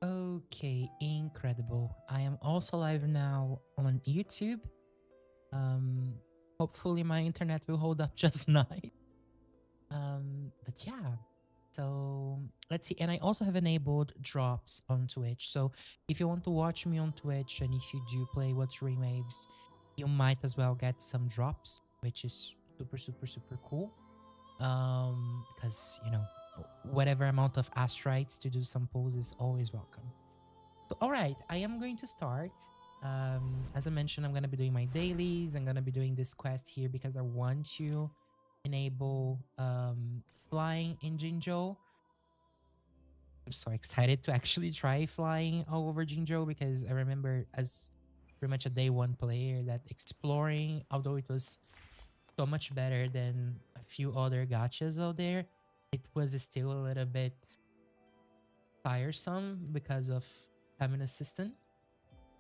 Okay, incredible. I am also live now on YouTube. Um, Hopefully my internet will hold up just nice. But yeah. So let's see. And I also have enabled drops on Twitch. So if you want to watch me on Twitch and if you do play Wuthering Waves, you might as well get some drops, which is super, super, super cool. Because whatever amount of astrites to do some pulls is always welcome. So, all right, I am going to start. As I mentioned, I'm going to be doing my dailies. I'm going to be doing this quest here because I want to enable flying in Jinzhou. I'm so excited to actually try flying all over Jinzhou because I remember as pretty much a day one player that exploring, although it was so much better than a few other gachas out there, it was still a little bit tiresome because of having an assistant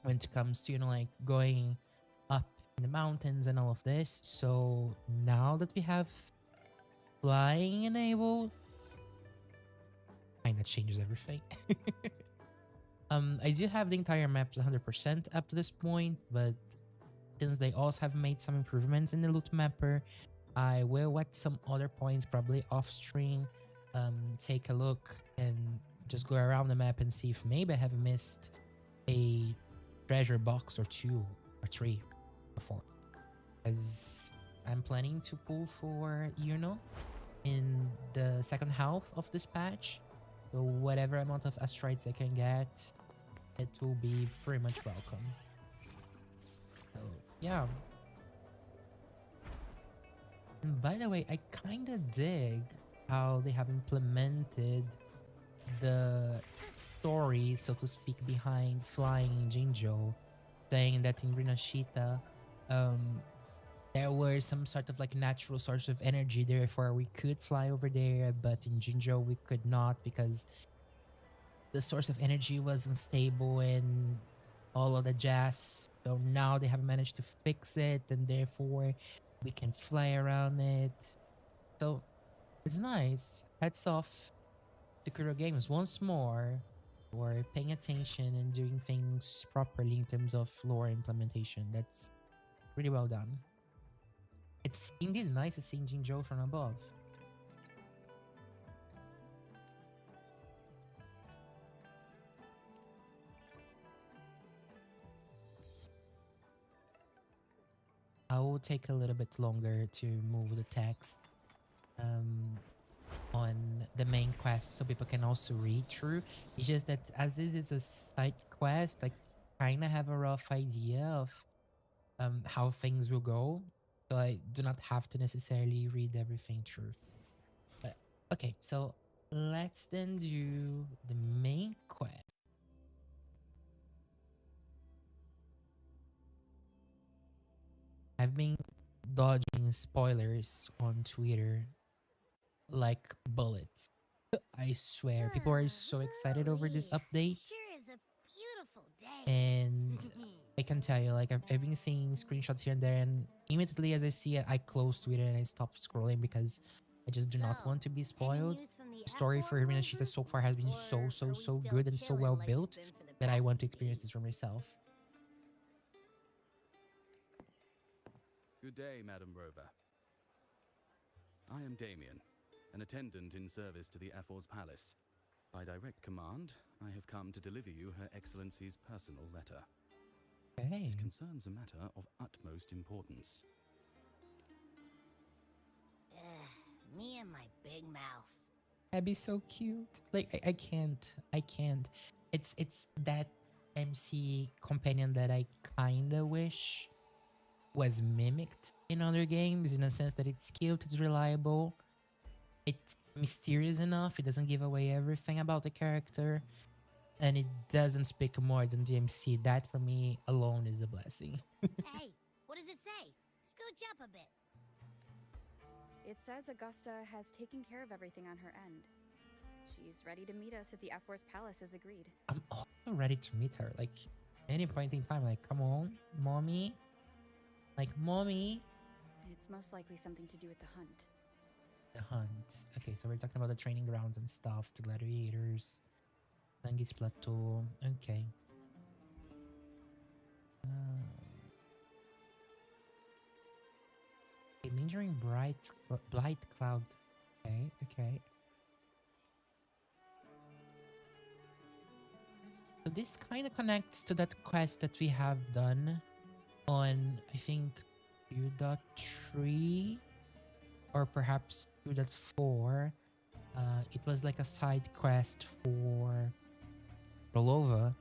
when it comes to like going up in the mountains and all of this. So now that we have flying enabled, kind of changes everything. I do have the entire maps 100% up to this point, but since they also have made some improvements in the loot mapper, I will at some other point, probably off stream, take a look and just go around the map and see if maybe I have missed a treasure box or two or three before. As I'm planning to pull for in the second half of this patch. So whatever amount of astrites I can get, it will be pretty much welcome. So yeah. And by the way, I kind of dig how they have implemented the story, so to speak, behind flying in Jinzhou, saying that in Rinashita, there were some sort of like natural source of energy, therefore we could fly over there, but in Jinzhou we could not because the source of energy was unstable and all of the jazz. So now they have managed to fix it and therefore we can fly around it. So it's nice. Hats off to Kuro Games once more for paying attention and doing things properly in terms of lore implementation. That's really well done. It's indeed nice to see Jinzhou from above. I will take a little bit longer to move the text on the main quest so people can also read through. It's just that as this is a side quest, I kind of have a rough idea of how things will go. So I do not have to necessarily read everything through. But okay, so let's then do the main quest. I've been dodging spoilers on Twitter like bullets. I swear, people are so excited over this update. Sure is a beautiful day. And I can tell you, like, I've been seeing screenshots here and there, and immediately as I see it, I close Twitter and I stop scrolling because I just do not want to be spoiled. The story for Hirina Shita so far has been so good and so well built that I want to experience this for myself. Good day, Madam Rover. I am Damien, an attendant in service to the Ephor's Palace. By direct command, I have come to deliver you Her Excellency's personal letter. Okay. It concerns a matter of utmost importance. Me and my big mouth. That'd be so cute. Like I can't. It's that MC companion that I kinda wish was mimicked in other games in a sense that it's cute, it's reliable, it's mysterious enough, it doesn't give away everything about the character, and it doesn't speak more than the MC. That for me alone is a blessing. Hey, what does it say? Scooch up a bit. It says Augusta has taken care of everything on her end. She's ready to meet us at the F-Force Palace as agreed. I'm also ready to meet her, like any point in time, like come on, mommy. Like, mommy. It's most likely something to do with the hunt. The hunt. Okay, so we're talking about the training grounds and stuff, the gladiators. Sangis Plateau. Okay. Lingering blight cloud. Okay, okay. So this kind of connects to that quest that we have done on, I think, 2.3 or perhaps 2.4. It was like a side quest for Rolova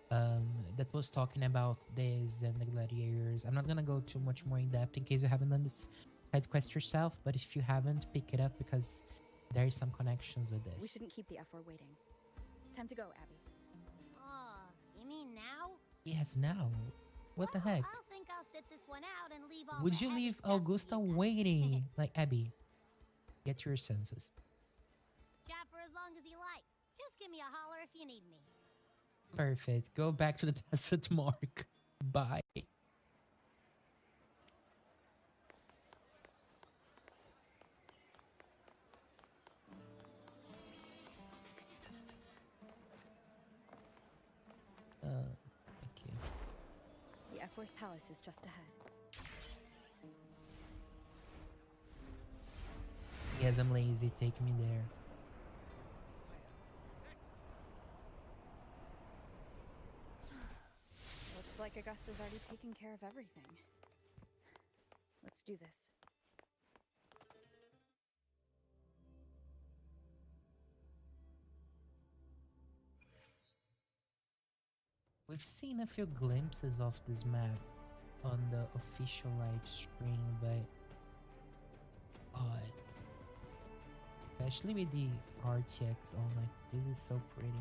that was talking about this and the gladiators. I'm not gonna go too much more in depth in case you haven't done this side quest yourself, but if you haven't, pick it up because there is some connections with this. We shouldn't keep the F4 waiting. Time to go, Abby. Oh, you mean now? Yes, now. What the Well, heck? I'll think I'll sit this one out and leave all Would the you heavy leave stuff to Augusta you guys. waiting? Like, Abby, get to your senses. Chat for as long as you like. Just give me a holler if you need me. Perfect. Go back to the tacit mark. Bye. Okay. The F4's palace is just ahead. Yes, I'm lazy. Take me there. Looks like Augusta's already taken care of everything. Let's do this. We've seen a few glimpses of this map on the official live stream, but especially with the RTX on, like, this is so pretty.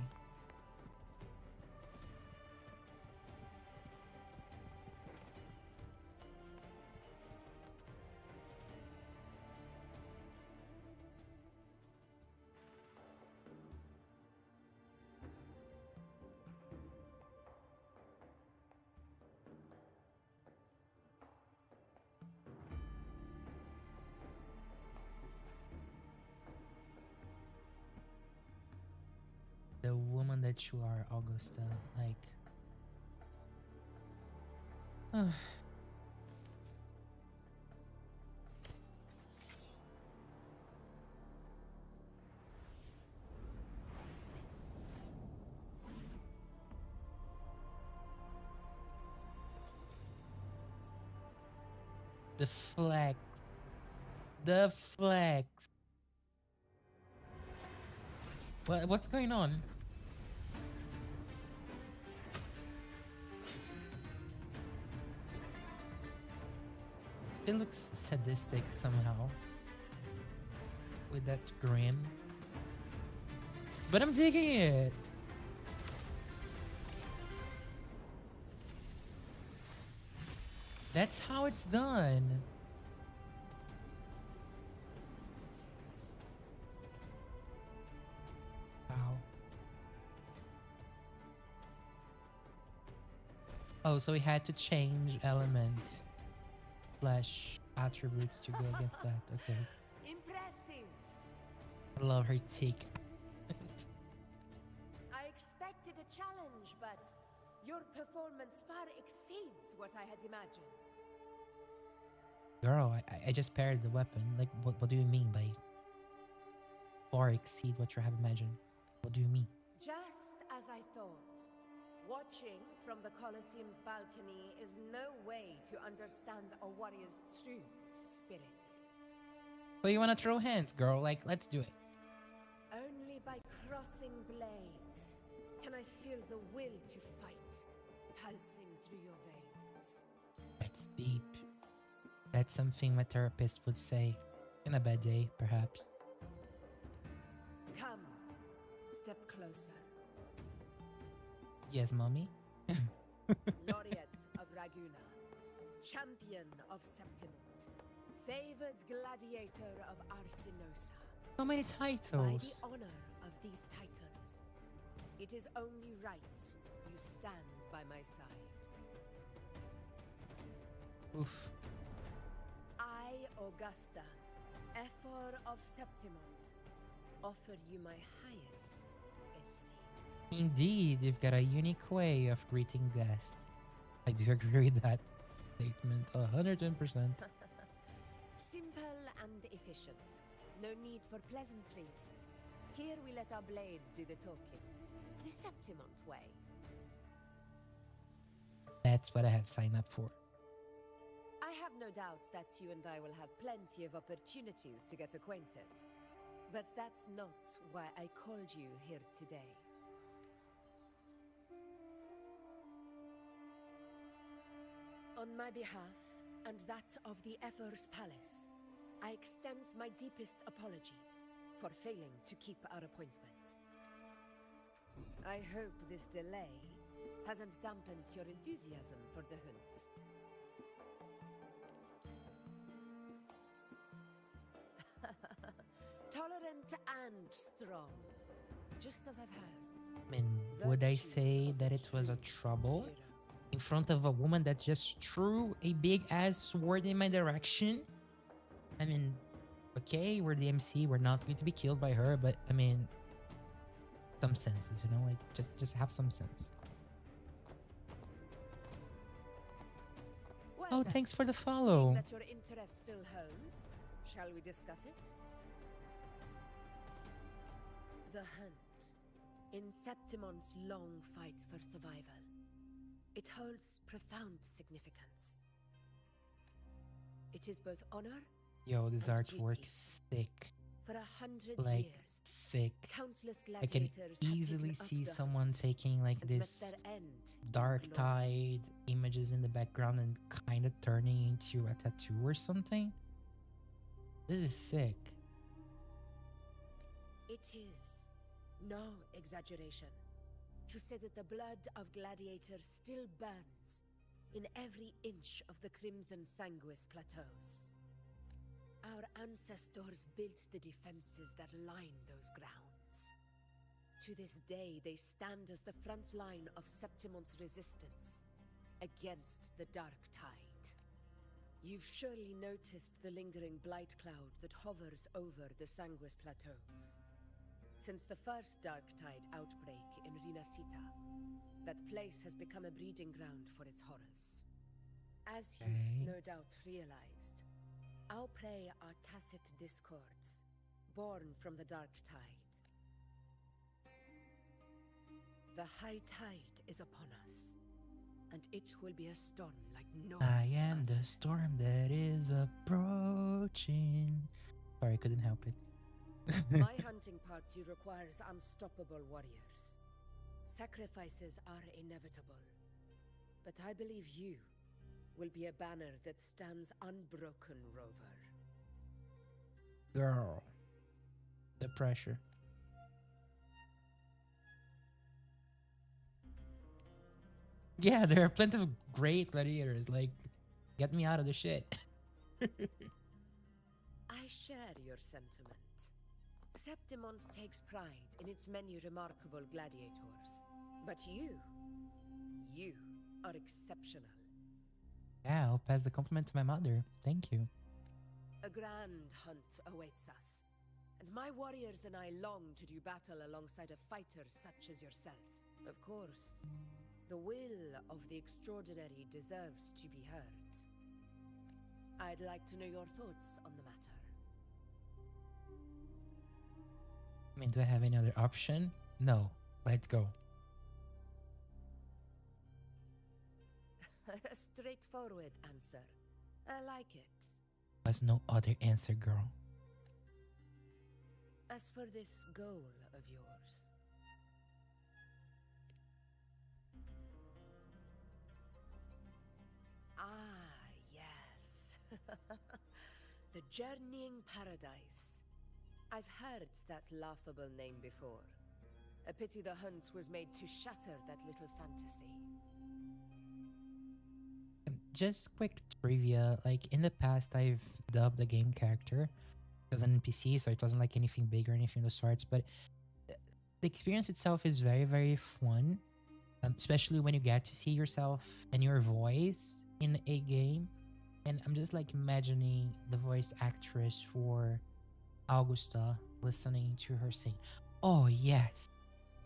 The woman that you are, Augusta, like... The flex. The flex. What's going on? It looks sadistic somehow. With that grim. But I'm digging it. That's how it's done. Wow. Oh, so we had to change element slash attributes to go against that. Okay. Impressive. I love her take. I expected a challenge, but your performance far exceeds what I had imagined. Girl, I just paired the weapon. Like, what do you mean by far exceed what you have imagined? What do you mean? Just as I thought. Watching from the Colosseum's balcony is no way to understand a warrior's true spirit. But you wanna throw hands, girl? Like, let's do it. Only by crossing blades can I feel the will to fight pulsing through your veins. That's deep. That's something my therapist would say. In a bad day, perhaps. Come, step closer. Yes, mommy? Laureate of Raguna, champion of Septimund, favored gladiator of Arsinosa. So many By the titles. honor of these titans, it is only right you stand by my side. Oof. I, Augusta, Ephor of Septimund, offer you my highest esteem. Indeed, you've got a unique way of greeting guests. I do agree with that statement 110%. Simple and efficient. No need for pleasantries. Here we let our blades do the talking. The Septimont way. That's what I have signed up for. I have no doubt that you and I will have plenty of opportunities to get acquainted. But that's not why I called you here today. On my behalf, and that of the Ephor's Palace, I extend my deepest apologies for failing to keep our appointment. I hope this delay hasn't dampened your enthusiasm for the hunt. Tolerant and strong, just as I've heard. I mean, would I say that it was a trouble in front of a woman that just threw a big ass sword in my direction? I mean, okay, we're the MC, we're not going to be killed by her, but I mean, some senses, you know, like just have some sense. Well Oh, then, thanks for the seeing follow. that your interest still holds, shall we discuss it? The hunt. In Septimon's long fight for survival, it holds profound significance. It is both honor. Yo, this and artwork duty. is sick. For 100 Like, years, sick. countless I can gladiators have easily taken up see the someone hunt taking like and met this their end in dark glory. tide images in the background and kind of turning into a tattoo or something. This is sick. It is no exaggeration to say that the blood of gladiators still burns in every inch of the Crimson Sanguis plateaus. Our ancestors built the defenses that line those grounds. To this day, they stand as the front line of Septimon's resistance against the Dark Tide. You've surely noticed the lingering blight cloud that hovers over the Sanguis plateaus. Since the first Dark Tide outbreak in Rinasita, that place has become a breeding ground for its horrors. As Okay. you've no doubt realized, our prey are tacit discords, born from the Dark Tide. The High Tide is upon us, and it will be a storm like no I am other. the storm that is approaching. Sorry, I couldn't help it. My hunting party requires unstoppable warriors. Sacrifices are inevitable. But I believe you will be a banner that stands unbroken, Rover. Girl, the pressure. Yeah, there are plenty of great gladiators. Like, get me out of the shit. I share your sentiment. Septimont takes pride in its many remarkable gladiators. But you are exceptional. Yeah, I'll pass the compliment to my mother. Thank you. A grand hunt awaits us. And my warriors and I long to do battle alongside a fighter such as yourself. Of course, the will of the extraordinary deserves to be heard. I'd like to know your thoughts on the matter. I mean, do I have any other option? No. Let's go. A straightforward answer. I like it. Was no other answer, girl. As for this goal of yours, yes. The Journeying Paradise. I've heard that laughable name before. A pity the hunt was made to shatter that little fantasy. Just quick trivia. Like, in the past, I've dubbed the game character. It was an NPC, so it wasn't like anything big or anything of the sorts. But the experience itself is very, very fun. Especially when you get to see yourself and your voice in a game. And I'm just like imagining the voice actress for Augusta listening to her saying, "Oh yes,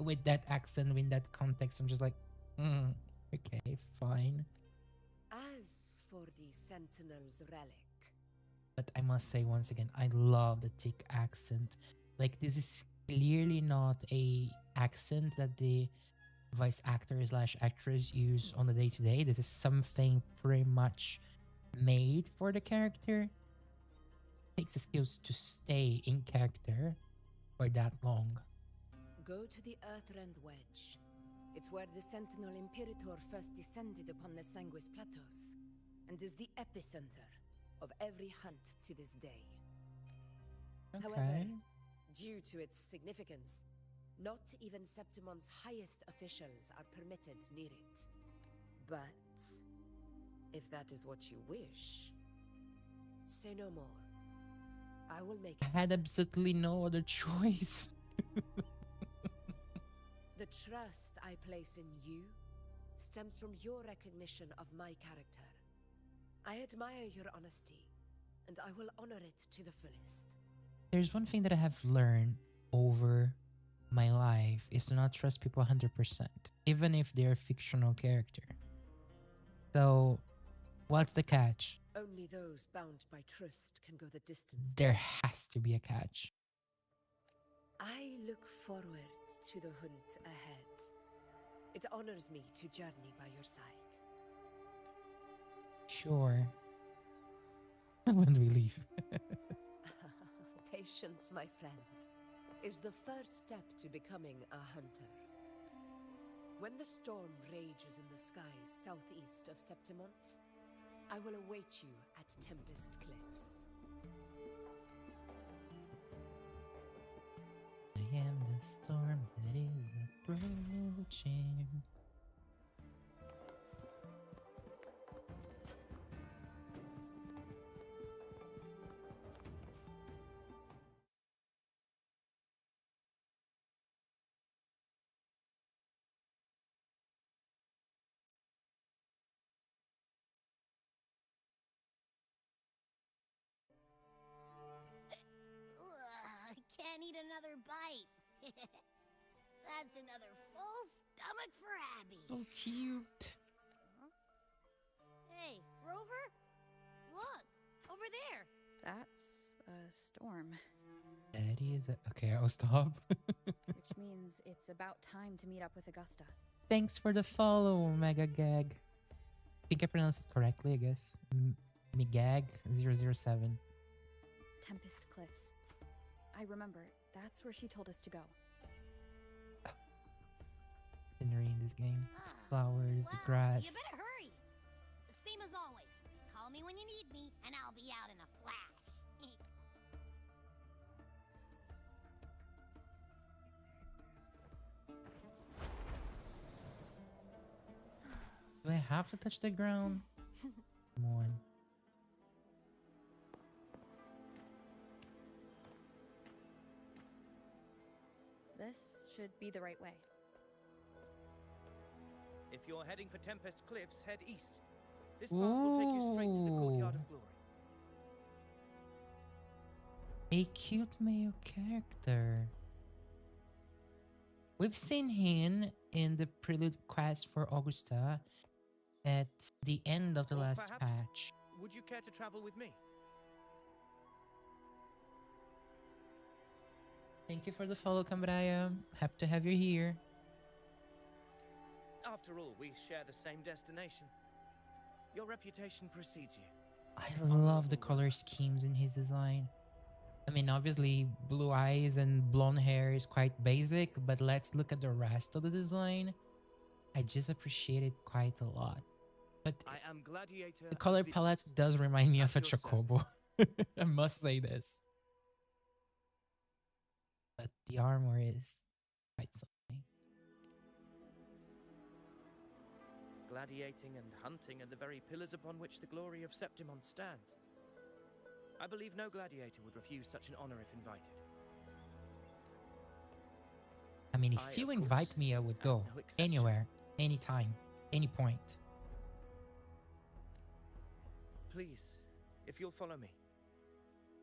with that accent, with that context, I'm just like, okay, fine. As for the Sentinel's relic, But I must say once again, I love the thick accent. Like this is clearly not a accent that the voice actor slash actress use on the day to day. This is something pretty much made for the character. It takes skills to stay in character for that long. go to the Earthrend Wedge. It's where the Sentinel Imperator first descended upon the Sanguis Plateaus, and is the epicenter of every hunt to this day. However, Okay. due to its significance, not even Septimon's highest officials are permitted near it. But if that is what you wish, say no more. I will make I it. had absolutely no other choice. The trust I place in you stems from your recognition of my character. I admire your honesty, and I will honor it to the fullest. There's one thing that I have learned over my life is to not trust people 100%, even if they're a fictional character. So, what's the catch? Only those bound by trust can go the distance. There has to be a catch. I look forward to the hunt ahead. It honors me to journey by your side. Sure. When we leave. Patience, my friend, is the first step to becoming a hunter. When the storm rages in the skies southeast of Septimont, I will await you at Tempest Cliffs. I am the storm that is approaching. Ugh, can't eat another bite. That's another full stomach for Abby. So cute. Hey, Rover? Look, over there. That's a storm, That is a... Okay, I'll stop. which means it's about time to meet up with Augusta. Thanks for the follow, Mega Gag. I think I pronounced it correctly, I guess. Migag007. Tempest Cliffs. I remember, that's where she told us to go. Scenery in this game. Ah, Flowers, the well, grass. You better hurry. Same as always. Call me when you need me, and I'll be out in a flash. Do I have to touch the ground? Come on. This should be the right way. If you're heading for Tempest Cliffs, head east. This path will take you straight to the Courtyard of Glory. A cute male character. We've seen him in the prelude quest for Augusta at the end of the Or last perhaps- patch. Would you care to travel with me? Thank you for the follow, Cambraya. Happy to have you here. After all, we share the same destination. Your reputation precedes you. I love the color schemes in his design. I mean, obviously, blue eyes and blonde hair is quite basic, but let's look at the rest of the design. I just appreciate it quite a lot. But I am Gladiator. the color of palette Vigilance. does remind me At of a your service. chocobo. I must say this. But the armor is quite something. Gladiating and hunting are the very pillars upon which the glory of Septimont stands. I believe no gladiator would refuse such an honor if invited. I mean, I, if you of invite course, me, I would am go no exception. anywhere, anytime, any point. Please, if you'll follow me.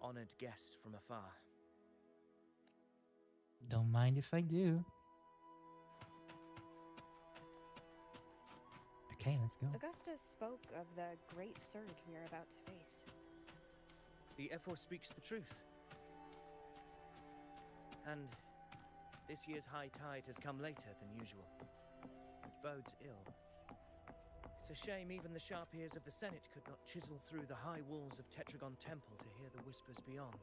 Honored guest from afar. Don't mind if I do. Okay, let's go. Augusta spoke of the great surge we are about to face. The F4 speaks the truth. And this year's high tide has come later than usual, which bodes ill. It's a shame even the sharp ears of the Senate could not chisel through the high walls of Tetragon Temple to hear the whispers beyond.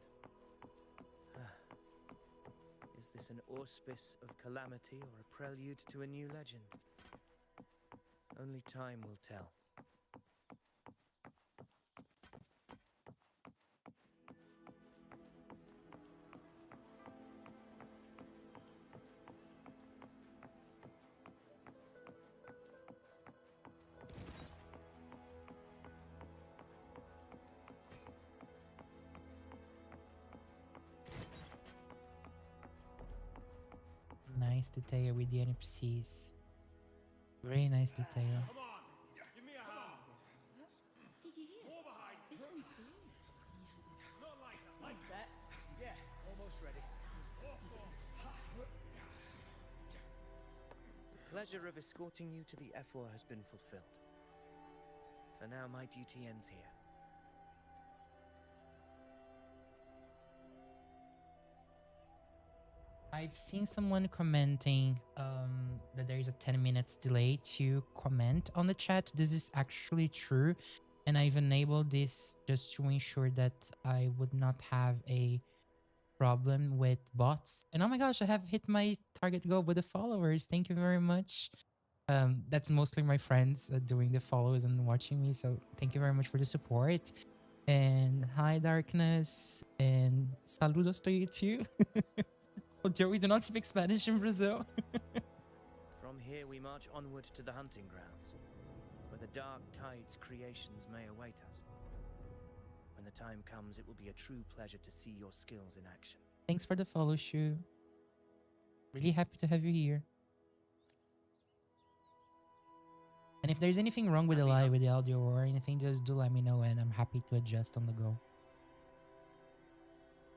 Is this an auspice of calamity or a prelude to a new legend? Only time will tell. Nice detail with the NPCs. Very nice detail. Did you hear? This one's serious. Set? Yeah, almost ready. The pleasure of escorting you to the F4 has been fulfilled. For now, my duty ends here. I've seen someone commenting that there is a 10 minutes delay to comment on the chat. This is actually true. And I've enabled this just to ensure that I would not have a problem with bots. And oh my gosh, I have hit my target goal with the followers. Thank you very much. That's mostly my friends doing the follows and watching me. So thank you very much for the support. And hi, Darkness. And saludos to you too. Oh dear, we do not speak Spanish in Brazil. From here, we march onward to the hunting grounds, where the dark tide's creations may await us. When the time comes, it will be a true pleasure to see your skills in action. Thanks for the follow, Shu. Really happy to have you here. And if there's anything wrong with the live, with the audio or anything, just do let me know and I'm happy to adjust on the go.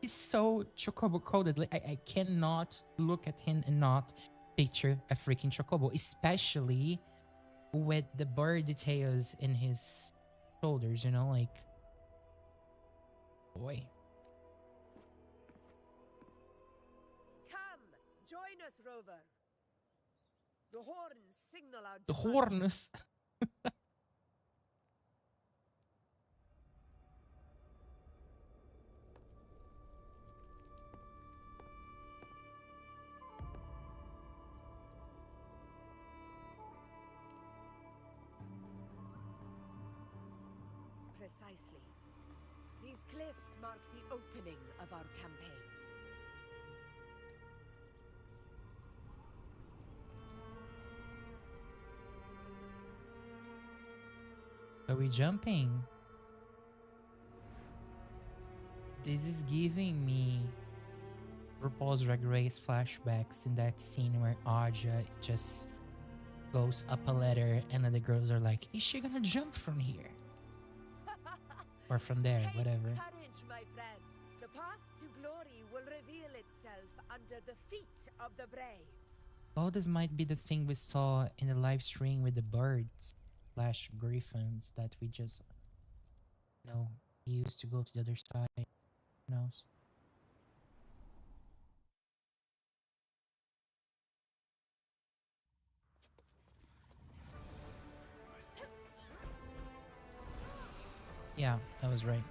He's so chocobo coded. Like I cannot look at him and not picture a freaking chocobo, especially with the bird details in his shoulders, you know, like boy. Come, join us, Rover. The horns signal our The departure. horns. Precisely. These cliffs mark the opening of our campaign. Are we jumping? This is giving me RuPaul's Drag Race flashbacks in that scene where Aja just goes up a ladder and then the girls are like, is she gonna jump from here? Or from there, Take whatever. courage, my friends. The path to glory will reveal itself under the feet of the brave. Oh, this might be the thing we saw in the live stream with the birds slash griffins that we just, used to go to the other side. Who knows? Yeah, that was right.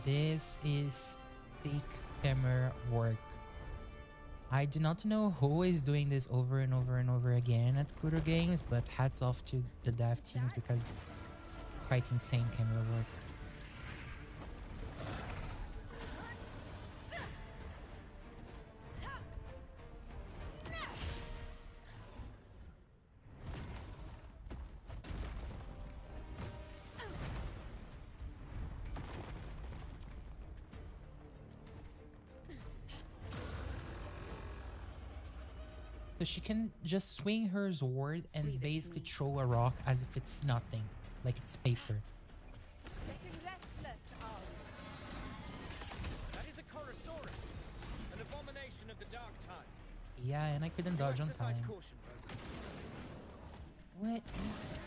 This is thick camera work. I do not know who is doing this over and over and over again at Kudo Games, but hats off to the dev teams because quite insane camera work. So she can just swing her sword and Leave it to basically me. throw a rock as if it's nothing, like it's paper. Getting restless, are we? That is a Chorosaurus, an abomination of the Dark Time. Yeah, and I couldn't Do dodge on exercise time. caution, Rover. What is...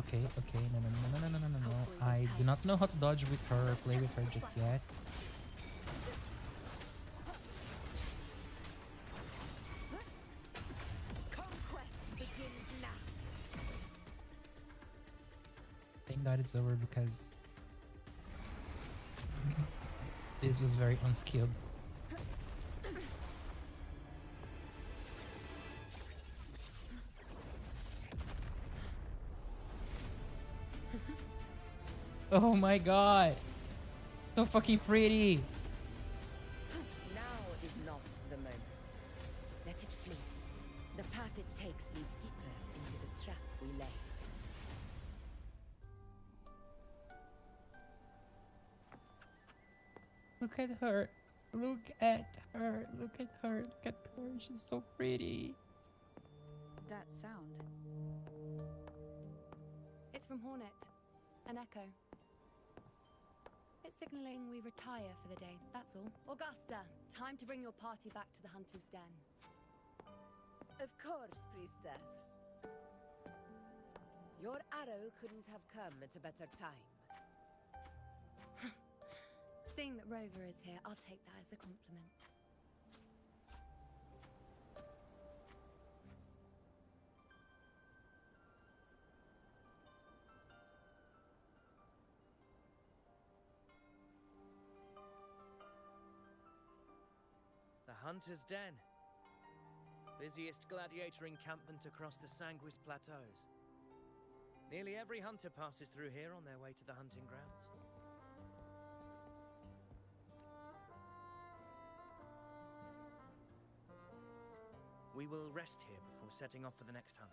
Okay, okay, no. I do not know how to dodge with her or play with her just yet. Conquest begins now. Thank God it's over because this was very unskilled. Oh my god! So fucking pretty! Now is not the moment. Let it flee. The path it takes leads deeper into the trap we laid. Look at her. Look at her. Look at her. Look at her. She's so pretty. That sound. It's from Hornet. An echo. It's signaling we retire for the day, that's all. Augusta, time to bring your party back to the Hunter's Den. Of course, priestess. Your arrow couldn't have come at a better time. Seeing that Rover is here, I'll take that as a compliment. The Hunter's Den. Busiest gladiator encampment across the Sanguis Plateaus. Nearly every hunter passes through here on their way to the hunting grounds. We will rest here before setting off for the next hunt.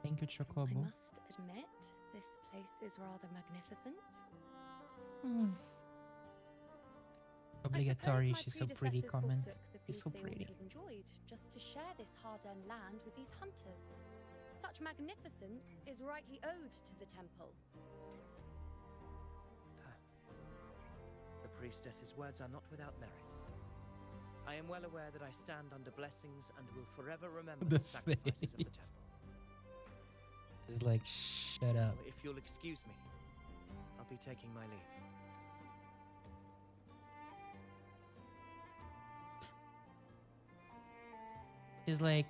Thank you, I Chocobo. must admit, this place is rather magnificent. Obligatory, I suppose my she's so pretty predecessors comment. forsook the She's peace so they pretty. would have enjoyed just to share this hard-earned land with these hunters. Such magnificence is rightly owed to the temple. The priestess's words are not without merit. I am well aware that I stand under blessings and will forever remember The the sacrifices of the face. temple. Just like, shut up. Well, if you'll excuse me, I'll be taking my leave. She's like,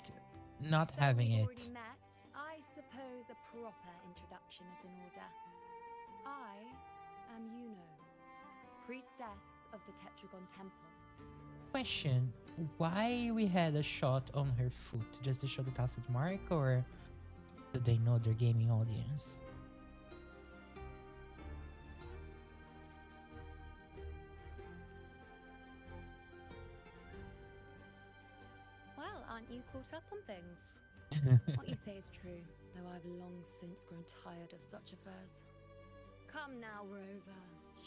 not Though having we've it. already met, I suppose a proper introduction is in order. I am Yuno, priestess of the Tetragon Temple. Question, why we had a shot on her foot? Just to show the tacit mark, or do they know their gaming audience? Well, aren't you caught up on things? What you say is true, though I've long since grown tired of such affairs. Come now, Rover.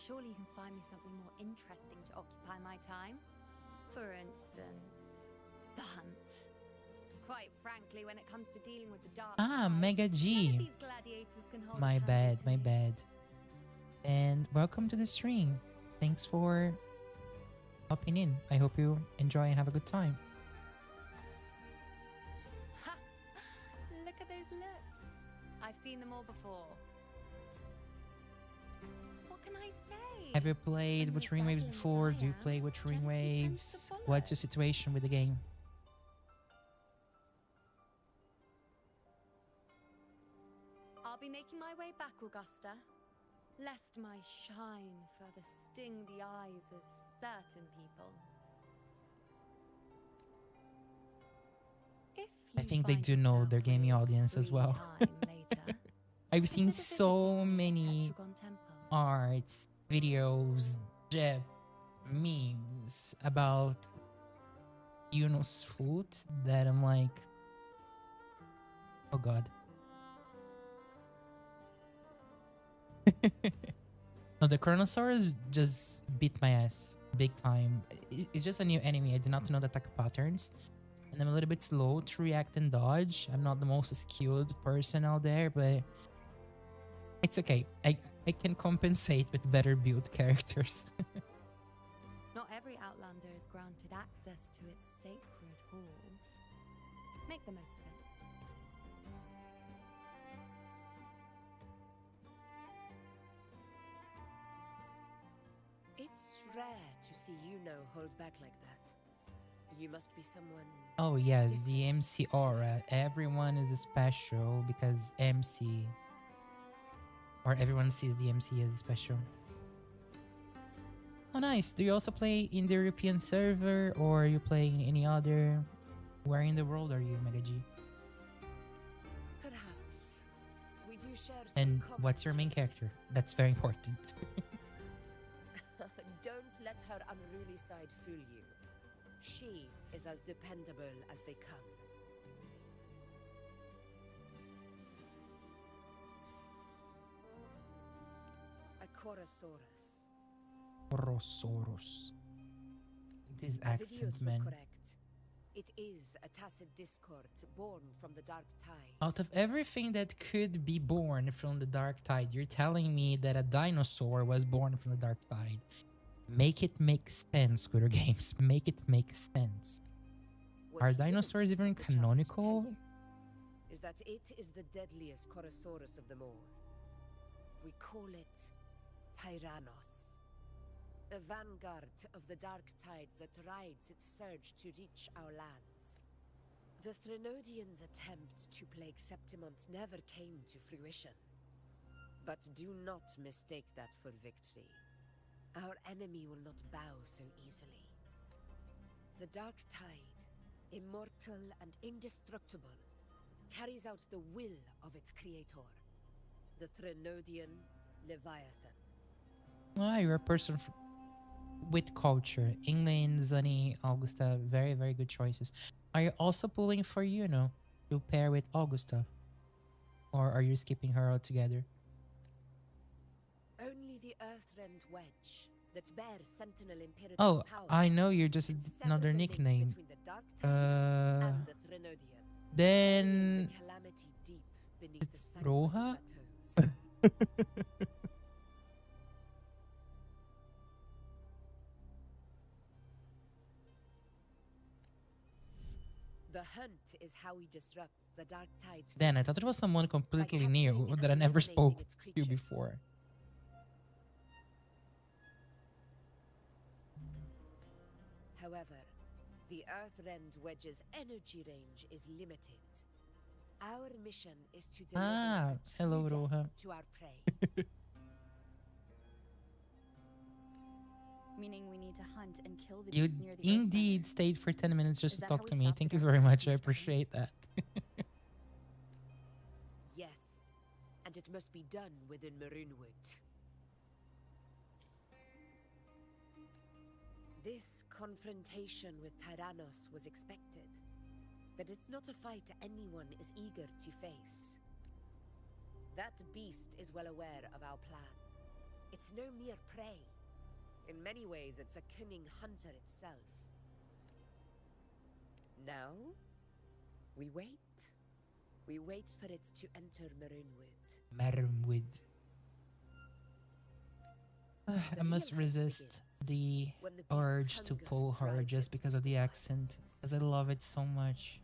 Surely you can find me something more interesting to occupy my time. For instance, the hunt. Quite frankly, when it comes to dealing with the dark Ah, tide, Mega none of G. these gladiators can hold a My candle bad, to my me. bad. And welcome to the stream. Thanks for hopping in. I hope you enjoy and have a good time. Ha! Look at those looks. I've seen them all before. What can I say? Have you played And as Wuthering Waves dazzling as before? I Do you am, play Wuthering jealousy tends to Waves? follow. What's your situation with the game? I'll be making my way back, Augusta, lest my shine further sting the eyes of certain people. If I you think they find do know yourself their gaming with audience as free well. time later, I've seen consider so visiting the many Tetragon Temple. arts, videos, GIF, memes about Yuno's foot that I'm like, oh god. No, the Chronosaurus just beat my ass big time. It's just a new enemy. I do not know the attack patterns. And I'm a little bit slow to react and dodge. I'm not the most skilled person out there, but it's okay. I can compensate with better build characters. Not every Outlander is granted access to its sacred halls. Make the most of it. It's rare to see hold back like that. You must be someone. Oh yes, different. the MC aura. Everyone is special because MC. Or everyone sees the MC as special. Oh nice. Do you also play in the European server or are you playing in any other? Where in the world are you, Mega G? Perhaps. We do share some And common what's your main traits. character? That's very important. Don't let her unruly side fool you. She is as dependable as they come. A Chorosaurus. Chorosaurus. This accent, Vidius was man. correct. It is a tacit discord born from the dark tide. Out of everything that could be born from the dark tide, you're telling me that a dinosaur was born from the dark tide. Make it make sense, Squidder Games. Make it make sense. What Are he didn't dinosaurs even get the chance to canonical? tell you is that it is the deadliest Chorosaurus of them all. We call it Tyrannos. The vanguard of the dark tide that rides its surge to reach our lands. The Threnodians' attempt to plague Septimont never came to fruition. But do not mistake that for victory. Our enemy will not bow so easily. The dark tide, immortal and indestructible, carries out the will of its creator, the Threnodian Leviathan. Ah, you're a person with culture. England, Zani, Augusta, very, very good choices. Are you also pulling for Yuno to pair with Augusta? Or are you skipping her altogether? Only the Earthrend Wedge that bears Sentinel Imperator's Oh, power I know you're just can sever another the link nickname. between the dark tide and the Threnodian. Then... The calamity deep beneath the It's Sanguis Roja? plateaus. The hunt is how we disrupt the dark tide's Then I thought it was frequencies, someone by completely new capturing that I and never eliminating spoke its to creatures. before. However, the Earthrend Wedge's energy range is limited. Our mission is to deliver Ah, a hello, true Roja. death to our prey. Meaning we need to hunt and kill the You beast near the indeed Earthlander. stayed for 10 minutes just Is to that talk how to we me. stop the Thank you dark very tide much. from I spreading? appreciate that. Yes, and it must be done within Maroonwood. This confrontation with Tyrannos was expected, but it's not a fight anyone is eager to face. That beast is well aware of our plan. It's no mere prey. In many ways, it's a cunning hunter itself. Now, we wait. We wait for it to enter Maroonwood. Maroonwood. I must real hunt resist begins the when the beast's urge to hunger pull her drives just it because to of the the accent. wilds. Because I love it so much.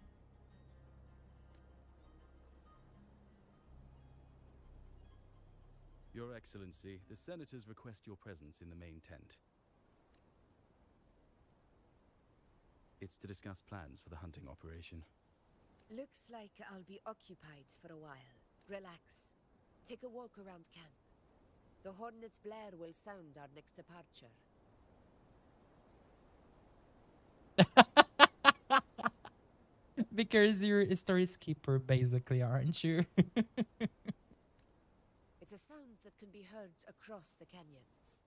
Your Excellency, the senators request your presence in the main tent. It's to discuss plans for the hunting operation. Looks like I'll be occupied for a while. Relax. Take a walk around camp. The Hornet's blare will sound our next departure. Because you're a story skipper, basically, aren't you? It's a sound that can be heard across the canyons.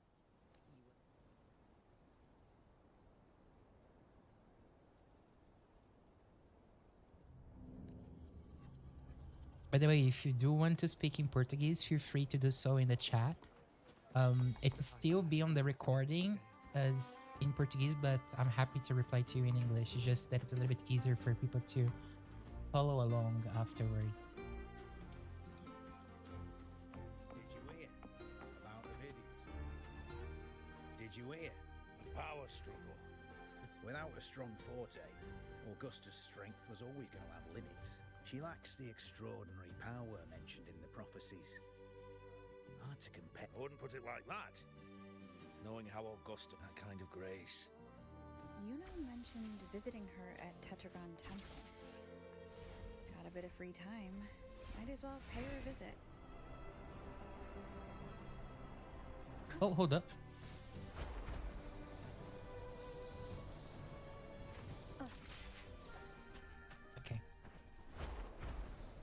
By the way, if you do want to speak in Portuguese, feel free to do so in the chat. It will still be on the recording as in Portuguese, but I'm happy to reply to you in English. It's just that it's a little bit easier for people to follow along afterwards. Did you hear about the videos? Did you hear? The power struggle. Without a strong forte, Augusta's strength was always going to have limits. She lacks the extraordinary power mentioned in the prophecies. Hard to compare. I wouldn't put it like that. Knowing how Augusta, that kind of grace. Yuno mentioned visiting her at Tetragon Temple. Got a bit of free time. Might as well pay her a visit. Oh, hold up. Okay.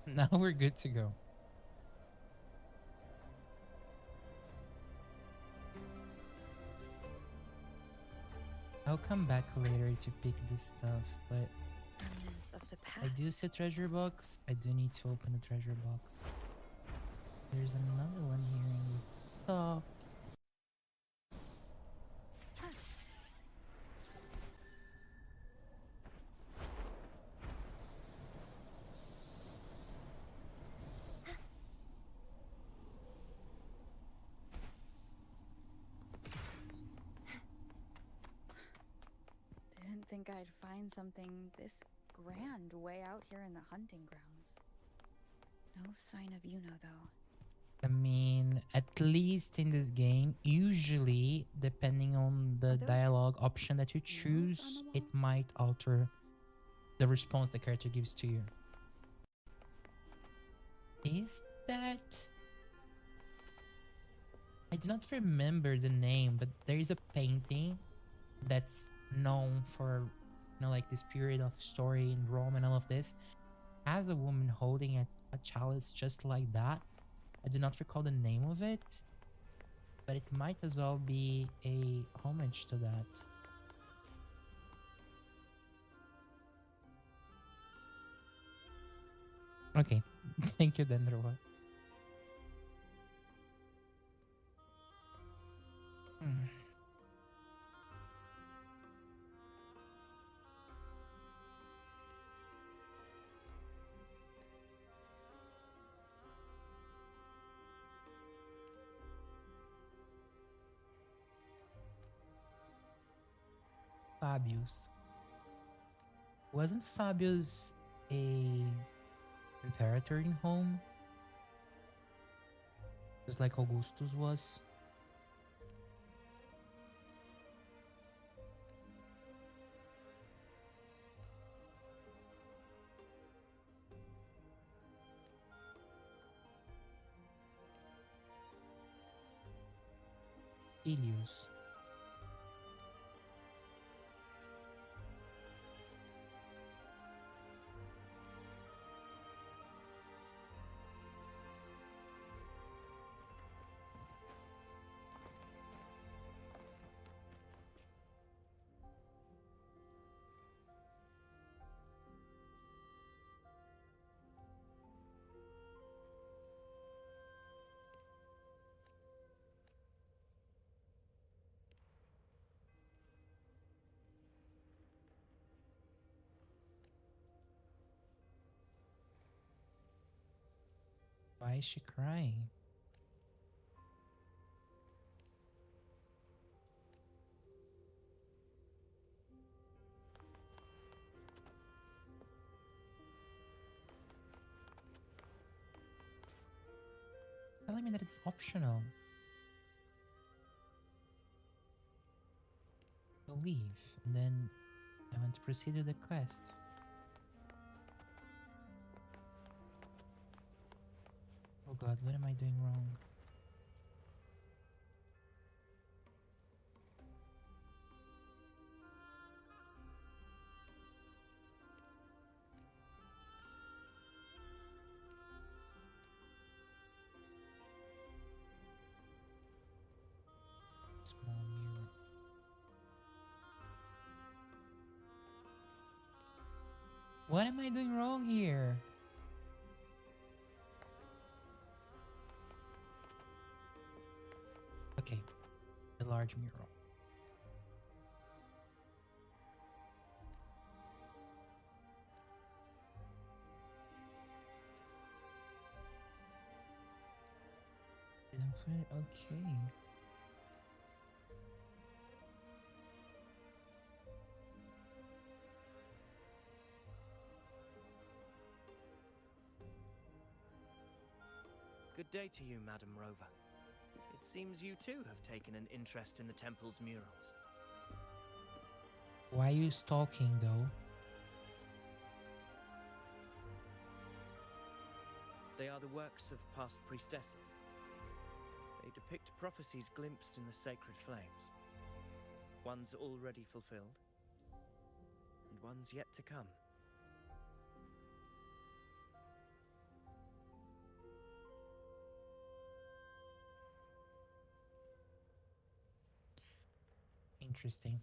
Now we're good to go. I'll come back later to pick this stuff, but Remnants of the past. I do see a treasure box. I do need to open the treasure box. There's another one here in the top. Didn't think I'd find something this grand way out here in the hunting grounds. No sign of Yuno, though. I mean, at least in this game, usually, depending on the those dialogue option that you murals on choose, the it wall? might alter the response the character gives to you. Is that... I do not remember the name, but there is a painting that's known for, you know, like this period of story in Rome and all of this. Has a woman holding a chalice just like that. I do not recall the name of it, but it might as well be a homage to that. Okay, thank you, Dendrowa. Fabius. Wasn't Fabius a imperator in Rome? Just like Augustus was? Ilius. Why is she crying? Telling me that it's optional. So leave, and then I want to proceed with the quest. Oh god, what am I doing wrong? Small mirror. What am I doing wrong here? large mural. Okay. Good day to you, Madam Rover. It seems you too have taken an interest in the temple's murals. Why are you stalking though? They are the works of past priestesses. They depict prophecies glimpsed in the sacred flames. Ones already fulfilled, and ones yet to come. Interesting.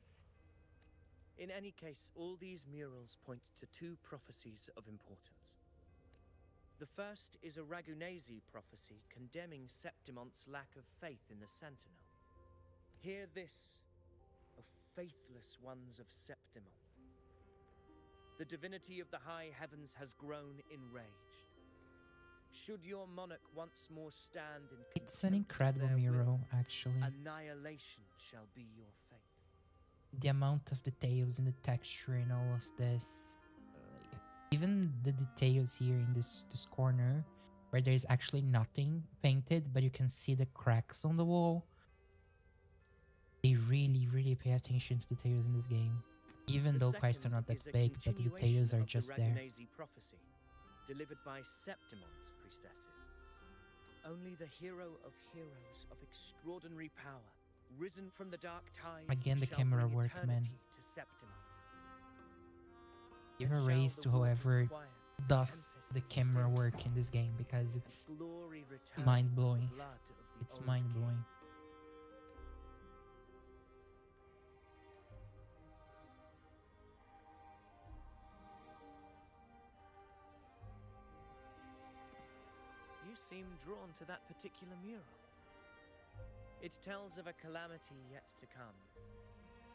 In any case, all these murals point to two prophecies of importance. The first is a Ragunesi prophecy condemning Septimonte's lack of faith in the Sentinel. Hear this, O faithless ones of Septimont. The divinity of the high heavens has grown enraged. Should your monarch once more stand in It's an contempt of incredible their will, mural, actually. annihilation shall be your fate. The amount of details and the texture and all of this. Even the details here in this corner where there's actually nothing painted, but you can see the cracks on the wall. They really pay attention to details in this game. Even though quests are not that big, but the details are just there. Prophecy, delivered by Septimonte's priestesses. Only the hero of heroes of extraordinary power, risen from the dark tides, Again, the shall camera bring work, man. eternity to Septimont. Give a Then raise shall to the waters whoever quiet, does the tempests camera still, work in this game, because it's glory return mind-blowing. the blood of the It's old mind-blowing. king. You seem drawn to that particular mural. It tells of a calamity yet to come.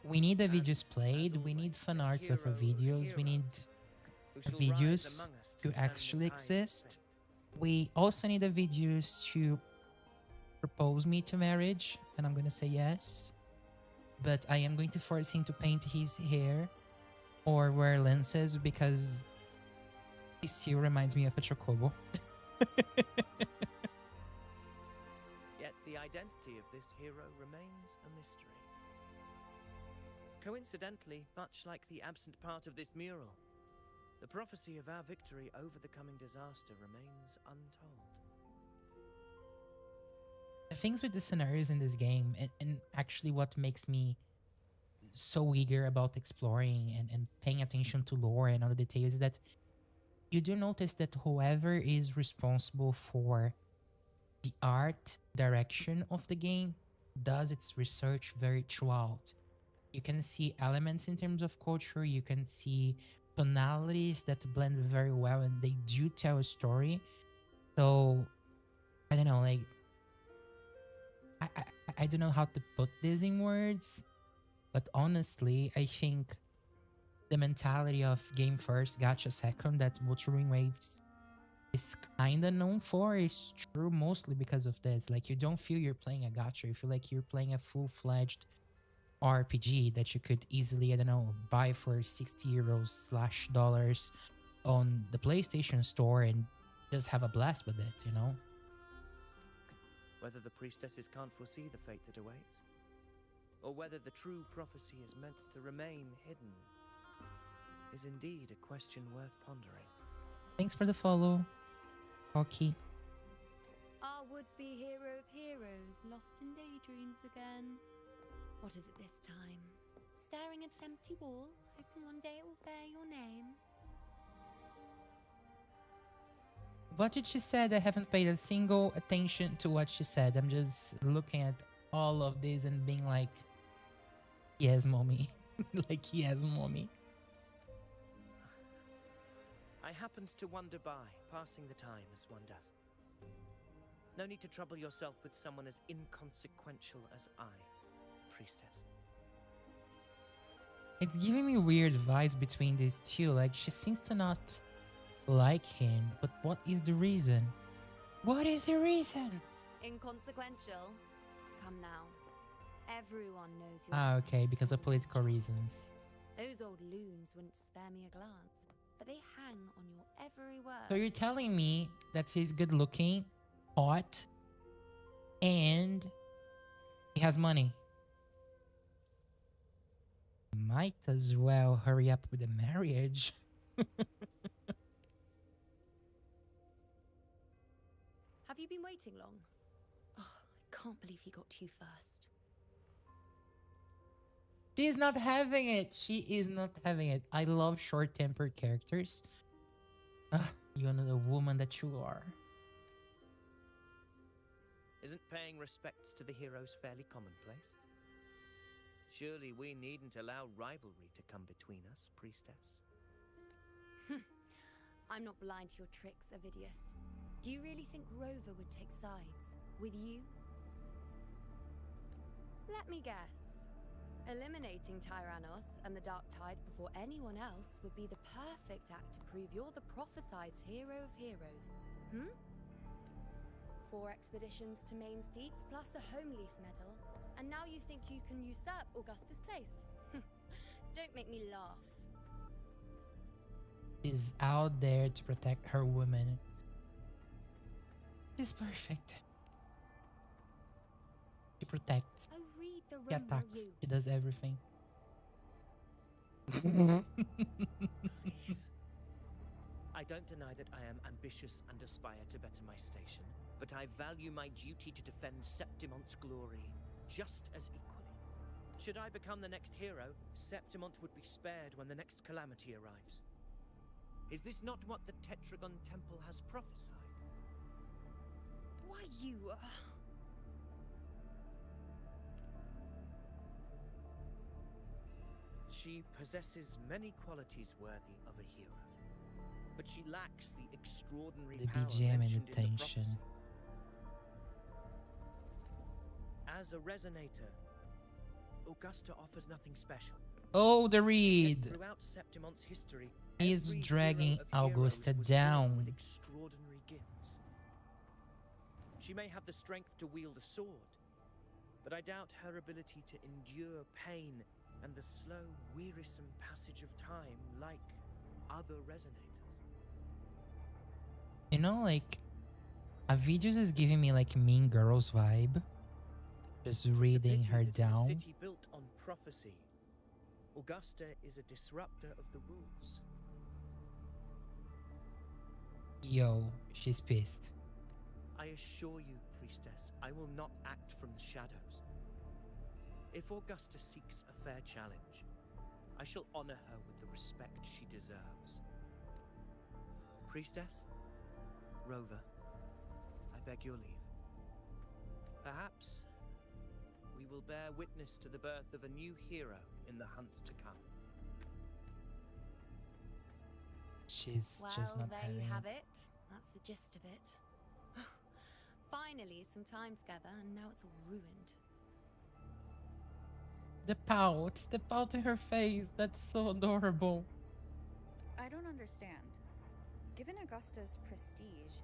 We need the And, videos played, as we need always, fan a arts of our hero of videos, we need heroes who shall rise videos among us to turn the actually tide of exist. fate. We also need the videos to propose me to marriage, and I'm gonna say yes. But I am going to force him to paint his hair or wear lenses because he still reminds me of a chocobo. Yet the identity of this hero remains a mystery. Coincidentally, much like the absent part of this mural, the prophecy of our victory over the coming disaster remains untold. The things with the scenarios in this game, and actually what makes me so eager about exploring and paying attention to lore and all the details, is that you do notice that whoever is responsible for the art direction of the game does its research very throughout. You can see elements in terms of culture, you can see tonalities that blend very well, and they do tell a story. So I don't know, like I don't know how to put this in words, but honestly, I think the mentality of game first, gacha second that Wuthering Waves is kinda known for is true mostly because of this. Like, you don't feel you're playing a gacha, you feel like you're playing a full-fledged RPG that you could easily, I don't know, buy for 60 euros slash dollars on the PlayStation Store and just have a blast with it, you know? Whether the priestesses can't foresee the fate that awaits, or whether the true prophecy is meant to remain hidden, is indeed a question worth pondering. Thanks for the follow, Hockey. Our would-be hero of heroes lost in daydreams again. What is it this time? Staring at an empty wall, hoping one day it will bear your name? What did she said? I haven't paid a single attention to what she said. I'm just looking at all of this and being like, yes, mommy. Like, yes, mommy. I happened to wander by, passing the time as one does. No need to trouble yourself with someone as inconsequential as I. priestess. It's giving me weird vibes between these two. Like, she seems to not like him, but what is the reason? What is the reason? Inconsequential. Come now. Everyone knows your Ah, okay, essence because of more than political just. reasons. Those old loons wouldn't spare me a glance, but they hang on your every word. So you're telling me that he's good looking, hot, and he has money. Might as well hurry up with the marriage. Have you been waiting long? Oh, I can't believe he got to you first. She's not having it. She is not having it. I love short-tempered characters. You know the woman that you are. Isn't paying respects to the heroes fairly commonplace? Surely we needn't allow rivalry to come between us, priestess. I'm not blind to your tricks, Avidius. Do you really think Rover would take sides with you? Let me guess. Eliminating Tyrannos and the Dark Tide before anyone else would be the perfect act to prove you're the prophesied hero of heroes. 4 expeditions to Main's Deep, plus a Home Leaf medal, and now you think you can usurp Augusta's place? Don't make me laugh. She's out there to protect her woman. She's perfect. She protects. Oh, read the room, She will attacks. you? She does everything. Please. I don't deny that I am ambitious and aspire to better my station, but I value my duty to defend Septimont's glory just as equally. Should I become the next hero, Septimont would be spared when the next calamity arrives. Is this not what the Tetragon Temple has prophesied? Why you... She possesses many qualities worthy of a hero, but she lacks the extraordinary The power BGM and mentioned the in tension. prophecy. As a resonator, Augusta offers nothing special. Oh, the Yet read. throughout Septimont's history, He's every dragging hero of heroes Augusta was born down. with extraordinary gifts. She may have the strength to wield a sword, but I doubt her ability to endure pain and the slow, wearisome passage of time like other resonators. You know, like, Avidius is giving me like Mean Girls vibe. Just It's a reading pity her that in a down. city built on prophecy, Augusta is a disruptor of the rules. Yo, she's pissed. I assure you, priestess, I will not act from the shadows. If Augusta seeks a fair challenge, I shall honor her with the respect she deserves. Priestess, Rover, I beg your leave. Perhaps we will bear witness to the birth of a new hero in the hunt to come. She's just Well, not there having you have it. it. That's the gist of it. Finally, some time together, and now it's all ruined. The pout. The pout in her face. That's so adorable. I don't understand. Given Augusta's prestige,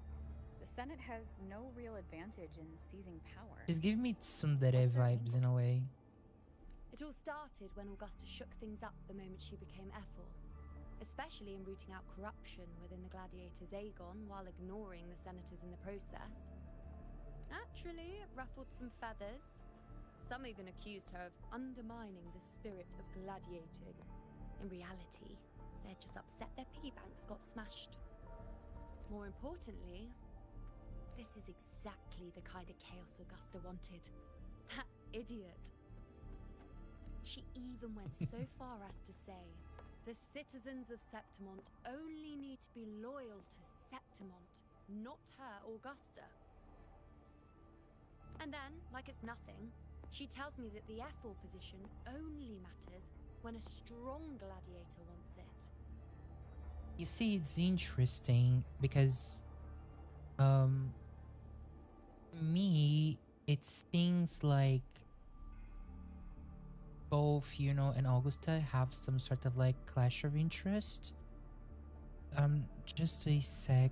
the Senate has no real advantage in seizing power. She's giving me tsundere What's their vibes in a way. It all started when Augusta shook things up the moment she became Ephor, especially in rooting out corruption within the gladiators Aegon while ignoring the senators in the process. Naturally, it ruffled some feathers. Some even accused her of undermining the spirit of gladiating. In reality, they're just upset their piggy banks got smashed. More importantly, this is exactly the kind of chaos Augusta wanted. That idiot. She even went so far as to say, the citizens of Septimont only need to be loyal to Septimont, not her, Augusta. And then, like it's nothing, she tells me that the Ephor position only matters when a strong gladiator wants it. You see, it's interesting because, me, it seems like both Yuno and Augusta have some sort of like clash of interest. Just a sec.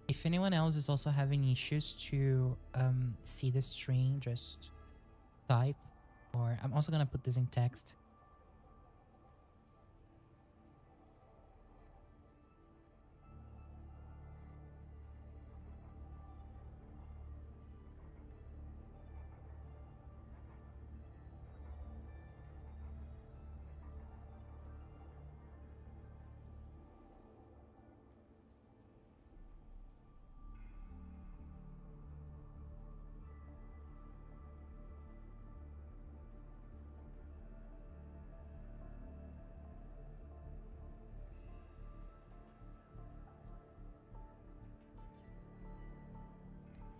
If anyone else is also having issues to see the stream, just type, or I'm also gonna put this in text.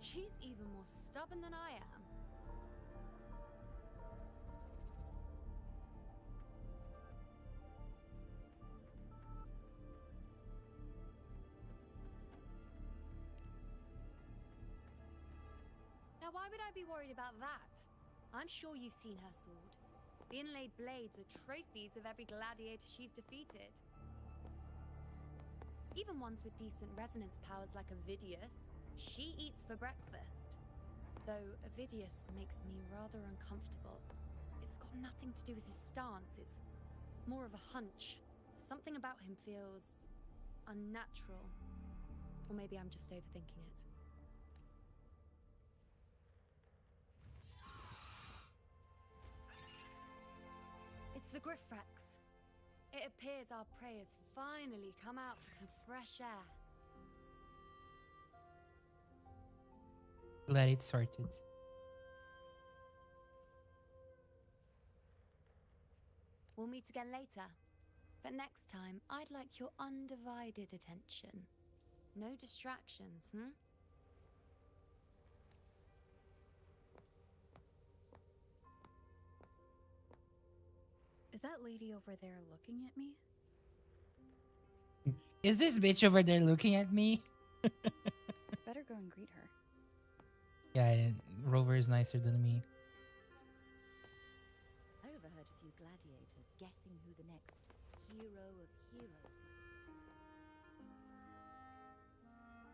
She's even more stubborn than I am. Now, why would I be worried about that? I'm sure you've seen her sword. The inlaid blades are trophies of every gladiator she's defeated. Even ones with decent resonance powers like Avidius, she eats for breakfast. Though Avidius makes me rather uncomfortable. It's got nothing to do with his stance, it's more of a hunch. Something about him feels unnatural. Or maybe I'm just overthinking it. It's the Griffrex. It appears our prey has finally come out for some fresh air. Glad it's sorted. We'll meet again later. But next time, I'd like your undivided attention. No distractions, hmm? Is that lady over there looking at me? Is this bitch over there looking at me? Better go and greet her. Yeah, Rover is nicer than me. I overheard a few gladiators guessing who the next hero of heroes might be.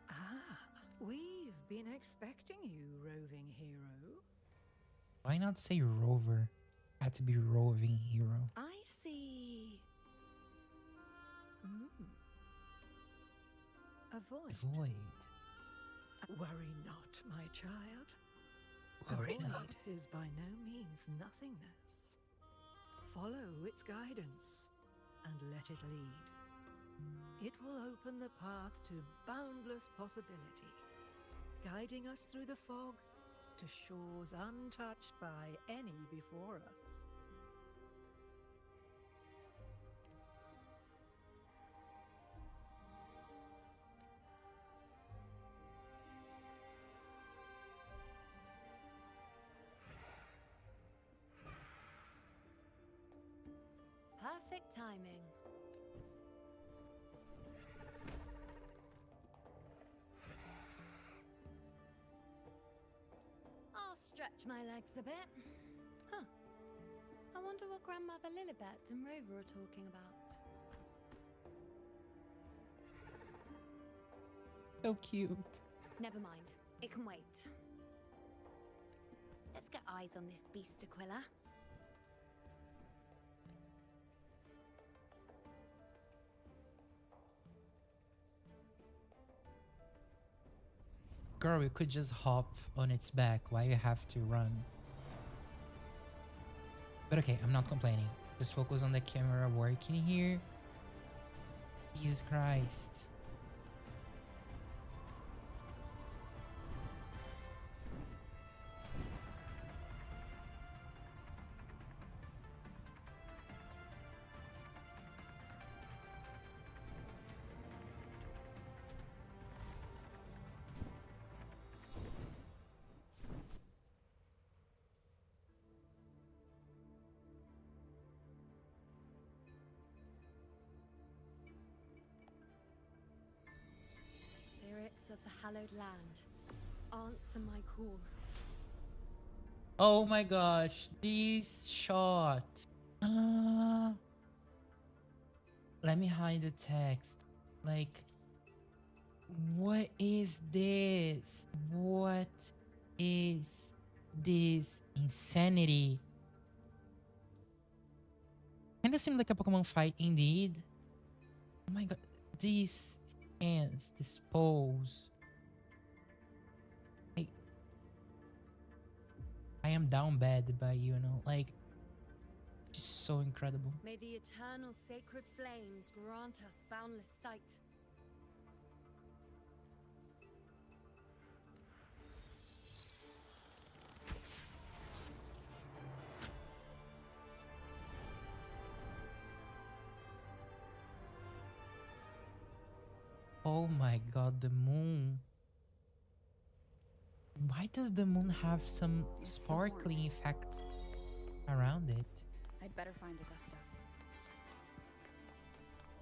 Ah, we've been expecting you, roving hero. Why not say Rover? Had to be roving hero. I see. A void. Void. Worry not, my child. Worry the void not. is by no means nothingness. Follow its guidance and let it lead. It will open the path to boundless possibility, guiding us through the fog to shores untouched by any before us. Perfect timing. I'll stretch my legs a bit. Huh. I wonder what Grandmother Lilibet and Rover are talking about. So cute. Never mind. It can wait. Let's get eyes on this beast, Aquila. Girl, we could just hop on its back. Why you have to run? But okay, I'm not complaining. Just focus on the camera working here. Jesus Christ. of the hallowed land. Answer my call. Oh my gosh, this shot. Let me hide the text. Like, what is this? What is this insanity? Kinda seemed like a Pokemon fight indeed. Oh my god, these stance, this pose. I am down bad by like, just so incredible. May the eternal sacred flames grant us boundless sight. Oh my god, the moon. Why does the moon have some sparkling effects around it? I'd better find Augusta.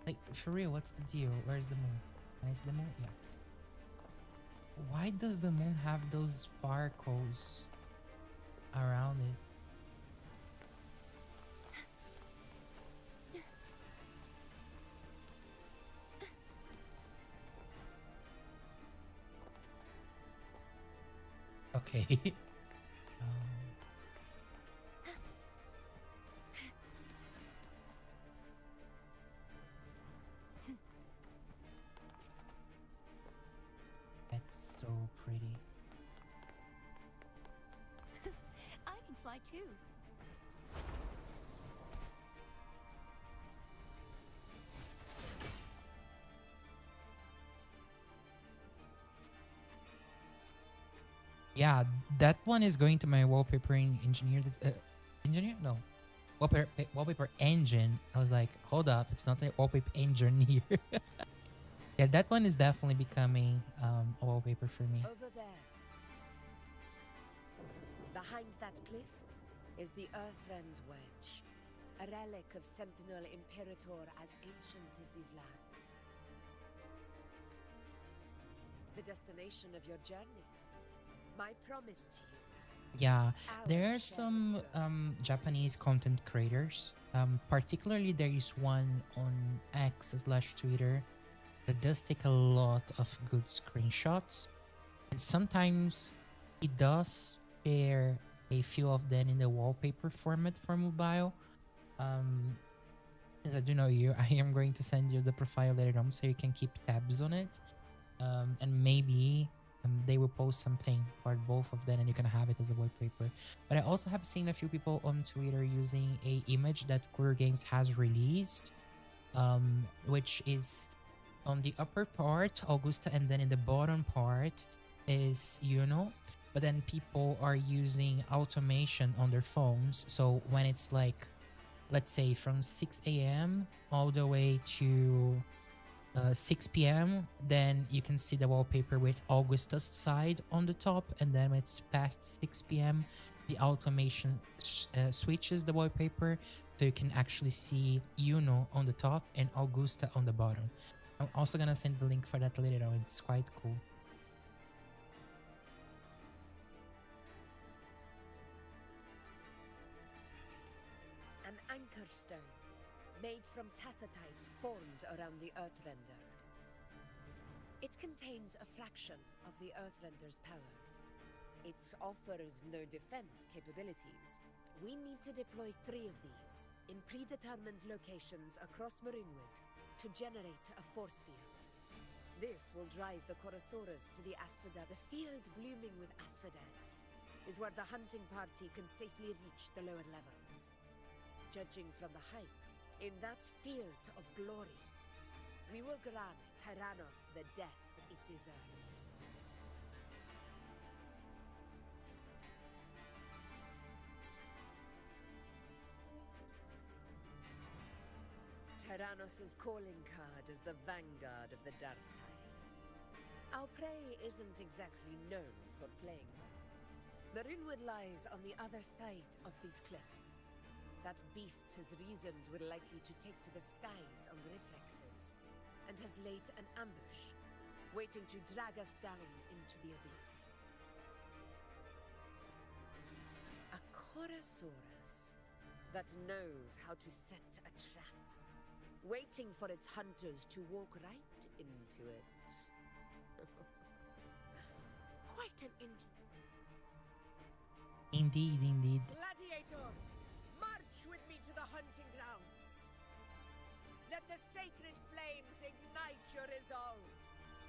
Like, for real, what's the deal? Where's the moon? Is the moon? Yeah. Why does the moon have those sparkles around it? Okay. That's so pretty. I can fly too. Yeah, that one is going to my wallpapering engineer. Engineer? No. Wallpaper engine. I was like, hold up, it's not a wallpaper engineer. Yeah, that one is definitely becoming a wallpaper for me. Over there. Behind that cliff is the Earthrend Wedge, a relic of Sentinel Imperator as ancient as these lands. The destination of your journey. My promise to you. Yeah, there are some Japanese content creators. Particularly, there is one on X/Twitter that does take a lot of good screenshots, and sometimes it does share a few of them in the wallpaper format for mobile. Since I do know you, I am going to send you the profile later on so you can keep tabs on it, and maybe they will post something for both of them and you can have it as a wallpaper. But I also have seen a few people on Twitter using a image that Cooler Games has released, which is on the upper part, Augusta, and then in the bottom part is but then people are using automation on their phones. So when it's like, let's say from 6 a.m. all the way to 6 p.m, then you can see the wallpaper with Augusta's side on the top, and then when it's past 6 p.m, the automation switches the wallpaper, so you can actually see on the top and Augusta on the bottom. I'm also gonna send the link for that later on. It's quite cool. An anchor stone, made from tacitite formed around the Earthrender. It contains a fraction of the Earthrender's power. It offers no defense capabilities. We need to deploy 3 of these in predetermined locations across Marinwood to generate a force field. This will drive the Chorosaurus to the Asphodel. The field blooming with asphodels is where the hunting party can safely reach the lower levels. Judging from the height, in that field of glory, we will grant Tyrannos the death it deserves. Tyrannos' calling card is the vanguard of the Darktide. Our prey isn't exactly known for playing well. Marinwood lies on the other side of these cliffs. That beast has reasoned we're likely to take to the skies on reflexes, and has laid an ambush. waiting to drag us down into the abyss. A Chorosaurus that knows how to set a trap, waiting for its hunters to walk right into it. Quite an engine. Indeed, indeed. Gladiators, march with me to the hunting grounds. Let the sacred flames ignite your resolve.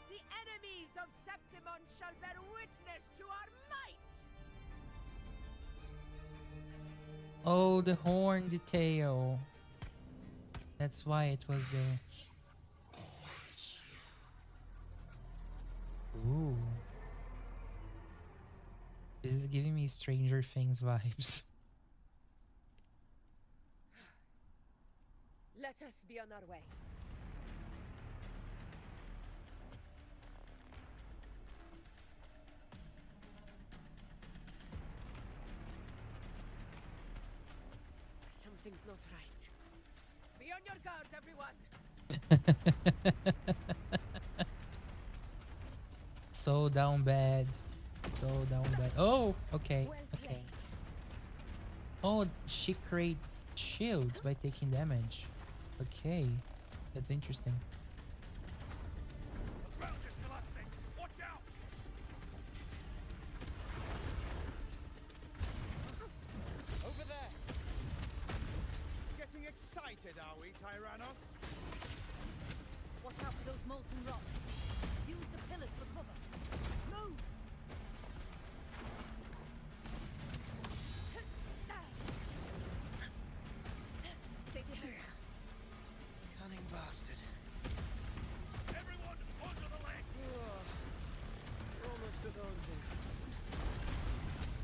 The enemies of Septimon shall bear witness to our might! Oh, the horn detail. That's why it was there. Ooh. This is giving me Stranger Things vibes. Let us be on our way. Something's not right. Be on your guard, everyone! So down bad. So down bad. Oh, okay. Well Okay. played. Oh, she creates shields by taking damage. Okay. That's interesting. The ground is collapsing! Watch out! Over there! Getting excited, are we, Tyrannos? Watch out for those molten rocks. Use the pillars for cover. Move! Stay behind. Cunning bastard. Everyone, onto the leg! We're almost at Onsing.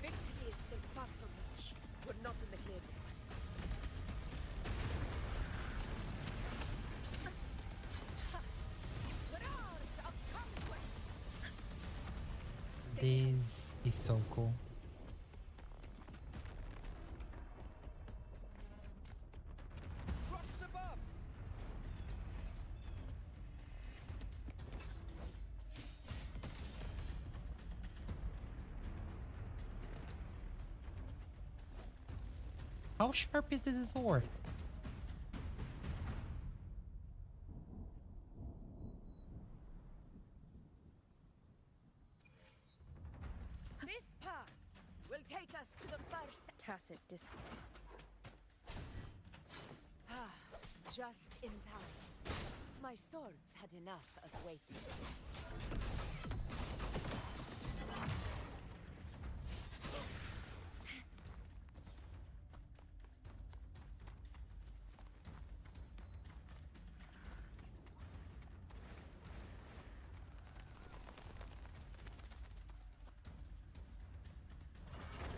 Victory is still far from reach. We're not in the clear yet. Roars of conquest! This is so cool. Rocks above! How sharp is this sword? This path will take us to the first. Tacit discords. Ah, just in time. My swords had enough of waiting.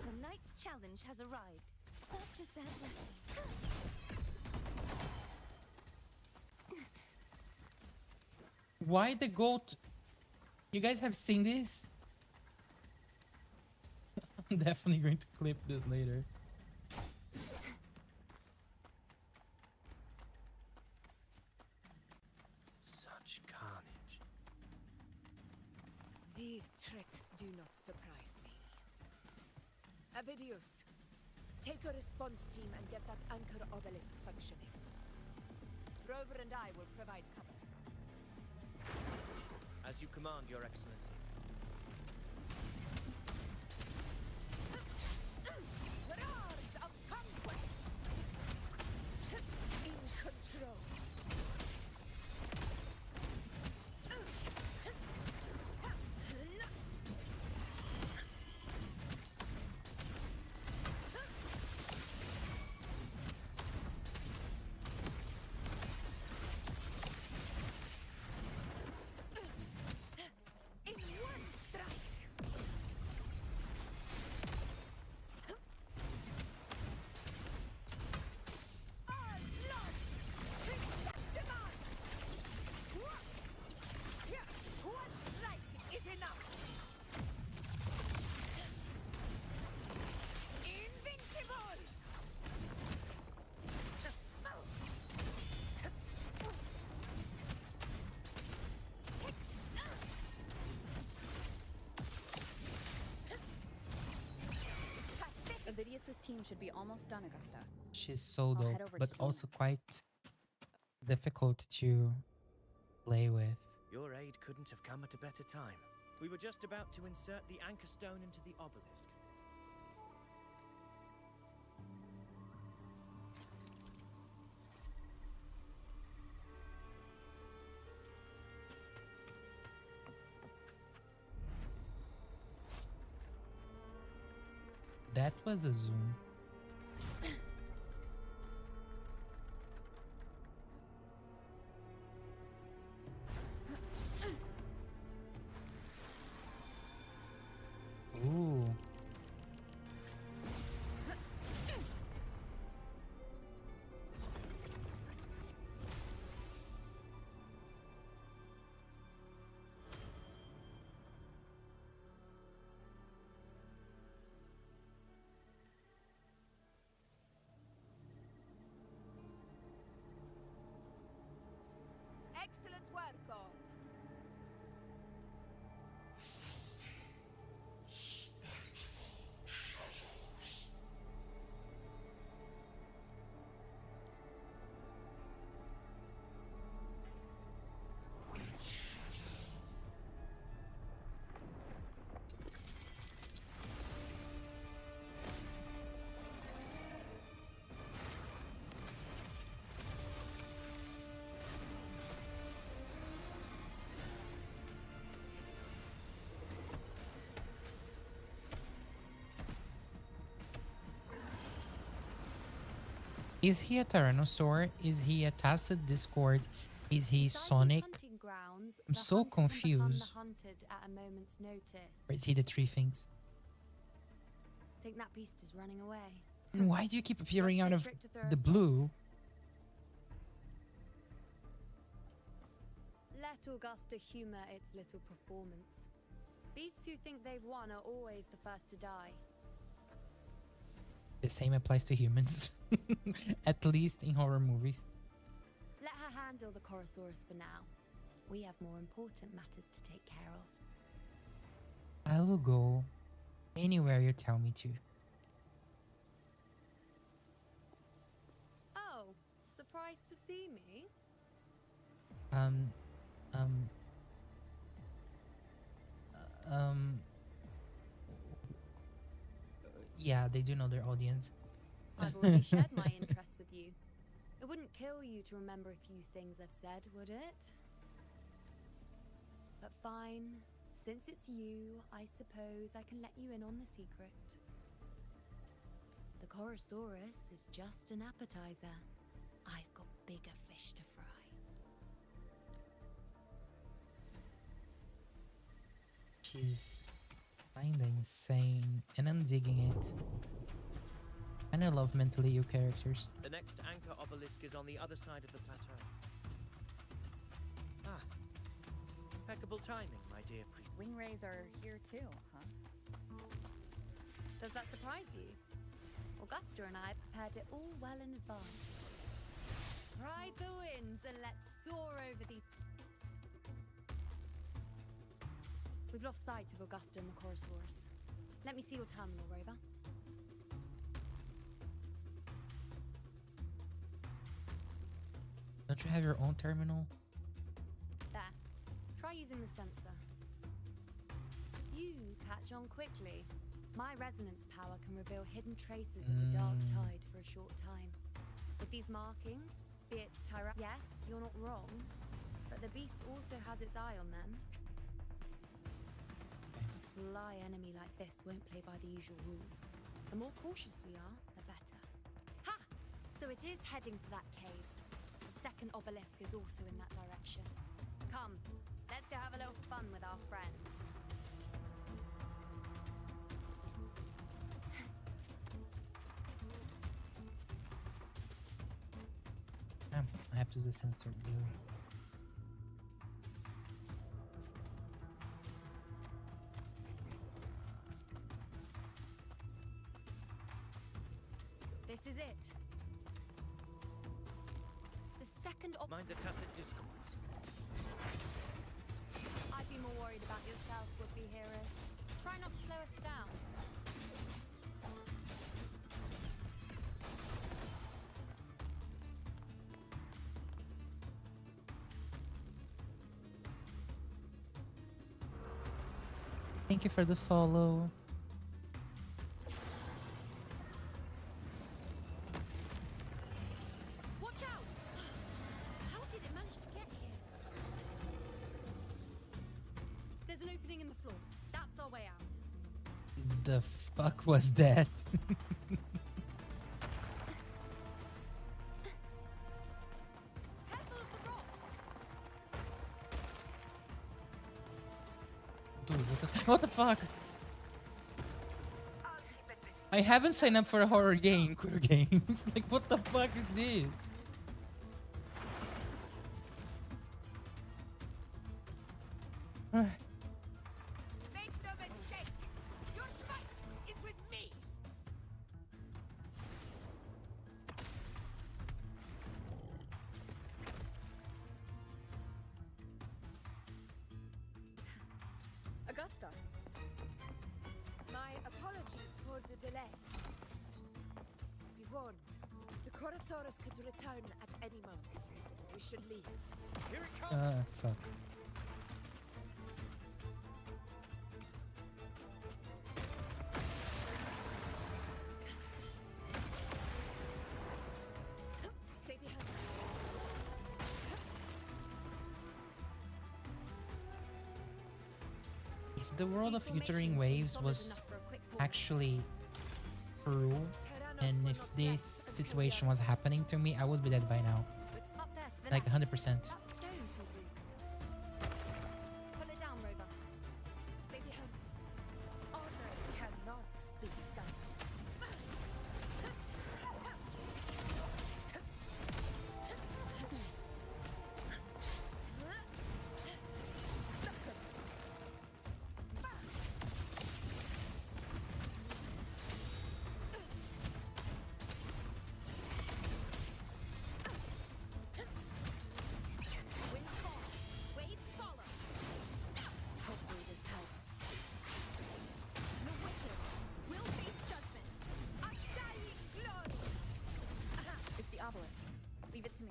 The knight's challenge has arrived. Such is their blessing. Why the goat? You guys have seen this? I'm definitely going to clip this later. Such carnage. These tricks do not surprise me. Avidius, take a response team and get that anchor obelisk functioning. Rover and I will provide cover. As you command, Your Excellency. Roars of conquest! In control. In Vidious's team should be almost done, Augusta. She's so I'll head dope, over but to join also quite difficult to play with. Your aid couldn't have come at a better time. We were just about to insert the anchor stone into the obelisk. That was a zoom. Ooh. Excellent work, all. Is he a Tyrannosaur? Is he a Tacit Discord? Is he Beside these Sonic? hunting grounds, I'm the so hunter can become confused. the hunted at a moment's notice. Or is he the three things? Think that beast is running away. And why do you keep appearing What's out the of trick to throw the us off? blue? Let Augusta humor its little performance. Beasts who think they've won are always the first to die. The same applies to humans. At least in horror movies. Let her handle the Chorosaurus for now. We have more important matters to take care of. I will go anywhere you tell me to. Oh, surprised to see me? Um, yeah, they do know their audience. I've already shared my interest with you. It wouldn't kill you to remember a few things I've said, would it? But fine. Since it's you, I suppose I can let you in on the secret. The Chorosaurus is just an appetizer. I've got bigger fish to fry. She's kinda insane, and I'm digging it. And I love mentally ill characters. The next anchor obelisk is on the other side of the plateau. Ah, impeccable timing, my dear priest. Wingrays are here too, huh? Does that surprise you? Augusta and I prepared it all well in advance. Ride the winds and let's soar over these... We've lost sight of Augusta and the Chorosaurus. Let me see your terminal, Rover. Don't you have your own terminal? There. Try using the sensor. You catch on quickly. My resonance power can reveal hidden traces of the dark tide for a short time. With these markings, be it yes, you're not wrong, but the beast also has its eye on them. A sly enemy like this won't play by the usual rules. The more cautious we are, the better. Ha! So it is heading for that cave. The second obelisk is also in that direction. Come, let's go have a little fun with our friend. I have to use the sensor blue. This is it. The second Mind the tacit discords. I'd be more worried about yourself, would-be hero. Try not to slow us down. Thank you for the follow. Watch out! How did it manage to get here? There's an opening in the floor. That's our way out. The fuck was that? Careful of the rocks! Dude, what the fuck? I haven't signed up for a horror game, Kuro Games. Like, what the fuck is this? Make no mistake! Your fight is with me! Augusta. My apologies for the delay. Be warned, the Chorosaurus could return at any moment. We should leave. Here it comes! Fuck. Stay behind. If the world of These Wuthering formations seem Waves solid was enough for a quick pause. actually true, Tyrannos and will if not this rest until situation we are was happening to me, I would be dead by now. Up there to the Like left. 100%. That stone seems loose. Pull it down, Rover. Stay behind me. Honor cannot be silent. Winds fall. Waves follow. Hopefully this helps. The wicked will face judgment. Undying glory! It's the obelisk. Leave it to me.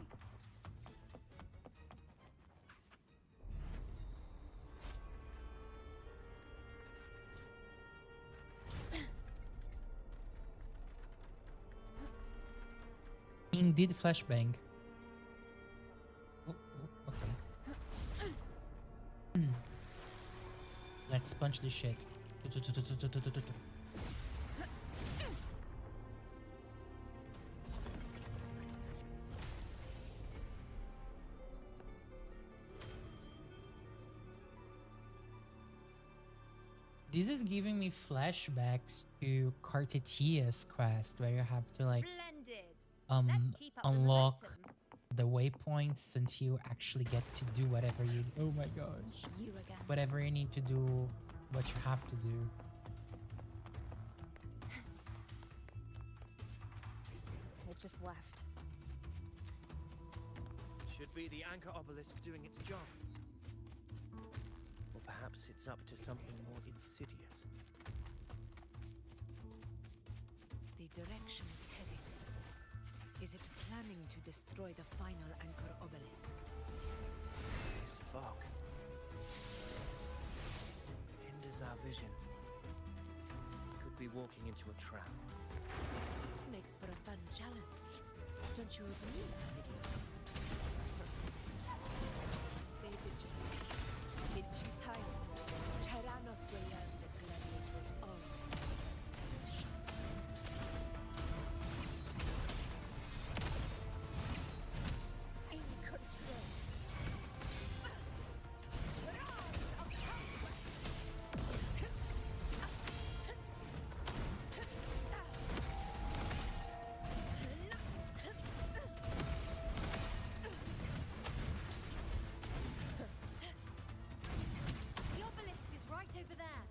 Indeed, flashbang. Okay. Let's punch this shit. This is giving me flashbacks to Cartetia's quest, where you have to like Splendid. Let's keep up the unlock momentum. the waypoints until you actually get to do whatever you. Oh my gosh! You again. Whatever you need to do, what you have to do. It just left. Should be the anchor obelisk doing its job. Or perhaps it's up to something more insidious. The direction it's heading. Is it planning to destroy the final anchor obelisk? This fog hinders our vision. Could be walking into a trap. Makes for a fun challenge. Don't you agree, Avidius? Stay vigilant. In due time, Tyrannos will learn that gladiators always its sharpest. In control. Rise of The obelisk is right over there.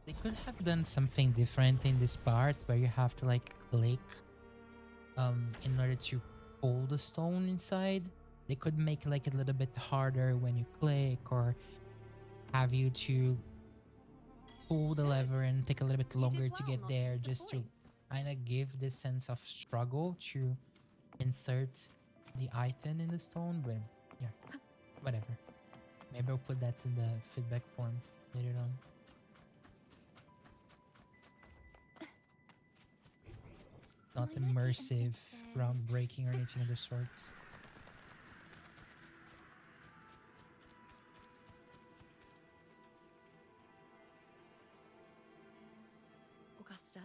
They could have done something different in this part where you have to like click in order to pull the stone inside. They could make like a little bit harder when you click, or have you to pull the lever and take a little bit longer to get there, just to kind of give this sense of struggle to insert the item in the stone. But yeah, whatever. Maybe I'll put that in the feedback form later on. Not immersive, groundbreaking, or anything of the sorts. Augusta,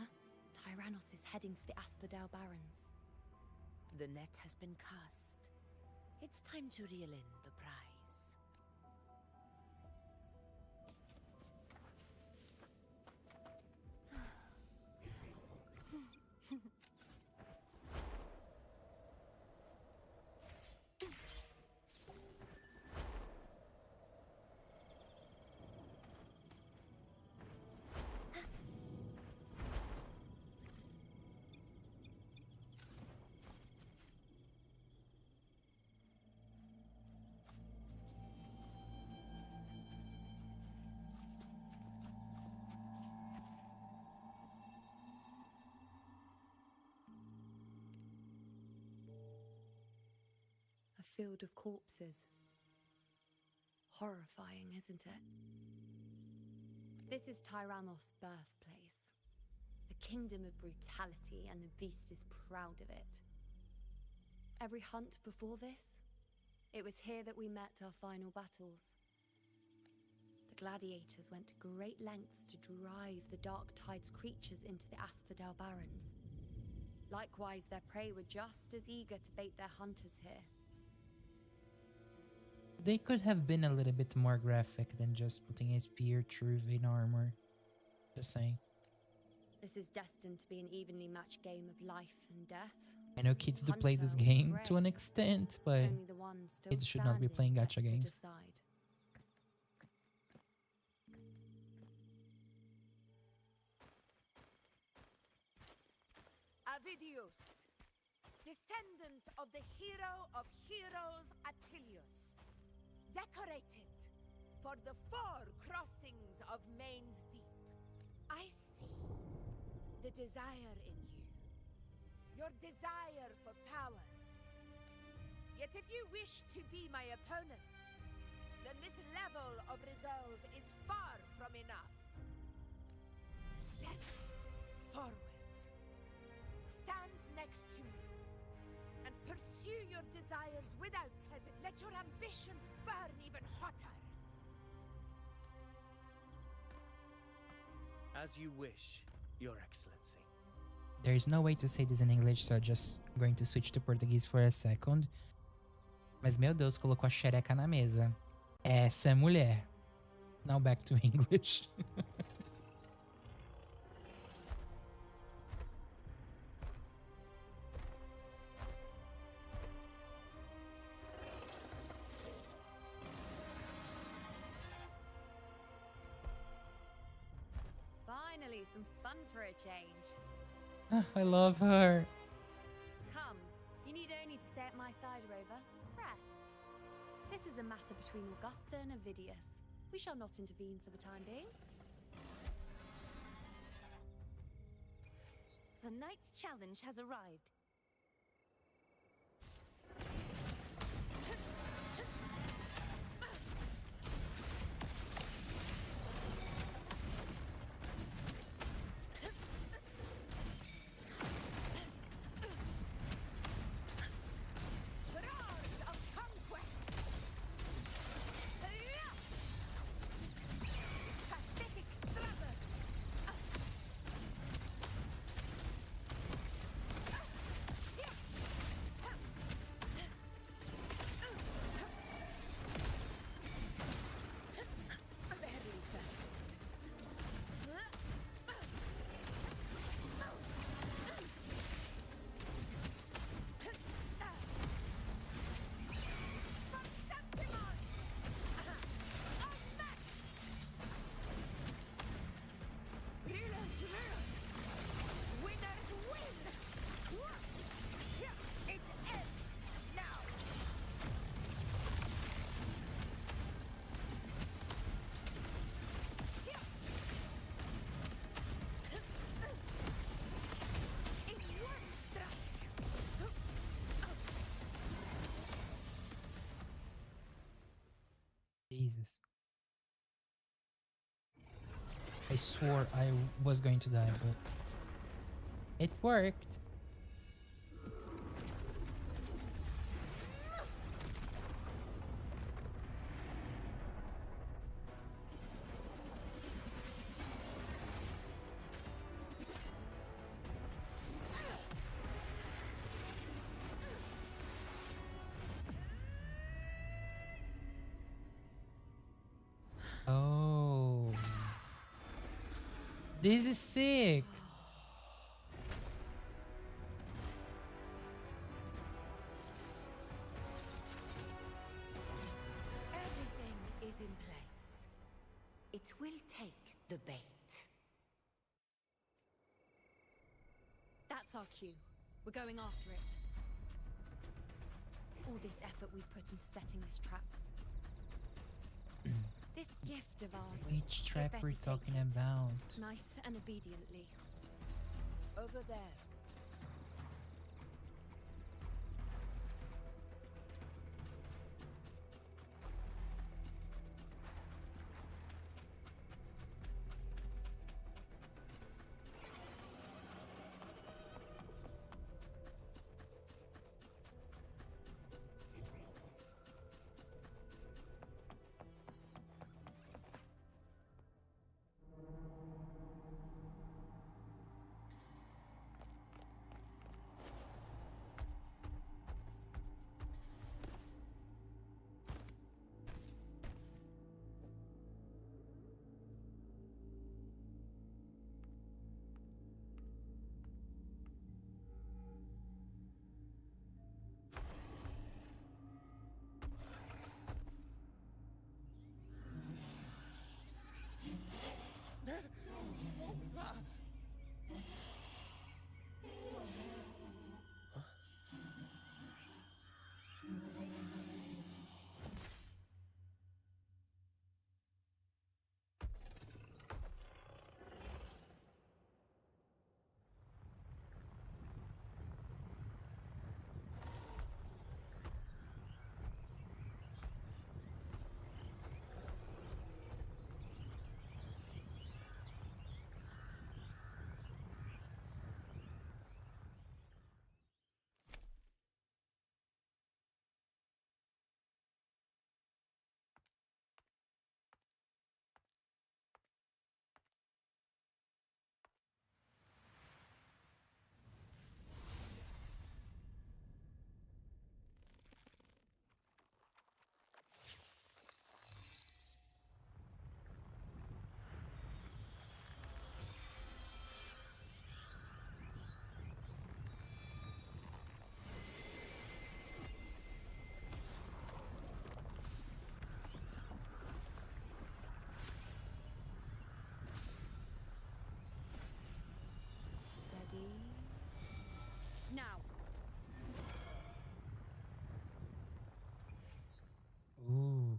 Tyrannos is heading for the Asphodel Barrens. The net has been cast. It's time to reel in the prize. A field of corpses. Horrifying, isn't it? This is Tyrannos' birthplace. A kingdom of brutality, and the beast is proud of it. Every hunt before this, it was here that we met our final battles. The gladiators went to great lengths to drive the Dark Tide's creatures into the Asphodel Barrens. Likewise, their prey were just as eager to bait their hunters here. They could have been a little bit more graphic than just putting a spear through vein armor. Just saying. This is destined to be an evenly matched game of life and death. I know kids do play this game to an extent, but Only the one still kids should not be standing playing gets gacha to games. decide. Avidius, descendant of the hero of heroes Attilius, decorated for the 4 crossings of Main's Deep. I see the desire in you, your desire for power. Yet if you wish to be my opponent, then this level of resolve is far from enough. Step forward. Stand next to me and pursue your desires without hesitation. Let your ambitions burn even hotter. As you wish, Your Excellency. There is no way to say this in English, so I'm just going to switch to Portuguese for a second. Mas meu Deus, colocou a xereca na mesa. Essa é mulher. Now back to English. Finally, some fun for a change. I love her. Come, you need only to stay at my side, Rover. Rest. This is a matter between Augusta and Avidius. We shall not intervene for the time being. The knight's challenge has arrived. Jesus. I swore I was going to die, but it worked. Oh. This is sick. Everything is in place. It will take the bait. That's our cue. We're going after it. All this effort we've put into setting this trap. This gift of ours. Which we'd trap better we're take talking it. about? Nice and obediently. Over there. What was that? Steady. Now. Ooh.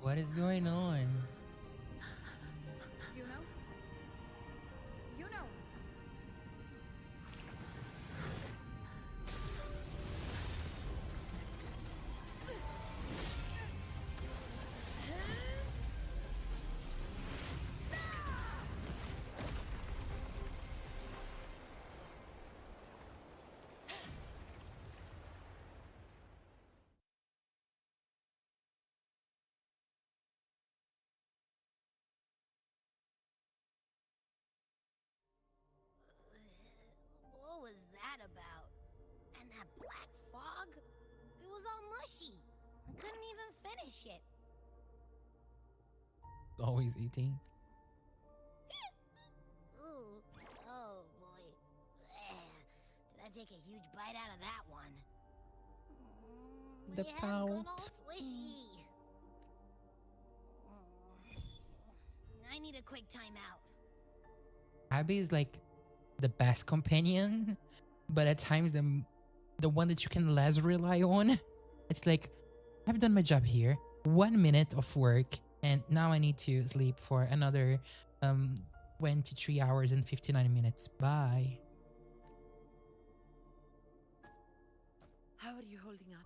What is going on? You know? You know. What was that about? And that black fog? It was all mushy. I couldn't even finish it. Always eating. Ooh, oh boy. Did I take a huge bite out of that one? The My hand's gone all pout. swishy. I need a quick timeout. Abby is like the best companion, but at times the one that you can less rely on. It's like, I've done my job here. 1 minute of work, and now I need to sleep for another 23 hours and 59 minutes. Bye. How are you holding up?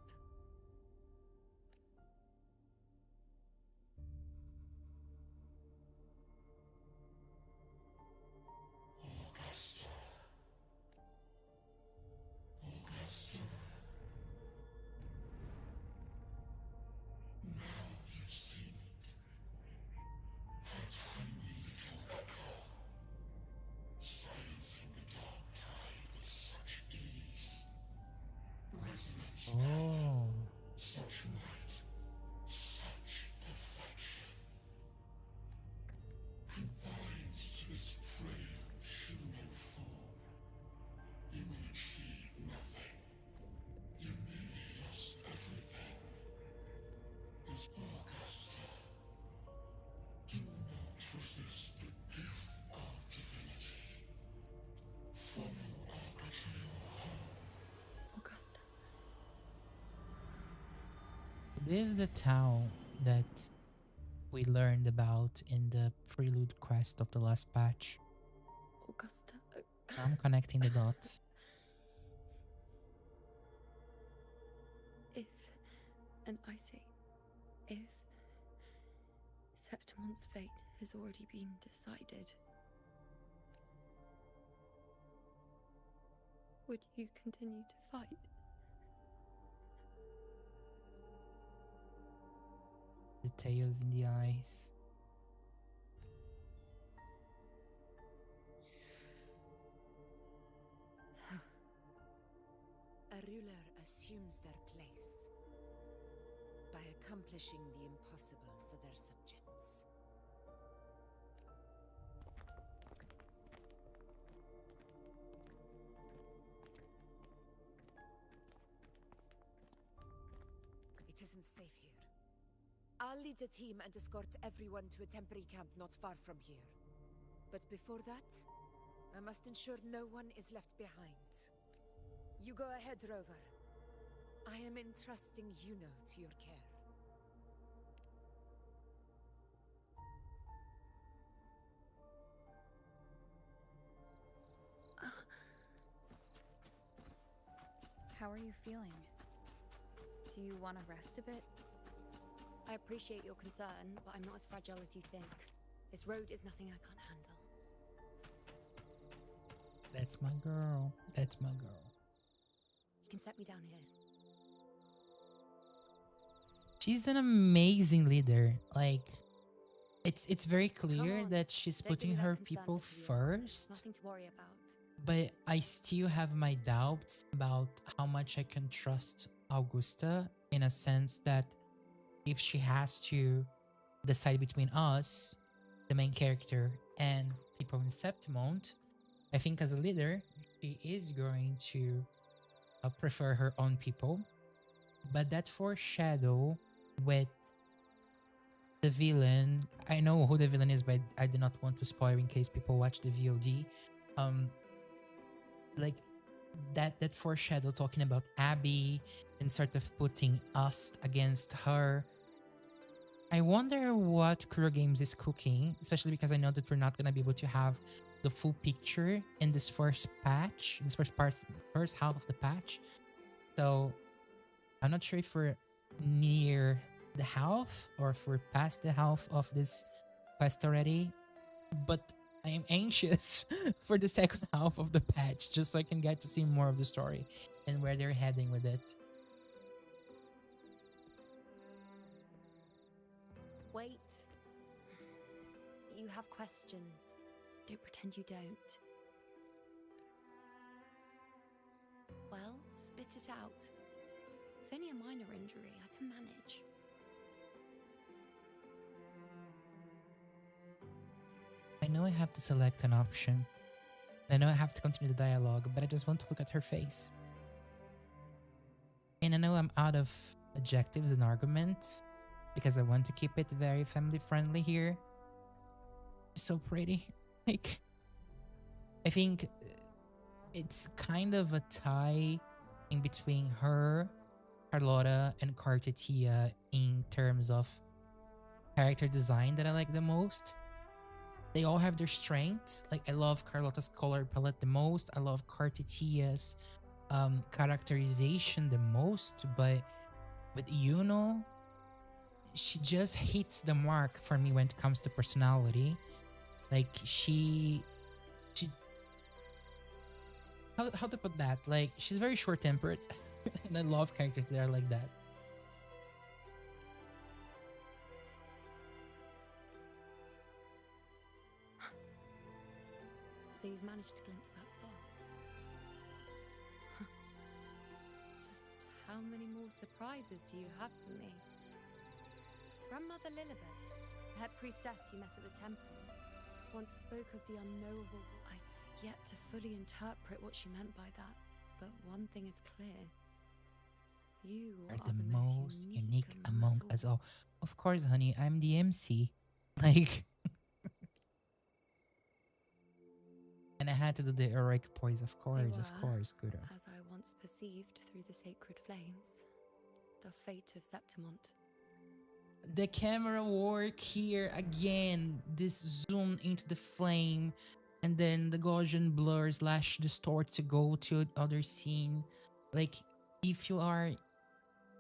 Oh. Augusta. This is the town that we learned about in the prelude quest of the last patch. Augusta. I'm connecting the dots. If, and I say, if Septimon's fate has already been decided, would you continue to fight? The tails in the eyes. A ruler assumes their place by accomplishing the impossible for their subjects. It isn't safe here. I'll lead a team and escort everyone to a temporary camp not far from here. But before that, I must ensure no one is left behind. You go ahead, Rover. I am entrusting Yuno to your care. How are you feeling? Do you want to rest a bit? I appreciate your concern, but I'm not as fragile as you think. This road is nothing I can't handle. That's my girl. That's my girl. You can set me down here. She's an amazing leader. Like, it's very clear on, that she's don't give putting me that her concern people for years. first. Nothing to worry about. But I still have my doubts about how much I can trust Augusta, in a sense that if she has to decide between us, the main character, and people in Septimont, I think as a leader, she is going to prefer her own people. But that foreshadow with the villain, I know who the villain is, but I do not want to spoil in case people watch the VOD. Like that foreshadow talking about Abby and sort of putting us against her. I wonder what Kuro Games is cooking, especially because I know that we're not gonna be able to have the full picture in this first patch, this first half of the patch. So I'm not sure if we're near the half or if we're past the half of this quest already, but I am anxious for the second half of the patch just so I can get to see more of the story and where they're heading with it. Wait. You have questions. Don't pretend you don't. Well, spit it out. It's only a minor injury. I can manage. I know I have to select an option. I know I have to continue the dialogue, but I just want to look at her face. And I know I'm out of adjectives and arguments because I want to keep it very family friendly here. She's so pretty. Like, I think it's kind of a tie in between her, Carlotta, and Cartetia in terms of character design that I like the most. They all have their strengths. Like I love Carlotta's color palette the most. I love Cartetia's characterization the most. But with Yuno, she just hits the mark for me when it comes to personality. Like she how to put that? Like she's very short tempered, and I love characters that are like that. So you've managed to glimpse that far. Just how many more surprises do you have for me? Grandmother Lilibet, the head priestess you met at the temple, once spoke of the unknowable. I've yet to fully interpret what she meant by that, but one thing is clear. You Are are the most unique among among us all. Of course, honey, I'm the MC. Like, and I had to do the heroic poise, of course, Guru. As I once perceived through the sacred flames, the fate of Septimont. The camera work here again. This zoom into the flame, and then the Gaussian blur / distort to go to other scene. Like, if you are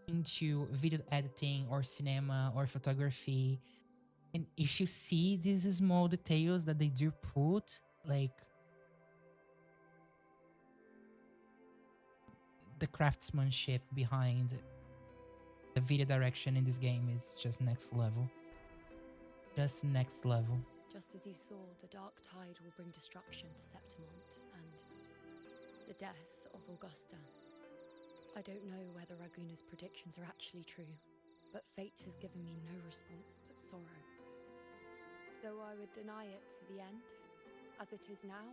into video editing or cinema or photography, and if you see these small details that they do put, like the craftsmanship behind the video direction in this game is just next level. Just next level. Just as you saw, the dark tide will bring destruction to Septimont and the death of Augusta. I don't know whether Raguna's predictions are actually true, but fate has given me no response but sorrow. Though I would deny it to the end, as it is now,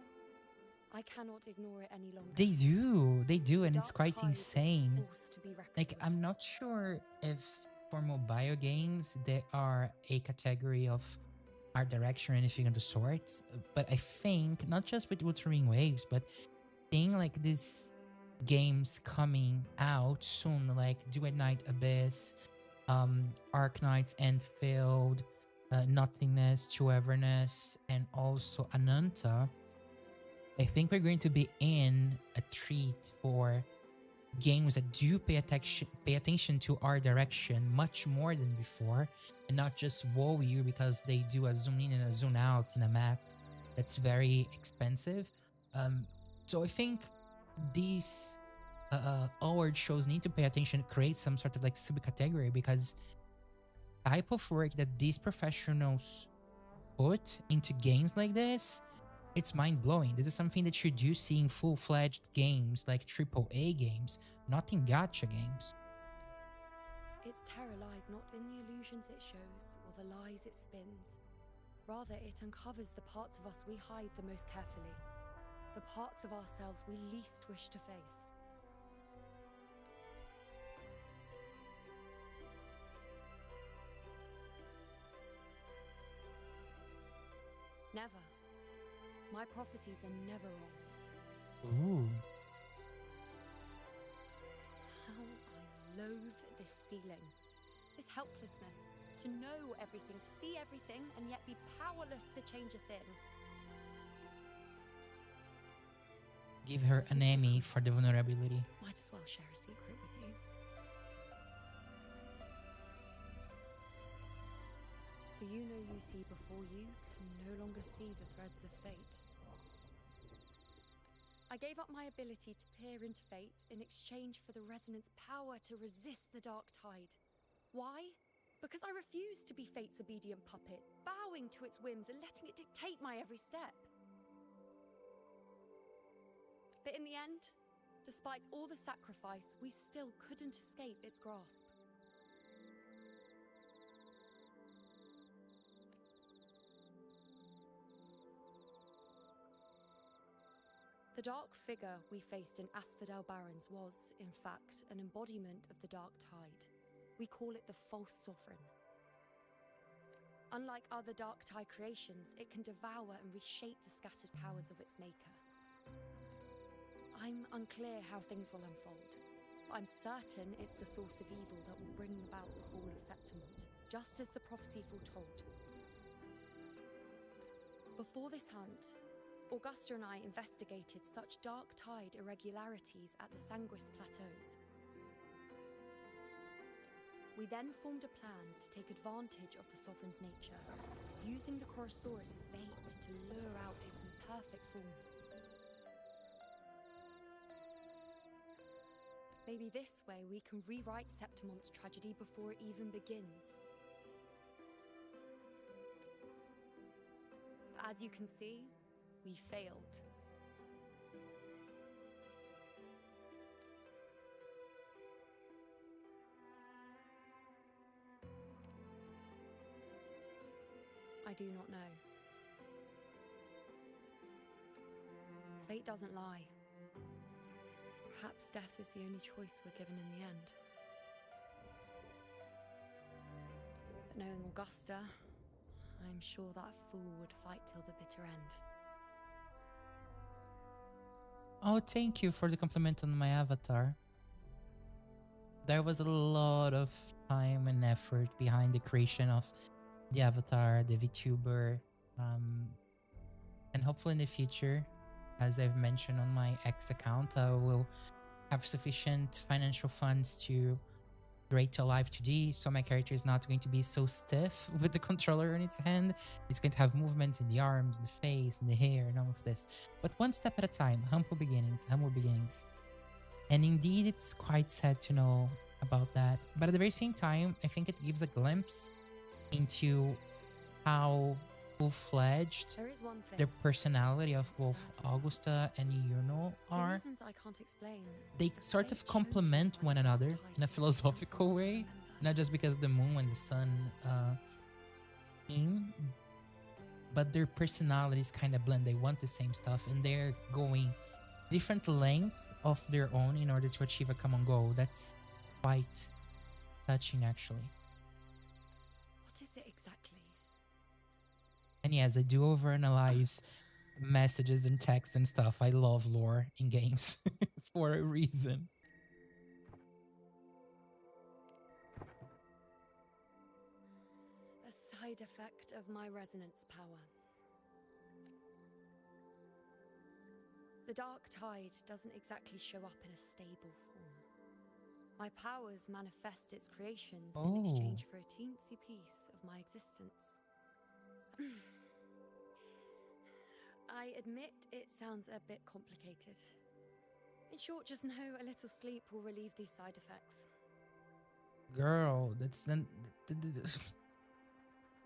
I cannot ignore it any longer. They do, and it's quite Dark tide is a insane. force to be reckoned Like, with. I'm not sure if for mobile games there are a category of art direction or anything of the sorts, but I think not just with Wuthering Waves, but seeing like these games coming out soon, like Do at Night Abyss, Arknights Enfield, Nothingness, To Everness, and also Ananta. I think we're going to be in a treat for games that do pay attention to art direction much more than before, and not just wow you because they do a zoom in and a zoom out in a map that's very expensive. So I think these award shows need to pay attention, create some sort of like subcategory, because type of work that these professionals put into games like this, it's mind-blowing. This is something that you do see in full-fledged games like AAA games, not in gacha games. Its terror lies not in the illusions it shows or the lies it spins. Rather, it uncovers the parts of us we hide the most carefully, the parts of ourselves we least wish to face. Never. My prophecies are never wrong. Ooh. How I loathe this feeling. This helplessness. To know everything, to see everything, and yet be powerless to change a thing. Give her an Emmy for the vulnerability. Might as well share a secret with you. The you know you see before you can no longer see the threads of fate. I gave up my ability to peer into fate in exchange for the resonance power to resist the dark tide. Why? Because I refused to be fate's obedient puppet, bowing to its whims and letting it dictate my every step. But in the end, despite all the sacrifice, we still couldn't escape its grasp. The dark figure we faced in Asphodel Barrens was, in fact, an embodiment of the dark tide. We call it the false sovereign. Unlike other dark tide creations, it can devour and reshape the scattered powers of its maker. I'm unclear how things will unfold, but I'm certain it's the source of evil that will bring about the fall of Septimont, just as the prophecy foretold. Before this hunt, Augusta and I investigated such dark tide irregularities at the Sanguis Plateaus. We then formed a plan to take advantage of the Sovereign's nature, using the Chorosaurus as bait to lure out its imperfect form. Maybe this way we can rewrite Septimont's tragedy before it even begins. But as you can see, we failed. I do not know. Fate doesn't lie. Perhaps death is the only choice we're given in the end. But knowing Augusta, I'm sure that fool would fight till the bitter end. Oh, thank you for the compliment on my avatar. There was a lot of time and effort behind the creation of the avatar, the VTuber, and hopefully in the future, as I've mentioned on my X account, I will have sufficient financial funds to create to a live 2D, so my character is not going to be so stiff with the controller in its hand. It's going to have movements in the arms, the face, and the hair, and all of this. But one step at a time, humble beginnings, humble beginnings. And indeed, it's quite sad to know about that. But at the very same time, I think it gives a glimpse into how full-fledged There is one thing. their personality of both Augusta and Yuno For are. reasons I can't explain, They sort of complement one another in a philosophical way, not just because the moon and the sun theme, but their personalities kind of blend. They want the same stuff, and they're going different lengths of their own in order to achieve a common goal. That's quite touching, actually. what is it exactly? And yes, I do overanalyze messages and text and stuff. I love lore in games for a reason. A side effect of my resonance power. The dark tide doesn't exactly show up in a stable form. My powers manifest its creations in exchange for a teensy piece of my existence. I admit it sounds a bit complicated. In short, just know a little sleep will relieve these side effects. Girl, that's then.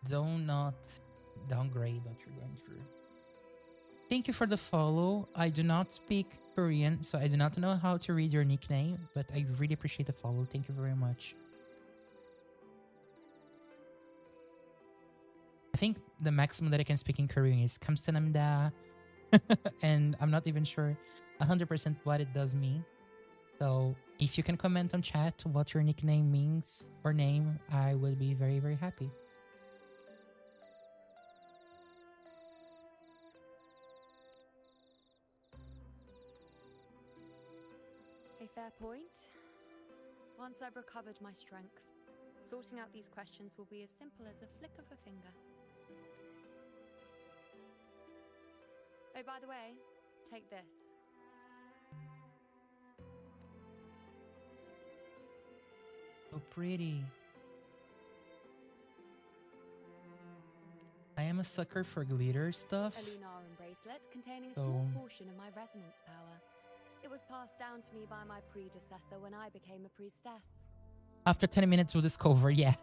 Don't not downgrade what you're going through. Thank you for the follow. I do not speak Korean, so I do not know how to read your nickname, but I really appreciate the follow. Thank you very much. I think the maximum that I can speak in Korean is 감사합니다. And I'm not even sure 100% what it does mean. So if you can comment on chat what your nickname means or name, I will be very, very happy. A fair point. Once I've recovered my strength, sorting out these questions will be as simple as a flick of a finger. Oh, by the way, take this. So pretty. I am a sucker for glitter stuff. A Lunarum bracelet containing a So- small portion of my resonance power. It was passed down to me by my predecessor when I became a priestess. After 10 minutes, we'll discover, yeah.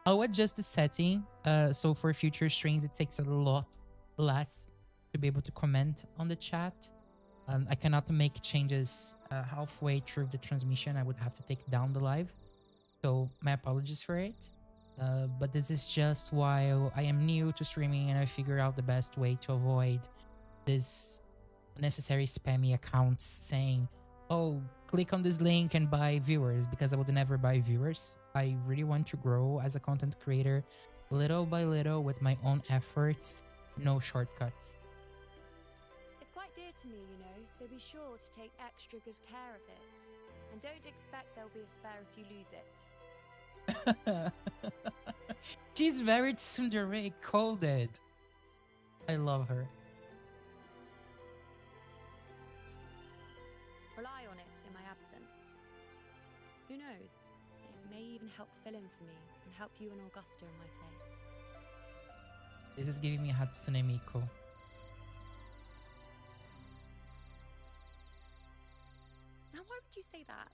I'll adjust the setting. So for future streams, it takes a lot less to be able to comment on the chat. I cannot make changes halfway through the transmission. I would have to take down the live. So my apologies for it. But this is just while I am new to streaming and I figure out the best way to avoid this unnecessary spammy accounts saying, oh, click on this link and buy viewers, because I would never buy viewers. I really want to grow as a content creator. little by little with my own efforts, no shortcuts. It's quite dear to me, you know, so be sure to take extra good care of it. And don't expect there'll be a spare if you lose it. She's very tsundere coded. I love her. Rely on it in my absence. Who knows? It may even help fill in for me and help you and Augusta in my place. This is giving me Hatsune Miku. Now, why would you say that?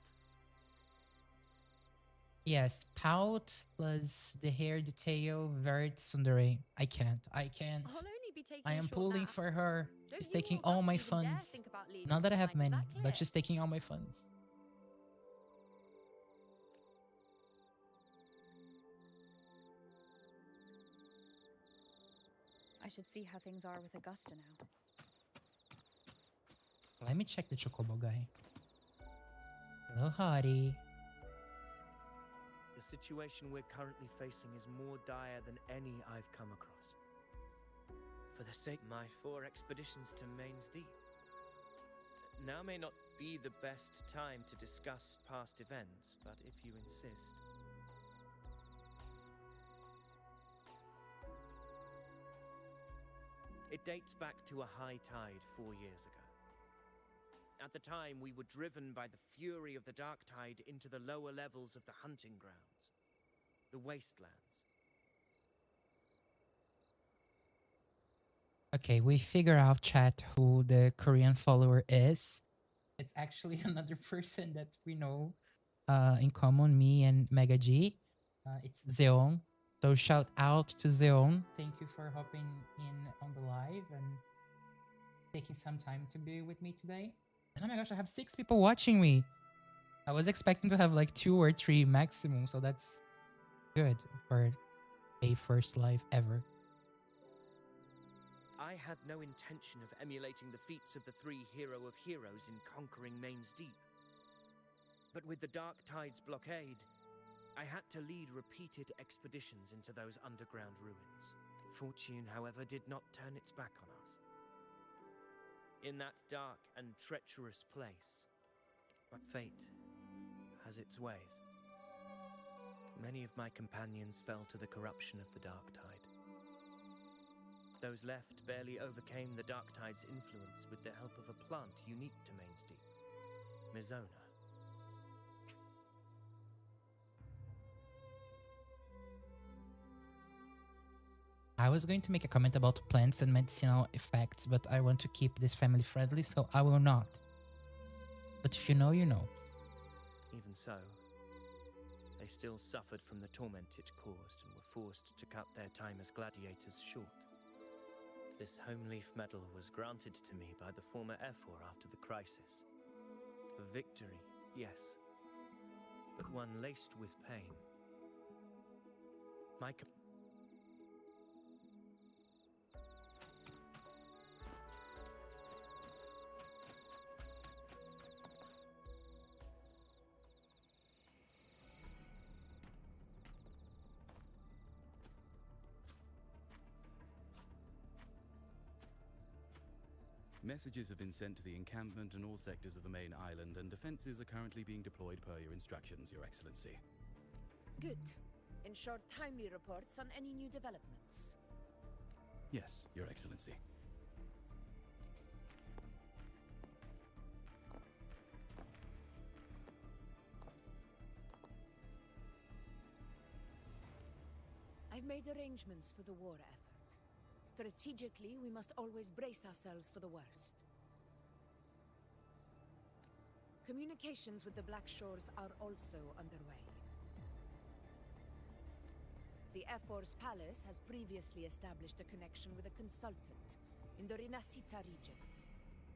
Yes, pout plus the hair detail, very tsundere. I can't. I'll only be taking I a am short pulling nap. for her. Don't She's you taking or all my Augusta even dare funds. think about leaving Not that I have behind, is many, that but clear? she's taking all my funds. I should see how things are with Augusta now. Let me check the chocobo guy. Hello, Hottie. The situation we're currently facing is more dire than any I've come across. For the sake of my 4 expeditions to Main's Deep. Now may not be the best time to discuss past events, but if you insist. It dates back to a high tide 4 years ago. At the time, we were driven by the fury of the dark tide into the lower levels of the hunting grounds, the wastelands. Okay, we figure out, chat, who the Korean follower is. It's actually another person that we know in common, me and Mega G. It's Zeon. So shout out to Zeon. Thank you for hopping in on the live and taking some time to be with me today. And oh my gosh, I have 6 people watching me. I was expecting to have like 2 or 3 maximum, so that's good for a first live ever. I had no intention of emulating the feats of the 3 hero of heroes in conquering Main's Deep. But with the Dark Tide's blockade, I had to lead repeated expeditions into those underground ruins. Fortune, however, did not turn its back on us. In that dark and treacherous place, fate has its ways. Many of my companions fell to the corruption of the Dark Tide. Those left barely overcame the Dark Tide's influence with the help of a plant unique to Main's Deep, Mizona. I was going to make a comment about plants and medicinal effects, but I want to keep this family friendly, so I will not. But if you know, you know. Even so, they still suffered from the torment it caused and were forced to cut their time as gladiators short. This home leaf medal was granted to me by the former Ephor after the crisis. A victory, yes, but one laced with pain. My Messages have been sent to the encampment and all sectors of the main island, and defenses are currently being deployed per your instructions, Your Excellency. Good. Ensure timely reports on any new developments. Yes, Your Excellency. I've made arrangements for the war effort. Strategically, we must always brace ourselves for the worst. Communications with the Black Shores are also underway. The Ephor's palace has previously established a connection with a consultant in the Rinascita region.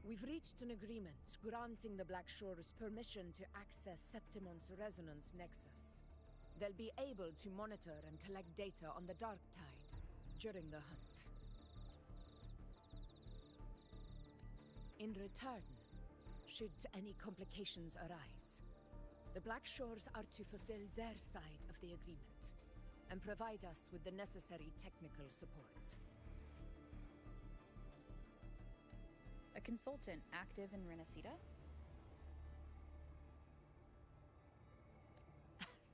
We've reached an agreement granting the Black Shores permission to access Septimon's resonance nexus. They'll be able to monitor and collect data on the Dark Tide during the hunt. In return, should any complications arise, the Black Shores are to fulfill their side of the agreement, and provide us with the necessary technical support. A consultant active in Renacita?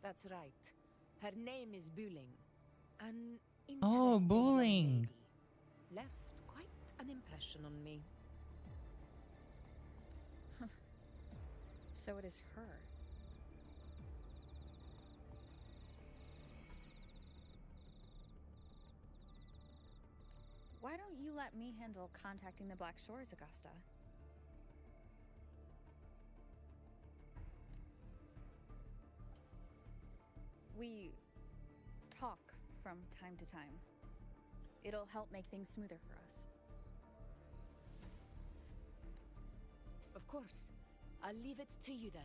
That's right. Her name is Buling. An Oh, interesting young Buling. lady. Left quite an impression on me. So it is her. Why don't you let me handle contacting the Black Shores, Augusta? We talk from time to time. It'll help make things smoother for us. Of course. I'll leave it to you then.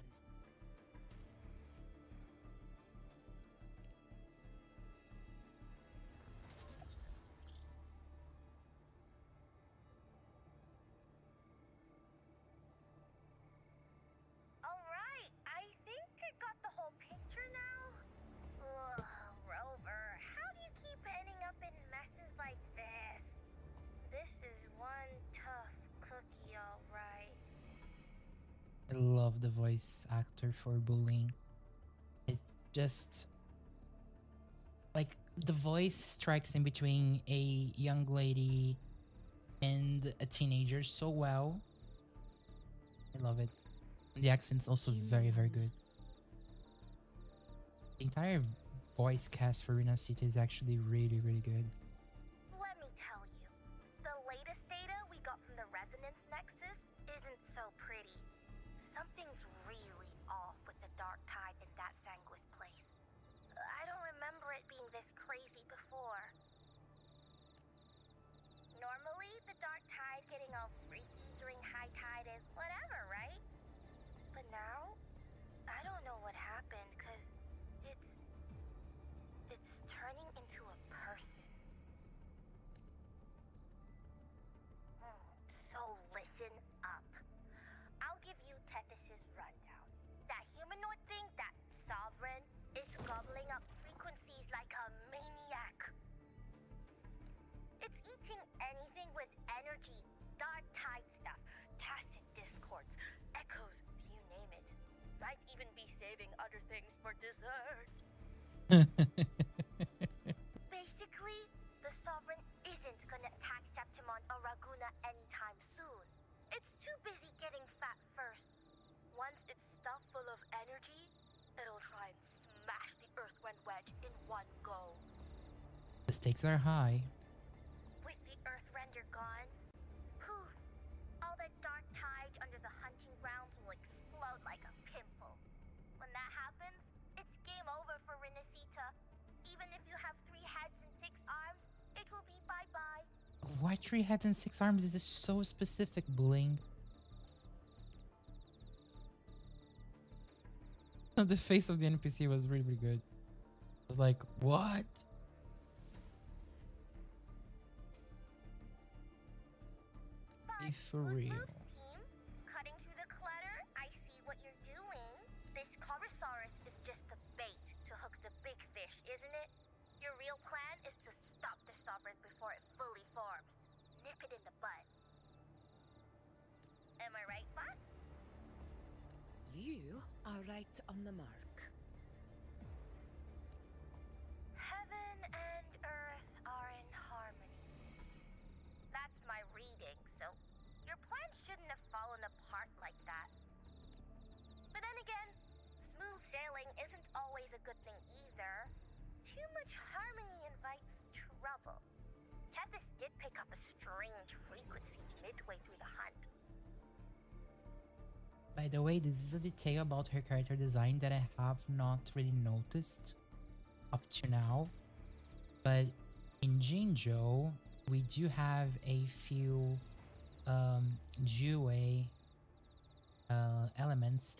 Alright, I think I got the whole picture now. Ugh, Rover, how do you keep ending up in messes like this? This is one tough cookie, alright. I love the voice actor for Bullying. It's just like the voice strikes in between a young lady and a teenager so well. I love it. And the accent's also very, very good. The entire voice cast for Renacita is actually really, really good. Let me tell you, the latest data we got from the resonance nexus isn't so pretty. Something's really off with the dark tide in that Sanguis place. I don't remember it being this crazy before. Normally, the dark tide getting all freaky during high tide is whatever, right? But now, I don't know what happened, cause it's turning into a person. So listen up. I'll give you Tethys's rundown. That humanoid thing, that sovereign, is gobbling up frequencies like a maniac. It's eating anything with energy, dark tide stuff, tacit discords, echoes, you name it. Might even be saving other things for dessert. Basically, the Sovereign isn't gonna attack Septimon or Raguna anytime soon. It's too busy getting fat first. Once it's stuffed full of energy, it'll try and smash the Earthwind Wedge in one go. The stakes are high. With the Earth Render gone, poof, all that dark tide under the hunting grounds will explode like a pimple. When that happens, it's game over for Renacita. Even if you have 3 heads and 6 arms, it will be bye-bye. Why 3 heads and 6 arms? This is so specific, Bullying. The face of the NPC was really, really good. I was like, what? But For real. team, cutting through the clutter, I see what you're doing. This Corosaurus is just the bait to hook the big fish, isn't it? Your real plan is to stop the Sovereign before it fully forms. Nip it in the bud. Am I right, boss? You are right on the mark. Heaven and earth are in harmony. That's my reading, so your plan shouldn't have fallen apart like that. But then again, smooth sailing isn't always a good thing either. Too much harmony invites trouble. Tethys did pick up a strange frequency midway through the hunt. By the way, this is a detail about her character design that I have not really noticed up to now. But in Jinjo, we do have a few Jue elements.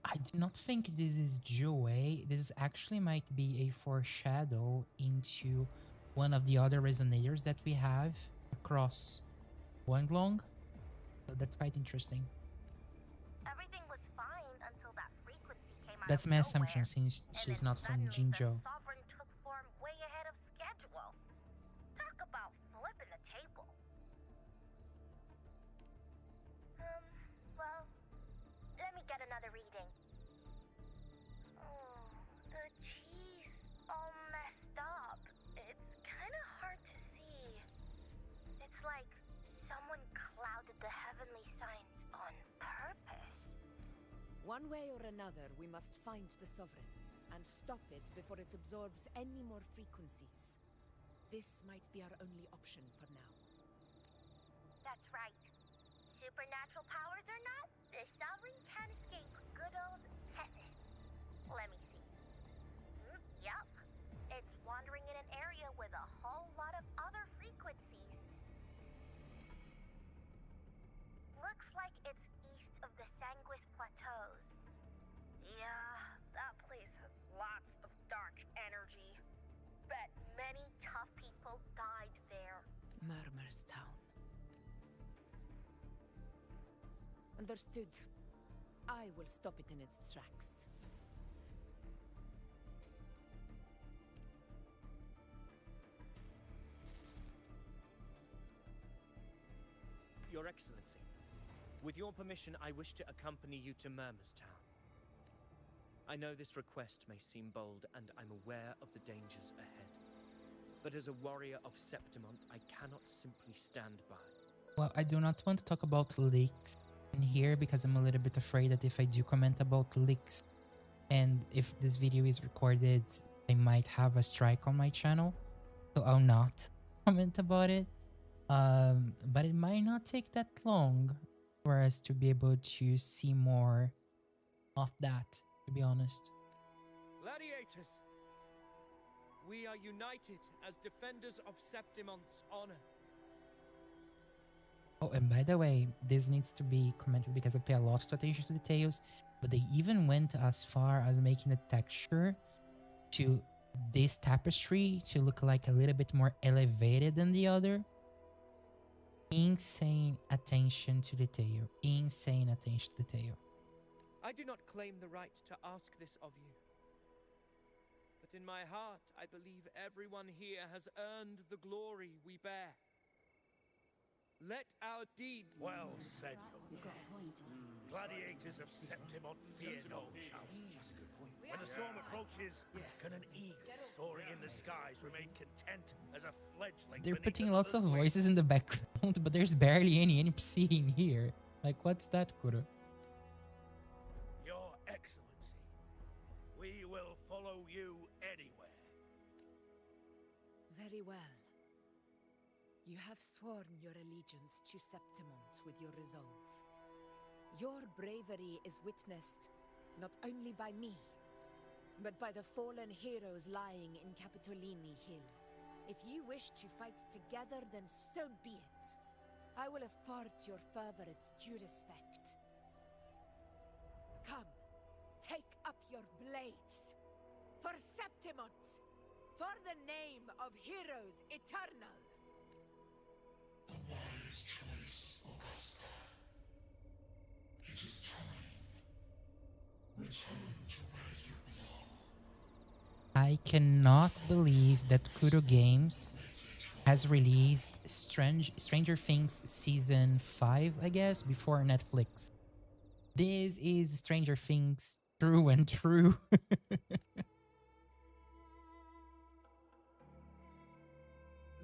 I do not think this is Jue. This actually might be a foreshadow into one of the other resonators that we have across Wanglong. So that's quite interesting. Everything was fine until that frequency came out That's of my nowhere, assumption since and she's then not from suddenly Jinjo. The Sovereign took form One way or another, we must find the Sovereign and stop it before it absorbs any more frequencies. This might be our only option for now. That's right. Supernatural powers or not, the Sovereign can't escape good old heaven. Let me see. Yup. It's wandering in an area with a whole lot of other frequencies. Looks like it's east of the Sanguis Plateaus. Yeah, that place has lots of dark energy. Bet many tough people died there. Murmur's Town. Understood. I will stop it in its tracks. Your Excellency, with your permission, I wish to accompany you to Murmur's Town. I know this request may seem bold, and I'm aware of the dangers ahead. But as a warrior of Septimont, I cannot simply stand by. Well, I do not want to talk about leaks in here because I'm a little bit afraid that if I do comment about leaks and if this video is recorded, I might have a strike on my channel. So I'll not comment about it. But it might not take that long for us to be able to see more of that, to be honest. Gladiators! We are united as defenders of Septimont's honor. Oh, and by the way, this needs to be commented because I pay a lot of attention to details, but they even went as far as making the texture to this tapestry to look like a little bit more elevated than the other. Insane attention to detail. Insane attention to detail. I do not claim the right to ask this of you. But in my heart, I believe everyone here has earned the glory we bear. Let our deed... Well said, young man. Gladiators of Septimont fear no chance. When the storm approaches, can an eagle soaring in the skies remain content as a fledgling? They're beneath putting lots of another's voices in the background, but there's barely any NPC in here. Like, what's that, Kuro? Your Excellency, we will follow you anywhere. Very well. You have sworn your allegiance to Septimont with your resolve. Your bravery is witnessed not only by me, but by the fallen heroes lying in Capitolini Hill. If you wish to fight together, then so be it. I will afford your fervor its due respect. Come, take up your blades. For Septimont! For the name of heroes eternal! The wise choice, Augusta. It is time. Return to where you belong. I cannot believe that Kuro Games has released Stranger Things Season 5, I guess, before Netflix. This is Stranger Things true and true.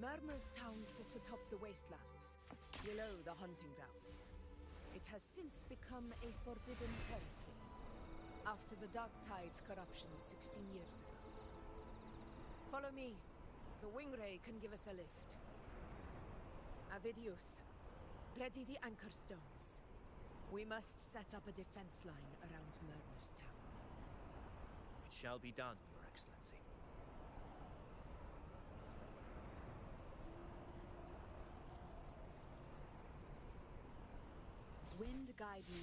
Murmur's Town sits atop the wastelands, below the hunting grounds. It has since become a forbidden territory, after the Dark Tide's corruption 16 years ago. Follow me. The Wingray can give us a lift. Avidius, ready the anchor stones. We must set up a defense line around Murmur's Town. It shall be done, Your Excellency. Wind guide me.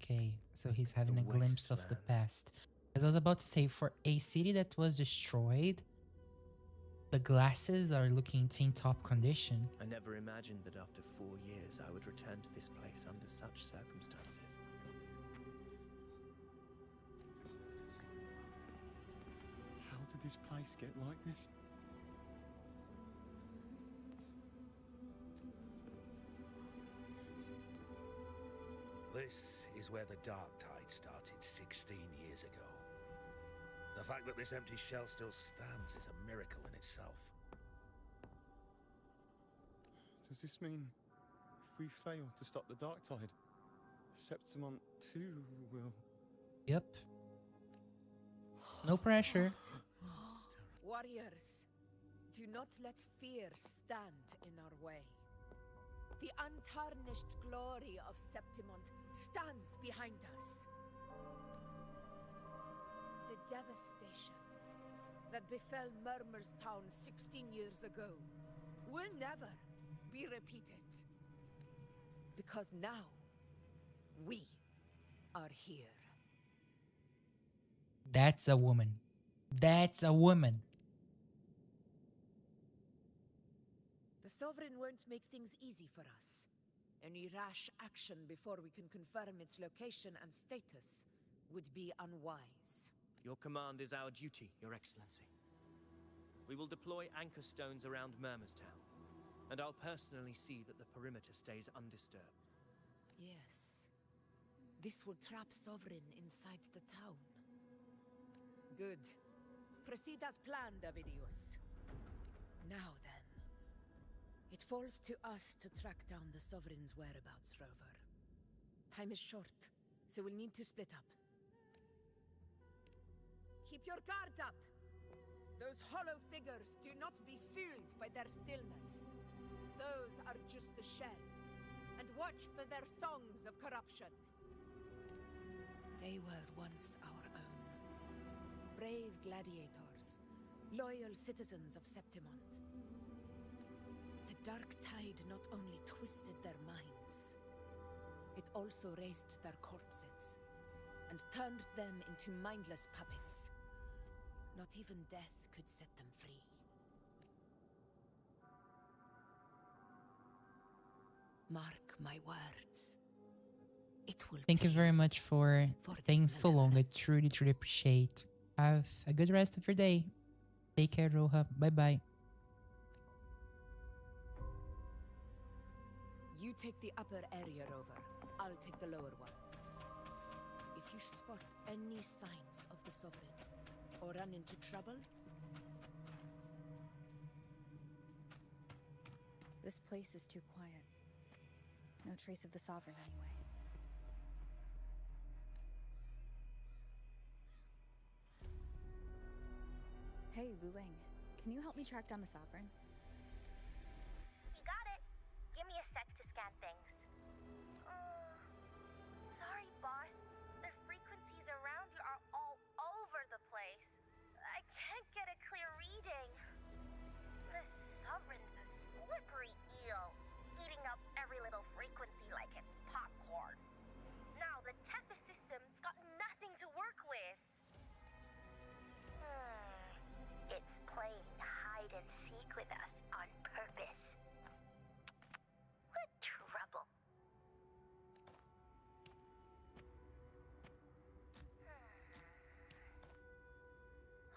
Okay, so he's having a glimpse of the past. As I was about to say, for a city that was destroyed, the glasses are looking in top condition. I never imagined that after 4 years I would return to this place under such circumstances. How did this place get like this? This is where the Dark Tide started 16 years ago. The fact that this empty shell still stands is a miracle in itself. Does this mean if we fail to stop the Dark Tide, Septimont too will... Yep. No pressure. Warriors, do not let fear stand in our way. The untarnished glory of Septimont stands behind us. The devastation that befell Murmur's town 16 years ago will never be repeated. Because now, we are here. That's a woman. That's a woman. The Sovereign won't make things easy for us. Any rash action before we can confirm its location and status would be unwise. Your command is our duty, Your Excellency. We will deploy anchor stones around Murmurstown, and I'll personally see that the perimeter stays undisturbed. Yes. This will trap Sovereign inside the town. Good. Proceed as planned, Avidius. Now then. It falls to us to track down the Sovereign's whereabouts, Rover. Time is short, so we'll need to split up. Keep your guard up! Those hollow figures do not be fooled by their stillness. Those are just the shell. And watch for their songs of corruption. They were once our own. Brave gladiators, loyal citizens of Septimont. The Dark Tide not only twisted their minds, it also raised their corpses and turned them into mindless puppets. Not even death could set them free. Mark my words. It will. Thank you very much for staying so long. I truly, truly appreciate. Have a good rest of your day. Take care, Roha. Bye-bye. You take the upper area, Rover. I'll take the lower one. If you spot any signs of the Sovereign, or run into trouble... This place is too quiet. No trace of the Sovereign anyway. Hey, Wuling. Can you help me track down the Sovereign? You got it. Give me a sec to scan things. Sorry, boss. The frequencies around you are all over the place. I can't get a clear reading. The Sovereign's a slippery eel, eating up every little frequency like it's popcorn. Now the Tethys system's got nothing to work with. It's playing hide and seek with us on purpose. What trouble.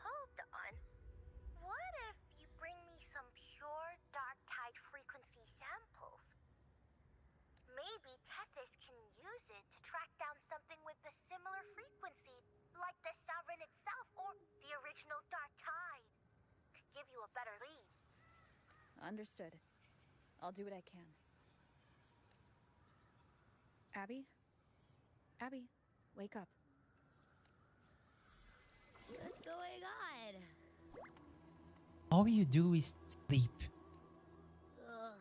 Hold on. What if you bring me some pure Dark Tide frequency samples? Maybe Tethys can use it to track down something with a similar frequency, like the Sovereign itself or the original Dark Tide. Could give you a better lead. Understood. I'll do what I can. Abby? Abby, wake up. What's going on? All you do is sleep. Ugh,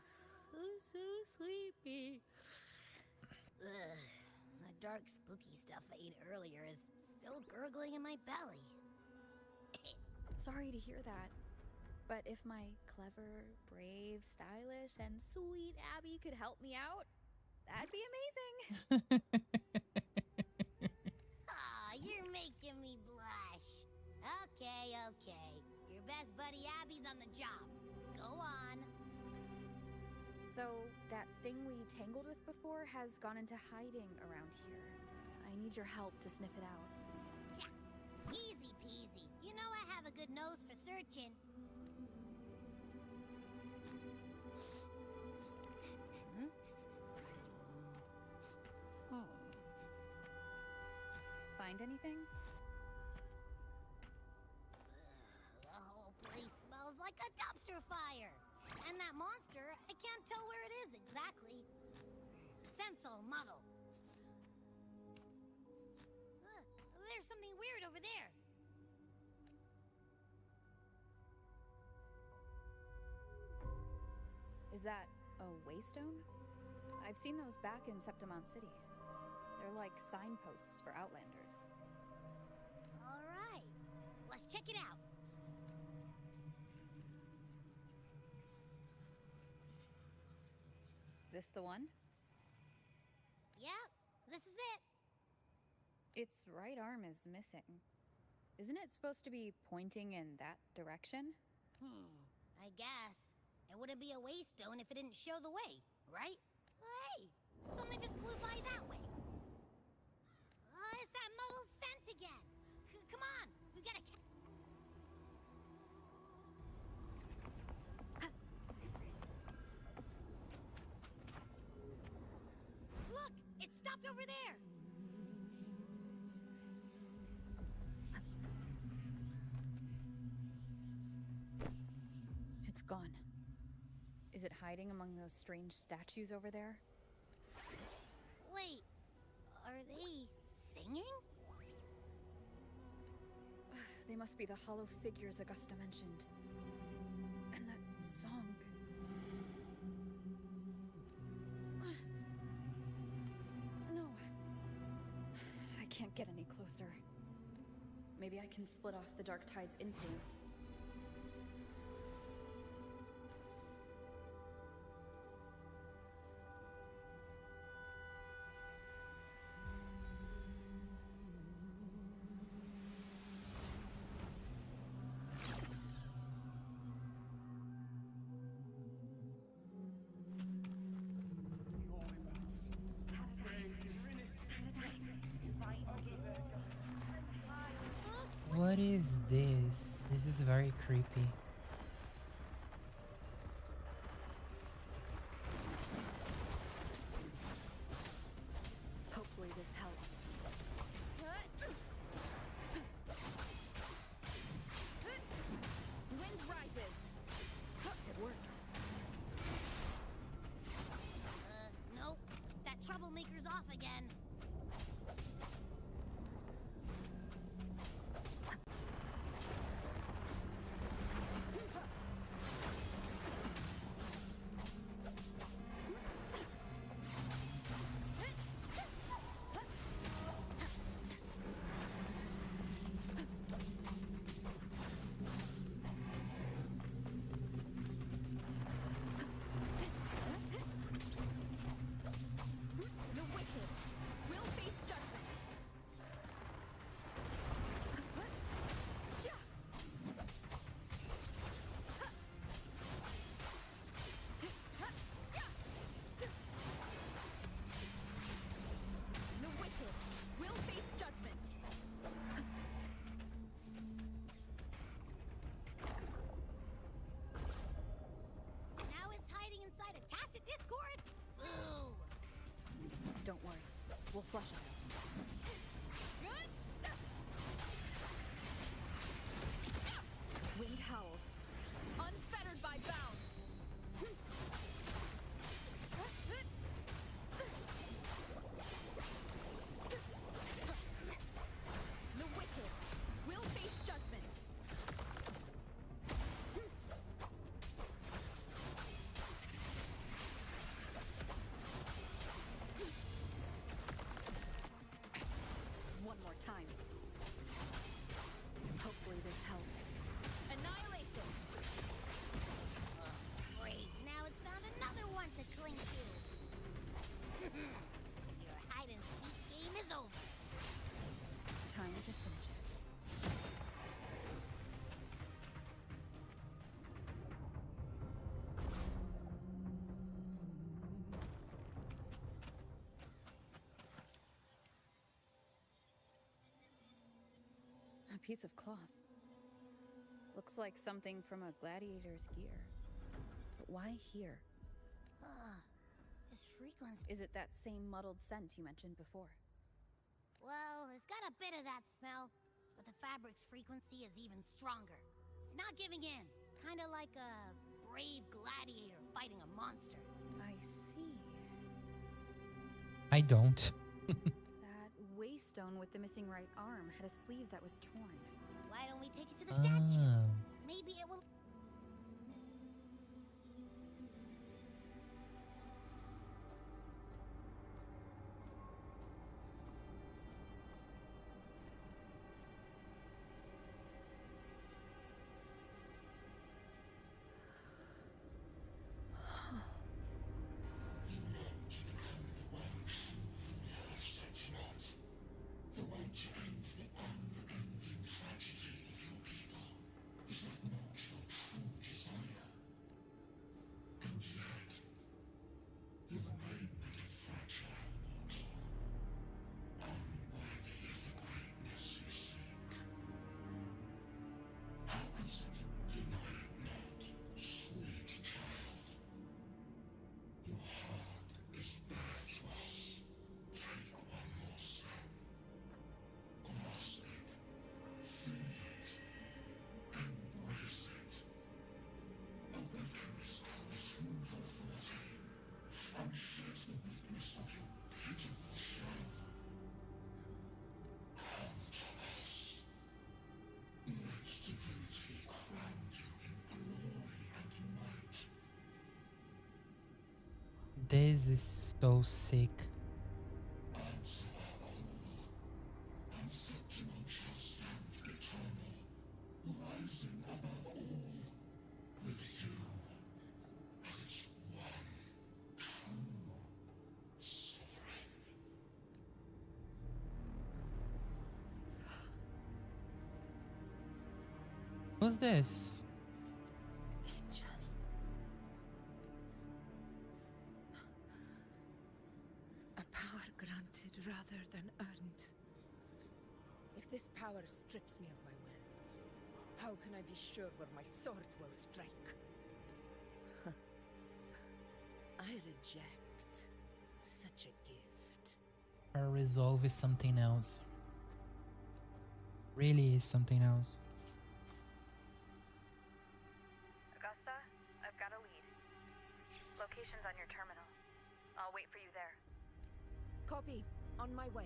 I'm so sleepy. Ugh, the dark, spooky stuff I ate earlier is still gurgling in my belly. Sorry to hear that. But if my clever, brave, stylish, and sweet Abby could help me out, that'd be amazing. Aw, you're making me blush. Okay, okay. Your best buddy Abby's on the job. Go on. So, that thing we tangled with before has gone into hiding around here. I need your help to sniff it out. Yeah, easy peasy. You know I have a good nose for searching. find anything? The whole place smells like a dumpster fire. And that monster, I can't tell where it is exactly. The scent's all muddled. There's something weird over there. Is that a waystone? I've seen those back in Septimont City. They're like signposts for Outlanders. All right, let's check it out. This the one? Yep, this is it. Its right arm is missing. Isn't it supposed to be pointing in that direction? I guess. It wouldn't be a waystone if it didn't show the way, right? Hey, something just flew by that way. It's that muddled scent again. Come on, we gotta Look, it stopped over there. It's gone. Is it hiding among those strange statues over there? Wait, are they singing? They must be the hollow figures Augusta mentioned. And that song. No. I can't get any closer. Maybe I can split off the Dark Tide's influence. What is this? This is very creepy. Hopefully this helps. Wind rises. It worked. Nope. That troublemaker's off again. Don't worry. We'll flush it. Wind howls. Unfettered by bounds. The wicked will face judgment. One more time. Hopefully this helps. Annihilation! Great, now it's found another one to cling to. Your hide-and-seek game is over. Time to finish it. A piece of cloth. Looks like something from a gladiator's gear. But why here? His frequency. Is it that same muddled scent you mentioned before? Well, it's got a bit of that smell, but the fabric's frequency is even stronger. It's not giving in. Kind of like a brave gladiator fighting a monster. I see. I don't. That waystone with the missing right arm had a sleeve that was torn. Why don't we take it to the statue? Ah. Maybe it will... The way to end the unending tragedy of your people. Is that not your true desire? And yet, you remain but a fragile mortal, unworthy of the greatness you seek. How is it? Deny it not, sweet child. Your heart is bare to us. Take one more step. Grasp it, feel it, embrace it. Awaken this cruel your forte, and shed the weakness of your pitiful shell. Come to us. Let divinity crown you in glory and might. This is so sick. Answer our call, and Septimon shall stand eternal, rising above all, with you as its one true sovereign. Who's this? Angel. A power granted rather than earned. If this power strips me of my will, how can I be sure where my sword will strike? I reject such a gift. Her resolve is something else. Really is something else. Augusta, I've got a lead. Location's on your terminal. I'll wait for you there. Copy. On my way.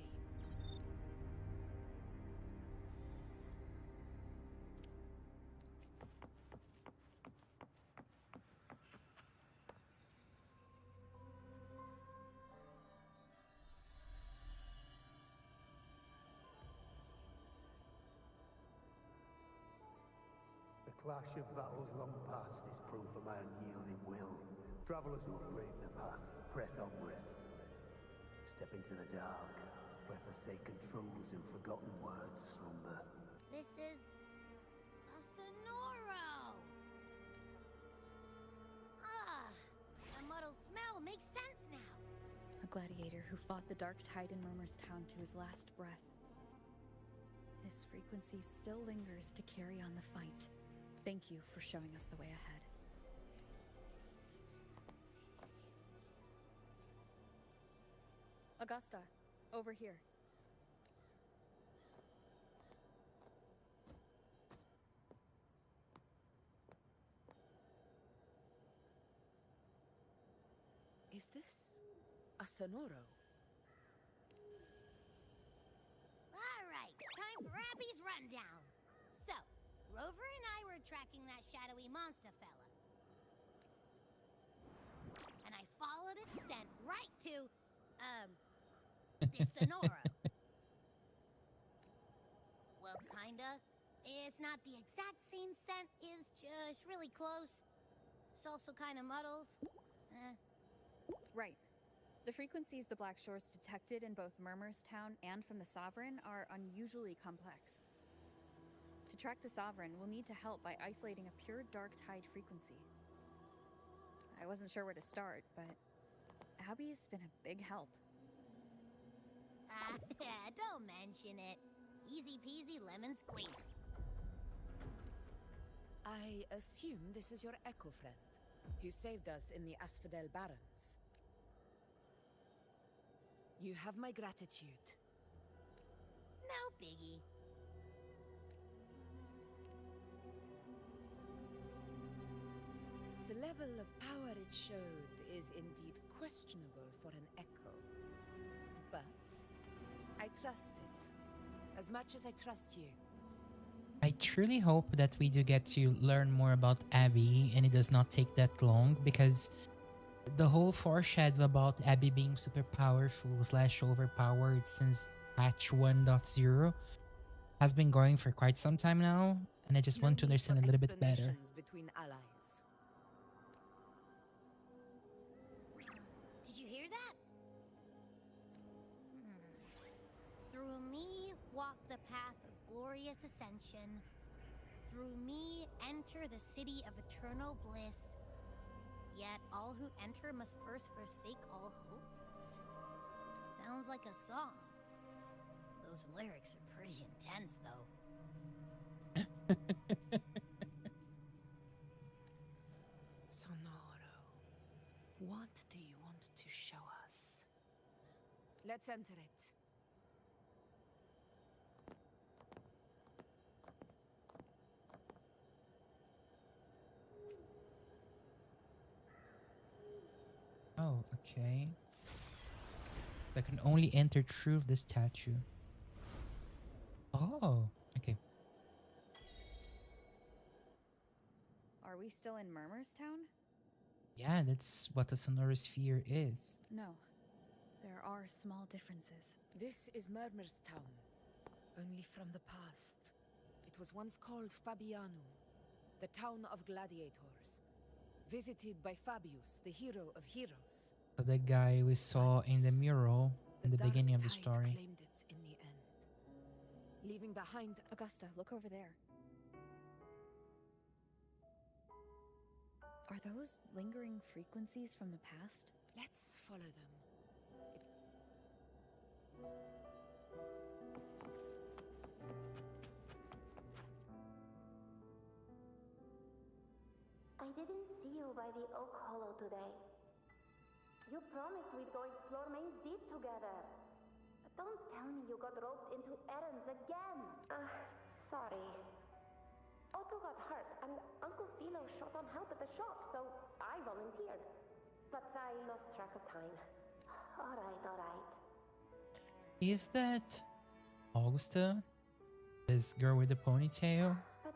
The clash of battles long past is proof of my unyielding will. Travelers who have braved the path, press onward. Step into the dark, where forsaken truths and forgotten words slumber. This is... a Sonoro! Ah, the muddled smell makes sense now. A gladiator who fought the dark tide in Murmur's Town to his last breath. His frequency still lingers to carry on the fight. Thank you for showing us the way ahead. Augusta, over here. Is this a Sonoro? Alright, time for Abby's rundown. So, Rover and I were tracking that shadowy monster fella. And I followed its scent right to, this Sonoro. Well, kinda. It's not the exact same scent, it's just really close. It's also kinda muddled. Right. The frequencies the Black Shores detected in both Murmur's Town and from the Sovereign are unusually complex. To track the Sovereign, we'll need to help by isolating a pure dark tide frequency. I wasn't sure where to start, but Abby's been a big help. Don't mention it. Easy peasy lemon squeezy. I assume this is your Echo friend, who saved us in the Asphodel Barrens. You have my gratitude. No biggie. The level of power it showed is indeed questionable for an echo. But I trust it as much as I trust you. I truly hope that we do get to learn more about Abby and it does not take that long, because the whole foreshadow about Abby being super powerful / overpowered since patch 1.0 has been going for quite some time now, and I just No want to need for understand a little bit better. explanations between allies. Did you hear that? Through me walk the path of glorious ascension. Through me enter the city of eternal bliss. Yet all who enter must first forsake all hope. Sounds like a song. Those lyrics are pretty intense, though. Sonoro, what do you want to show us? Let's enter it. Oh, okay. I can only enter through the statue. Oh, okay. Are we still in Murmur's Town? Yeah, that's what the sonorosphere is. No. There are small differences. This is Murmur's Town, only from the past. It was once called Fabianum, the town of gladiators, visited by Fabius, the hero of heroes. So the guy we saw in the mural in the dark beginning of the tide story. claimed it in the end, leaving behind. Augusta, look over there. Are those lingering frequencies from the past? Let's follow them. I didn't see you by the Oak Hollow today. You promised we'd go explore Main's Deep together. But don't tell me you got roped into errands again. Sorry. Otto got hurt, and Uncle Philo short on help at the shop, so I volunteered. But I lost track of time. Alright. Is that Augusta? This girl with the ponytail? But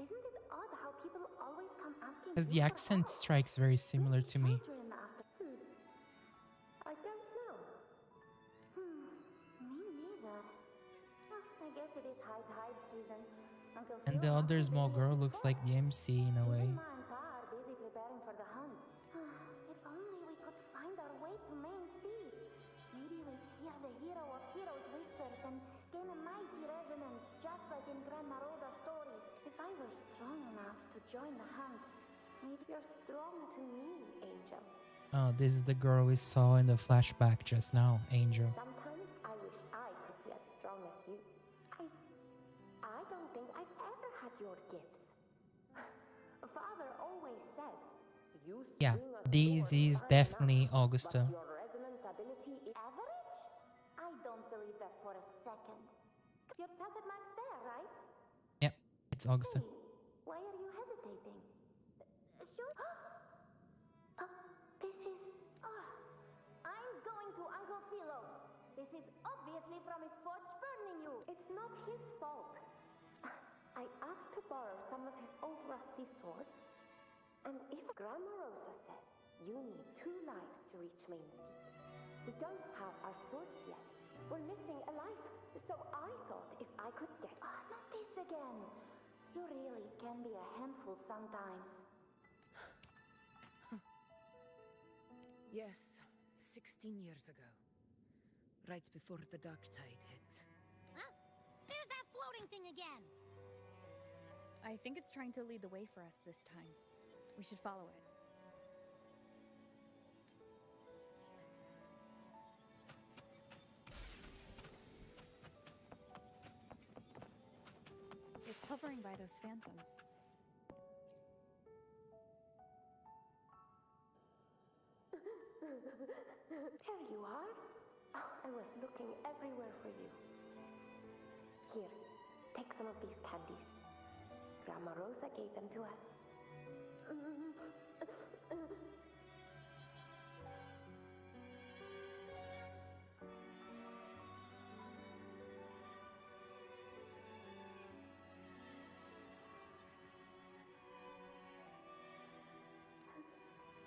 isn't it odd how people always come asking Because you the for accent help? strikes very similar to me. During the I don't know. Me neither. I guess it is high tide season. Uncle And Phil the other must be small busy girl with looks work. like the MC in a way. Even Ma and Pa are busy preparing for the hunt. If only we could find our way to Main's Deep. Maybe we'd hear the hero of heroes whispers and gain a mighty resonance, just like in Grandma Rosa's stories. If I were strong enough to join the hunt, maybe you're strong to me, Angel. Oh, this is the girl we saw in the flashback just now, Angel. Sometimes I wish I could be as strong as you. I don't think I've ever had your gifts. Father always said, you Yeah, swing a this sword is far definitely enough, Augusta. but your resonance ability is average? I don't believe that for a second. Your tacit mark's there, right? Yep, it's Augusta. Hey, why are you hesitating? Sure. This is... I'm going to Uncle Philo. This is obviously from his forge burning you. It's not his fault. I asked to borrow some of his old rusty swords. And if Grandma Rosa says you need 2 lives to reach Main's Deep, we don't have our swords yet. We're missing a life. So I thought if I could get... not this again. You really can be a handful sometimes. Yes, 16 years ago. Right before the dark tide hit. Huh? There's that floating thing again! I think it's trying to lead the way for us this time. We should follow it. It's hovering by those phantoms. There you are. Oh, I was looking everywhere for you. Here, take some of these candies. Grandma Rosa gave them to us.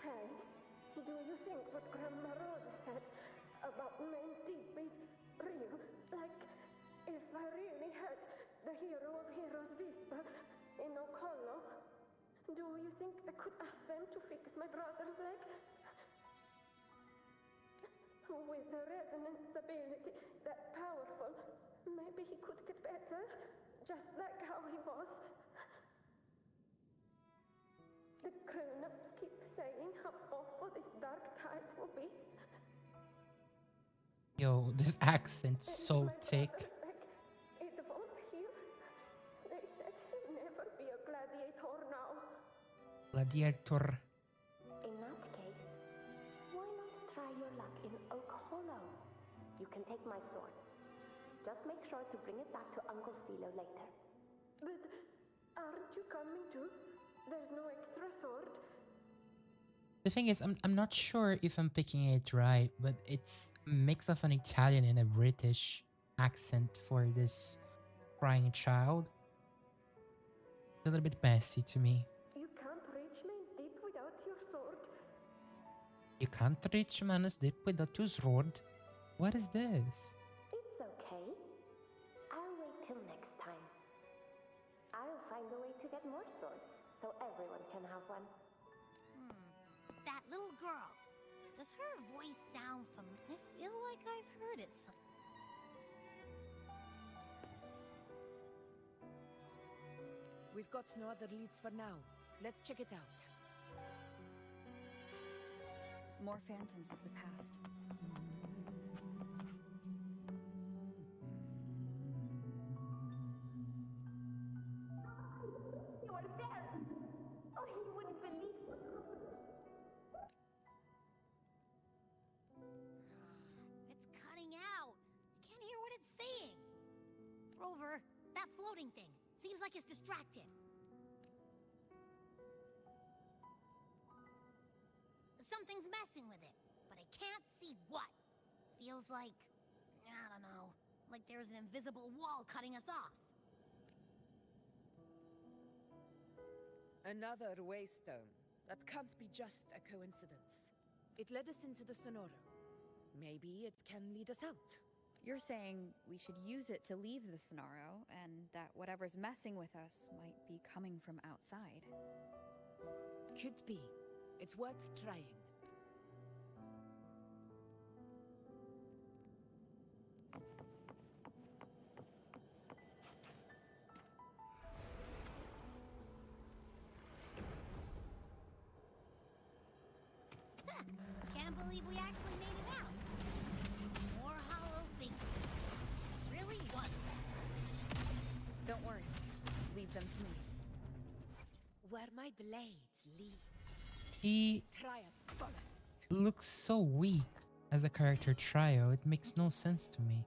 Hey, do you think what Grandma Rosa said about Main Deep is real? Like, if I really hurt the hero of heroes Whisper in Okolo, do you think I could ask them to fix my brother's leg? With the resonance ability that powerful, maybe he could get better, just like how he was. The grown-ups keep saying how awful this dark tide will be. Yo, this accent's so thick. It won't heal. They said he'll never be a gladiator now. Gladiator. In that case, why not try your luck in Oak Hollow? You can take my sword. Just make sure to bring it back to Uncle Philo later. But aren't you coming too? There's no extra sword. The thing is, I'm not sure if I'm picking it right, but it's a mix of an Italian and a British accent for this crying child. It's a little bit messy to me. You can't reach Main Deep without your sword. You can't reach Manus Deep without your sword. What is this? It's okay. I'll wait till next time. I'll find a way to get more swords, so everyone can have one. That little girl. Does her voice sound familiar? I feel like I've heard it We've got no other leads for now. Let's check it out. More phantoms of the past. You are there! Oh, he wouldn't believe what happened. It's cutting out. I can't hear what it's saying. Rover, that floating thing. Seems like it's distracted. Something's messing with it, but I can't see what. Feels like, I don't know, like there's an invisible wall cutting us off. Another waystone. That can't be just a coincidence. It led us into the Sonoro. Maybe it can lead us out. You're saying we should use it to leave the Sonaro, and that whatever's messing with us might be coming from outside. Could be. It's worth trying. Can't believe we actually made it out. More hollow figures. Really was that. Don't worry. Leave them to me. Where my blades leads, He triumph follows. looks so weak as a character trio. It makes no sense to me.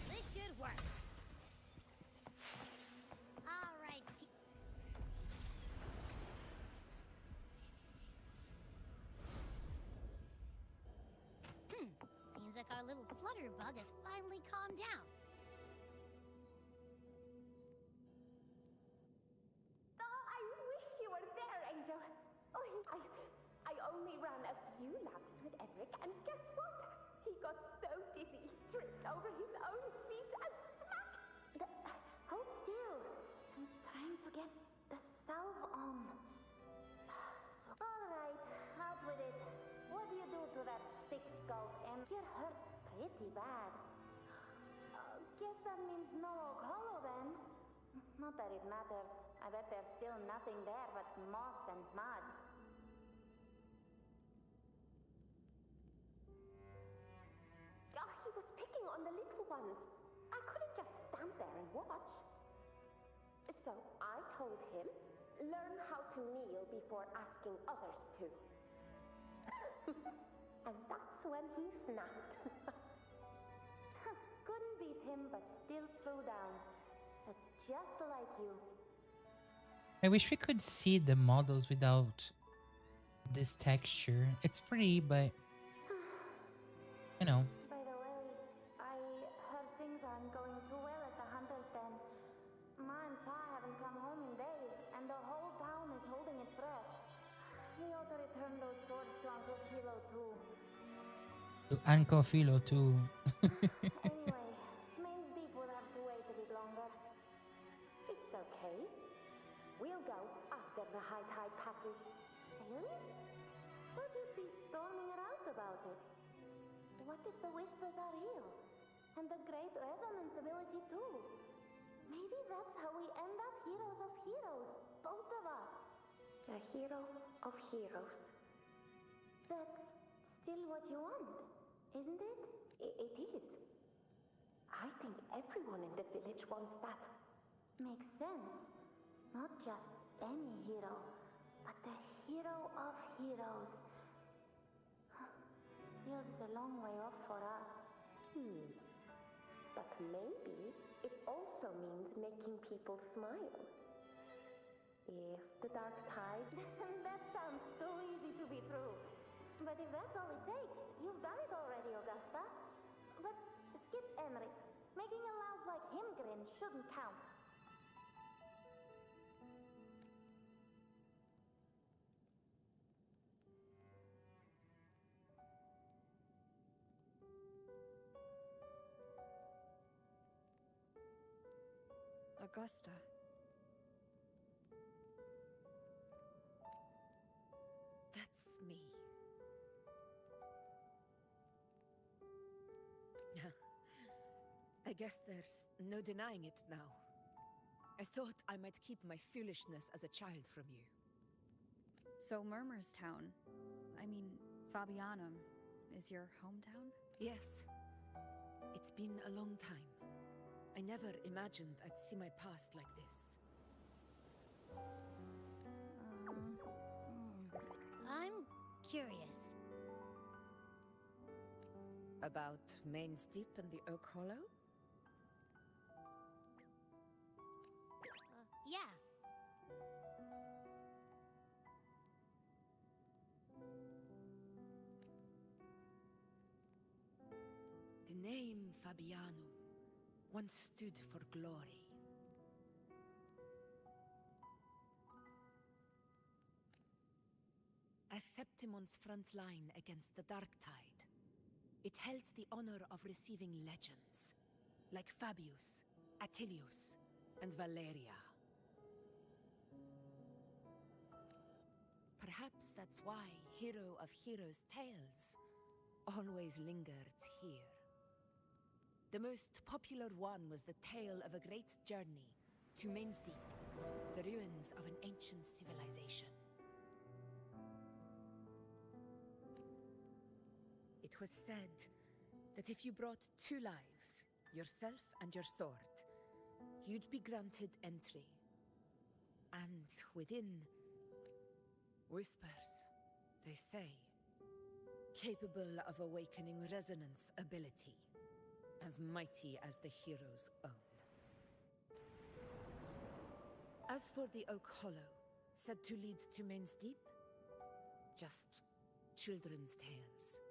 This should work. All right. Seems like our little flutter bug has finally calmed down. Oh, I wish you were there, Angel. Oh, I only ran a few laps with Everett, and guess what? He got so dizzy, he tripped over his own feet and smack! Hold still. I'm trying to get the salve on. All right, out with it. What do you do to that thick skull? And you're hurt pretty bad. Guess that means no Oak Hollow then. Not that it matters. I bet there's still nothing there but moss and mud. Oh, he was picking on the little ones. I couldn't just stand there and watch. So I told him, learn how to kneel before asking others to. And that's when he snapped. Couldn't beat him, but still threw down. That's just like you. I wish we could see the models without this texture. It's pretty, but you know. By the way, I heard things aren't going too well at the Hunter's Den. Ma and Pa haven't come home in days, and the whole town is holding its breath. We ought to return those swords to Uncle Philo too. To Uncle Philo too. Anyway, Main's Deep will have to wait a bit longer. It's okay. We'll go after the high tide passes. Really? But you'd be storming around about it. What if the whispers are real? And the great resonance ability too? Maybe that's how we end up heroes of heroes, both of us. A hero of heroes. That's still what you want, isn't it? It is. I think everyone in the village wants that. Makes sense. Not just any hero, but the hero of heroes. Feels a long way off for us. But maybe it also means making people smile. If the dark tide... That sounds too easy to be true. But if that's all it takes, you've done it already, Augusta. But skip Enric. Making a louse like him grin shouldn't count. Augusta. That's me. I guess there's no denying it now. I thought I might keep my foolishness as a child from you. So Murmur's Town, Fabianum, is your hometown? Yes. It's been a long time. I never imagined I'd see my past like this. I'm curious. About Main's Deep and the Oak Hollow? Yeah. The name Fabianum once stood for glory. As Septimon's front line against the Dark Tide, it held the honor of receiving legends, like Fabius, Attilius, and Valeria. Perhaps that's why Hero of Heroes' tales always lingered here. The most popular one was the tale of a great journey to Main's Deep, the ruins of an ancient civilization. It was said that if you brought 2 lives, yourself and your sword, you'd be granted entry. And within, whispers, they say, capable of awakening resonance ability, as mighty as the hero's own. As for the Oak Hollow, said to lead to Main's Deep, just children's tales.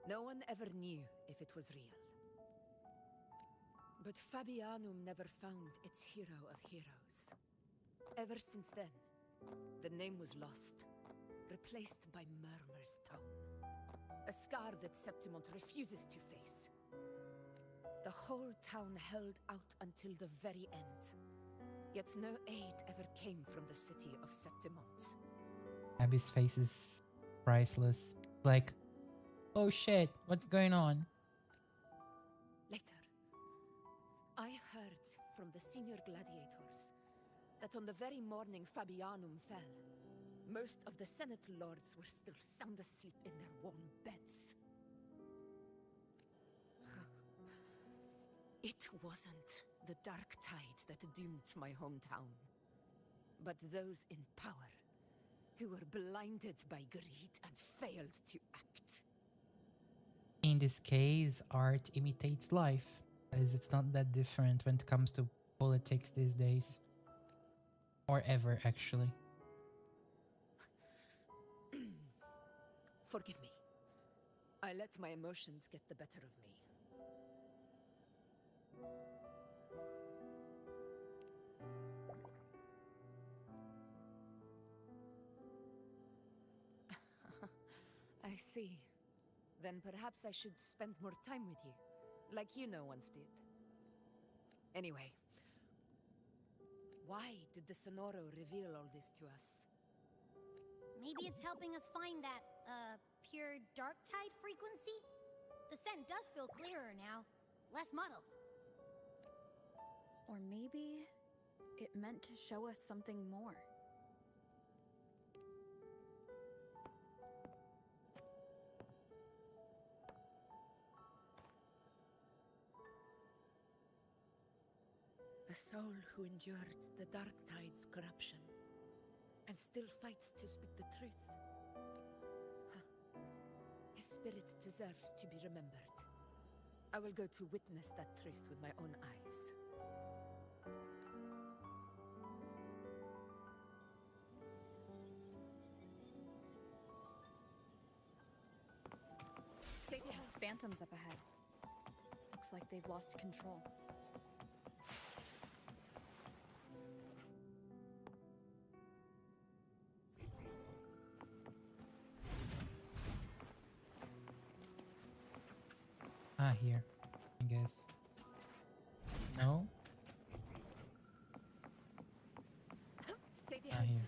No one ever knew if it was real. But Fabianum never found its hero of heroes. Ever since then, the name was lost, replaced by Murmur's Tone. A scar that Septimont refuses to face. The whole town held out until the very end. Yet no aid ever came from the city of Septimont. Abby's face is priceless. Like, oh shit, what's going on? Later, I heard from the senior gladiators that on the very morning Fabianum fell, most of the Senate lords were still sound asleep in their warm beds. It wasn't the dark tide that doomed my hometown. but those in power who were blinded by greed and failed to act. In this case, art imitates life, as it's not that different when it comes to politics these days. Or ever, actually. Forgive me. I let my emotions get the better of me. I see. Then perhaps I should spend more time with you, like you know once did. Anyway, why did the Sonoro reveal all this to us? Maybe it's helping us find that, pure dark tide frequency? The scent does feel clearer now, less muddled. Or maybe it meant to show us something more. A soul who endured the dark tide's corruption and still fights to speak the truth. His spirit deserves to be remembered. I will go to witness that truth with my own eyes. There's phantoms up ahead. Looks like they've lost control. Ah, here, I guess. No? Stay Ah, behind. here.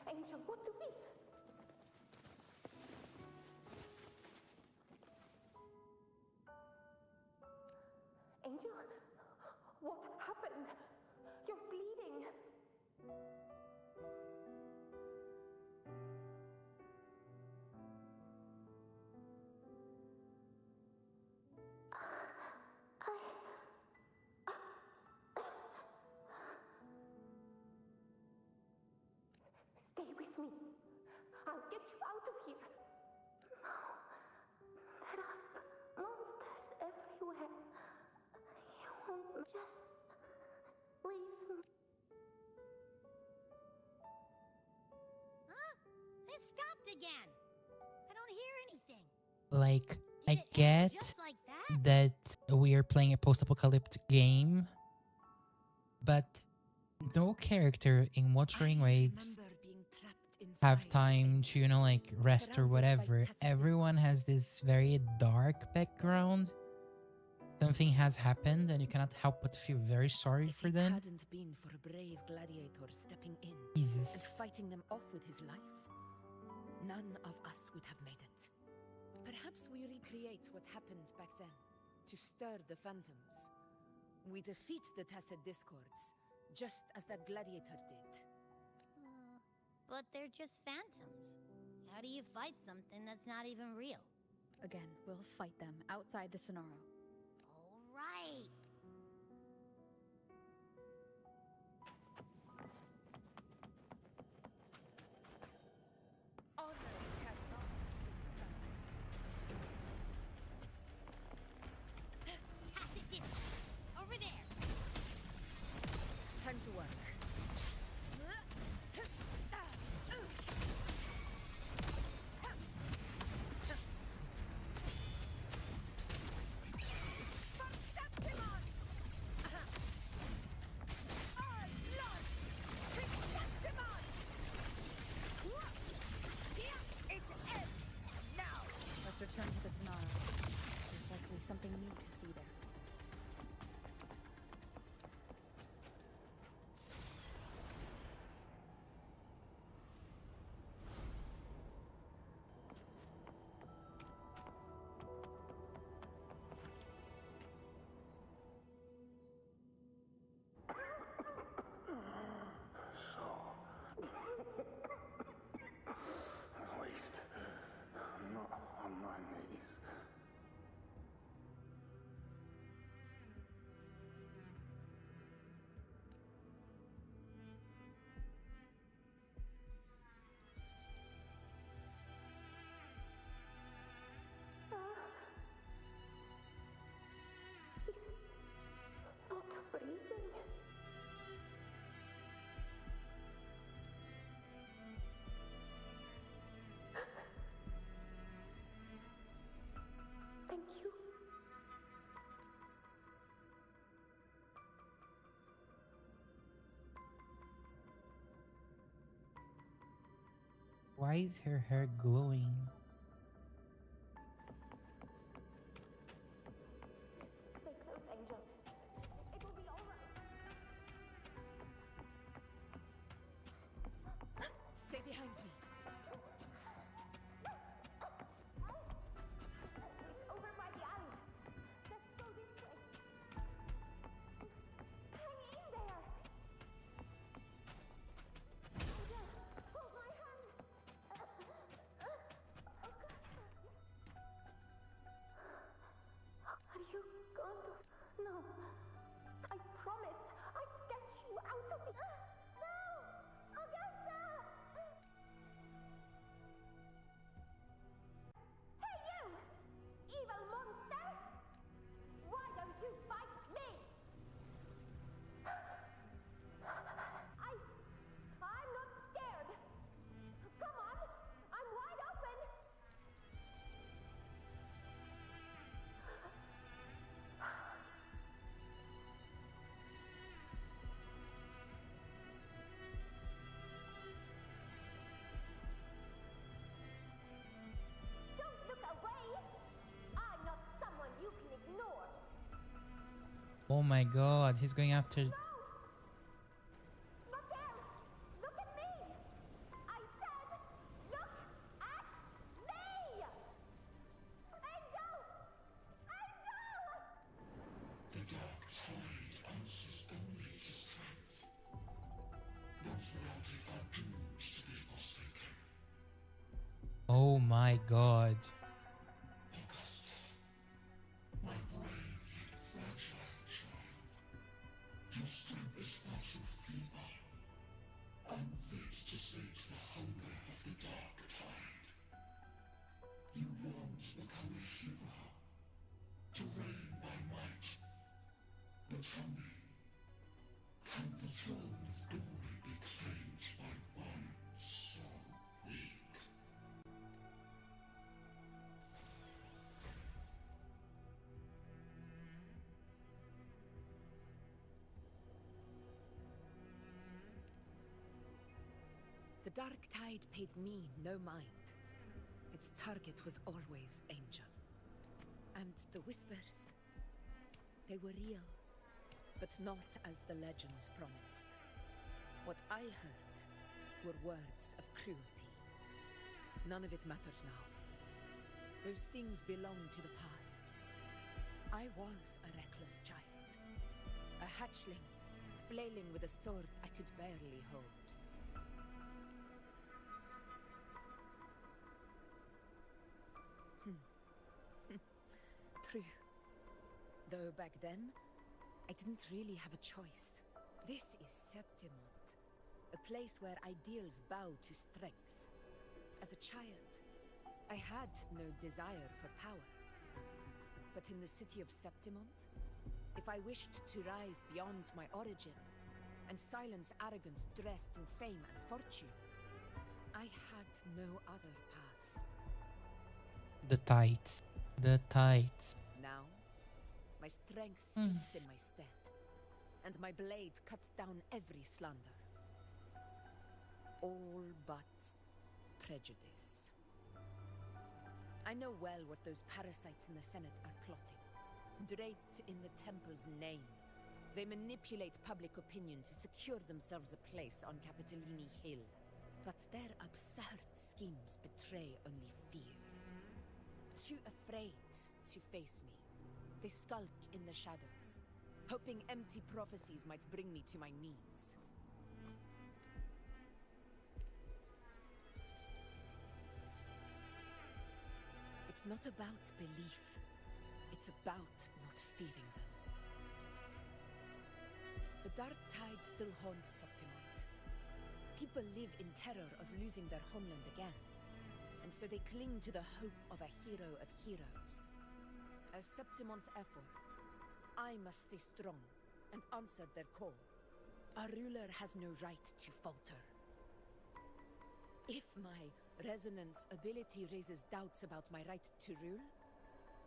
Angel, what do we... Angel? What happened? You're bleeding. Stay with me. I'll get you out of here. No. There are monsters everywhere. You won't just leave me. Huh? It stopped again. I don't hear anything. Like, I Did it end get just like that? that we are playing a post-apocalyptic game, but no character in Wuthering Waves have time to, you know, like rest or whatever. Everyone has this very dark background. Something has happened and you cannot help but feel very sorry for them. Hadn't been for a brave gladiator stepping in Jesus. and fighting them off with his life, none of us would have made it. Perhaps we recreate what happened back then to stir the phantoms. We defeat the Tacet Discords, just as that gladiator did. But they're just phantoms. How do you fight something that's not even real? Again, we'll fight them outside the Sonoro. All right. Tacit distance. Over there. Time to work. Why is her hair glowing? Stay close, Angel. It will be all right. Stay behind me. It's over by the alley. Let's go this way. Hang in there. Angel, hold my hand. Are you going to? No. I promised I'd get you out of it. No! Augusta! Hey, you! Evil monster! Why don't you fight me? I'm not scared. Come on! I'm wide open! Don't look away! I'm not someone you can ignore. Oh my god, he's going after. Look there! Look at me! I said, look at me! Angel! Angel! The dark tide answers only to strength. Those without it are doomed to be forsaken. Oh my god. Augusta, my brave yet fragile child, your strength is far too feeble, unfit to sate the hunger of the dark tide. You long to become a hero, to reign by might. But tell me, can the throne of glory be claimed by one so weak? The dark tide paid me no mind. Its target was always Angel. And the whispers, they were real, but not as the legends promised. What I heard were words of cruelty. None of it matters now. Those things belong to the past. I was a reckless child, a hatchling, flailing with a sword I could barely hold. True. Though back then, I didn't really have a choice. This is Septimont, a place where ideals bow to strength. As a child, I had no desire for power. But in the city of Septimont, if I wished to rise beyond my origin and silence arrogance dressed in fame and fortune, I had no other path. The tights. The tights. Now, my strength speaks in my stead, and my blade cuts down every slander. All but prejudice. I know well what those parasites in the Senate are plotting. Draped in the temple's name, they manipulate public opinion to secure themselves a place on Capitolini Hill. But their absurd schemes betray only fear. Too afraid to face me, they skulk in the shadows, hoping empty prophecies might bring me to my knees. It's not about belief, it's about not fearing them. The dark tide still haunts Septimont. People live in terror of losing their homeland again, and so they cling to the hope of a hero of heroes. As Septimont's effort, I must stay strong and answer their call. A ruler has no right to falter. If my resonance ability raises doubts about my right to rule,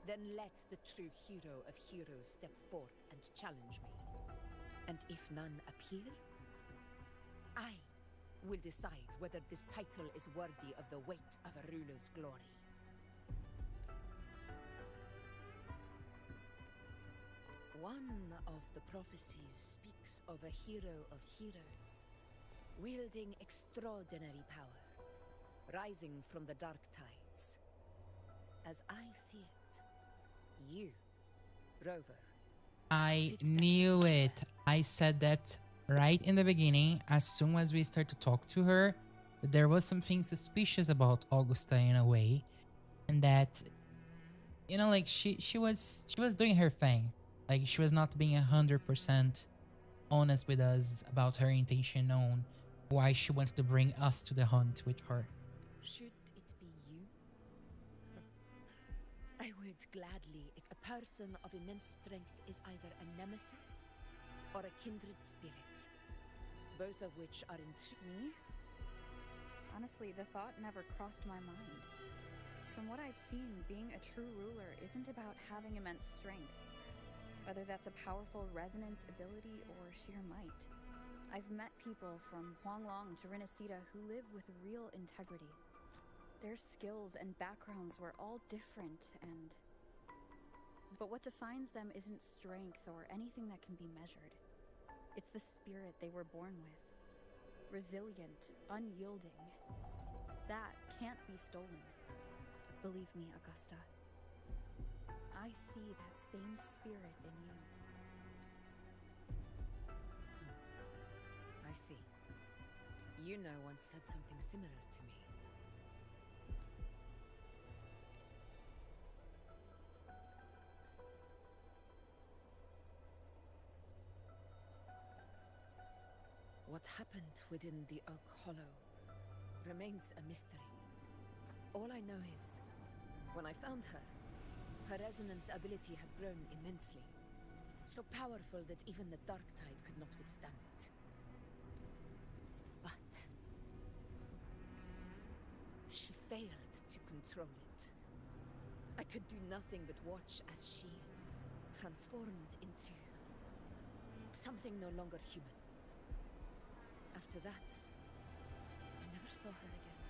then let the true hero of heroes step forth and challenge me. And if none appear, I will decide whether this title is worthy of the weight of a ruler's glory. One of the prophecies speaks of a hero of heroes, wielding extraordinary power, rising from the dark tides. As I see it, you, Rover, I knew it. I said that right in the beginning, as soon as we start to talk to her, that there was something suspicious about Augusta in a way, and that, you know, like she was doing her thing. Like she was not being 100% honest with us about her intention on why she wanted to bring us to the hunt with her. should it be you? I would gladly. A person of immense strength is either a nemesis or a kindred spirit, both of which are in Me? Honestly, the thought never crossed my mind. From what I've seen, being a true ruler isn't about having immense strength, whether that's a powerful resonance ability or sheer might. I've met people from Huanglong to Rinasita who live with real integrity. Their skills and backgrounds were all different, but what defines them isn't strength or anything that can be measured. It's the spirit they were born with. Resilient, unyielding. That can't be stolen. Believe me, Augusta. I see that same spirit in you. I see. You know once said something similar to me. What happened within the Oak Hollow remains a mystery. All I know is, when I found her, her resonance ability had grown immensely. So powerful that even the Dark Tide could not withstand it. But she failed to control it. I could do nothing but watch as she transformed into something no longer human. After that, I never saw her again.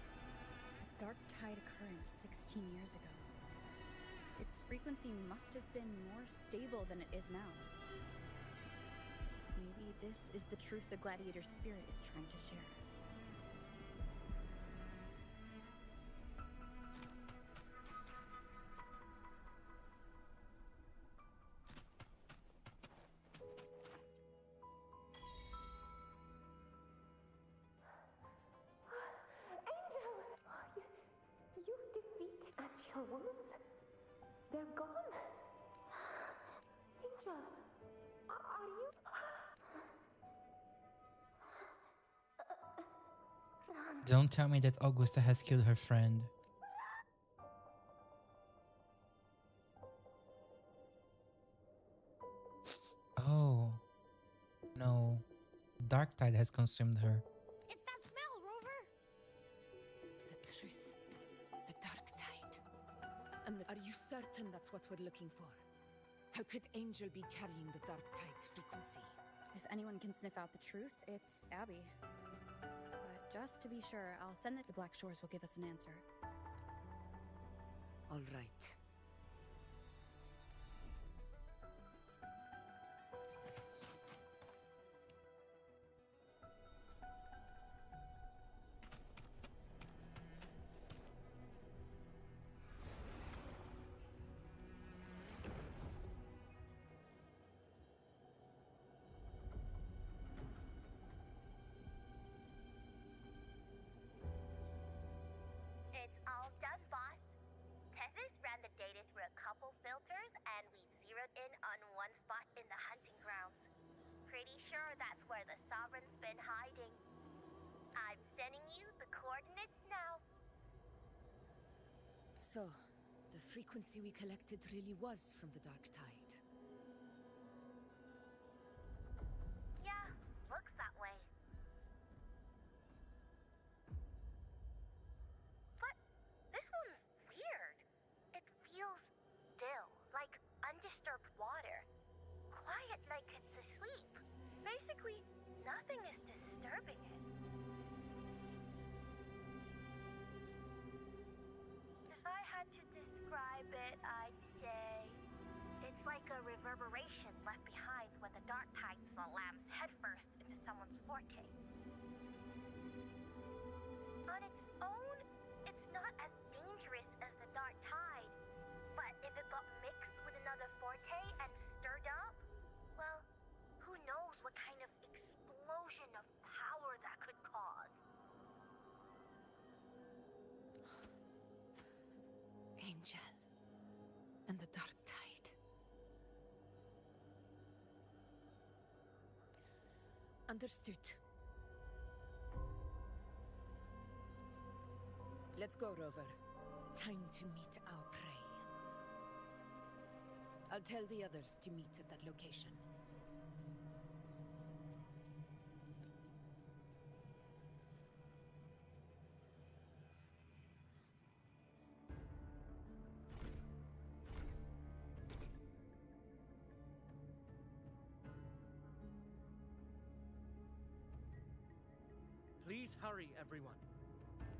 A Dark Tide occurrence 16 years ago. Its frequency must have been more stable than it is now. Maybe this is the truth the Gladiator spirit is trying to share. Angel! You defeat Angel Wounds? They're gone? Angel, are you... Don't tell me that Augusta has killed her friend. Oh. No. Dark Tide has consumed her. It's that smell, Rover! The truth. The Dark Tide. And are you certain that's what we're looking for? How could Angel be carrying the Dark Tide's frequency? If anyone can sniff out the truth, it's Abby. But just to be sure, I'll send that the Black Shores will give us an answer. All right. It's all done, boss. Tethys ran the data through a couple filters, and we zeroed in on one spot in the hunting grounds. Pretty sure that's where the Sovereign's been hiding. I'm sending you the coordinates now. So, the frequency we collected really was from the Dark Tide. Yeah, looks that way. But this one's weird. It feels still, like undisturbed water. Quiet like it's asleep. Basically, nothing is disturbing it. a reverberation left behind when the dark tide slams headfirst into someone's forte. On its own, it's not as dangerous as the dark tide, but if it got mixed with another forte and stirred up, well, who knows what kind of explosion of power that could cause. Angel and the dark tide. Understood. Let's go, Rover. Time to meet our prey. I'll tell the others to meet at that location. Please hurry, everyone.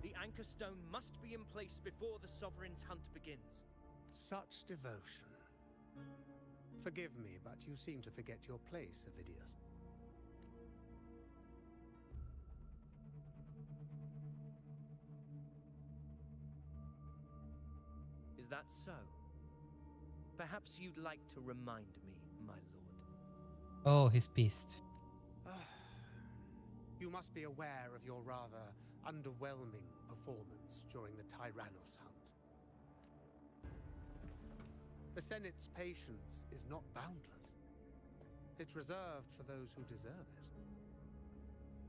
The Anchor Stone must be in place before the Sovereign's hunt begins. Such devotion. Forgive me, but you seem to forget your place, Avidius. Is that so? Perhaps you'd like to remind me, my lord. Oh, he's pissed. You must be aware of your rather underwhelming performance during the Tyrannos hunt. The Senate's patience is not boundless. It's reserved for those who deserve it.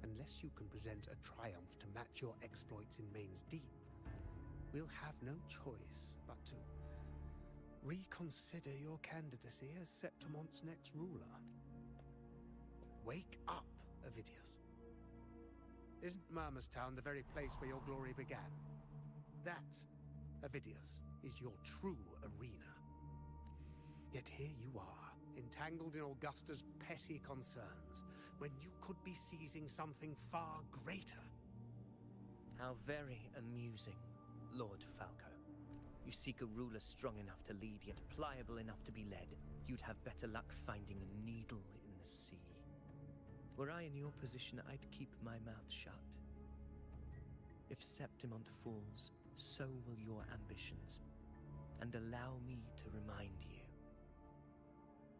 Unless you can present a triumph to match your exploits in Main's Deep, we'll have no choice but to reconsider your candidacy as Septimon's next ruler. Wake up, Avidius. Isn't Murmurstown the very place where your glory began? That, Avidius, is your true arena. Yet here you are, entangled in Augusta's petty concerns, when you could be seizing something far greater. How very amusing, Lord Falco. You seek a ruler strong enough to lead, yet pliable enough to be led. You'd have better luck finding a needle in the sea. Were I in your position, I'd keep my mouth shut. If Septimont falls, so will your ambitions. And allow me to remind you.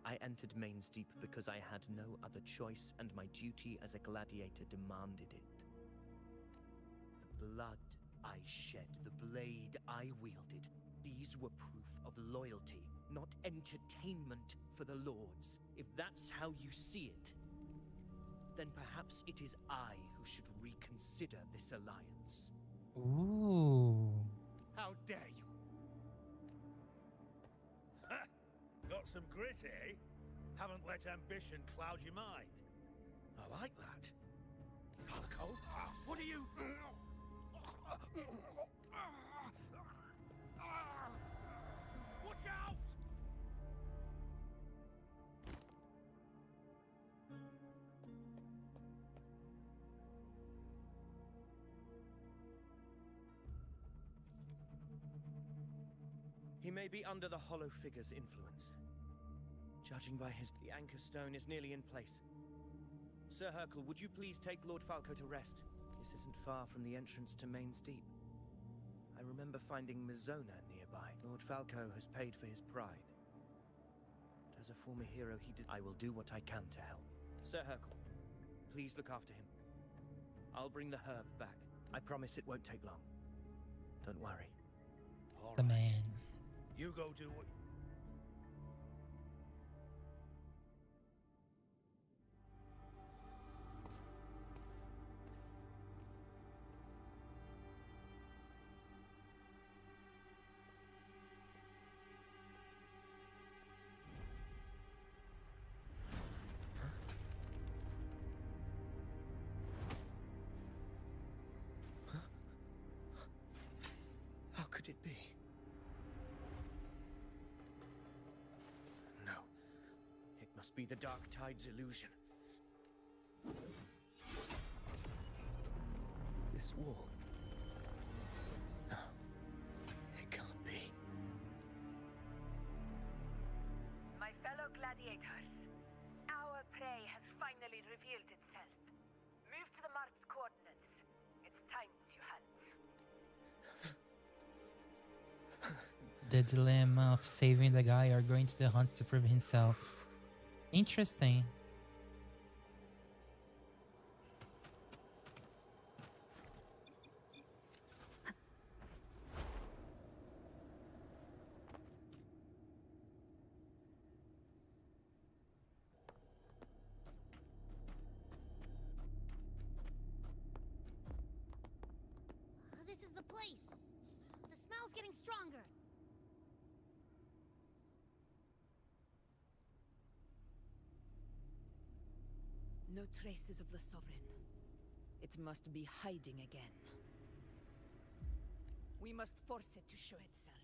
I entered Main's Deep because I had no other choice, and my duty as a gladiator demanded it. The blood I shed, the blade I wielded, these were proof of loyalty, not entertainment for the Lords. If that's how you see it, then perhaps it is I who should reconsider this alliance. Ooh. How dare you! Ha! Got some grit, eh? Haven't let ambition cloud your mind. I like that. Falco, what are you... Watch out! He may be under the Hollow Figure's influence. Judging by the Anchor Stone is nearly in place. Sir Hercule, would you please take Lord Falco to rest? This isn't far from the entrance to Main's Deep. I remember finding Mizona nearby. Lord Falco has paid for his pride. But as a former hero, I will do what I can to help. Sir Hercule, please look after him. I'll bring the herb back. I promise it won't take long. Don't worry. The man. You go do what... How could it be? No. It must be the Dark Tide's illusion. This wall. No. It can't be. My fellow gladiators. Our prey has finally revealed itself. Move to the marked coordinates. It's time to hunt. The dilemma of saving the guy or going to the hunt to prove himself. Interesting. This is the place. The smell's getting stronger. No traces of the Sovereign. It must be hiding again. We must force it to show itself.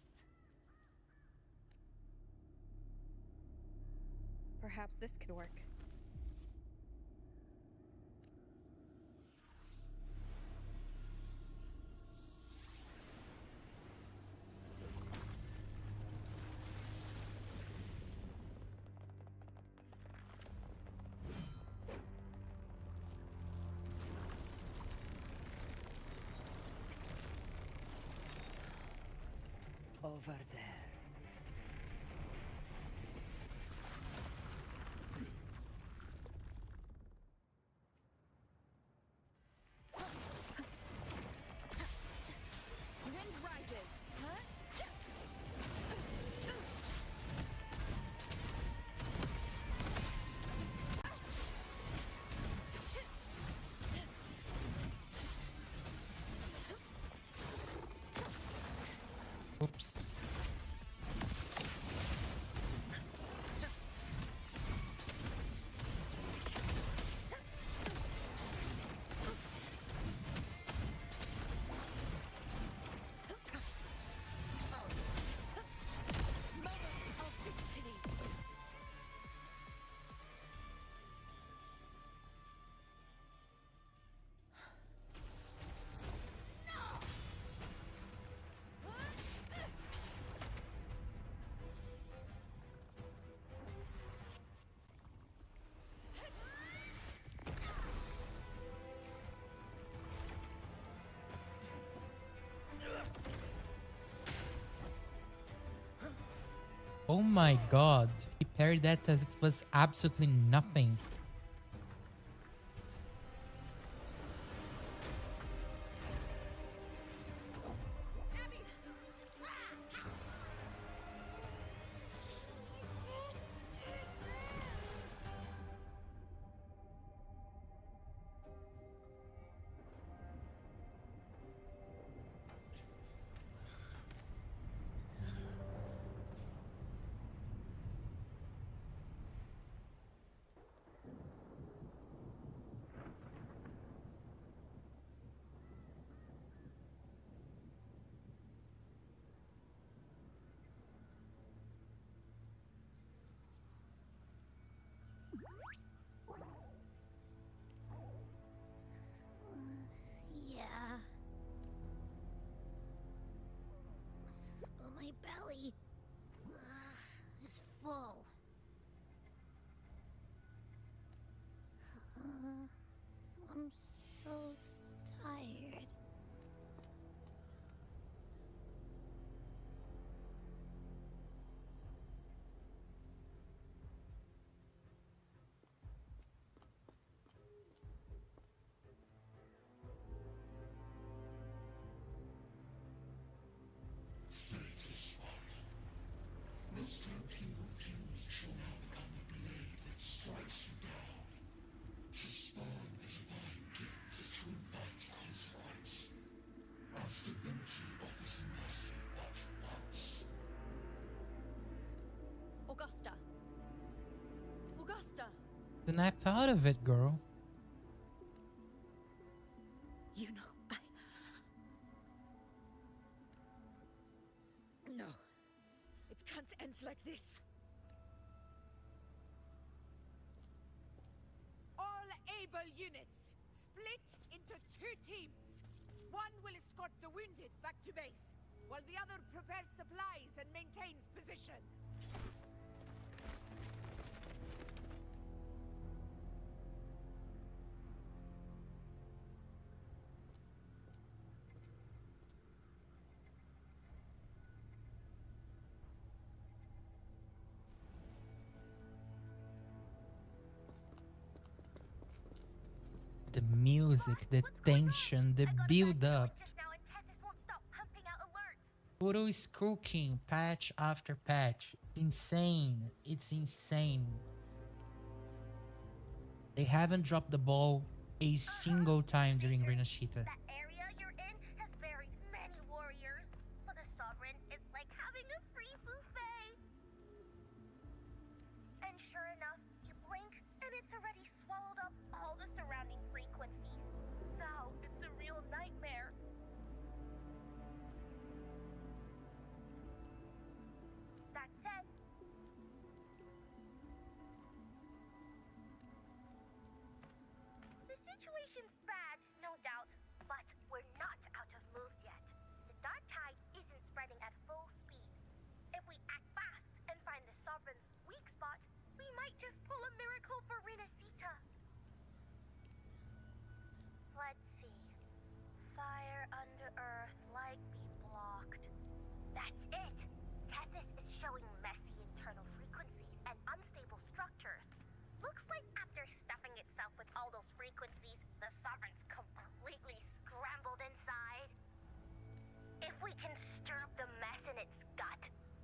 Perhaps this could work. Over there. Wind rises. Huh? Oops. Oh my god. He parried that as if it was absolutely nothing. Yeah. But my belly is full. I'm so tired. Fate is one. Misguided refused shall now become the blade that strikes you down. To spawn a divine gift is to invite consequence. And divinity offers mercy but once. Augusta. Augusta. Snap out of it, girl. You know, No. It can't end like this. All able units, split into 2 teams. One will escort the wounded back to base, while the other prepares supplies and maintains position. The music, the tension, the build up. Photo is cooking patch after patch. It's insane. It's insane. They haven't dropped the ball a single time during Renashita. That area you're in has very many warriors, but the Sovereign is like having a free buffet. And sure enough, you blink and it's already swallowed up all the surrounding frequencies. Now it's a real nightmare. That said, the situation's bad, no doubt, but we're not out of moves yet. The dark tide isn't spreading at full speed. If we act fast and find the Sovereign's weak spot, we might just pull a miracle for Renacita. Let's see. Fire under earth, light be blocked. That's it! Tethys is showing messy internal frequencies and unstable structures. Looks like after stuffing itself with all those frequencies, the Sovereign's completely scrambled inside. If we can stir up the mess in its gut,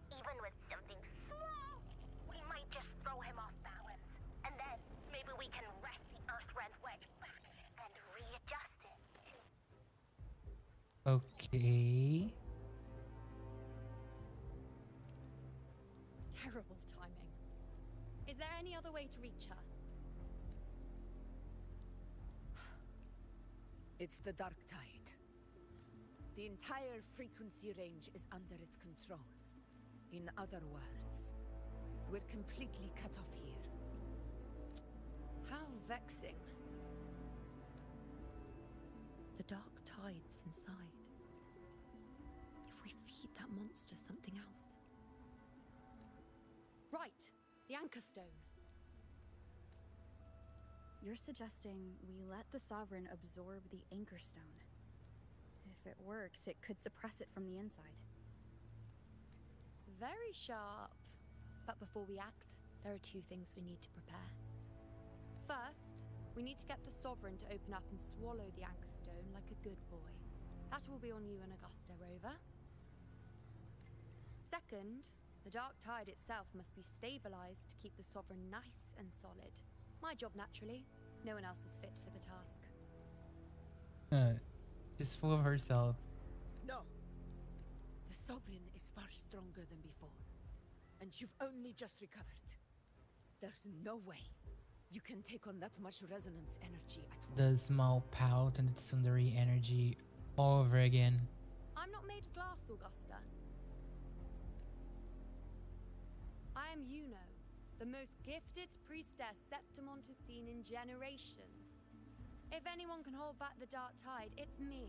even with something small, we might just throw him off balance. And then maybe we can wrest the Earthrend wedge back and readjust it. Okay. Terrible timing. Is there any other way to reach her? It's the dark tide. The entire frequency range is under its control. In other words, we're completely cut off here. How vexing. The dark tide's inside. If we feed that monster something else. Right, the anchor stone. You're suggesting we let the Sovereign absorb the anchor stone. If it works, it could suppress it from the inside. Very sharp. But before we act, there are two things we need to prepare. First, we need to get the Sovereign to open up and swallow the anchor stone like a good boy. That will be on you and Augusta, Rover. Second, the dark tide itself must be stabilized to keep the Sovereign nice and solid. My job, naturally. No one else is fit for the task. Just full of herself. No. The Sovereign is far stronger than before. And you've only just recovered. There's no way you can take on that much resonance energy at once. The small pout and the Tsundere energy all over again. I'm not made of glass, Augusta. I am Yuno, the most gifted priestess Septimont has seen in generations. If anyone can hold back the dark tide, it's me.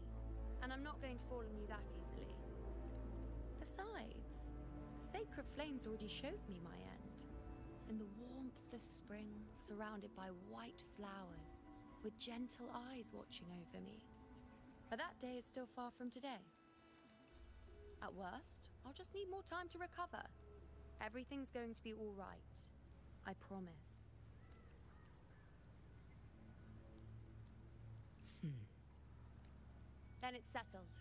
And I'm not going to fall on you that easily. Besides, sacred flames already showed me my end. In the warmth of spring, surrounded by white flowers, with gentle eyes watching over me. But that day is still far from today. At worst, I'll just need more time to recover. Everything's going to be all right. I promise. Then it's settled.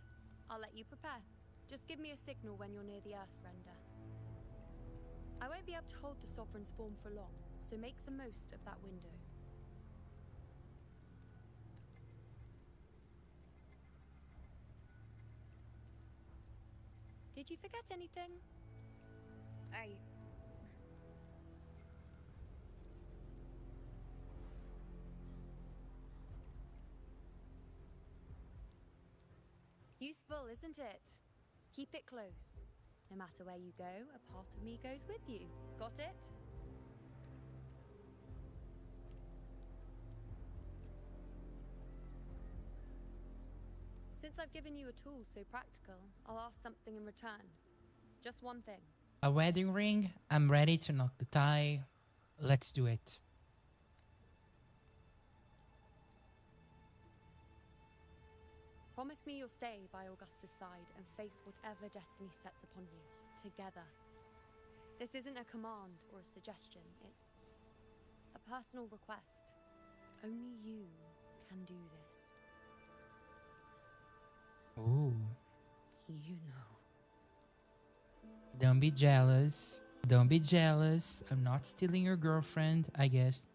I'll let you prepare. Just give me a signal when you're near the Earthrender. I won't be able to hold the Sovereign's form for long, so make the most of that window. Did you forget anything? Useful, isn't it? Keep it close. No matter where you go, a part of me goes with you. Got it? Since I've given you a tool so practical, I'll ask something in return. Just one thing. A wedding ring? I'm ready to knock the tie. Let's do it. Promise me you'll stay by Augusta's side and face whatever destiny sets upon you, together. This isn't a command or a suggestion, it's a personal request. Only you can do this. Ooh. You know. Don't be jealous. Don't be jealous. I'm not stealing your girlfriend, I guess.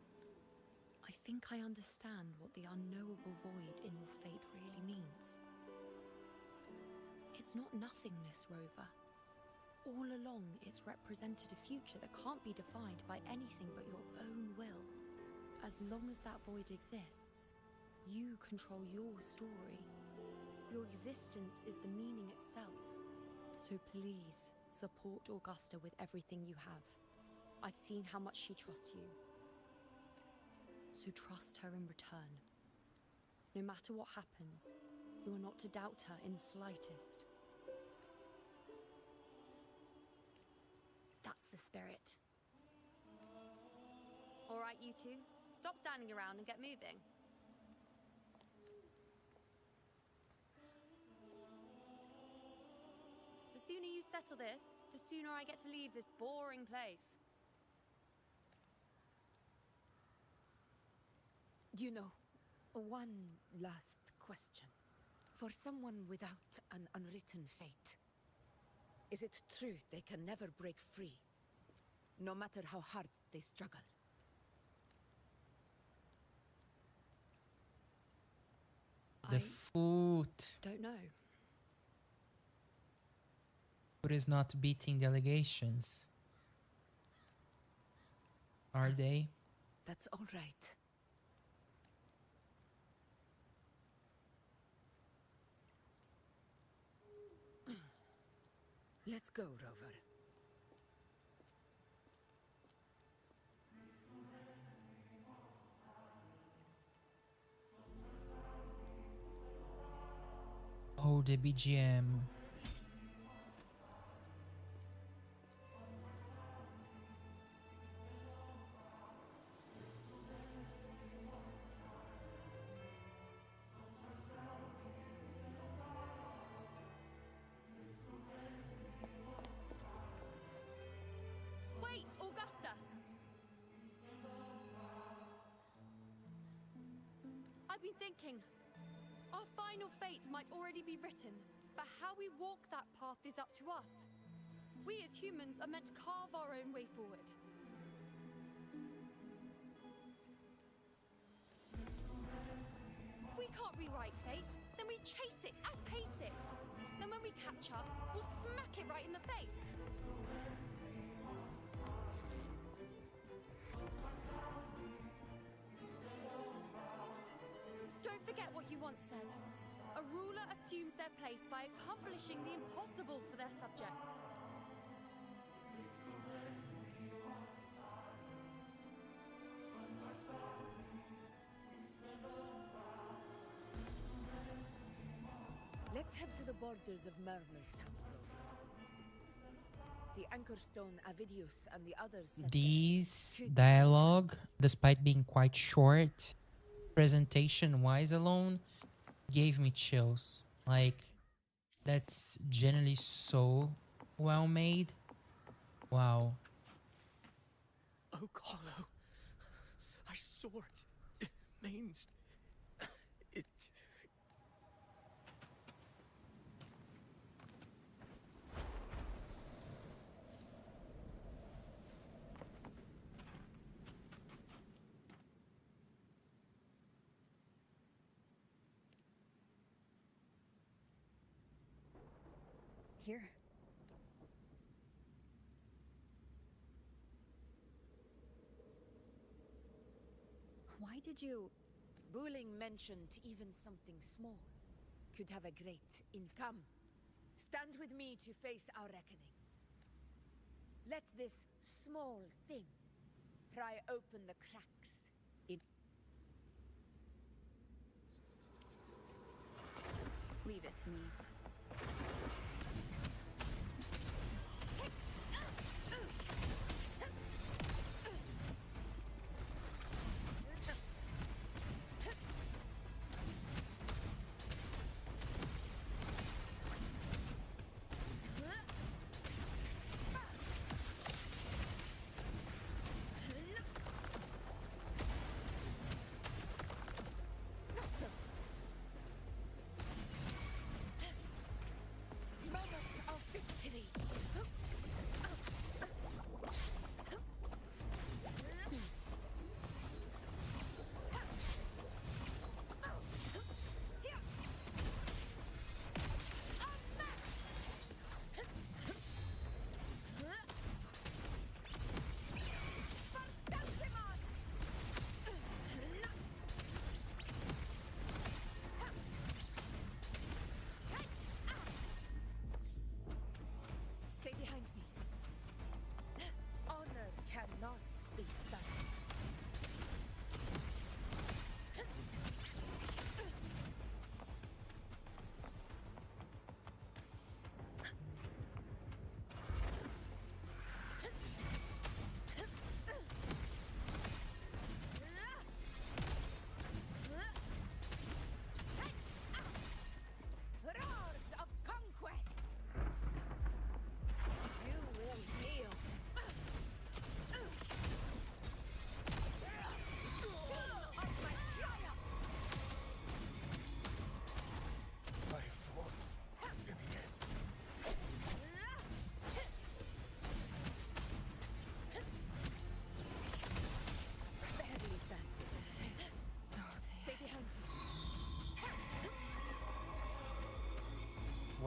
I think I understand what the unknowable void in your fate really means. It's not nothingness, Rover. All along, it's represented a future that can't be defined by anything but your own will. As long as that void exists, you control your story. Your existence is the meaning itself. So please, support Augusta with everything you have. I've seen how much she trusts you. So trust her in return. No matter what happens, you are not to doubt her in the slightest. That's the spirit. All right, you two. Stop standing around and get moving. The sooner you settle this, the sooner I get to leave this boring place. You know, one last question. For someone without an unwritten fate, is it true they can never break free, no matter how hard they struggle? The food. Don't know. Food is not beating the allegations. Are they? That's all right. Let's go, Rover. Oh, the BGM. Wait, Augusta! I've been thinking. Our final fate might already be written, but how we walk that path is up to us. We as humans are meant to carve our own way forward. If we can't rewrite fate, then we chase it, outpace it. Then when we catch up, we'll smack it right in the face. Don't forget what you once said. A ruler assumes their place by accomplishing the impossible for their subjects. Let's head to the borders of Murmur's town, Rover. The Anchorstone, Avidius, and the others said These dialogue, despite being quite short, presentation-wise alone, gave me chills. Like, that's generally so well made. Wow. Oh, Carlo. I saw it. It means... It... Here. Why did you... Bulling mentioned even something small could have a great income. Stand with me to face our reckoning. Let this small thing pry open the cracks in... Leave it to me.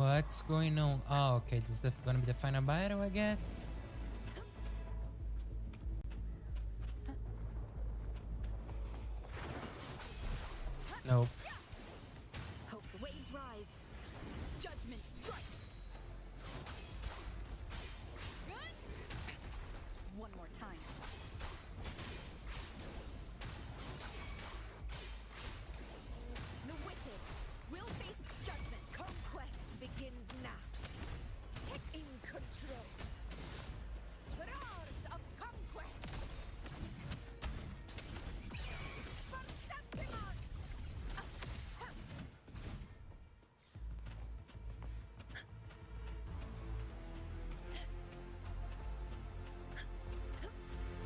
What's going on? Oh, okay. This is gonna be the final battle, I guess. Nope. Hope the waves rise. Judgment strikes. One more time. The wicked will face judgment. Conquest begins now. In control. Roars of conquest. For Septimus!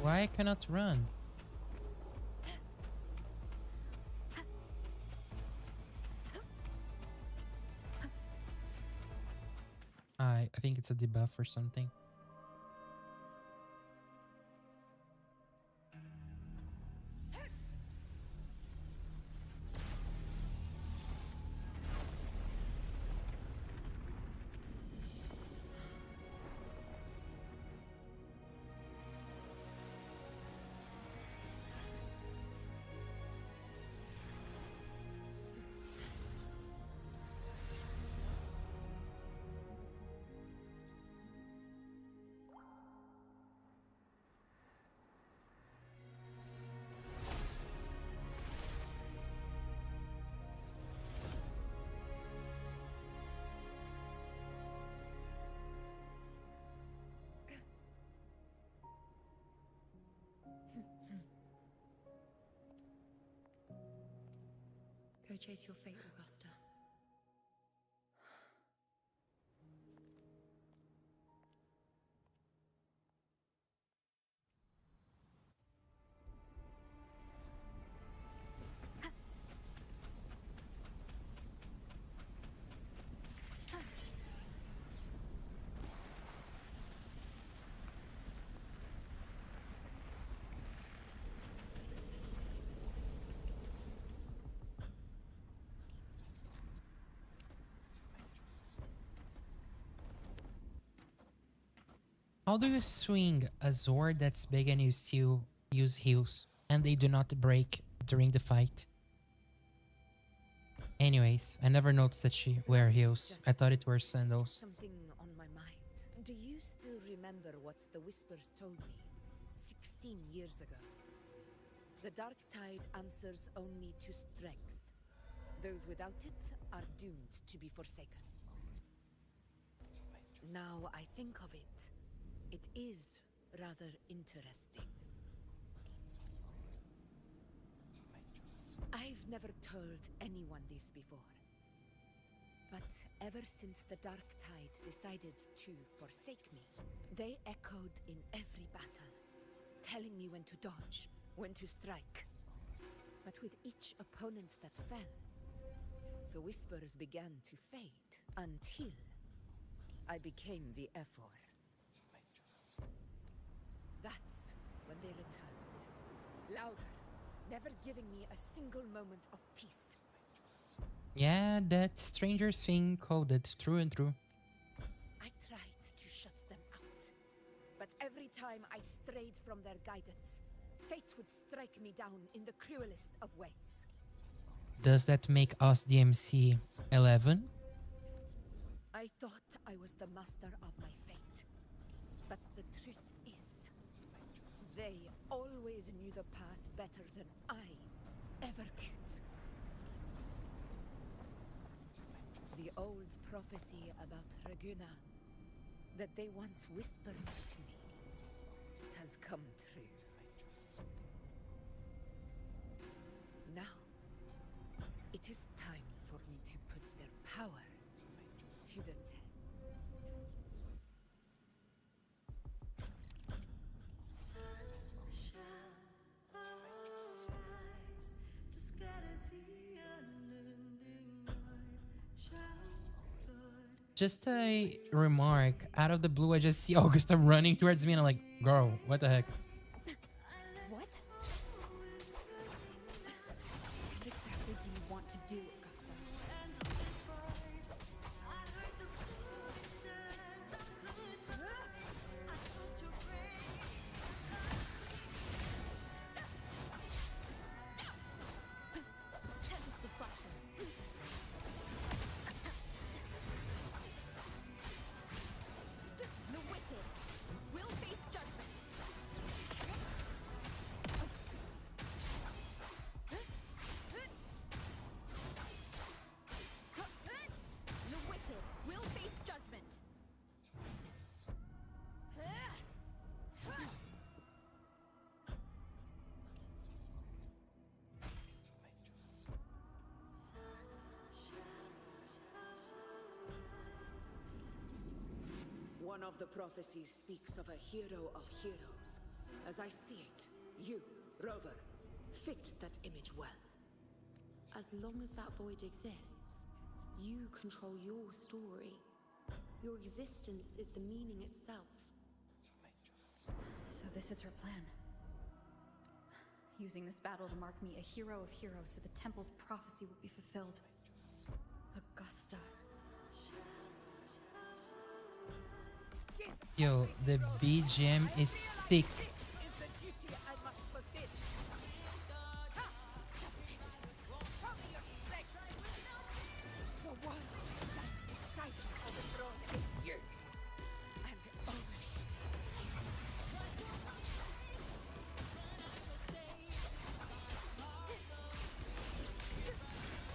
Why I cannot run? I think it's a debuff or something. Go chase your fate, Augusta. How do you swing a sword that's big and you still use heals and they do not break during the fight? Anyways, I never noticed that she wear heels. I thought it were sandals. Something on my mind. Do you still remember what the Whispers told me 16 years ago? The Dark Tide answers only to strength. Those without it are doomed to be forsaken. Now I think of it, it is rather interesting. I've never told anyone this before. But ever since the Dark Tide decided to forsake me, they echoed in every battle, telling me when to dodge, when to strike. But with each opponent that fell, the Whispers began to fade until I became the Ephor. That's when they returned. Louder, never giving me a single moment of peace. Yeah, that Stranger Thing coded true and true. I tried to shut them out. But every time I strayed from their guidance, fate would strike me down in the cruelest of ways. Does that make us DMC 11? I thought I was the master of my fate. But the truth is, they always knew the path better than I ever could. The old prophecy about Raguna, that they once whispered to me, has come true. Now, it is time for me to put their power to the test. Just a remark, out of the blue I just see Augusta running towards me and I'm like, girl, what the heck? What? What exactly do you want to do, Augusta? of the prophecies speaks of a hero of heroes. As I see it, you, Rover, fit that image well. As long as that void exists, you control your story. Your existence is the meaning itself. So this is her plan. Using this battle to mark me a hero of heroes so the temple's prophecy will be fulfilled. Augusta. Yo, the BGM is sick. Is the duty I must fulfill. Ha! That's it. Show me your strength. The one to stand beside you on the throne is you. And only.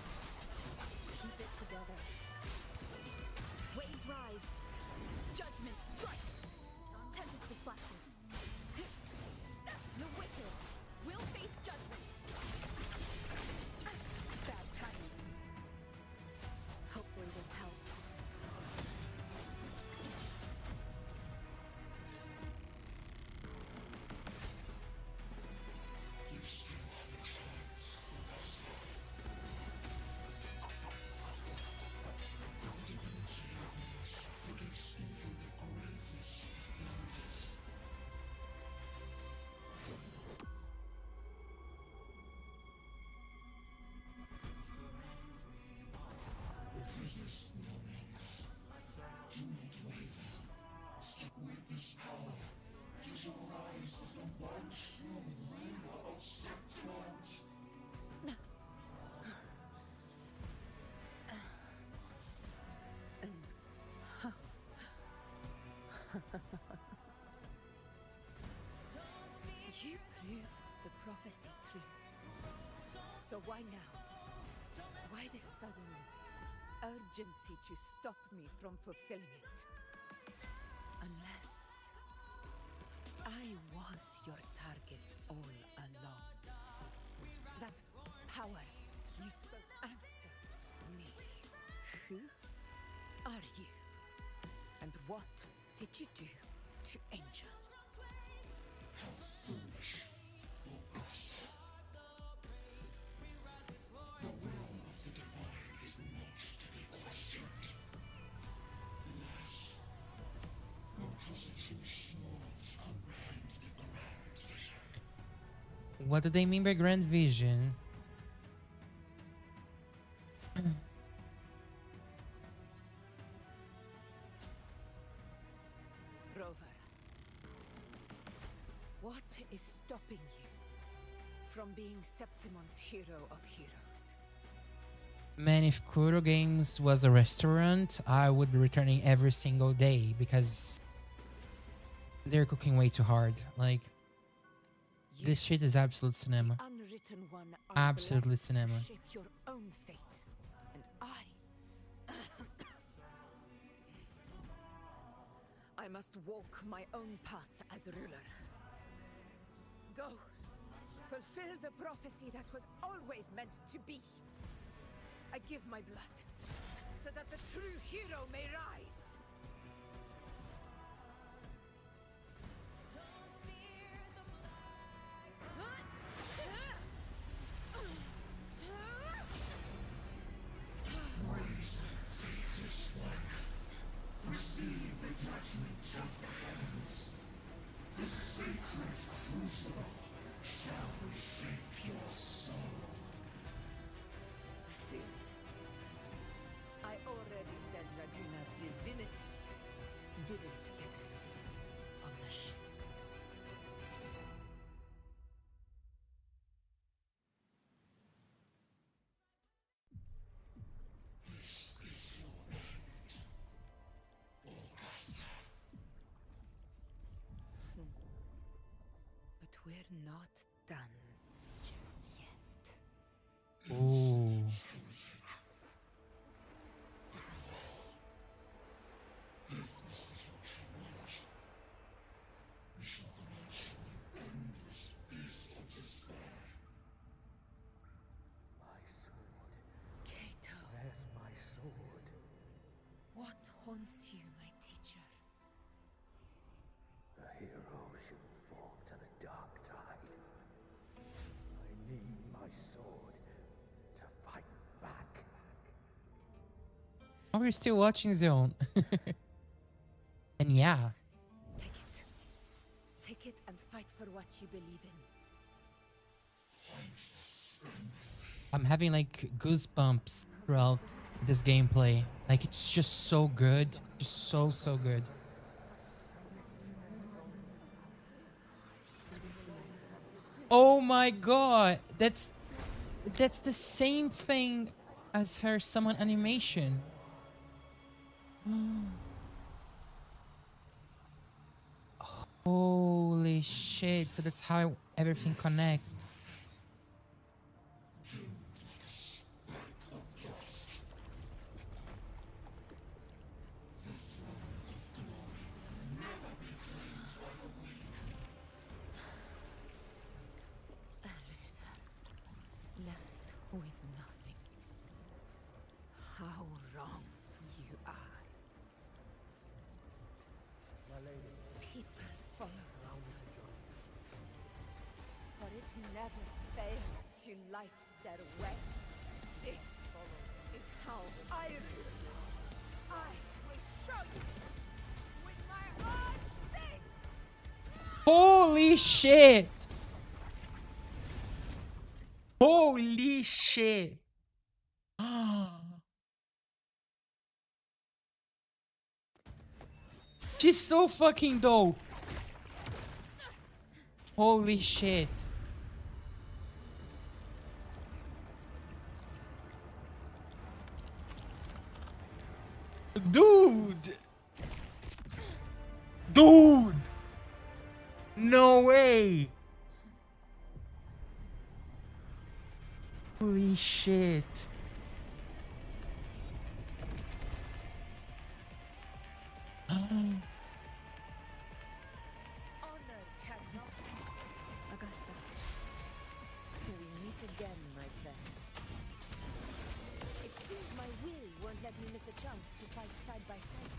Keep it together. Waves rise. Judgment strikes. Tempest of slashes. The wicked will face judgment. Bad timing. Hopefully this helped. You proved the prophecy true. So why now? Why this sudden urgency to stop me from fulfilling it? Unless I was your target all along. That power you spoke, answer me. Who are you? And what did you do to Angel? How foolish, Augusta. The will of the divine is not to be questioned. Alas, because it is small to comprehend the grand vision. What do they mean by grand vision? Rover, what is stopping you from being Septimon's hero of heroes? Man, if Kuro Games was a restaurant, I would be returning every single day because they're cooking way too hard. Like, this shit is absolute cinema. Unwritten one are Absolutely blessed to cinema. shape your own fate. And I must walk my own path as ruler. Go, fulfill the prophecy that was always meant to be. I give my blood, so that the true hero may rise. Praise faithless one. Receive the judgment of the heavens. The sacred crucible shall reshape your soul. Fool. I already said Raguna's divinity didn't get a seat on the ship. This is your end, Augusta. But we're not done just yet. Ooh. If this is what you want, we shall grant you an endless beast of despair. My sword. Kato, Where's my sword? what haunts you, my teacher? Oh, we're still watching Zone. And yeah. Take it. Take it and fight for what you believe in. I'm having like goosebumps throughout this gameplay. Like it's just so good. Just so good. Oh my god. That's the same thing as her summon animation. Holy shit. So that's how everything connects. Left with nothing. How wrong you are. My lady. People follow Allow me to join you. for it never fails to light their way. This is how I rule. I will show you with my own fist. Holy shit. Holy shit. She's so fucking dope. Holy shit. Dude. Dude. No way. Holy shit. Honor cannot. Augusta, we meet again, my friend. It seems my will won't let me miss a chance to fight side by side.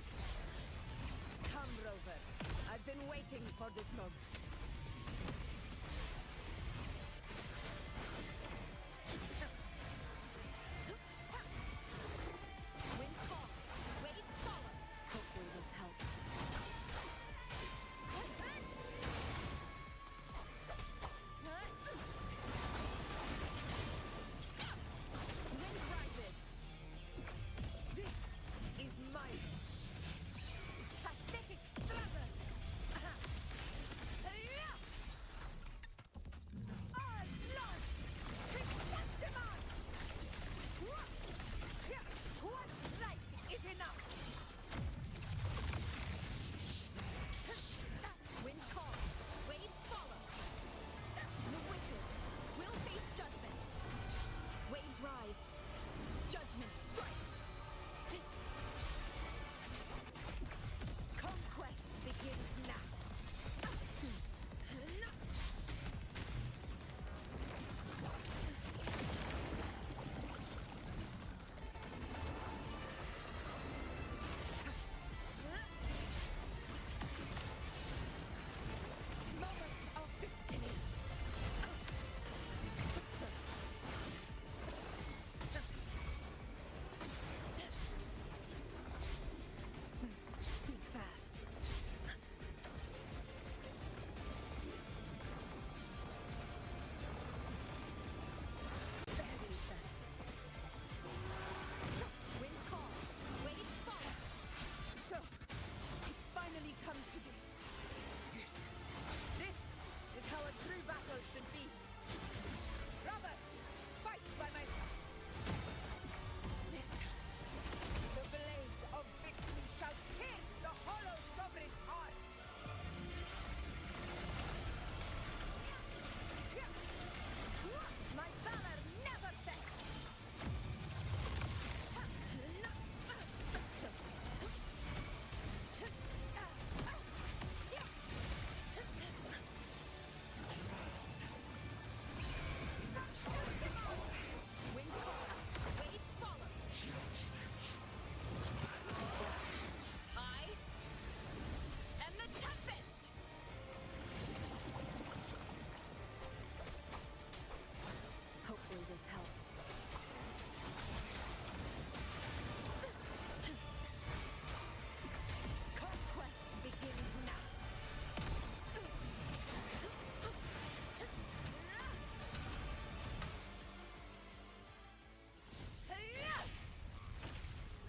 Come, Rover. I've been waiting for this moment. Wind falls, waves follow. Hopefully this helps. Wind rises. This is my pathetic struggle.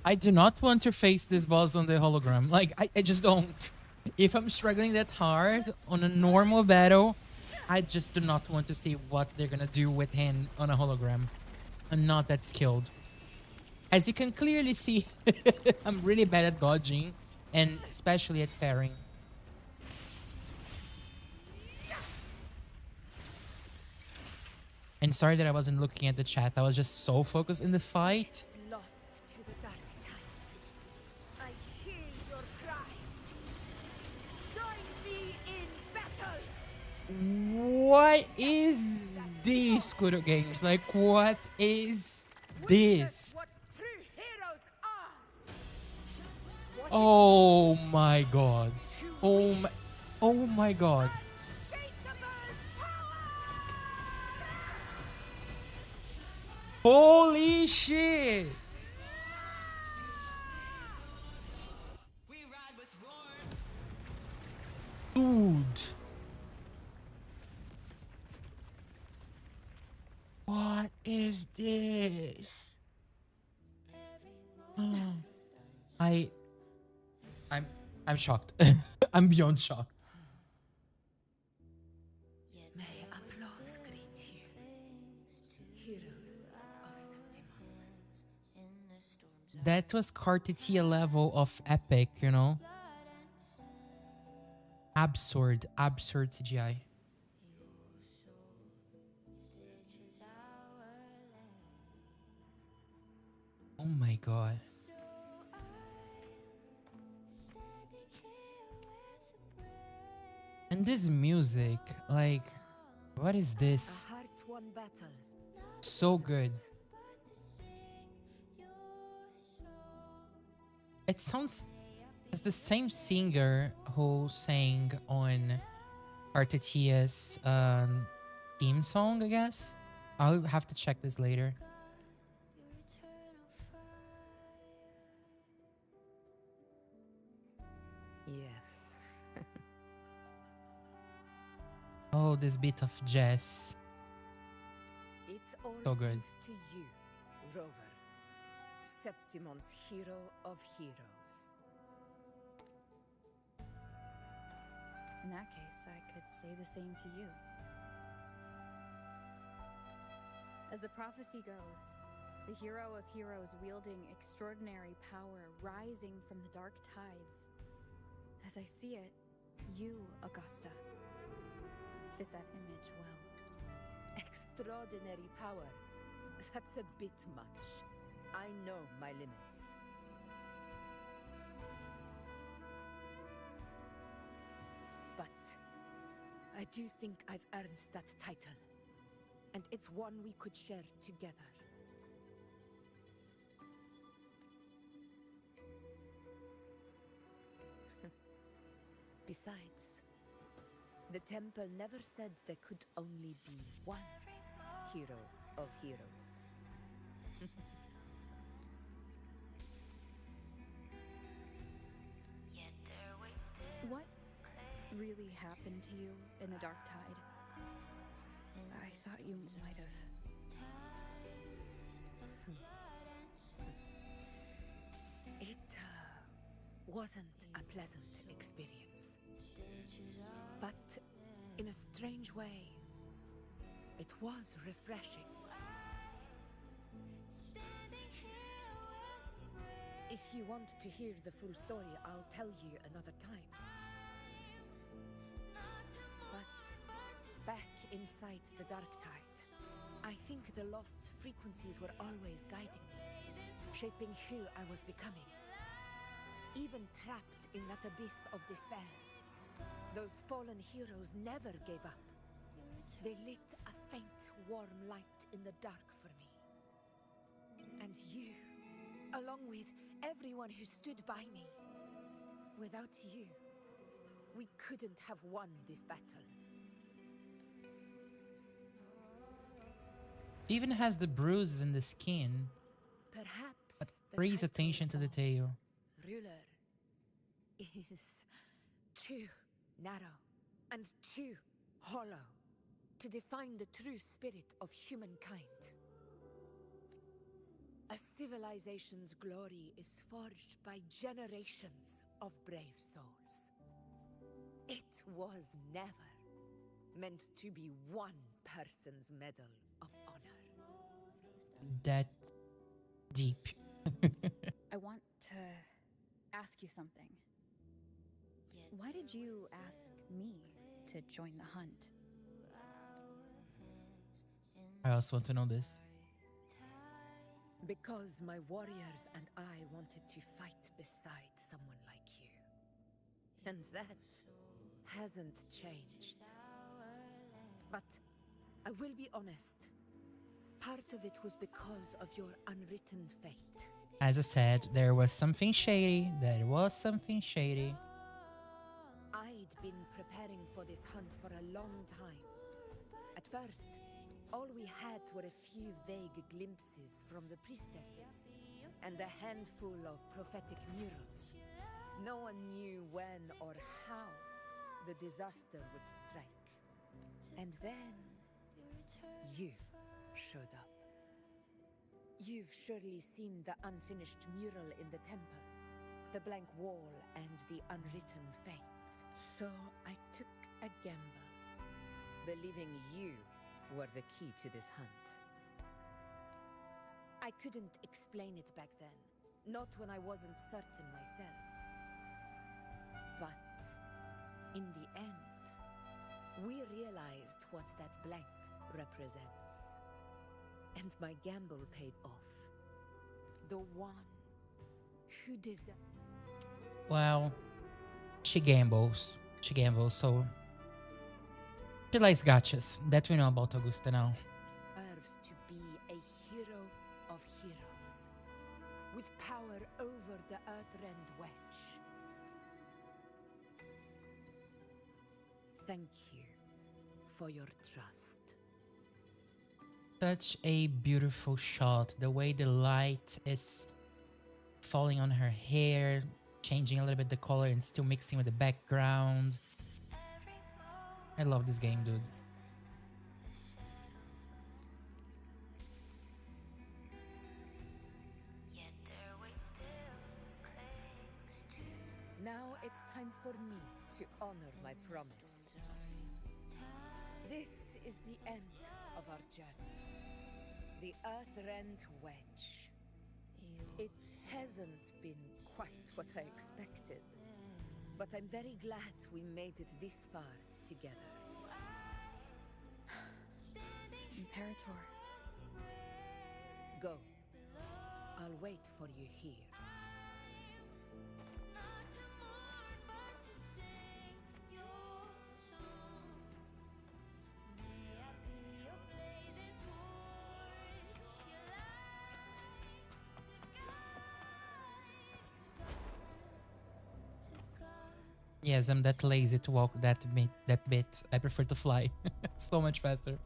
I do not want to face this boss on the hologram. Like, I just don't. If I'm struggling that hard on a normal battle, I just do not want to see what they're gonna do with him on a hologram. I'm not that skilled. As you can clearly see, I'm really bad at dodging and especially at parrying. And sorry that I wasn't looking at the chat. I was just so focused in the fight. Lost to the dark tide. I hear your cries. Join me in battle. What is this, Kudo Games? Like, what is this? What true heroes are. Oh my god. Oh my god. Holy shit! Dude. What is this? I'm shocked. I'm beyond shocked. May applause greet you, heroes of Septimon. That was Cartitia level of epic, you know? Absurd CGI. Oh my god. And this music, like, what is this? A heart-won battle. So good. It sounds as the same singer who sang on Artetia's theme song, I guess. I'll have to check this later. Yes. Oh, this bit of jazz. It's all So good. thanks to you, Rover, Septimon's hero of heroes. In that case, I could say the same to you. As the prophecy goes, the hero of heroes wielding extraordinary power rising from the dark tides. As I see it, you, Augusta, fit that image well. Extraordinary power. That's a bit much. I know my limits. But I do think I've earned that title. And it's one we could share together. Besides, the temple never said there could only be one hero of heroes. What really happened to you in the Dark Tide? I thought you might have. It wasn't a pleasant experience. But in a strange way, it was refreshing. If you want to hear the full story, I'll tell you another time. But back inside the Dark Tide, I think the lost frequencies were always guiding me, shaping who I was becoming. Even trapped in that abyss of despair, those fallen heroes never gave up. They lit a faint, warm light in the dark for me. And you, along with everyone who stood by me. Without you, we couldn't have won this battle. It even has the bruises in the skin. Perhaps But the raise title attention to the of tail. Ruler is too narrow and too hollow to define the true spirit of humankind. A civilization's glory is forged by generations of brave souls. It was never meant to be one person's medal of honor. That deep. I want to ask you something. Why did you ask me to join the hunt? I also want to know this. Because my warriors and I wanted to fight beside someone like you. And that hasn't changed. But I will be honest. Part of it was because of your unwritten fate. As I said, there was something shady. There was something shady. I'd been preparing for this hunt for a long time. At first, all we had were a few vague glimpses from the priestesses and a handful of prophetic murals. No one knew when or how the disaster would strike. And then you showed up. You've surely seen the unfinished mural in the temple, the blank wall and the unwritten fate. So I took a gamble, believing you were the key to this hunt. I couldn't explain it back then, not when I wasn't certain myself. But in the end, we realized what that blank represents. And my gamble paid off. The one who deserves. Well, she gambles. She gambles, so she likes gotchas. That we know about Augusta now. Deserves to be a hero of heroes, with power over the Earthrend Wedge. Thank you for your trust. Such a beautiful shot. The way the light is falling on her hair, changing a little bit the color and still mixing with the background. I love this game, dude. Now it's time for me to honor my promise. This is the end of our journey. The Earthrend Wedge. It hasn't been quite what I expected, but I'm very glad we made it this far together. Imperator. Go. I'll wait for you here. Yes, I'm that lazy to walk that bit. I prefer to fly. So much faster.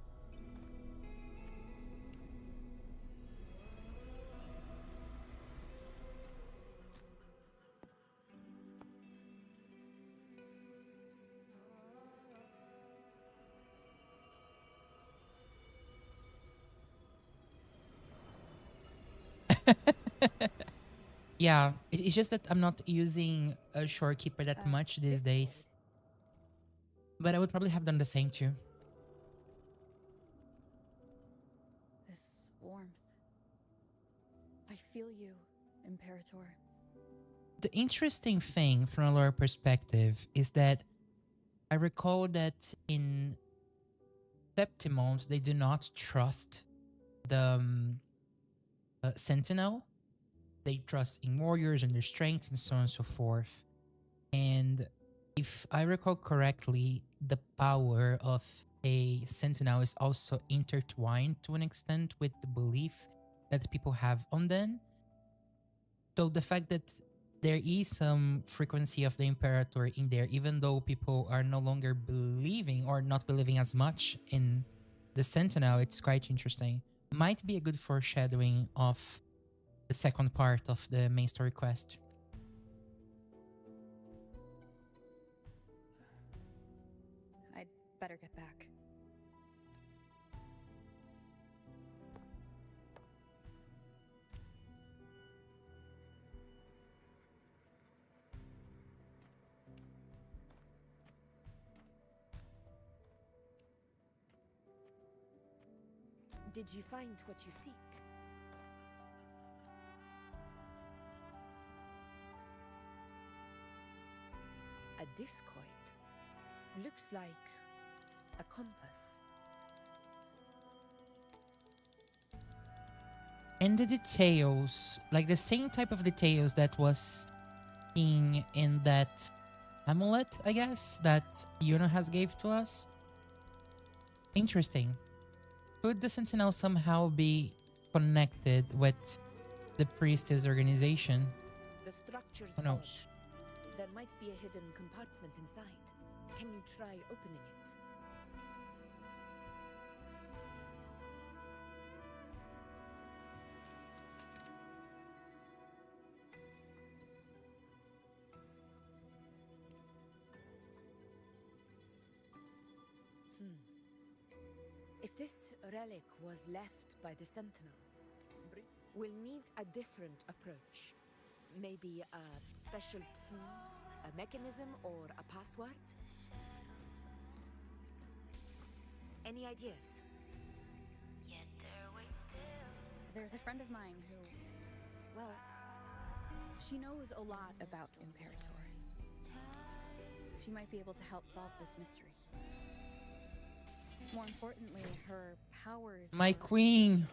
Yeah, it's just that I'm not using a shorekeeper that much these days. But I would probably have done the same too. This warmth. I feel you, Imperator. The interesting thing from a lore perspective is that I recall that in Septimont they do not trust the Sentinel. They trust in warriors and their strength and so on and so forth. And if I recall correctly, the power of a Sentinel is also intertwined to an extent with the belief that people have on them. So the fact that there is some frequency of the Imperator in there, even though people are no longer believing or not believing as much in the Sentinel, it's quite interesting. Might be a good foreshadowing of the second part of the main story quest. I'd better get back. Did you find what you seek? A discoid. Looks like a compass. And the details, like the same type of details that was seen in that amulet, I guess, that Yuna has gave to us. Interesting. Could the Sentinel somehow be connected with the Priestess organization? The structure's Who knows? odd. There might be a hidden compartment inside. Can you try opening it? If this relic was left by the Sentinel, we'll need a different approach. Maybe a special key, a mechanism, or a password? Any ideas? There's a friend of mine who, well, she knows a lot about Imperator. She might be able to help solve this mystery. More importantly, her powers... My queen!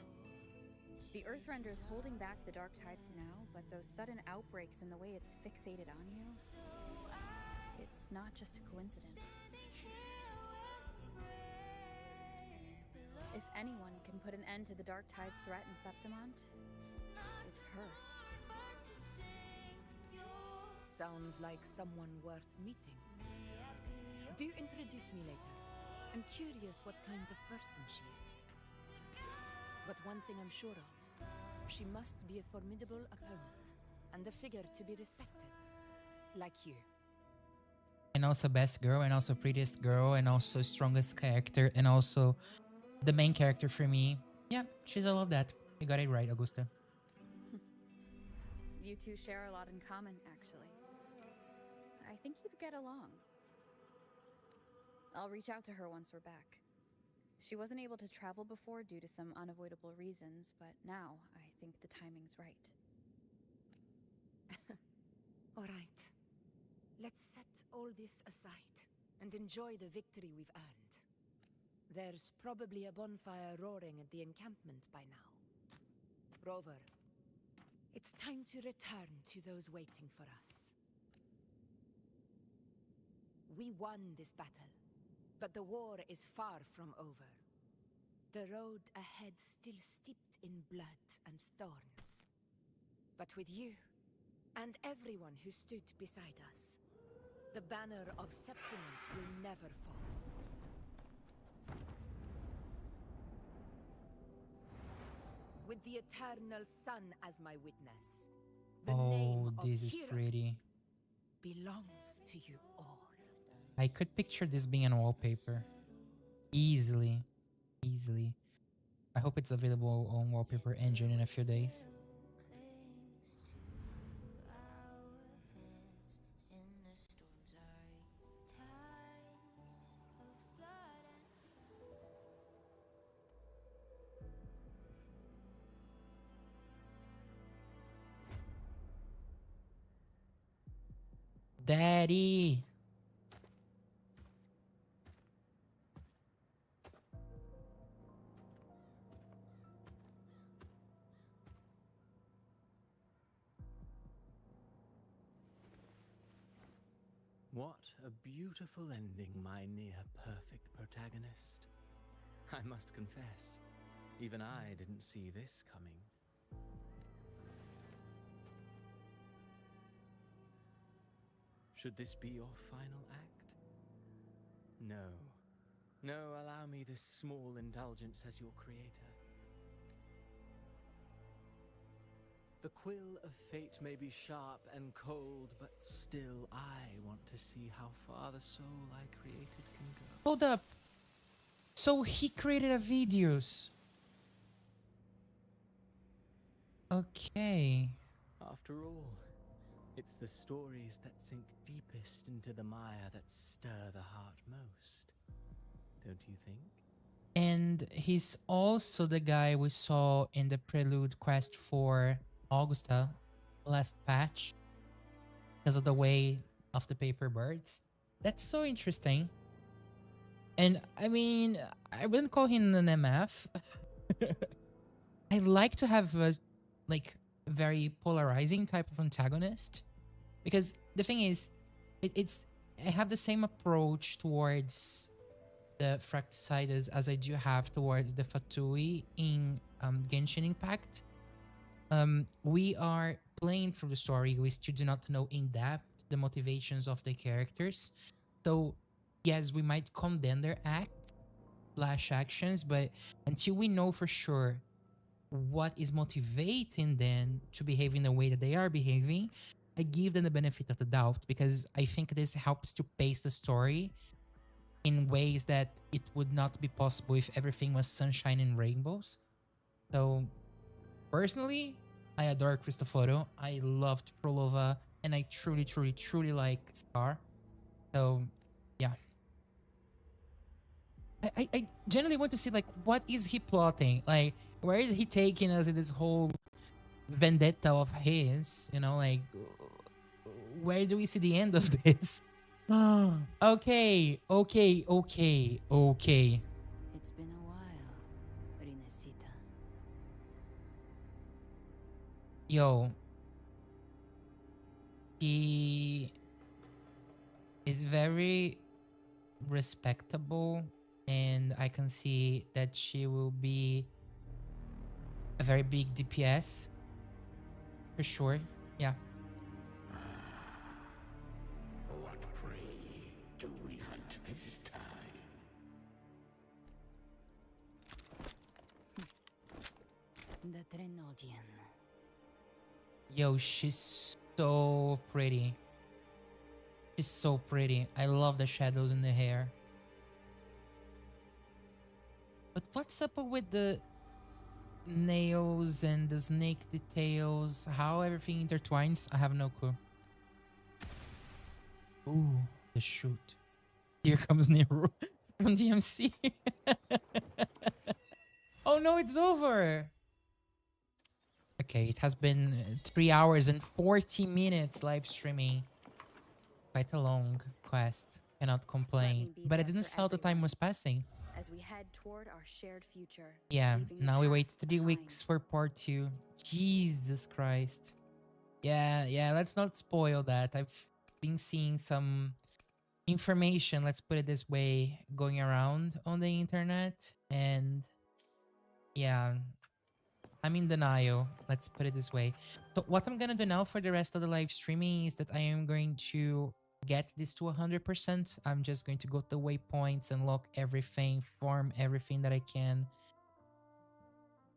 The Earthrender's holding back the Dark Tide for now, but those sudden outbreaks and the way it's fixated on you, it's not just a coincidence. If anyone can put an end to the Dark Tide's threat in Septimont, it's her. Sounds like someone worth meeting. Do introduce me later. I'm curious what kind of person she is. But one thing I'm sure of, she must be a formidable opponent, and a figure to be respected. Like you. And also best girl, and also prettiest girl, and also strongest character, and also the main character for me. Yeah, she's all of that. You got it right, Augusta. You two share a lot in common, actually. I think you'd get along. I'll reach out to her once we're back. She wasn't able to travel before due to some unavoidable reasons, but now I think the timing's right. All right. Let's set all this aside and enjoy the victory we've earned. There's probably a bonfire roaring at the encampment by now. Rover, it's time to return to those waiting for us. We won this battle, but the war is far from over. The road ahead still steeped in blood and thorns. But with you, and everyone who stood beside us, the banner of Septimont will never fall. With the eternal sun as my witness, the name of this is hero pretty. belongs to you all. I could picture this being on wallpaper. Easily. Easily. I hope it's available on Wallpaper Engine in a few days. Daddy! What a beautiful ending, my near-perfect protagonist. I must confess, even I didn't see this coming. Should this be your final act? No. No, allow me this small indulgence as your creator. The quill of fate may be sharp and cold, but still I want to see how far the soul I created can go. Hold up. So he created a videos. Okay. After all, it's the stories that sink deepest into the mire that stir the heart most. Don't you think? And he's also the guy we saw in the prelude quest for Augusta last patch because of the way of the paper birds. That's so interesting. And I mean, I wouldn't call him an MF. I like to have a like very polarizing type of antagonist because the thing is, it's I have the same approach towards the Fracticidus as I do have towards the Fatui in Genshin Impact. We are playing through the story. We still do not know in depth the motivations of the characters. So yes, we might condemn their acts slash actions, but until we know for sure what is motivating them to behave in the way that they are behaving, I give them the benefit of the doubt because I think this helps to pace the story in ways that it would not be possible if everything was sunshine and rainbows. So personally, I adore Cristoforo. I loved Prolova, and I truly, truly, truly like Scar. So yeah. I generally want to see like what is he plotting? Like where is he taking us in this whole vendetta of his? You know, like where do we see the end of this? Okay, okay, okay, okay. It's been a while, Rinesita. Yo, he is very respectable, and I can see that she will be a very big DPS for sure. Yeah. What prey do we hunt this time? The Trenodian. Yo, she's so pretty. She's so pretty. I love the shadows in the hair. But what's up with the nails and the snake details? How everything intertwines? I have no clue. Ooh, the shoot. Here comes Nero from DMC. Oh no, it's over. Okay, it has been 3 hours and 40 minutes live streaming. Quite a long quest. Cannot complain. But I didn't feel the time was passing. As we head toward our shared future. Yeah, leaving the now we wait past 3 behind. weeks for part 2. Jesus Christ. Yeah, let's not spoil that. I've been seeing some information, let's put it this way, going around on the internet. And yeah, I'm in denial. Let's put it this way. So what I'm gonna do now for the rest of the live streaming is that I am going to get this to 100%. I'm just going to go to waypoints, unlock everything, farm everything that I can.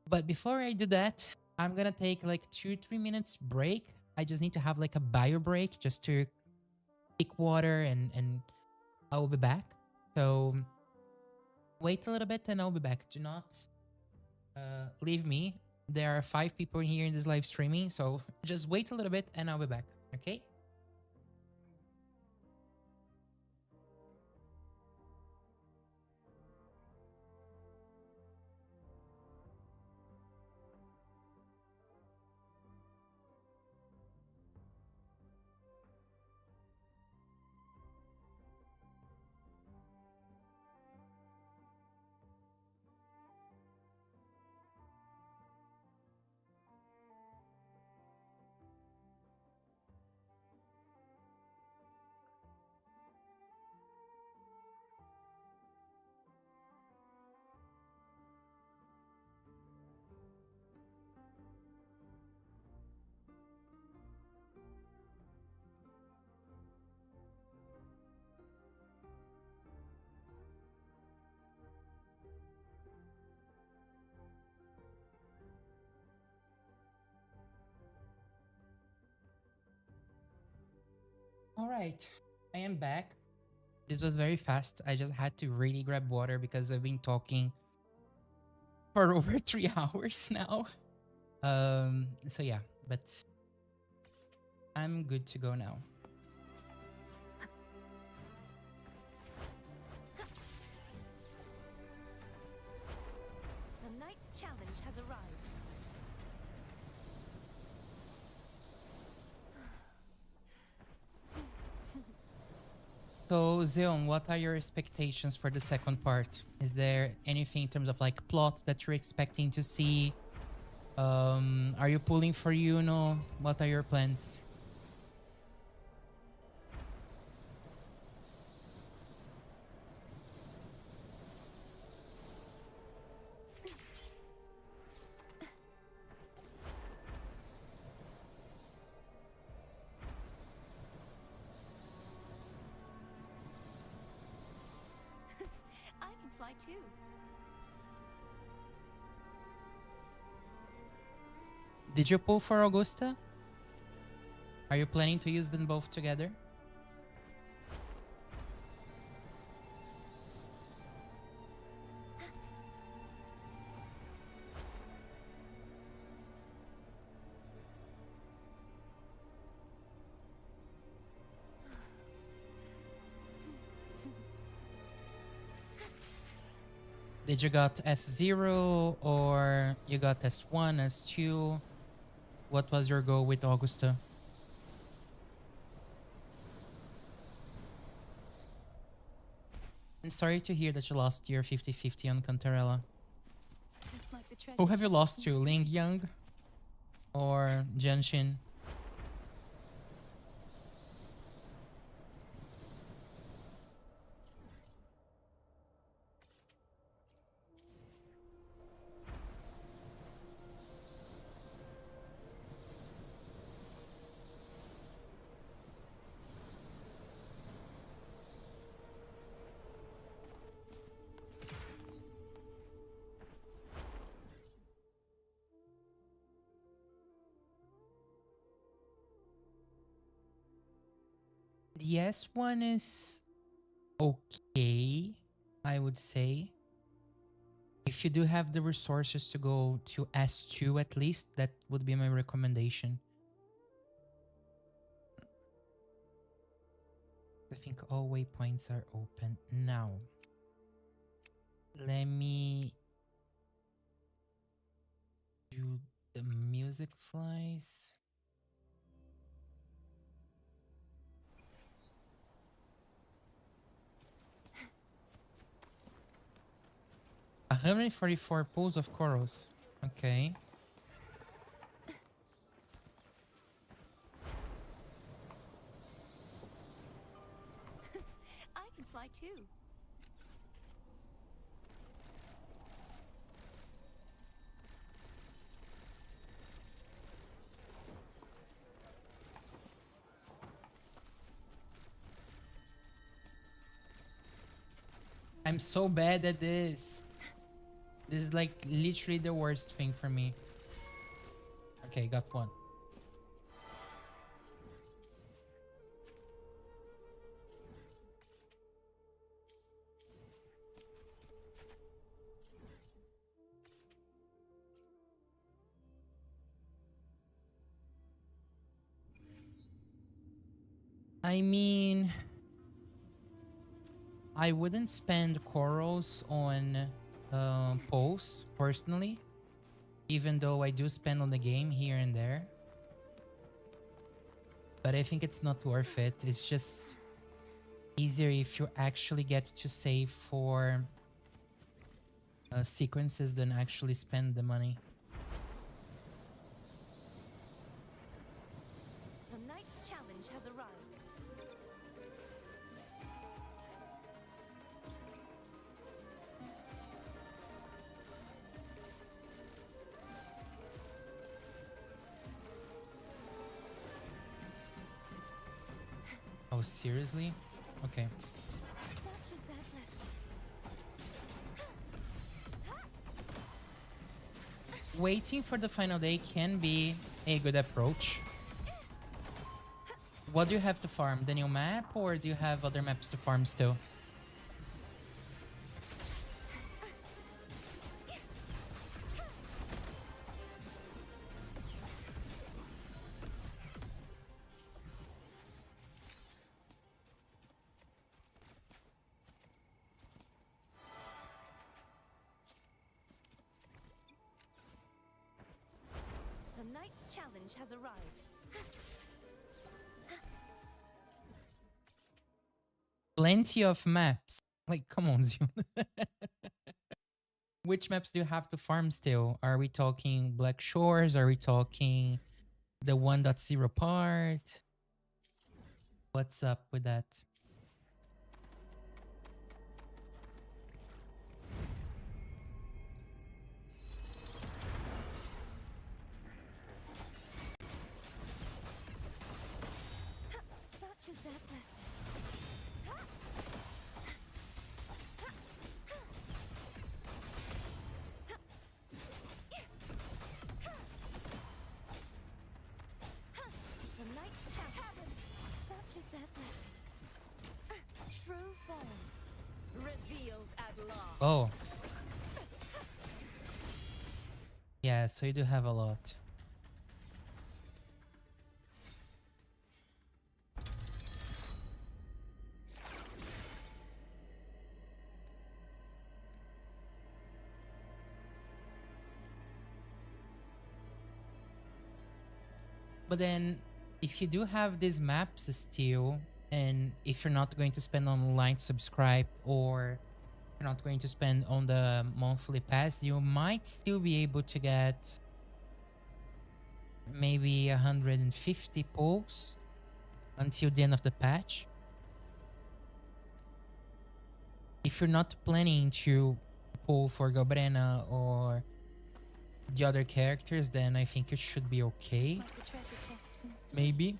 But before I do that, I'm gonna take like 2-3 minutes break. I just need to have like a bio break just to pick water and I will be back. So wait a little bit and I'll be back. Do not leave me. There are 5 people here in this live streaming, so just wait a little bit and I'll be back, okay? All right, I am back. This was very fast. I just had to really grab water because I've been talking for over 3 hours now. So yeah, but I'm good to go now. So, Zeon, what are your expectations for the second part? Is there anything in terms of like plot that you're expecting to see? Are you pulling for Yuno? What are your plans? I can fly too. Did you pull for Augusta? Are you planning to use them both together? Did you got S0 or you got S1, S2? What was your goal with Augusta? And sorry to hear that you lost your 50-50 on Cantarella. Just like the Who have you lost to? Ling Yang or Genshin? The S1 is okay, I would say. If you do have the resources to go to S2 at least, that would be my recommendation. I think all waypoints are open now. Let me do the music flies. 144 pools of corals. Okay. I can fly too. I'm so bad at this. This is like literally the worst thing for me. Okay, got one. I mean, I wouldn't spend corals on poles personally, even though I do spend on the game here and there. But I think it's not worth it. It's just easier if you actually get to save for sequences than actually spend the money. The night's challenge has arrived. Oh, seriously? Okay. Such is that blessing. Waiting for the final day can be a good approach. What do you have to farm? The new map, or do you have other maps to farm still? The night's challenge has arrived. plenty of maps. Like, come on, Zion. Which maps do you have to farm still? Are we talking Black Shores? Are we talking the 1.0 part? What's up with that? Such is their blessing. The night's heaven. Such is their blessing. True form revealed at last. Oh. Yeah, so you do have a lot. But then, if you do have these maps still, and if you're not going to spend on line subscribe, or you're not going to spend on the monthly pass, you might still be able to get maybe 150 pulls until the end of the patch. If you're not planning to pull for Gabrena or the other characters, then I think it should be okay. Maybe.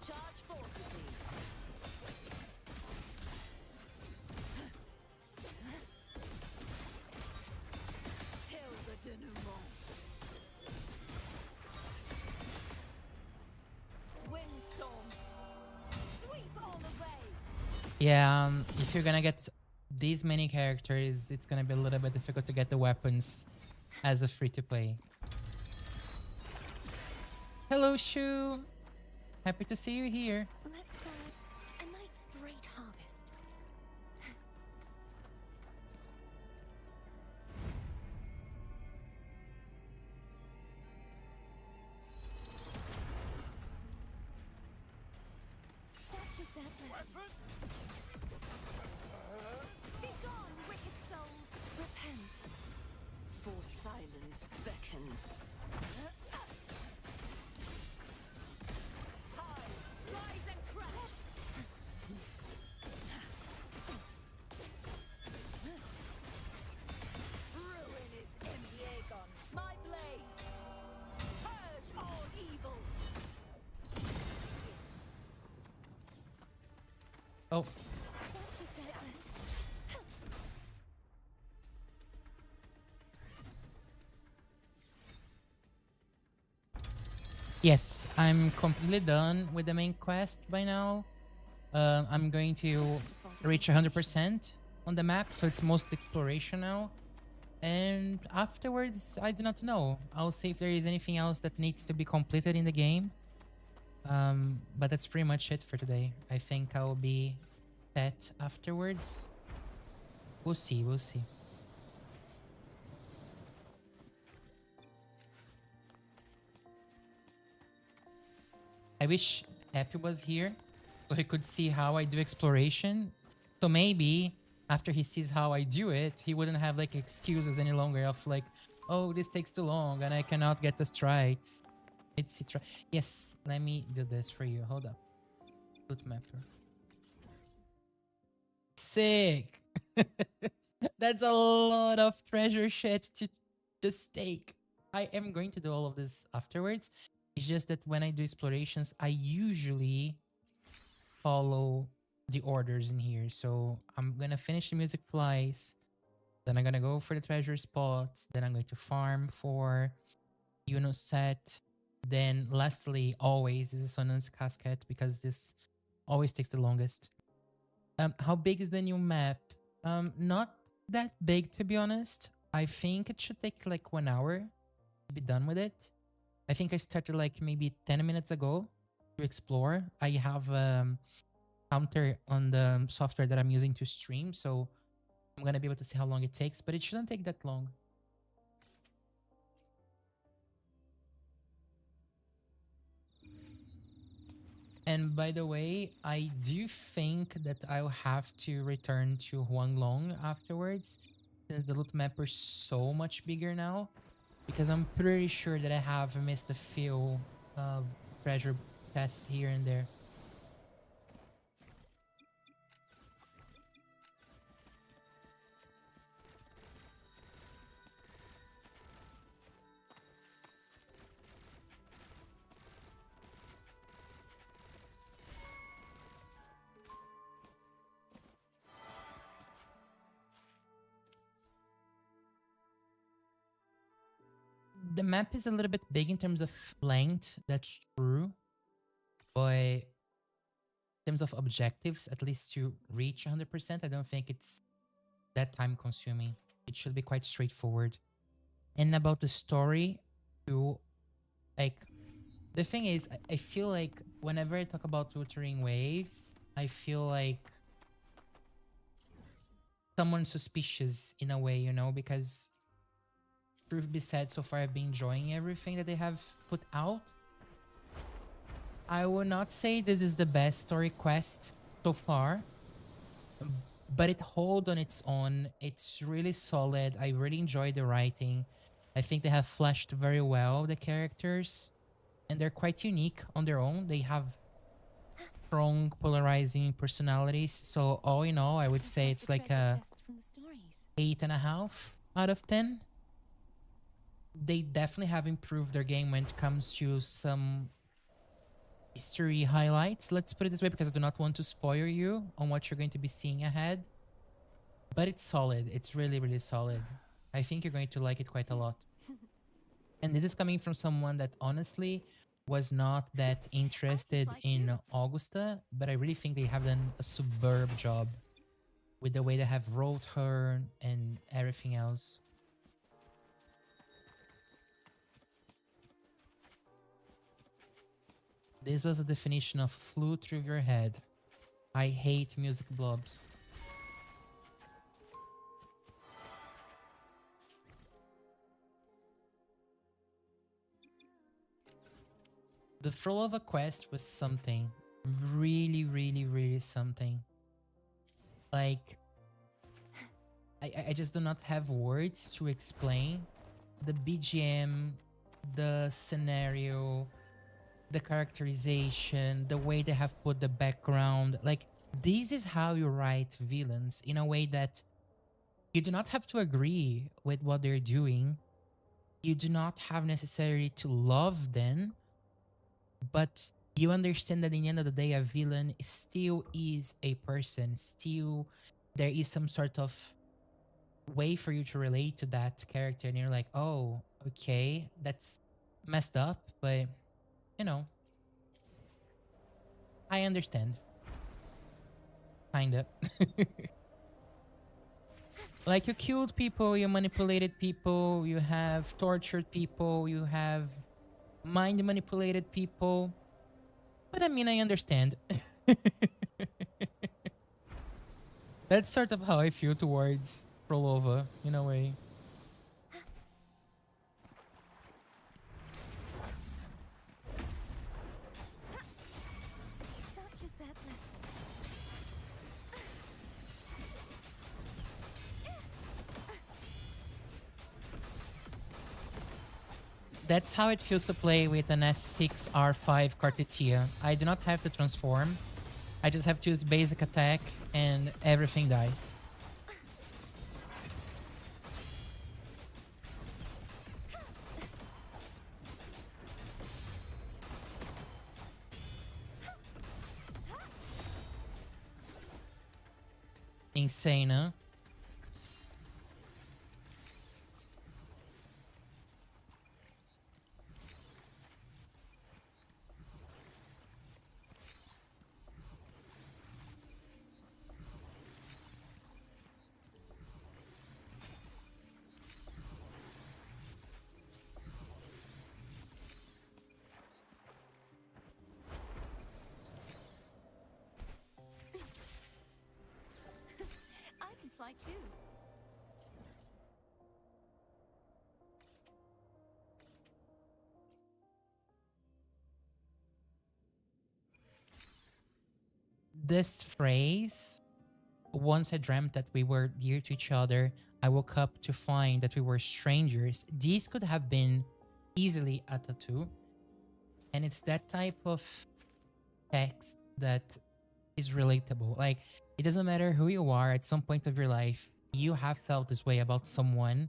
Charge forth with me. Till the denouement. Windstorm. Sweep all the way. Yeah, if you're gonna get these many characters, it's gonna be a little bit difficult to get the weapons as a free-to-play. Hello, Shu! Happy to see you here. Let's go. A night's great harvest. Such is their blessing. Begone, wicked souls. Repent. For silence beckons. Tides, rise and crash. Ruin is in the Aegon. My blade. Purge all evil. Oh, Such is their blessing. yes, I'm completely done with the main quest by now. I'm going to reach 100% on the map, so it's mostly exploration now. And afterwards, I do not know. I'll see if there is anything else that needs to be completed in the game. But that's pretty much it for today. I think I will be set afterwards. We'll see, we'll see. I wish Happy was here so he could see how I do exploration. So maybe after he sees how I do it, he wouldn't have like excuses any longer of like, oh, this takes too long and I cannot get the strides. It's yes, let me do this for you. Hold up. Loot mapper. Sick. That's a lot of treasure shit to stake. I am going to do all of this afterwards. It's just that when I do explorations, I usually follow the orders in here. So I'm gonna finish the music flies, then I'm gonna go for the treasure spots, then I'm going to farm for Yuno's set, then lastly, always this is Sonan's casket because this always takes the longest. How big is the new map? Not that big, to be honest. I think it should take like 1 hour to be done with it. I think I started like maybe 10 minutes ago to explore. I have counter on the software that I'm using to stream, so I'm gonna be able to see how long it takes, but it shouldn't take that long. And by the way, I do think that I'll have to return to Huanglong afterwards, since the loot map is so much bigger now, because I'm pretty sure that I have missed a few treasure chests here and there. The map is a little bit big in terms of length, that's true. But in terms of objectives, at least to reach 100%, I don't think it's that time consuming. It should be quite straightforward. And about the story, too, like, the thing is, I feel like whenever I talk about Wuthering Waves, I feel like someone suspicious in a way, you know, because truth be said, so far I've been enjoying everything that they have put out. I would not say this is the best story quest so far, but it holds on its own. It's really solid. I really enjoy the writing. I think they have fleshed very well the characters, and they're quite unique on their own. They have strong, polarizing personalities. So all in all, I would say it's like a 8.5 out of 10. They definitely have improved their game when it comes to some history highlights. Let's put it this way, because I do not want to spoil you on what you're going to be seeing ahead. But it's solid. It's really, really solid. I think you're going to like it quite a lot. And this is coming from someone that honestly was not that interested in Augusta, but I really think they have done a superb job with the way they have wrote her and everything else. This was a definition of flew through your head. I hate music blobs. The thrill of a quest was something. Really, really, really something. Like, I just do not have words to explain. The BGM, the scenario, the characterization, the way they have put the background. Like, this is how you write villains in a way that you do not have to agree with what they're doing. You do not have necessarily to love them, but you understand that in the end of the day, a villain still is a person. Still, there is some sort of way for you to relate to that character, and you're like, oh, okay, that's messed up, but you know, I understand. Kinda. Like, you killed people, you manipulated people, you have tortured people, you have mind manipulated people. But I mean, I understand. That's sort of how I feel towards Prolova, in a way. Such is their blessing. That's how it feels to play with an S6 R5 Cartetia. I do not have to transform. I just have to use basic attack and everything dies. Insane, huh? too. This phrase, once I dreamt that we were dear to each other, I woke up to find that we were strangers. These could have been easily a tattoo. And it's that type of text that is relatable. Like, it doesn't matter who you are, at some point of your life, you have felt this way about someone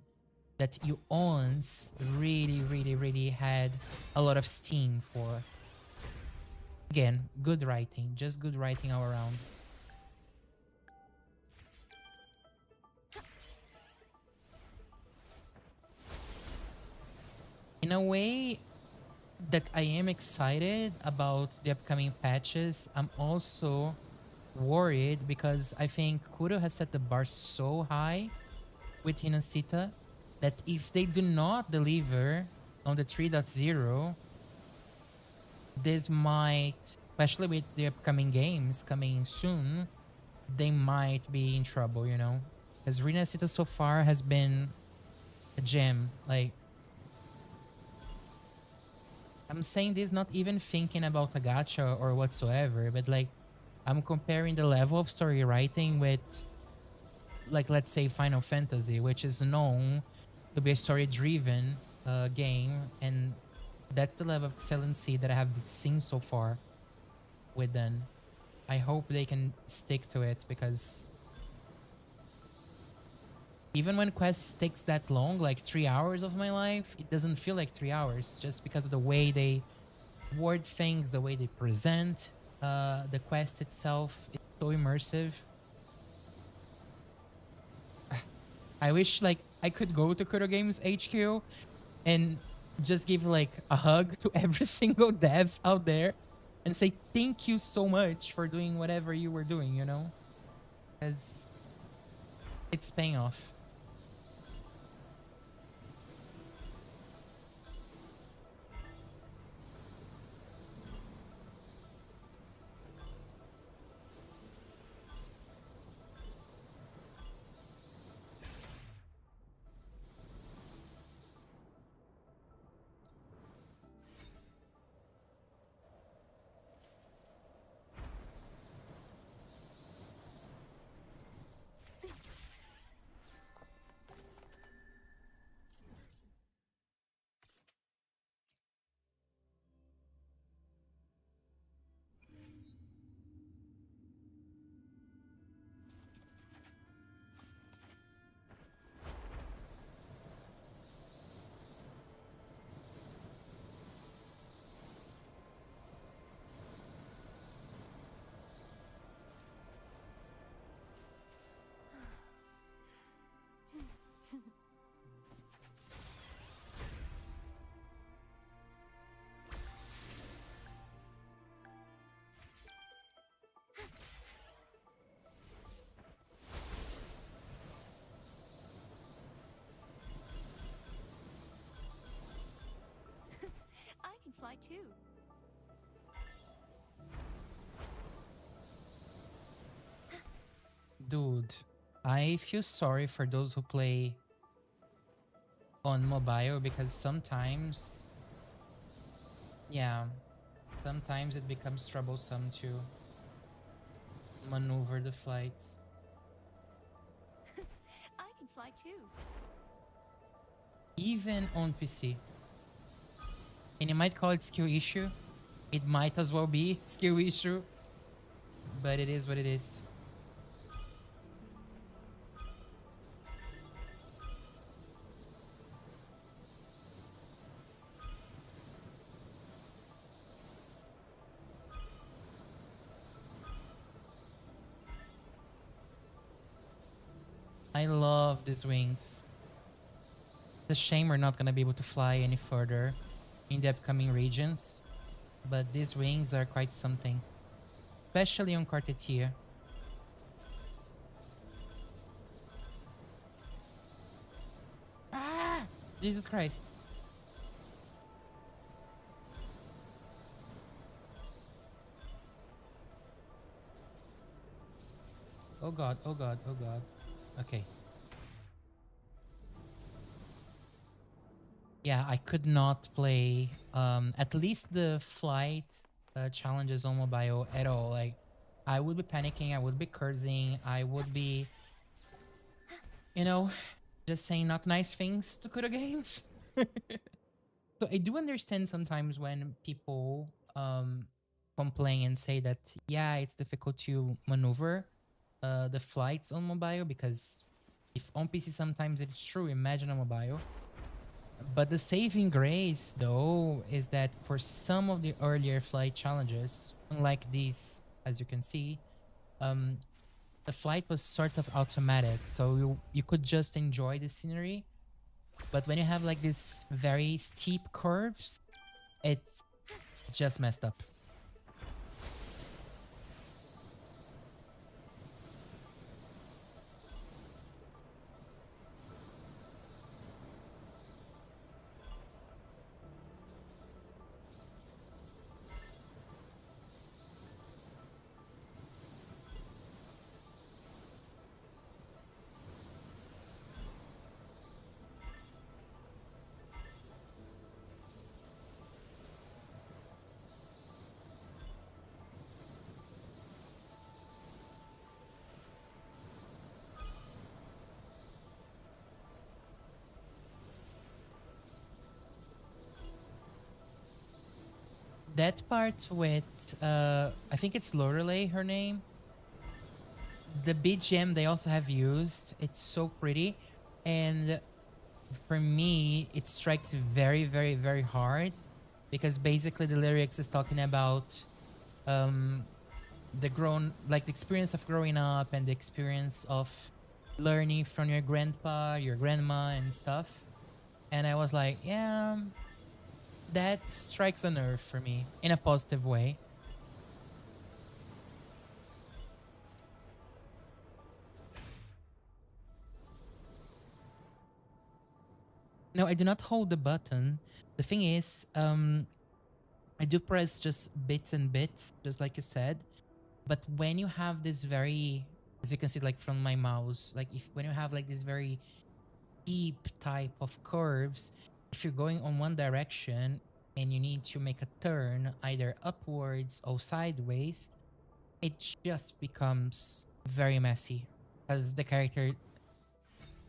that you once really, really, really had a lot of steam for. Again, good writing, just good writing all around. In a way that I am excited about the upcoming patches, I'm also worried because I think Kuro has set the bar so high with Hinasita that if they do not deliver on the 3.0, this might, especially with the upcoming games coming soon, they might be in trouble, you know? Because Hinasita so far has been a gem. Like, I'm saying this not even thinking about a gacha or whatsoever, but like, I'm comparing the level of story writing with, like, let's say Final Fantasy, which is known to be a story-driven game, and that's the level of excellency that I have seen so far with them. I hope they can stick to it, because even when quests takes that long, like 3 hours of my life, it doesn't feel like 3 hours just because of the way they word things, the way they present the quest itself. It's so immersive. I wish like I could go to Kuro Games HQ and just give like a hug to every single dev out there and say thank you so much for doing whatever you were doing, you know? Because it's paying off. I can fly too. Dude, I feel sorry for those who play on mobile, because sometimes, yeah, sometimes it becomes troublesome to maneuver the flights. I can fly too. Even on PC. And you might call it skill issue. It might as well be skill issue. But it is what it is. I love these wings. It's a shame we're not gonna be able to fly any further in the upcoming regions, but these wings are quite something, especially on Cartetia. Ah! Jesus Christ. Oh god, oh god, oh god. Okay. Yeah, I could not play at least the flight challenges on mobile at all. Like, I would be panicking, I would be cursing, I would be, you know, just saying not nice things to Kudo games. So I do understand sometimes when people complain and say that, yeah, it's difficult to maneuver the flights on mobile, because if on PC sometimes it's true, imagine on mobile. But the saving grace, though, is that for some of the earlier flight challenges, unlike these, as you can see, um, the flight was sort of automatic, so you could just enjoy the scenery. But when you have like these very steep curves, it's just messed up. That part with, I think it's Lorelei, her name. The BGM they also have used, it's so pretty. And for me, it strikes very, very, very hard, because basically the lyrics is talking about the experience of growing up and the experience of learning from your grandpa, your grandma, and stuff. And I was like, yeah, that strikes a nerve for me in a positive way. No, I do not hold the button. The thing is, I do press just bits and bits, just like you said. But when you have this very, as you can see, like from my mouse, like when you have like this very deep type of curves, if you're going on one direction and you need to make a turn either upwards or sideways, it just becomes very messy, because the character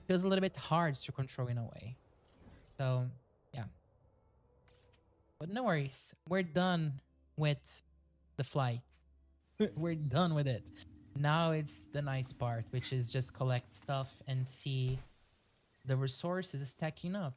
feels a little bit hard to control in a way. So yeah, but no worries, we're done with the flight. We're done with it. Now it's the nice part, which is just collect stuff and see the resources stacking up.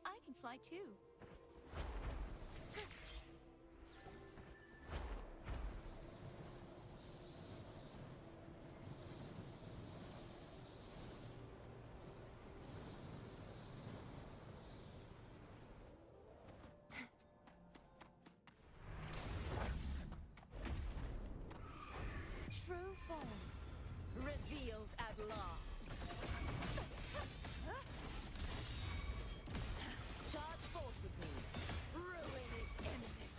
I can fly too. True form revealed at last. Charge forth with me. Ruin is imminent.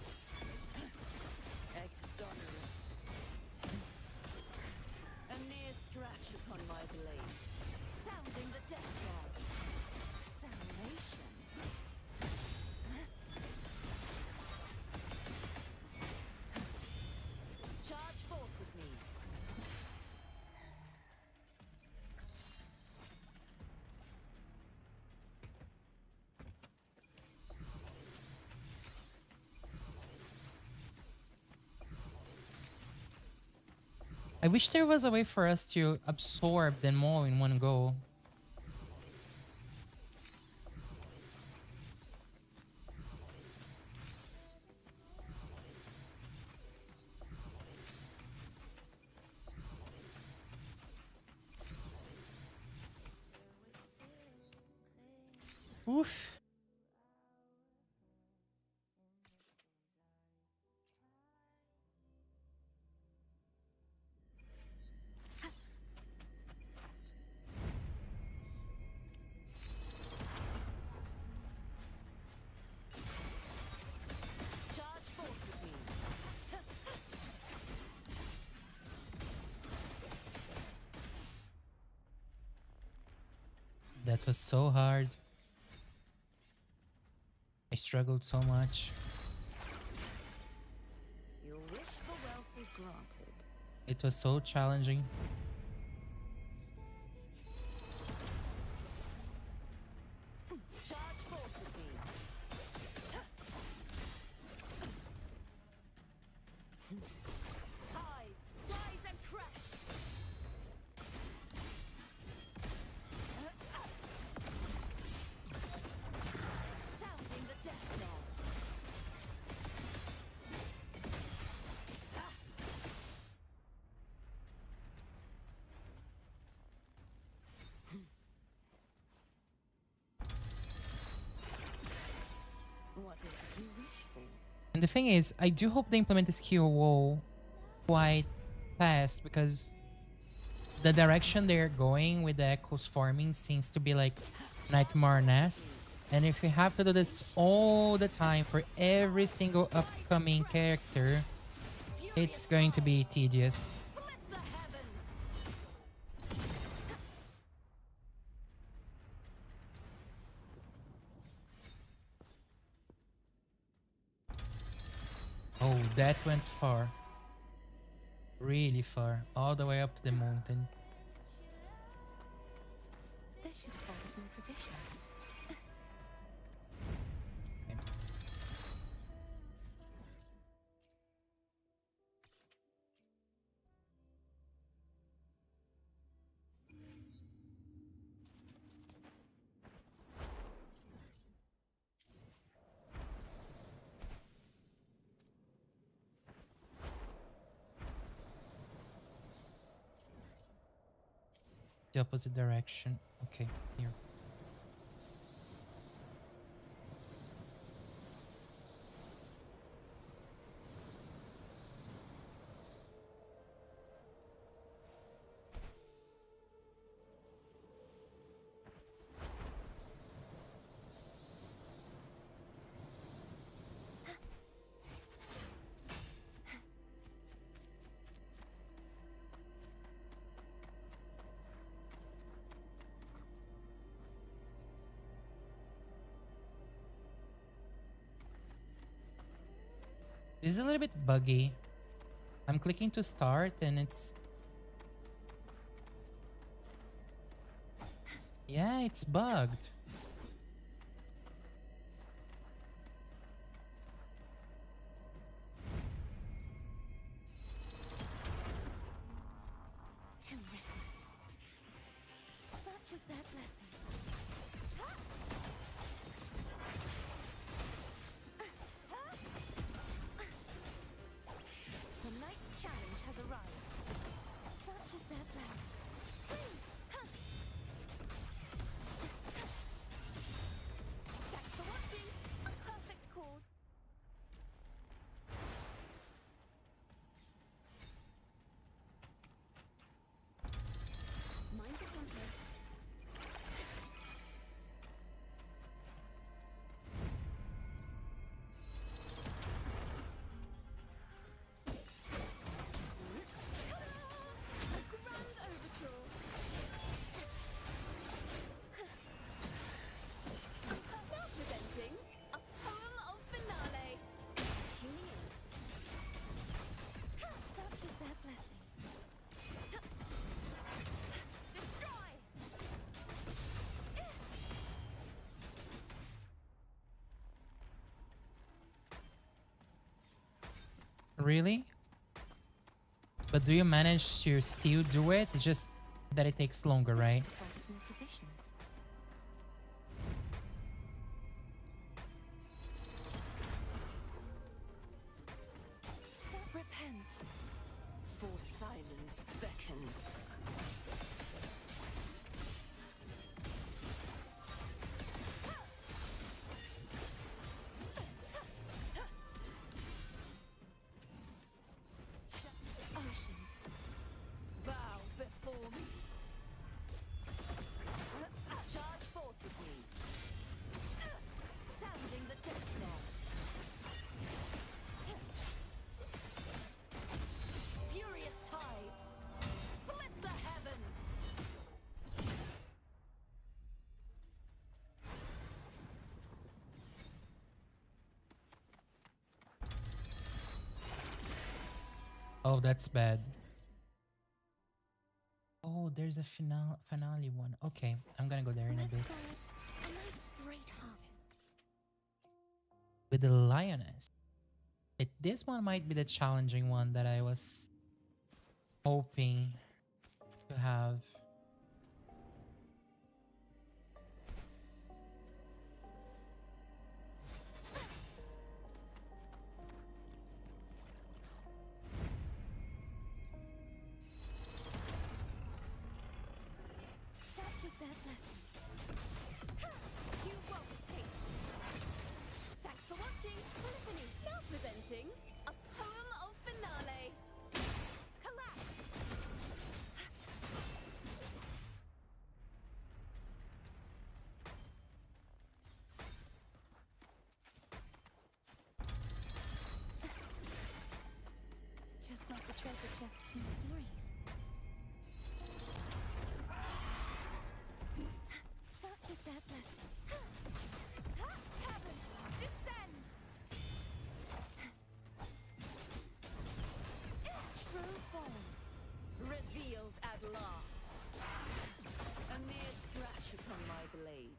Exonerate. A mere scratch upon my blade, sounding the death god. Salvation. Charge forth with me. I wish there was a way for us to absorb them all in one go. Oof. That was so hard. I struggled so much. Your wish for wealth is granted. It was so challenging. Charge forth with me. Tides, rise and crash. Sounding the death knell. What is it you wish for? And the thing is, I do hope they implement this skill wall quite fast, because the direction they're going with the echoes forming seems to be like Nightmare-esque. And if you have to do this all the time for every single upcoming character, it's going to be tedious. Oh, that went far. Really far. All the way up to the mountain. This should afford us more provisions. The opposite direction. Okay, here. This is a little bit buggy. I'm clicking to start and it's... Yeah, it's bugged. Too reckless. Such is their blessing. The knight's challenge has arrived. Such is their blessing. Thanks for watching. A perfect call. Mind the tempo. A grand overture. Now presenting a poem of finale. Tuning in. Such is their blessing. Destroy. Really? But do you manage to still do it? It's just that it takes longer, right? Afford us more provisions. Repent. For silence beckons. Oceans. Bow before me. Oh, that's bad. Oh, there's a finale one. Okay, I'm gonna go there in a bit. A night's great harvest. With the lioness. This one might be the challenging one that I was hoping to have. Such is their blessing. You won't escape. Thanks for watching. Polyphony now presenting a poem of finale. Collapse. Just like the treasure chest from the stories. Such is their blessing. Heavens, descend. True form. Revealed at last. A mere scratch upon my blade.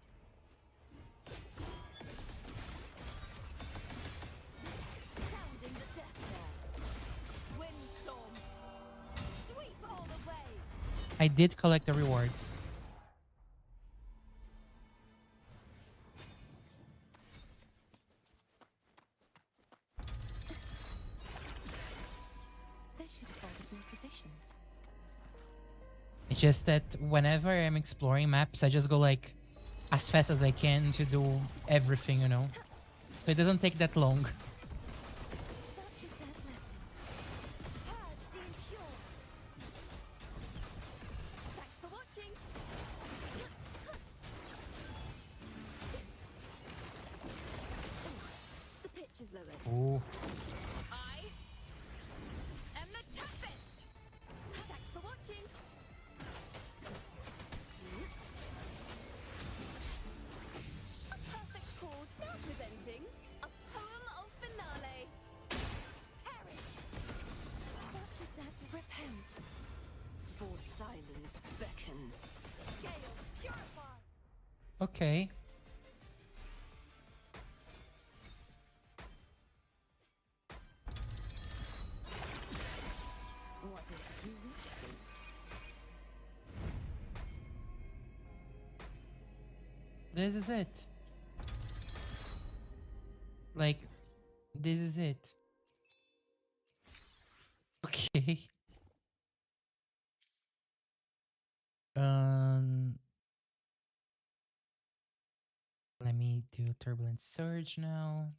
Sounding the death knell. Windstorm. Sweep all the way. I did collect the rewards. They should have told us more provisions. It's just that whenever I'm exploring maps, I just go like as fast as I can to do everything, you know? So it doesn't take that long. Such is their blessing. Purge the impure. Thanks for watching. The pitch is lowered. Ooh. I am the toughest. Thanks for watching. A perfect chord now presenting a poem of finale. Perish. Such is their repent. For silence beckons. Gales purify. Okay. What is it you wish for? This is it. Like, this is it. Okay. Let me do Turbulent Surge now.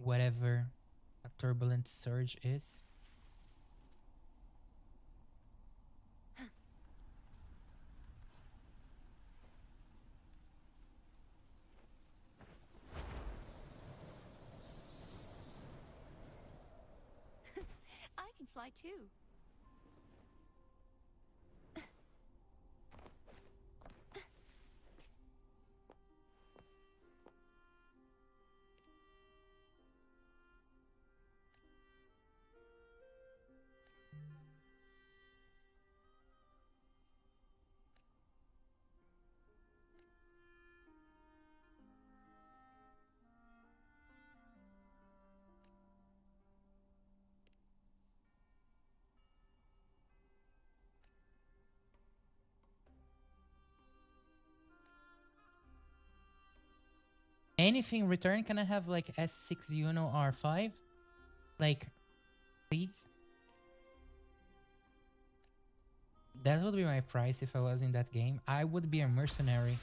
Whatever a Turbulent Surge is. I can fly too. Anything return? Can I have like S6 Uno R5? Like, please? That would be my price if I was in that game. I would be a mercenary.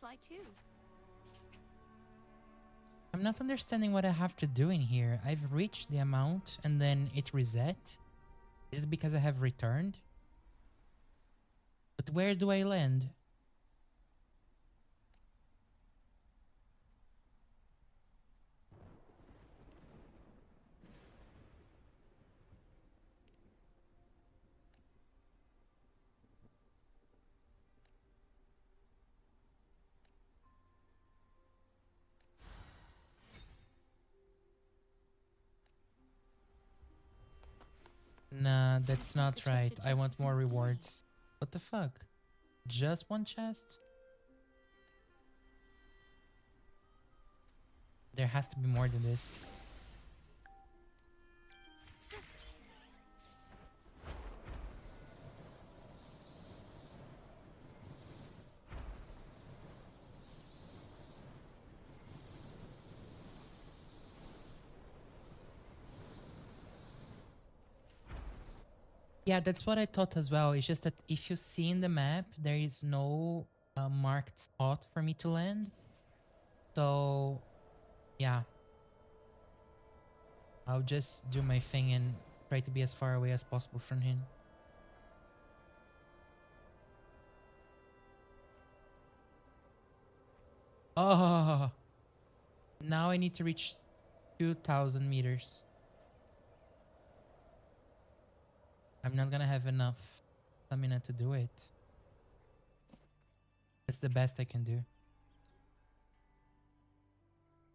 fly too. I'm not understanding what I have to do in here. I've reached the amount and then it reset. Is it because I have returned? But where do I land? Nah, that's not right. I want more rewards. What the fuck? Just one chest? There has to be more than this. Yeah, that's what I thought as well. It's just that if you see in the map, there is no marked spot for me to land. So, yeah. I'll just do my thing and try to be as far away as possible from him. Oh! Now I need to reach 2,000 meters. I'm not gonna have enough stamina to do it. That's the best I can do.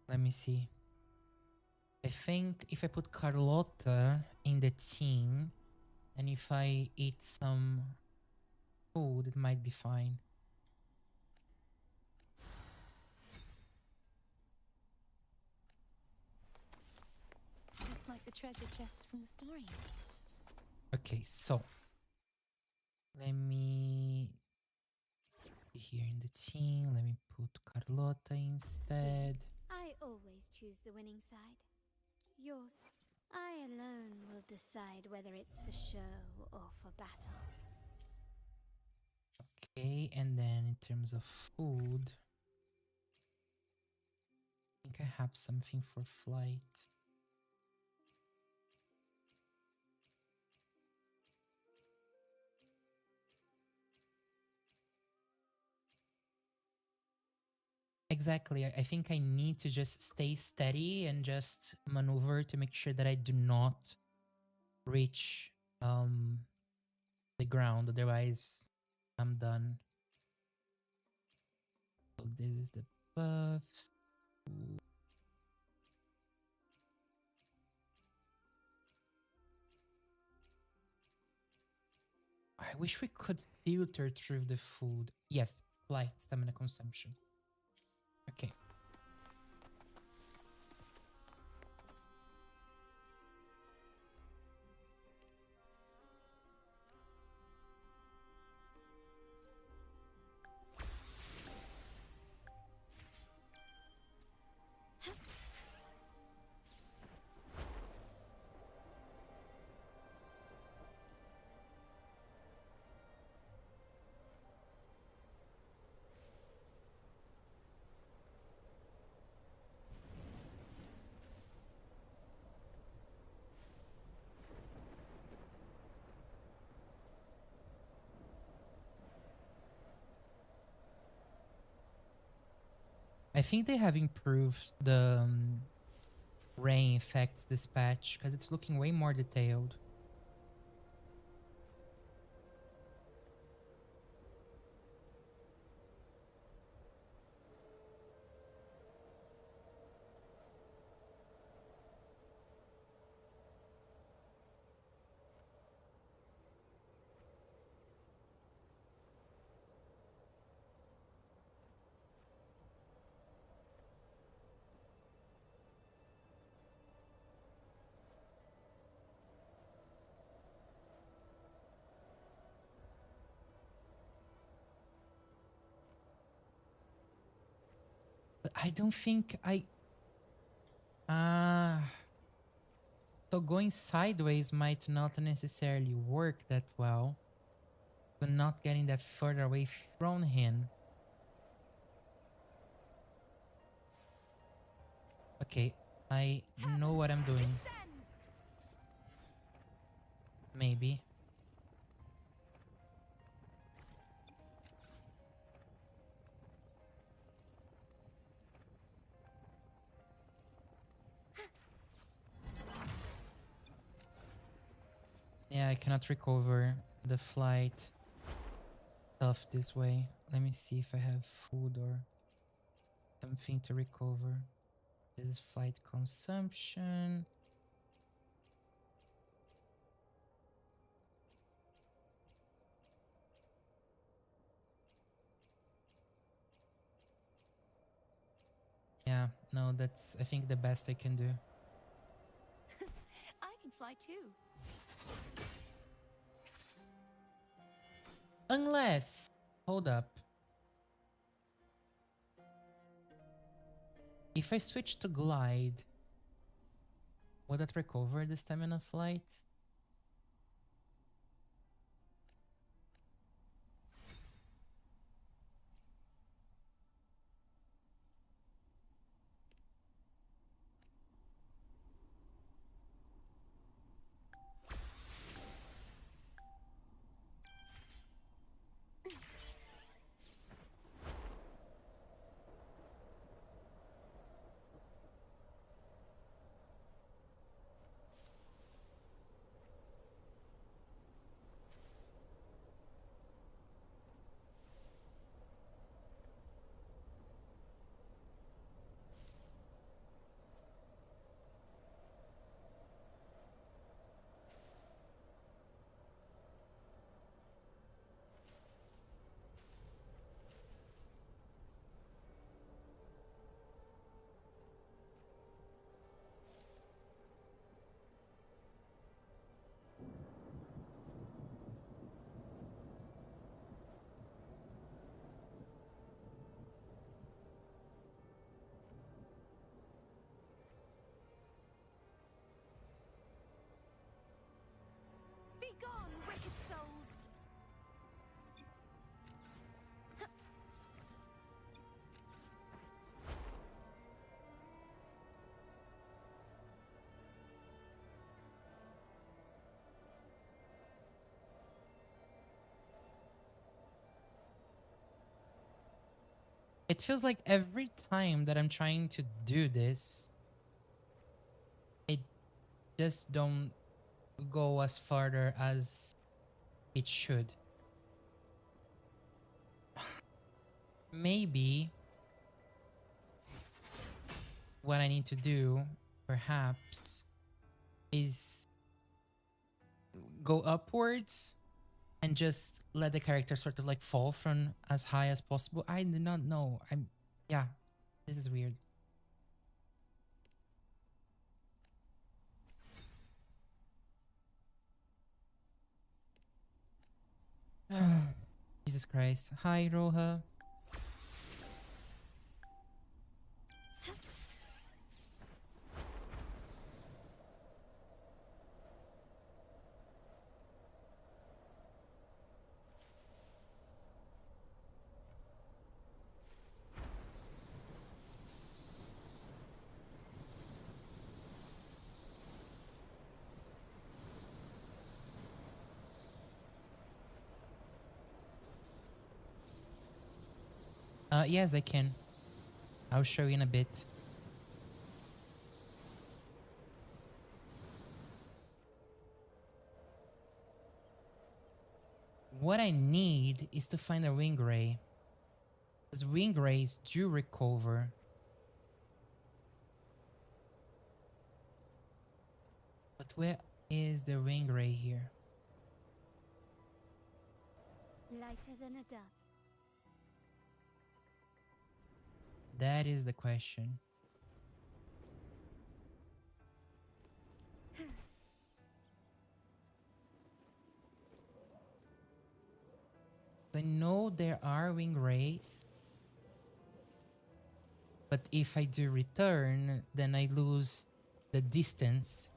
Let me see. I think if I put Carlotta in the team and if I eat some food, it might be fine. Just like the treasure chest from the stories. Okay, so let me see here in the team. Let me put Carlotta instead. I always choose the winning side. Yours. I alone will decide whether it's for show or for battle. Okay, and then in terms of food, I think I have something for flight. Exactly. I think I need to just stay steady and just maneuver to make sure that I do not reach the ground. Otherwise, I'm done. So this is the buffs. I wish we could filter through the food. Yes, flight, stamina consumption. Okay. I think they have improved the rain effects this patch because it's looking way more detailed. But I don't think I... So going sideways might not necessarily work that well. So not getting that further away from him. Okay, I know what I'm doing. Maybe. Yeah, I cannot recover the flight stuff this way. Let me see if I have food or something to recover. This is flight consumption. Yeah, no, that's I think the best I can do. I can fly too. Unless, hold up. If I switch to glide, would that recover the stamina flight? Be gone, wicked souls! It feels like every time that I'm trying to do this, it just don't go as farther as it should. Maybe what I need to do, perhaps, is go upwards and just let the character sort of like fall from as high as possible. I do not know. Yeah, this is weird. Jesus Christ. Hi, Roha. Yes, I can. I'll show you in a bit. What I need is to find a wing ray. Because wing rays do recover. But where is the wing ray here? Lighter than a dove. That is the question. I know there are wing rays. But if I do return, then I lose the distance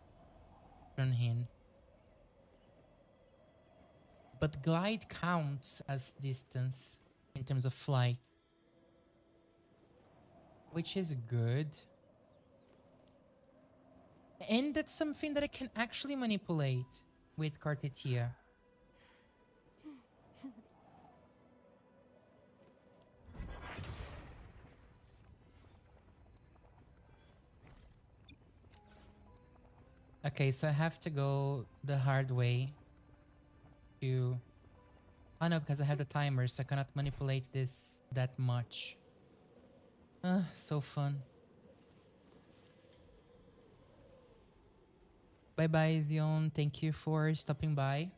from him. But glide counts as distance in terms of flight, which is good. And that's something that I can actually manipulate with Cartetia. Okay, so I have to go the hard way to... Oh no, because I have the timer, so I cannot manipulate this that much. So fun. Bye bye, Zion. Thank you for stopping by.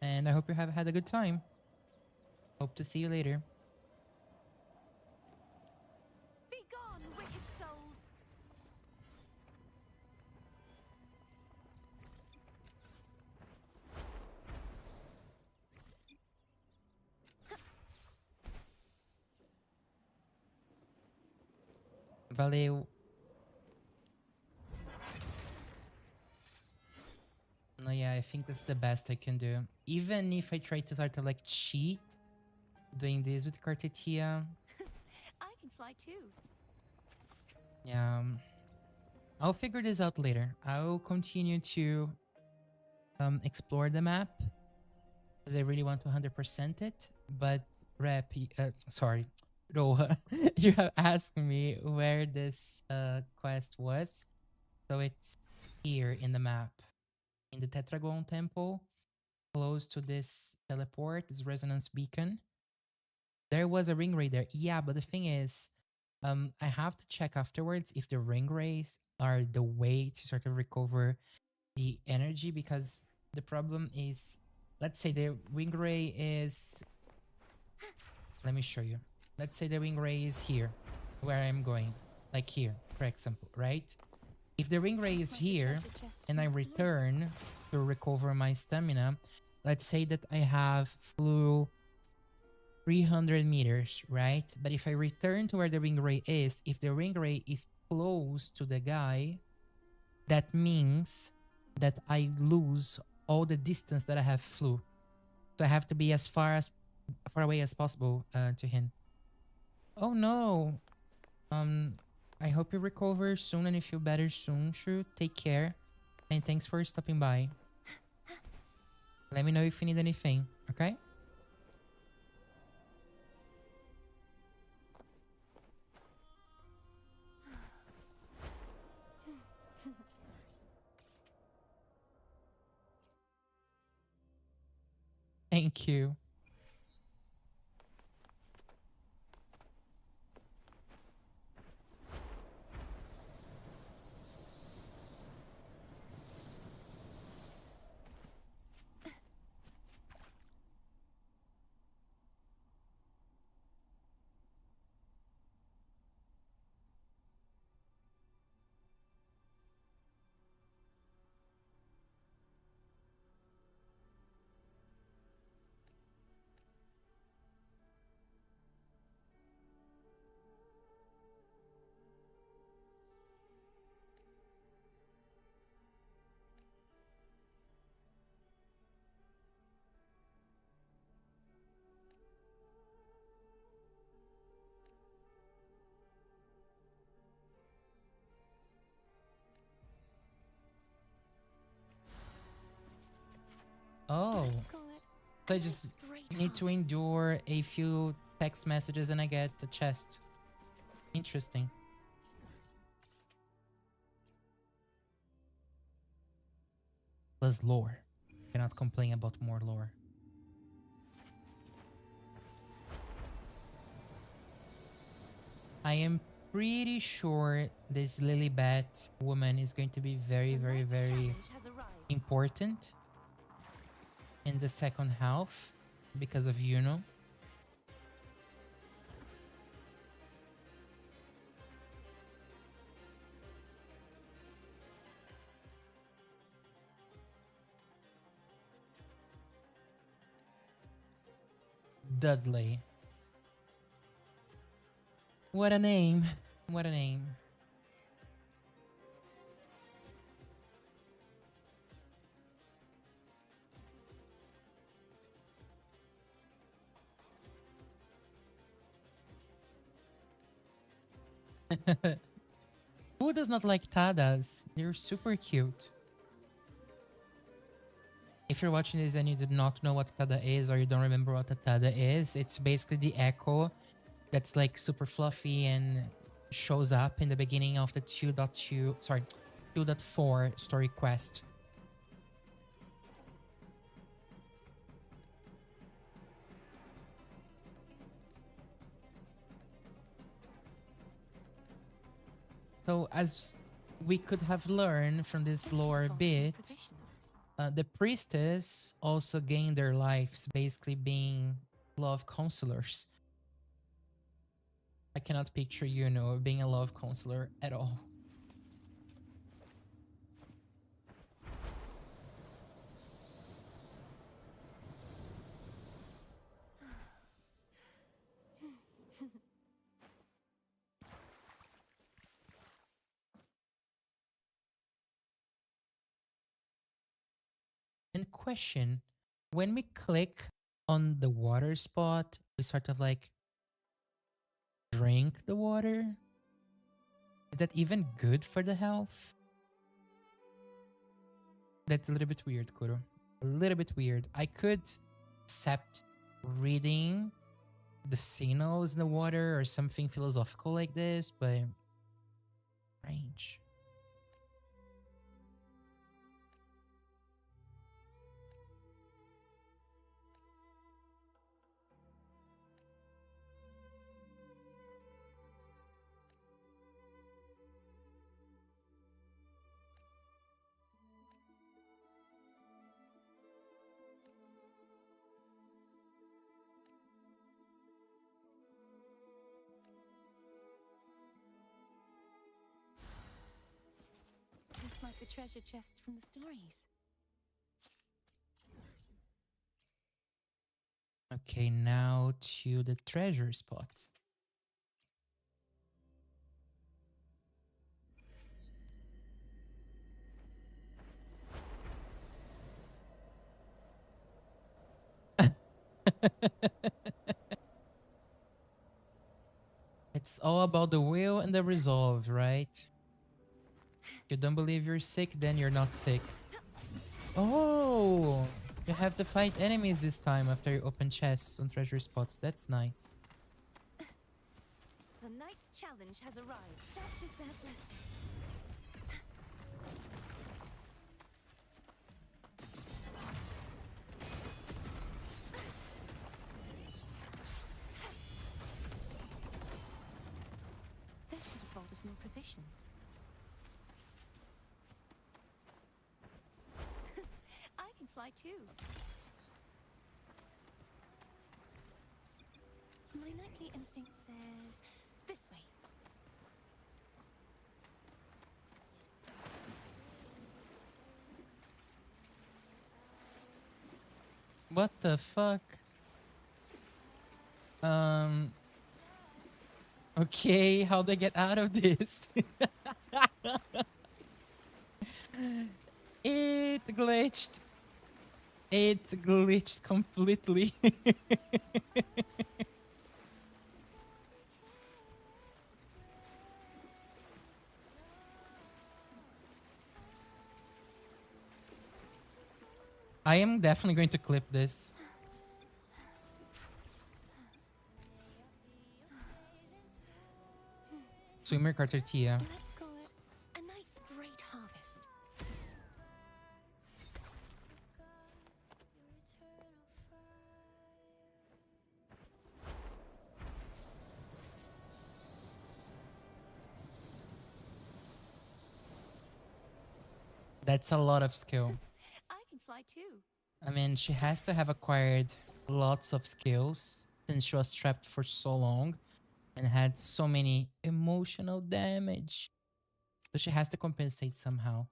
And I hope you have had a good time. Hope to see you later. Be gone, wicked souls! Valeu. No, yeah, I think that's the best I can do. Even if I try to sort of like cheat doing this with Cartetia. I can fly too. Yeah. I'll figure this out later. I'll continue to explore the map because I really want to 100% it. But sorry, Roha, you have asked me where this quest was. So it's here in the map, in the Tetragon Temple, close to this teleport, this resonance beacon. There was a ring ray there. Yeah, but the thing is, I have to check afterwards if the ring rays are the way to sort of recover the energy, because the problem is, let's say the wing ray is... Let me show you. Let's say the wing ray is here, where I'm going. Like here, for example, right? If the ring ray is here, and I return to recover my stamina, let's say that I have flew 300 meters, right? But if I return to where the ring ray is, if the ring ray is close to the guy, that means that I lose all the distance that I have flew. So I have to be as far away as possible to him. Oh no. I hope you recover soon and you feel better soon, Shu. Take care. And thanks for stopping by. Let me know if you need anything, okay? Thank you. Oh. So I just need to endure a few text messages and I get a chest. Interesting. Plus lore. Cannot complain about more lore. I am pretty sure this Lilybeth woman is going to be very, very, very important in the second half because of Yuno. Dudley. What a name. What a name. Who does not like Tadas? They're super cute. If you're watching this and you did not know what Tada is, or you don't remember what a Tada is, it's basically the echo that's like super fluffy and shows up in the beginning of the 2.4 story quest. So as we could have learned from this lore bit, the priestess also gained their lives basically being love counselors. I cannot picture Yuno being a love counselor at all. And question, when we click on the water spot, we sort of like drink the water? Is that even good for the health? That's a little bit weird, Kuro. A little bit weird. I could accept reading the signals in the water or something philosophical like this, but strange. Just like the treasure chest from the stories. Okay, now to the treasure spots. It's all about the will and the resolve, right? If you don't believe you're sick, then you're not sick. Oh, you have to fight enemies this time after you open chests on treasure spots. That's nice. The knight's challenge has arrived. Such is their blessing. This should afford us more provisions. I can fly too. My knightly instinct says this way. What the fuck? Okay, how do I get out of this? It glitched. It glitched completely. I am definitely going to clip this. Swimmer Carter Tia. Let's call it a knight's great harvest. That's a lot of skill. I can fly too. I mean, she has to have acquired lots of skills since she was trapped for so long and had so many emotional damage. So she has to compensate somehow.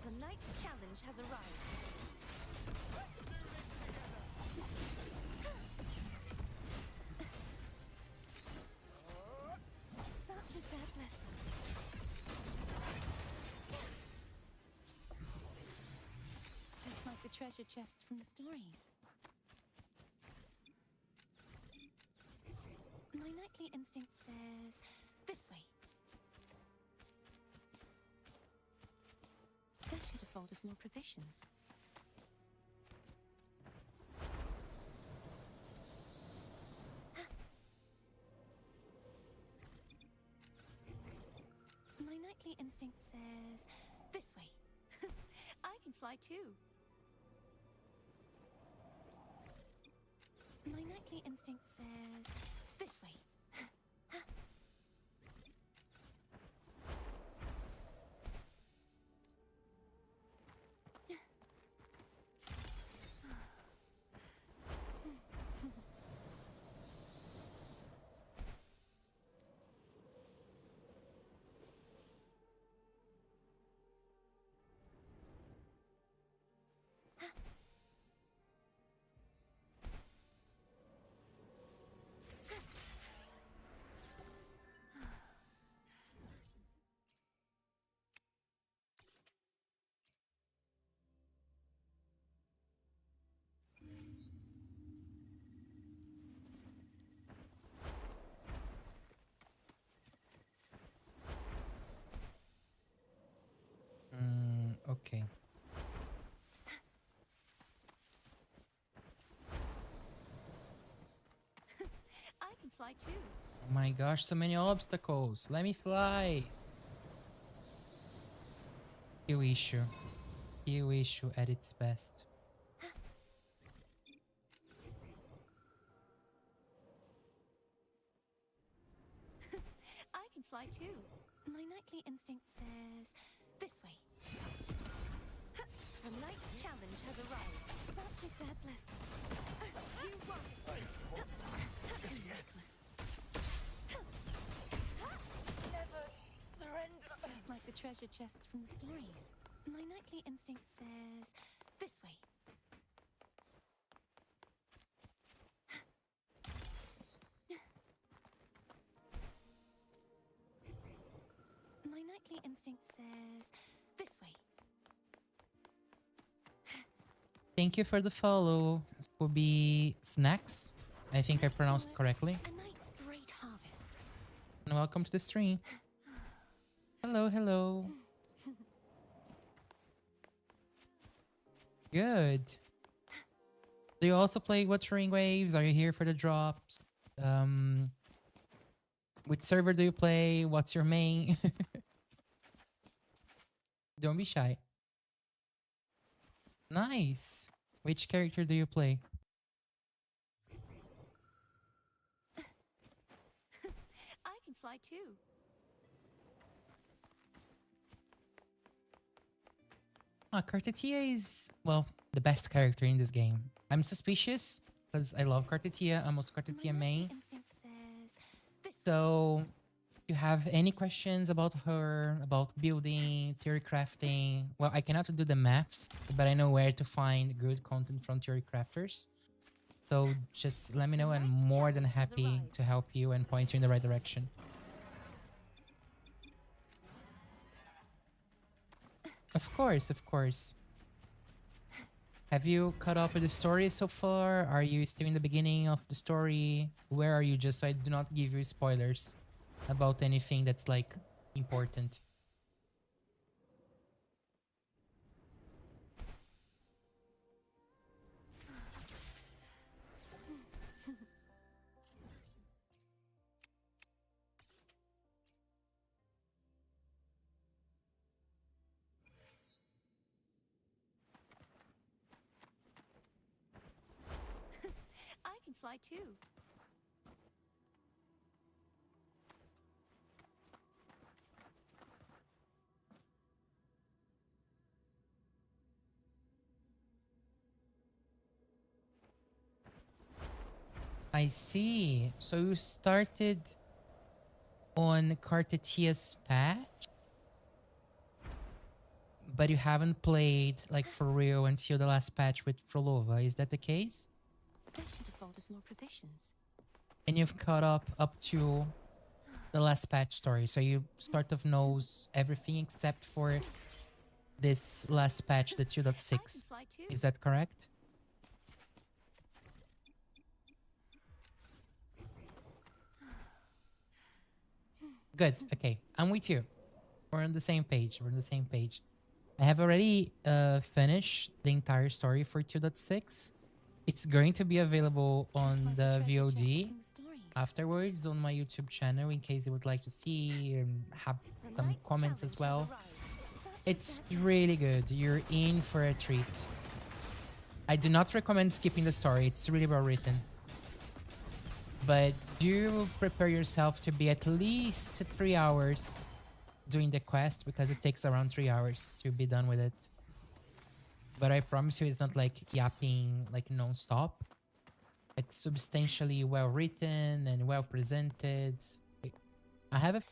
The knight's challenge has arrived. Such is their blessing. treasure chest from the stories. My nightly instinct says this way. This should afford us more provisions. My nightly instinct says this way. I can fly too. My nightly instinct says this way. Okay. I can fly too. Oh my gosh, so many obstacles. Let me fly. Q issue at its best. I can fly too. My nightly instinct says this way. The night's challenge has arrived. Such is their blessing. You rise. Reckless. Never surrender. Just like the treasure chest from the stories. My nightly instinct says this way. My nightly instinct says this way. Thank you for the follow. This will be Snacks. I think I pronounced it correctly. A night's great harvest. And welcome to the stream. Hello, hello. Good. Do you also play Wuthering Waves? Are you here for the drops? Which server do you play? What's your main? Don't be shy. Nice. Which character do you play? I can fly too. Cartetia is, well, the best character in this game. I'm suspicious because I love Cartetia. I'm also Cartetia main. So, if you have any questions about her, about building, theory crafting, well, I cannot do the maths, but I know where to find good content from theory crafters. So just let me know. I'm more than happy to help you and point you in the right direction. Of course, of course. Have you caught up with the story so far? Are you still in the beginning of the story? Where are you, just so I do not give you spoilers about anything that's like important? I can fly too. I see. So you started on Cartetia's patch, but you haven't played like for real until the last patch with Frolova. Is that the case? This should afford us more provisions. And you've caught up to the last patch story, so you sort of knows everything except for this last patch, the 2.6. Is that correct? Good. Okay, I'm with you. We're on the same page. We're on the same page. I have already finished the entire story for 2.6. It's going to be available on the VOD afterwards on my YouTube channel in case you would like to see and have some comments as well. It's really good. You're in for a treat. I do not recommend skipping the story. It's really well written. But do prepare yourself to be at least 3 hours doing the quest because it takes around 3 hours to be done with it. But I promise you it's not like yapping like non-stop. It's substantially well written and well presented. I have a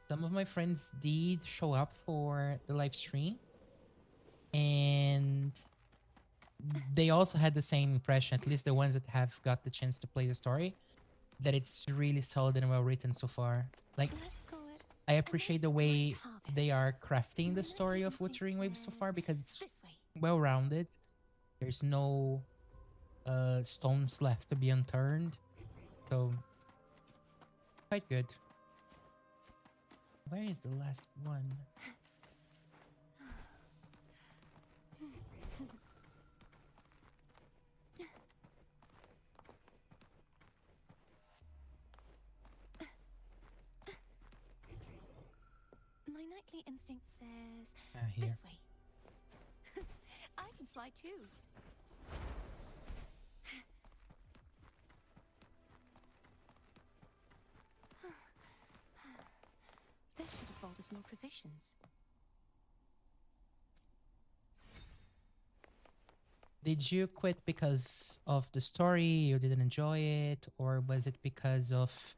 some of my friends did show up for the live stream and they also had the same impression, at least the ones that have got the chance to play the story, that it's really solid and well written so far. Like, I appreciate the way they are crafting the story of Wuthering Waves so far because it's well rounded. There's no stones left to be unturned. So, quite good. Where is the last one? My nightly instinct says Here. this way. I can fly too. This should afford us more provisions. Did you quit because of the story, you didn't enjoy it, or was it because of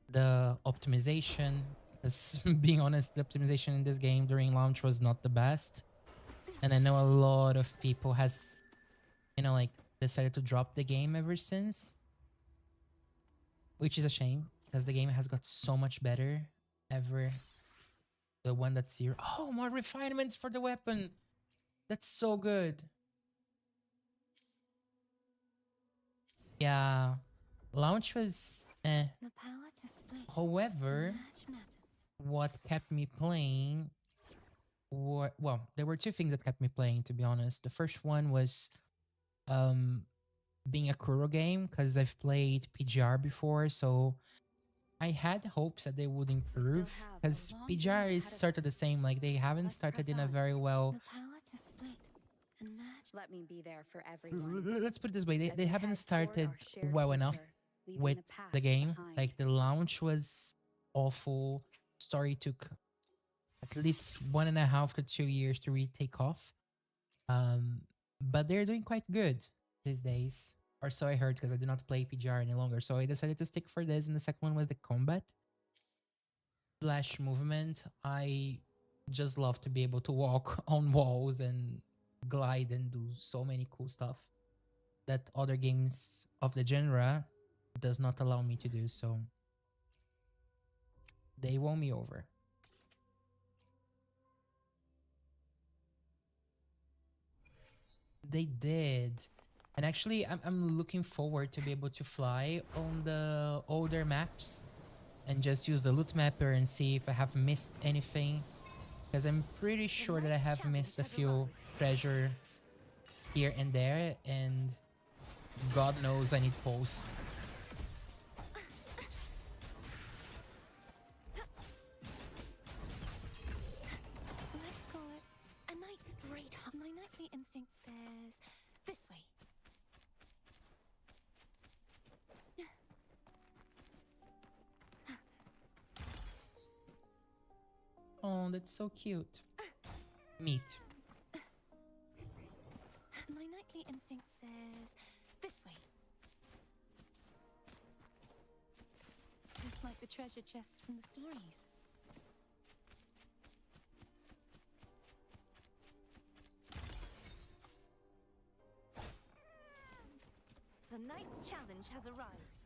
the optimization? Because being honest, the optimization in this game during launch was not the best. And I know a lot of people has, you know, like decided to drop the game ever since. Which is a shame, because the game has got so much better ever. The one that's here. Oh, more refinements for the weapon. That's so good. Yeah, launch was eh. However, what kept me playing were, well, there were two things that kept me playing, to be honest. The first one was being a Kuro game, because I've played PGR before, so I had hopes that they would improve, because PGR is sort of the same, like they haven't started in a very well. Let me be there for everyone. Let's put it this way, they haven't started well enough with the game. Like the launch was awful, story took at least 1.5 to 2 years to really take off. But they're doing quite good these days, or so I heard, because I do not play PGR any longer. So I decided to stick for this, and the second one was the combat slash movement. I just love to be able to walk on walls and glide and do so many cool stuff that other games of the genre does not allow me to do. So they won me over. They did. And actually, I'm looking forward to be able to fly on the older maps and just use the loot mapper and see if I have missed anything. Because I'm pretty sure that I have missed a few treasures here and there, and God knows I need pulse. Let's call it a night straight up. My nightly instinct says this way. Oh, that's so cute. Meat. My nightly instinct says this way. Just like the treasure chest from the stories. The night's challenge has arrived.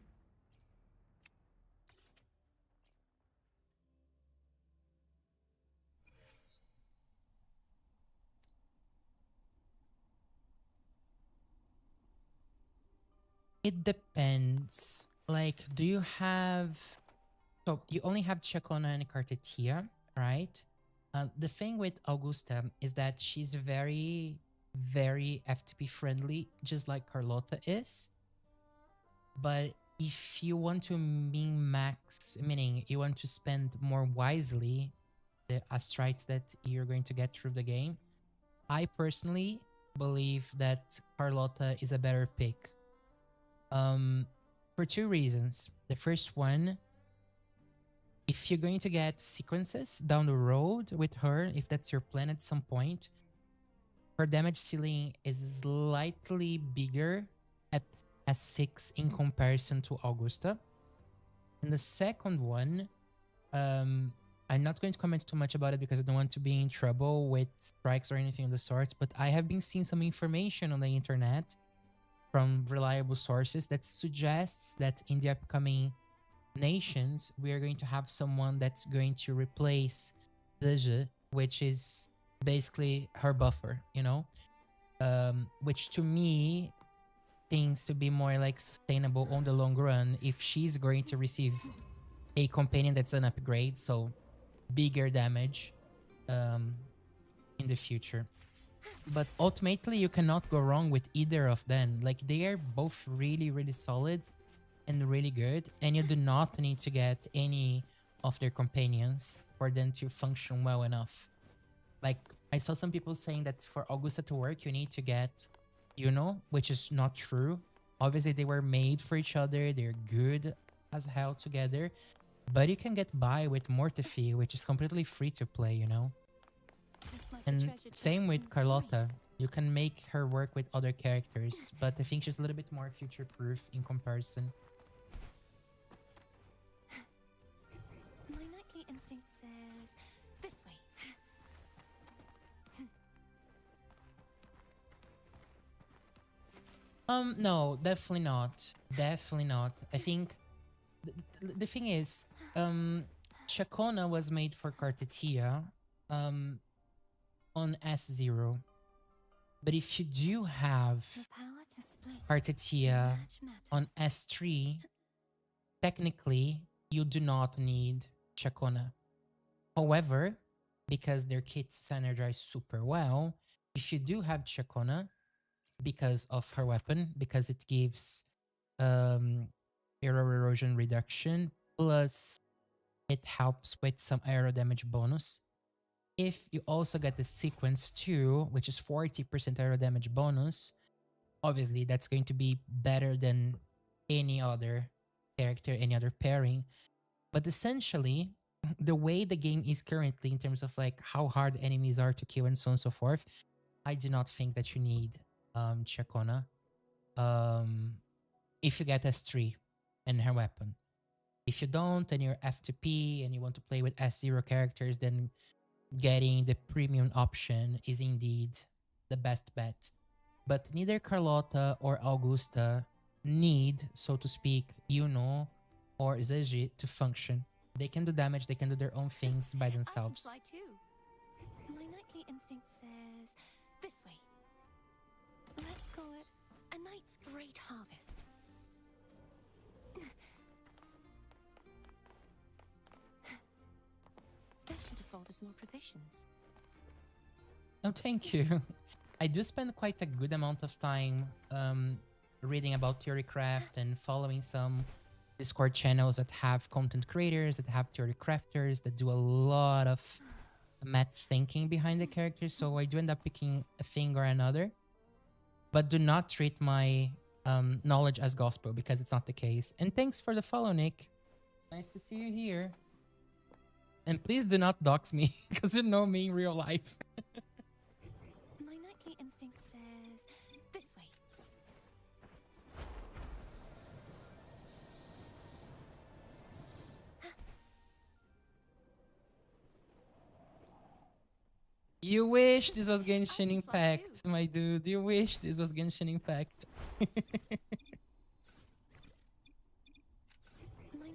it depends. Like, do you have... So, you only have Chacona and Cartetia, right? The thing with Augusta is that she's very, very FTP friendly, just like Carlotta is. But if you want to min-max, meaning you want to spend more wisely the astrites that you're going to get through the game, I personally believe that Carlotta is a better pick. For two reasons. The first one, if you're going to get sequences down the road with her, if that's your plan at some point, her damage ceiling is slightly bigger at S6 in comparison to Augusta. And the second one, I'm not going to comment too much about it because I don't want to be in trouble with strikes or anything of the sorts, but I have been seeing some information on the internet from reliable sources that suggests that in the upcoming nations, we are going to have someone that's going to replace Deja, which is basically her buffer, you know? Which to me seems to be more like sustainable on the long run if she's going to receive a companion that's an upgrade, so bigger damage in the future. But ultimately, you cannot go wrong with either of them. Like, they are both really, really solid and really good, and you do not need to get any of their companions for them to function well enough. Like, I saw some people saying that for Augusta to work, you need to get Yuno, which is not true. Obviously, they were made for each other. They're good as hell together. But you can get by with Mortefi, which is completely free to play, you know? Like and same with Carlotta. You can make her work with other characters, but I think she's a little bit more future-proof in comparison. My nightly instinct says this way. No, definitely not. Definitely not. I think the thing is, Chacona was made for Cartetia on S0. But if you do have Cartetia on S3, technically you do not need Chacona. However, because their kits synergize super well, if you do have Chacona, because of her weapon, because it gives arrow erosion reduction, plus it helps with some arrow damage bonus. If you also get the sequence 2, which is 40% arrow damage bonus, obviously that's going to be better than any other character, any other pairing. But essentially, the way the game is currently in terms of like how hard enemies are to kill and so on and so forth, I do not think that you need Chacona if you get S3 and her weapon. If you don't and you're F2P and you want to play with S0 characters, then getting the premium option is indeed the best bet. But neither Carlotta or Augusta need, so to speak, Yuno or Zeji to function. They can do damage, they can do their own things by themselves. I can fly too. My nightly instinct says this way. Let's call it a night's great harvest. They should afford us more provisions. No, thank you. I do spend quite a good amount of time reading about theorycraft and following some Discord channels that have content creators, that have theory crafters, that do a lot of math thinking behind the characters. So I do end up picking a thing or another. But do not treat my knowledge as gospel, because it's not the case. And thanks for the follow, Nick. Nice to see you here. And please do not dox me, because you know me in real life. My nightly instinct says this way. You wish this was Genshin Impact, my dude. You wish this was Genshin Impact. My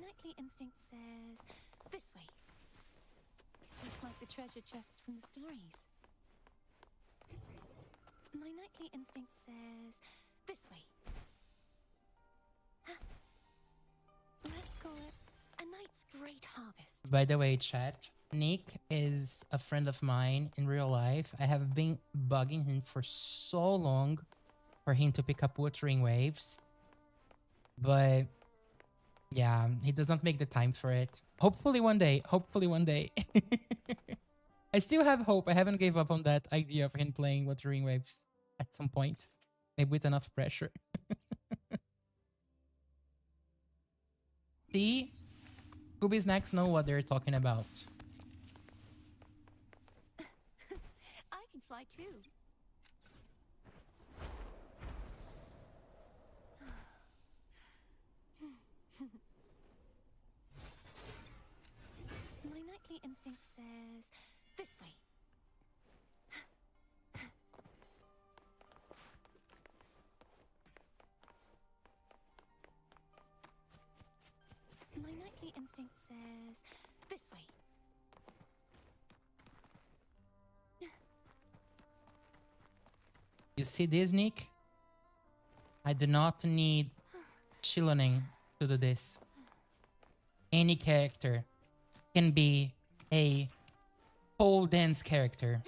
nightly instinct says this way. Just like the treasure chest from the stories. My nightly instinct says this way. By the way, chat, Nick is a friend of mine in real life. I have been bugging him for so long for him to pick up Wuthering Waves. But yeah, he doesn't make the time for it. Hopefully one day. Hopefully one day. I still have hope. I haven't gave up on that idea of him playing Wuthering Waves at some point. Maybe with enough pressure. See? Scooby Snacks know what they're talking about. I can fly too. My nightly instinct says this way. My nightly instinct says this way. You see this, Nick? I do not need Chiloning to do this. Any character can be a pole dance character.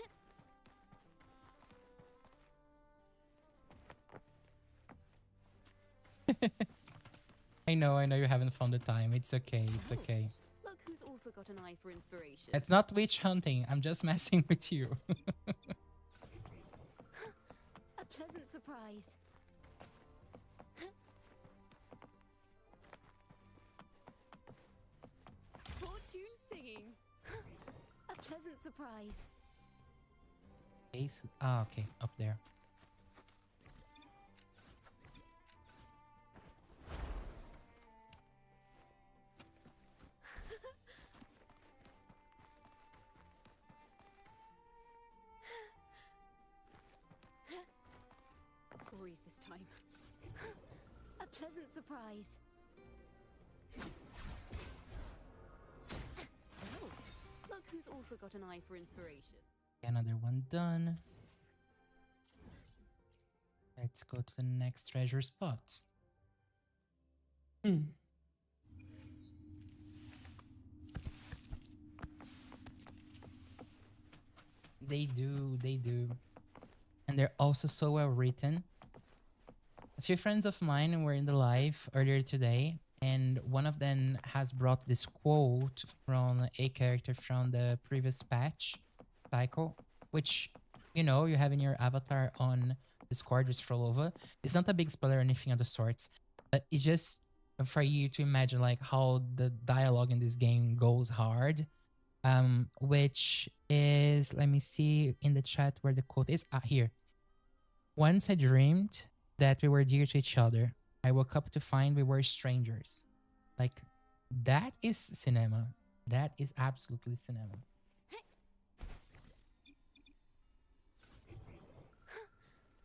I know you haven't found the time. It's okay, it's okay. Look who's also got an eye for inspiration. It's not witch hunting. I'm just messing with you. A pleasant surprise. Fortune singing. A pleasant surprise. Ace? Ah, okay, up there. Gories this time. A pleasant surprise. Oh, look who's also got an eye for inspiration. Another one done. Let's go to the next treasure spot. They do. And they're also so well written. A few friends of mine were in the live earlier today, and one of them has brought this quote from a character from the previous patch cycle, which, you know, you have in your avatar on Discord, just roll over. It's not a big spoiler or anything of the sorts, but it's just for you to imagine like how the dialogue in this game goes hard. Which is, let me see in the chat where the quote is. Here. Once I dreamed that we were dear to each other. I woke up to find we were strangers. Like, that is cinema. That is absolutely cinema.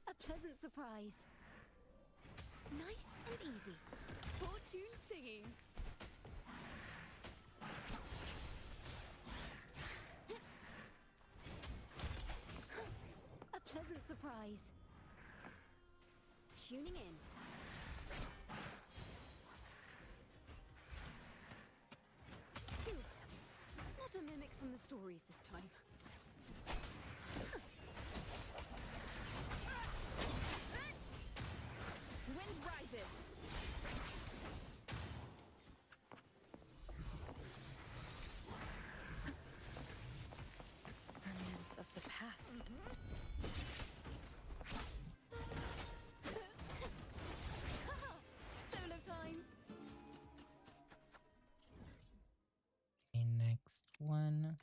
A pleasant surprise. Nice and easy. Fortune singing. A pleasant surprise. Tuning in. Phew. Not a mimic from the stories this time. Wind rises. Remnants of the past. Solo time. Okay, next one.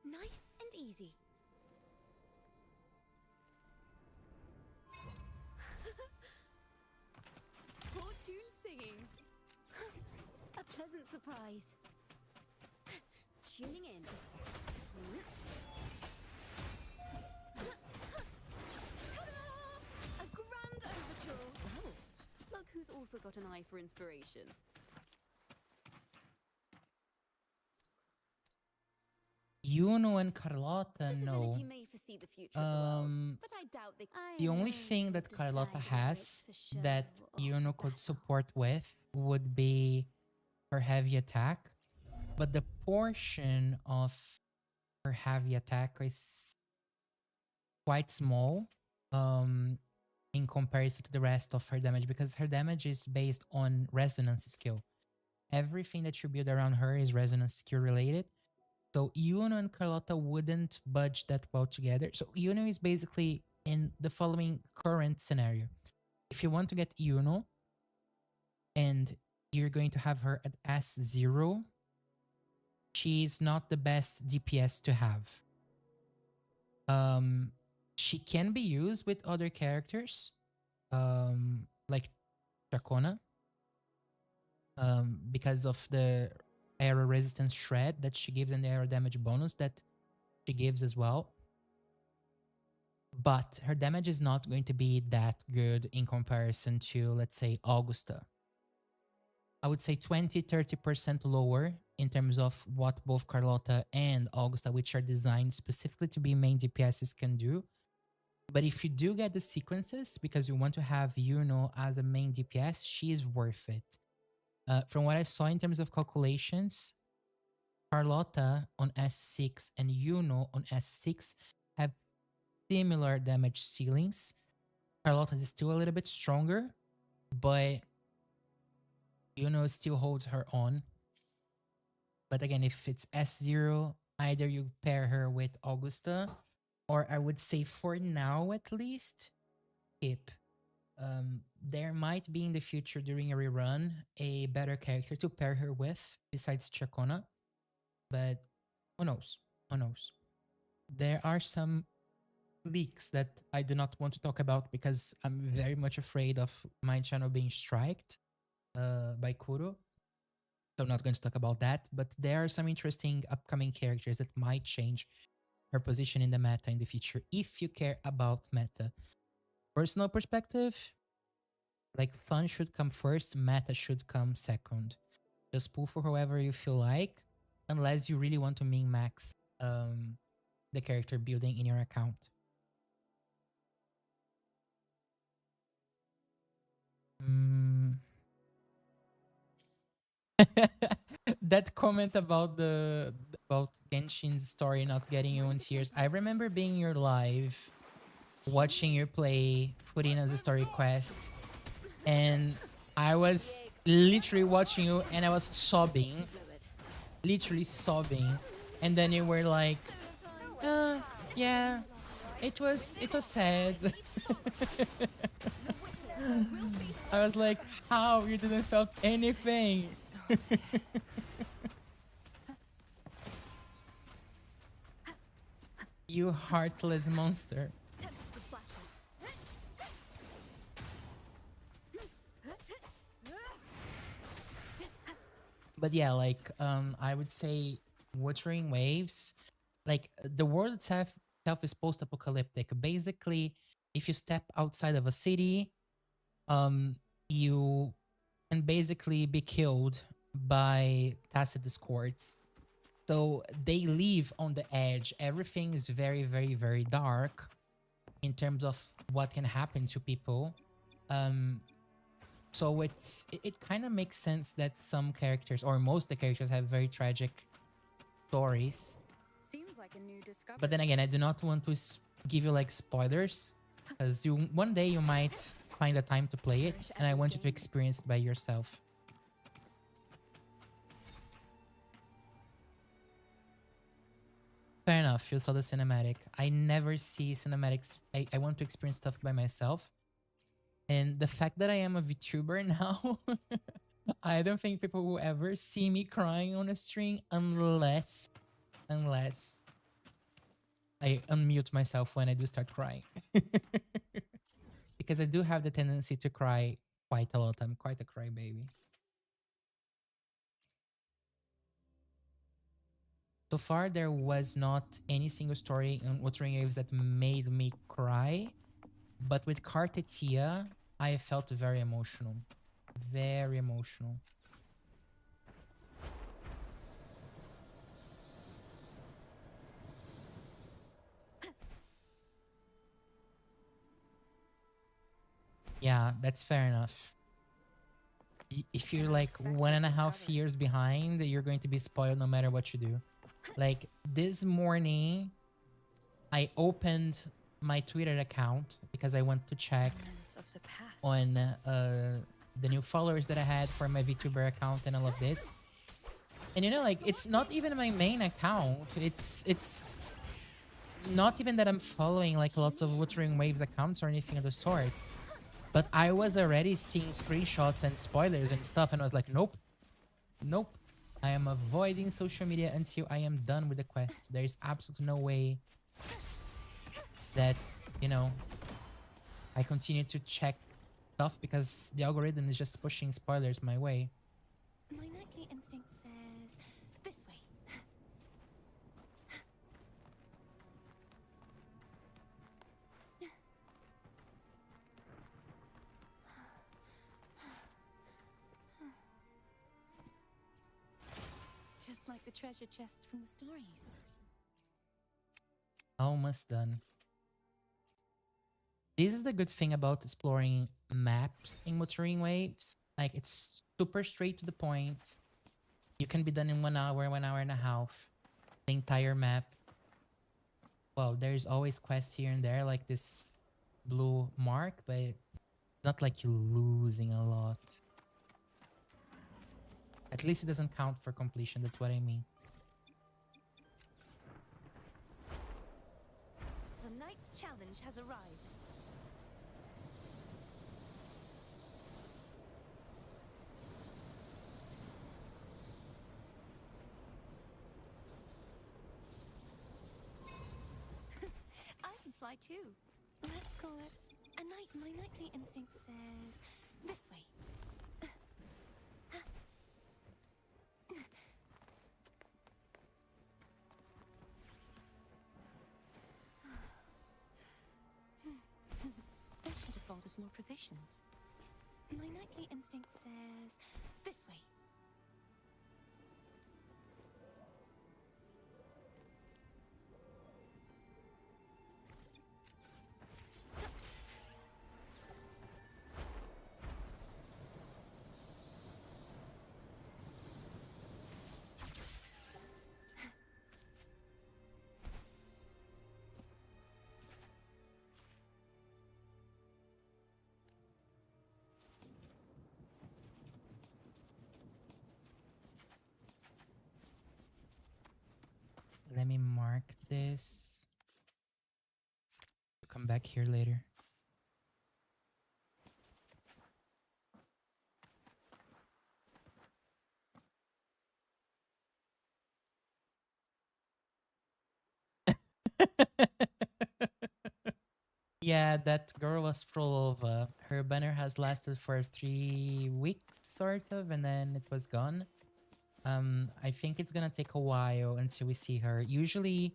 Nice and easy. Fortune singing. A pleasant surprise. Tuning in. also got an eye for inspiration. Yuno and Carlotta, no. Divinity may foresee the future of the world, but I doubt they. The only thing that Carlotta has that Yuno could support with would be her heavy attack, but the portion of her heavy attack is quite small in comparison to the rest of her damage, because her damage is based on resonance skill. Everything that you build around her is resonance skill related. So Yuno and Carlotta wouldn't budge that well together. So Yuno is basically in the following current scenario. If you want to get Yuno and you're going to have her at S0, she's not the best DPS to have. She can be used with other characters, like Chacona, because of the arrow resistance shred that she gives and the arrow damage bonus that she gives as well. But her damage is not going to be that good in comparison to, let's say, Augusta. I would say 20-30% lower in terms of what both Carlotta and Augusta, which are designed specifically to be main DPSs, can do. But if you do get the sequences, because you want to have Yuno as a main DPS, she is worth it. From what I saw in terms of calculations, Carlotta on S6 and Yuno on S6 have similar damage ceilings. Carlotta is still a little bit stronger, but Yuno still holds her on. But again, if it's S0, either you pair her with Augusta, or I would say for now at least, Hip. There might be in the future during a rerun a better character to pair her with besides Chacona, but who knows? Who knows? There are some leaks that I do not want to talk about because I'm very much afraid of my channel being striked by Kuro. So I'm not going to talk about that, but there are some interesting upcoming characters that might change her position in the meta in the future if you care about meta. Personal perspective, like fun should come first, meta should come second. Just pull for whoever you feel like, unless you really want to min-max the character building in your account. That comment about Genshin's story not getting you in tears. I remember being in your live, watching you play Footing as a story quest, and I was literally watching you and I was sobbing, literally sobbing, and then you were like, yeah, it was sad. I was like, how? You didn't felt anything. You heartless monster. But yeah, like I would say Wuthering Waves, like the world itself is post-apocalyptic. Basically, if you step outside of a city, you can basically be killed by tacit discords. So they live on the edge. Everything is very, very, very dark in terms of what can happen to people. So it kind of makes sense that some characters, or most of the characters, have very tragic stories. Seems like a new discovery. But then again, I do not want to give you like spoilers, because one day you might find the time to play it, and I want you to experience it by yourself. Fair enough, you saw the cinematic. I never see cinematics. I want to experience stuff by myself. And the fact that I am a VTuber now, I don't think people will ever see me crying on a stream unless I unmute myself when I do start crying. Because I do have the tendency to cry quite a lot. I'm quite a crybaby. So far, there was not any single story in Wuthering Waves that made me cry. But with Kartetia, I felt very emotional. Very emotional. Yeah, that's fair enough. If you're like 1.5 years behind, you're going to be spoiled no matter what you do. Like this morning, I opened my Twitter account because I want to check on the new followers that I had for my VTuber account and all of this. And you know, like it's not even my main account. It's not even that I'm following like lots of Wuthering Waves accounts or anything of the sorts. But I was already seeing screenshots and spoilers and stuff, and I was like, nope. Nope. I am avoiding social media until I am done with the quest. There is absolutely no way that, you know, I continue to check stuff because the algorithm is just pushing spoilers my way. My nightly instinct says this way. Just like the treasure chest from the stories. Almost done. This is the good thing about exploring maps in Wuthering Waves. Like, it's super straight to the point. You can be done in 1 hour, 1 hour and a half. The entire map. Well, there's always quests here and there, like this blue mark, but it's not like you're losing a lot. At least it doesn't count for completion, that's what I mean. The night's challenge has arrived. I can fly too. Let's call it a night. My nightly instinct says this way. I should have bought us more provisions. My nightly instinct says this way. Let me mark this. Come back here later. Yeah, that girl was Frolova. Her banner has lasted for 3 weeks, sort of, and then it was gone. I think it's gonna take a while until we see her. Usually,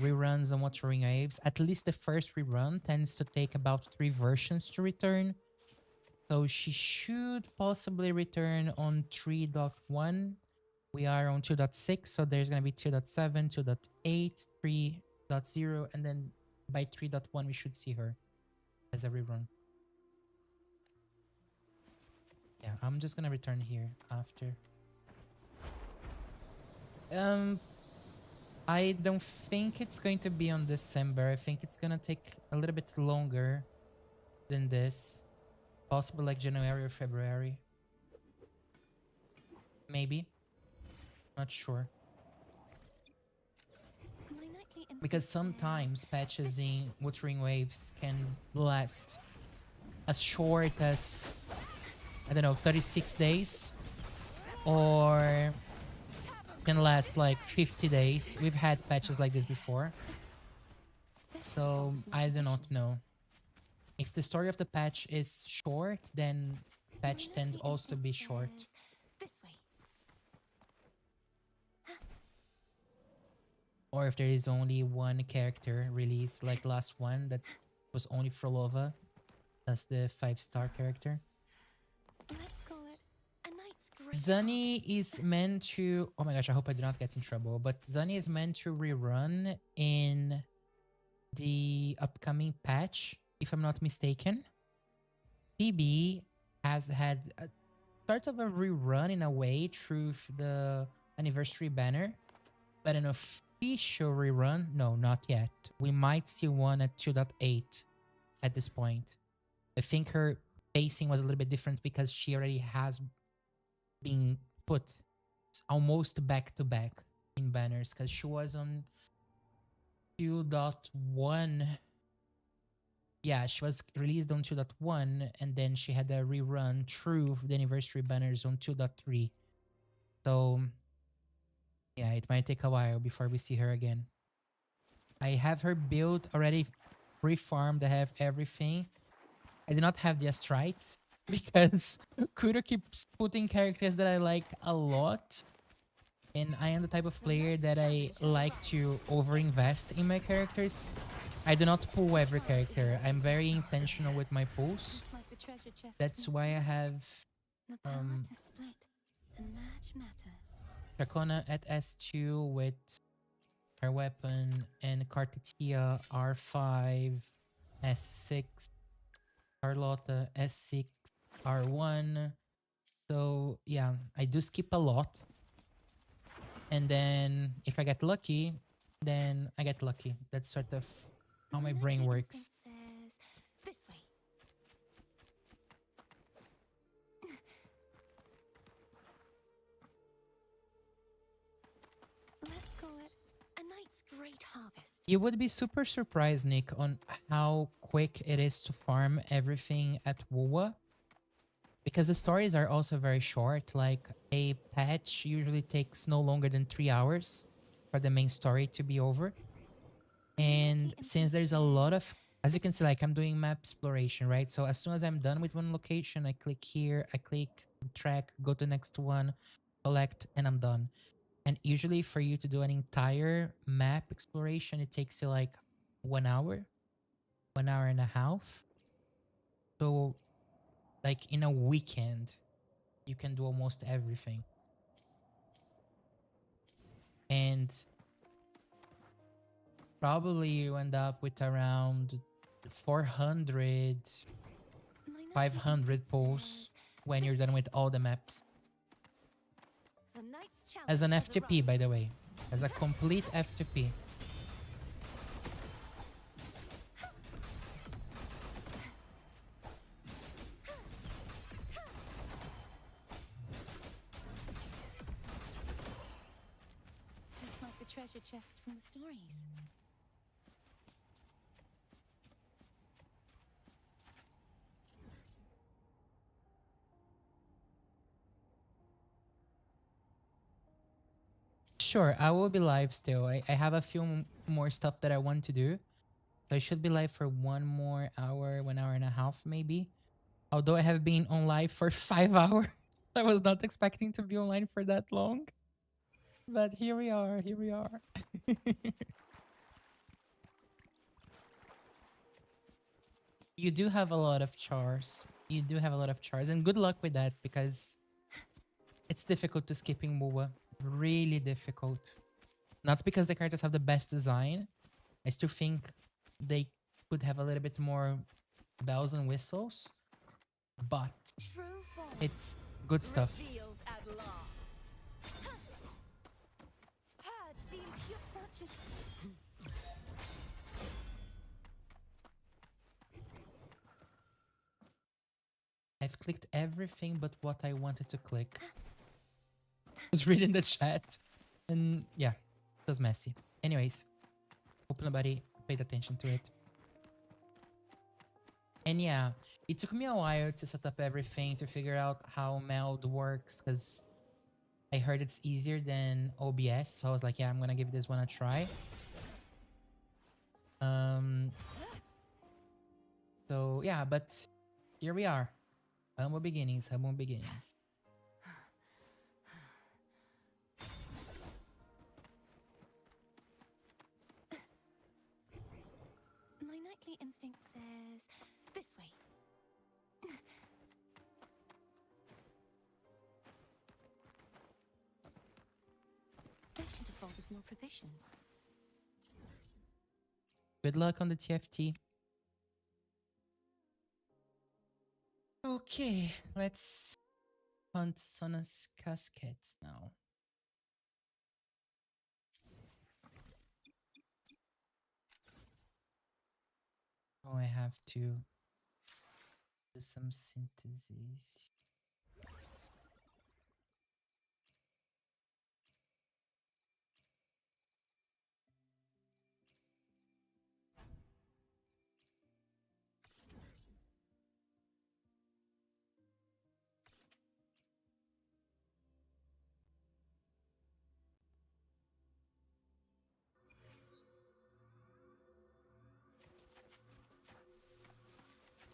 reruns on Wuthering Waves, at least the first rerun, tends to take about 3 versions to return. So she should possibly return on 3.1. We are on 2.6, so there's gonna be 2.7, 2.8, 3.0, and then by 3.1 we should see her as a rerun. Yeah, I'm just gonna return here after. I don't think it's going to be on December. I think it's gonna take a little bit longer than this. Possibly like January or February. Maybe. Not sure. Because sometimes patches in Wuthering Waves can last as short as, I don't know, 36 days. Or can last like 50 days. We've had patches like this before. So I do not know. If the story of the patch is short, then patch tends also to be short. This way. Or if there is only one character released, like last one that was only Frolova. That's the 5-star character. Let's call night's great Zunny is meant to. Oh my gosh, I hope I do not get in trouble. But Zunny is meant to rerun in the upcoming patch, if I'm not mistaken. PB has had a sort of a rerun in a way through the anniversary banner, but an official rerun, no, not yet. We might see one at 2.8 at this point. I think her pacing was a little bit different because she already has been put almost back to back in banners because she was on 2.1. Yeah, she was released on 2.1 and then she had a rerun through the anniversary banners on 2.3. So yeah, it might take a while before we see her again. I have her build already pre-farmed. I have everything. I do not have the Astrites because Kuro keeps putting characters that I like a lot. And I am the type of player that I like to overinvest in my characters. I do not pull every character. I'm very intentional with my pulls. That's why I have Chacona at S2 with her weapon and Cartetia R5, S6, Carlotta S6, R1. So yeah, I do skip a lot. And then if I get lucky, then I get lucky. That's sort of how my brain works. This way. Let's call it a night's great harvest. You would be super surprised, Nick, on how quick it is to farm everything at WoWa. Because the stories are also very short. Like a patch usually takes no longer than 3 hours for the main story to be over. And since there's a lot of, as you can see, like I'm doing map exploration, right? So as soon as I'm done with one location, I click here, I click track, go to the next one, collect, and I'm done. And usually for you to do an entire map exploration, it takes you like 1 hour, 1 hour and a half. So like in a weekend, you can do almost everything. And probably you end up with around 400, 500 pulls when you're done with all the maps. As an FTP, by the way. As a complete FTP. Just like the treasure chest from the stories. Sure, I will be live still. I have a few more stuff that I want to do. So I should be live for 1 more hour, 1 hour and a half maybe. Although I have been on live for 5 hours. I was not expecting to be online for that long. But here we are, here we are. You do have a lot of chars. You do have a lot of chars. And good luck with that because it's difficult to skipping MOA. Really difficult. Not because the characters have the best design. I still think they could have a little bit more bells and whistles. But it's good stuff. I've clicked everything but what I wanted to click. I was reading the chat and yeah, it was messy. Anyways, hope nobody paid attention to it. And yeah, it took me a while to set up everything, to figure out how meld works, because I heard it's easier than OBS. So I was like, yeah, I'm gonna give this one a try. So yeah, but here we are. Humble beginnings, humble beginnings. My nightly instinct says this way. us more provisions. Good luck on the TFT. Okay, let's hunt Sona's caskets now. Oh, I have to do some synthesis.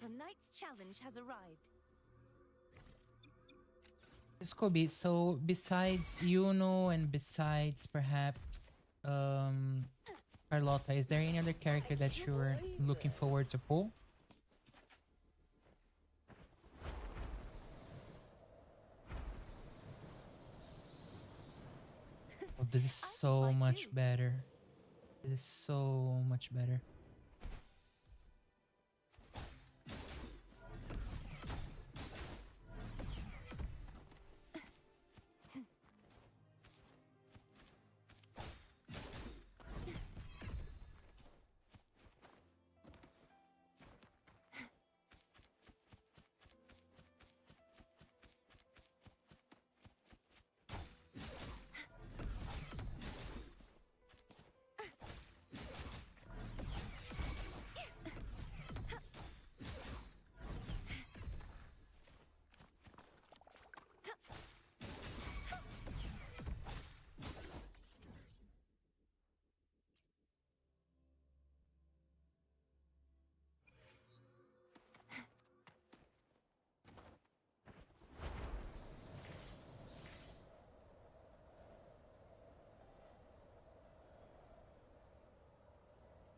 The knight's challenge has arrived. Scooby, so besides Yuno and besides perhaps Carlotta, is there any other character that you're looking forward to pull? Oh, this is so much better. This is so much better.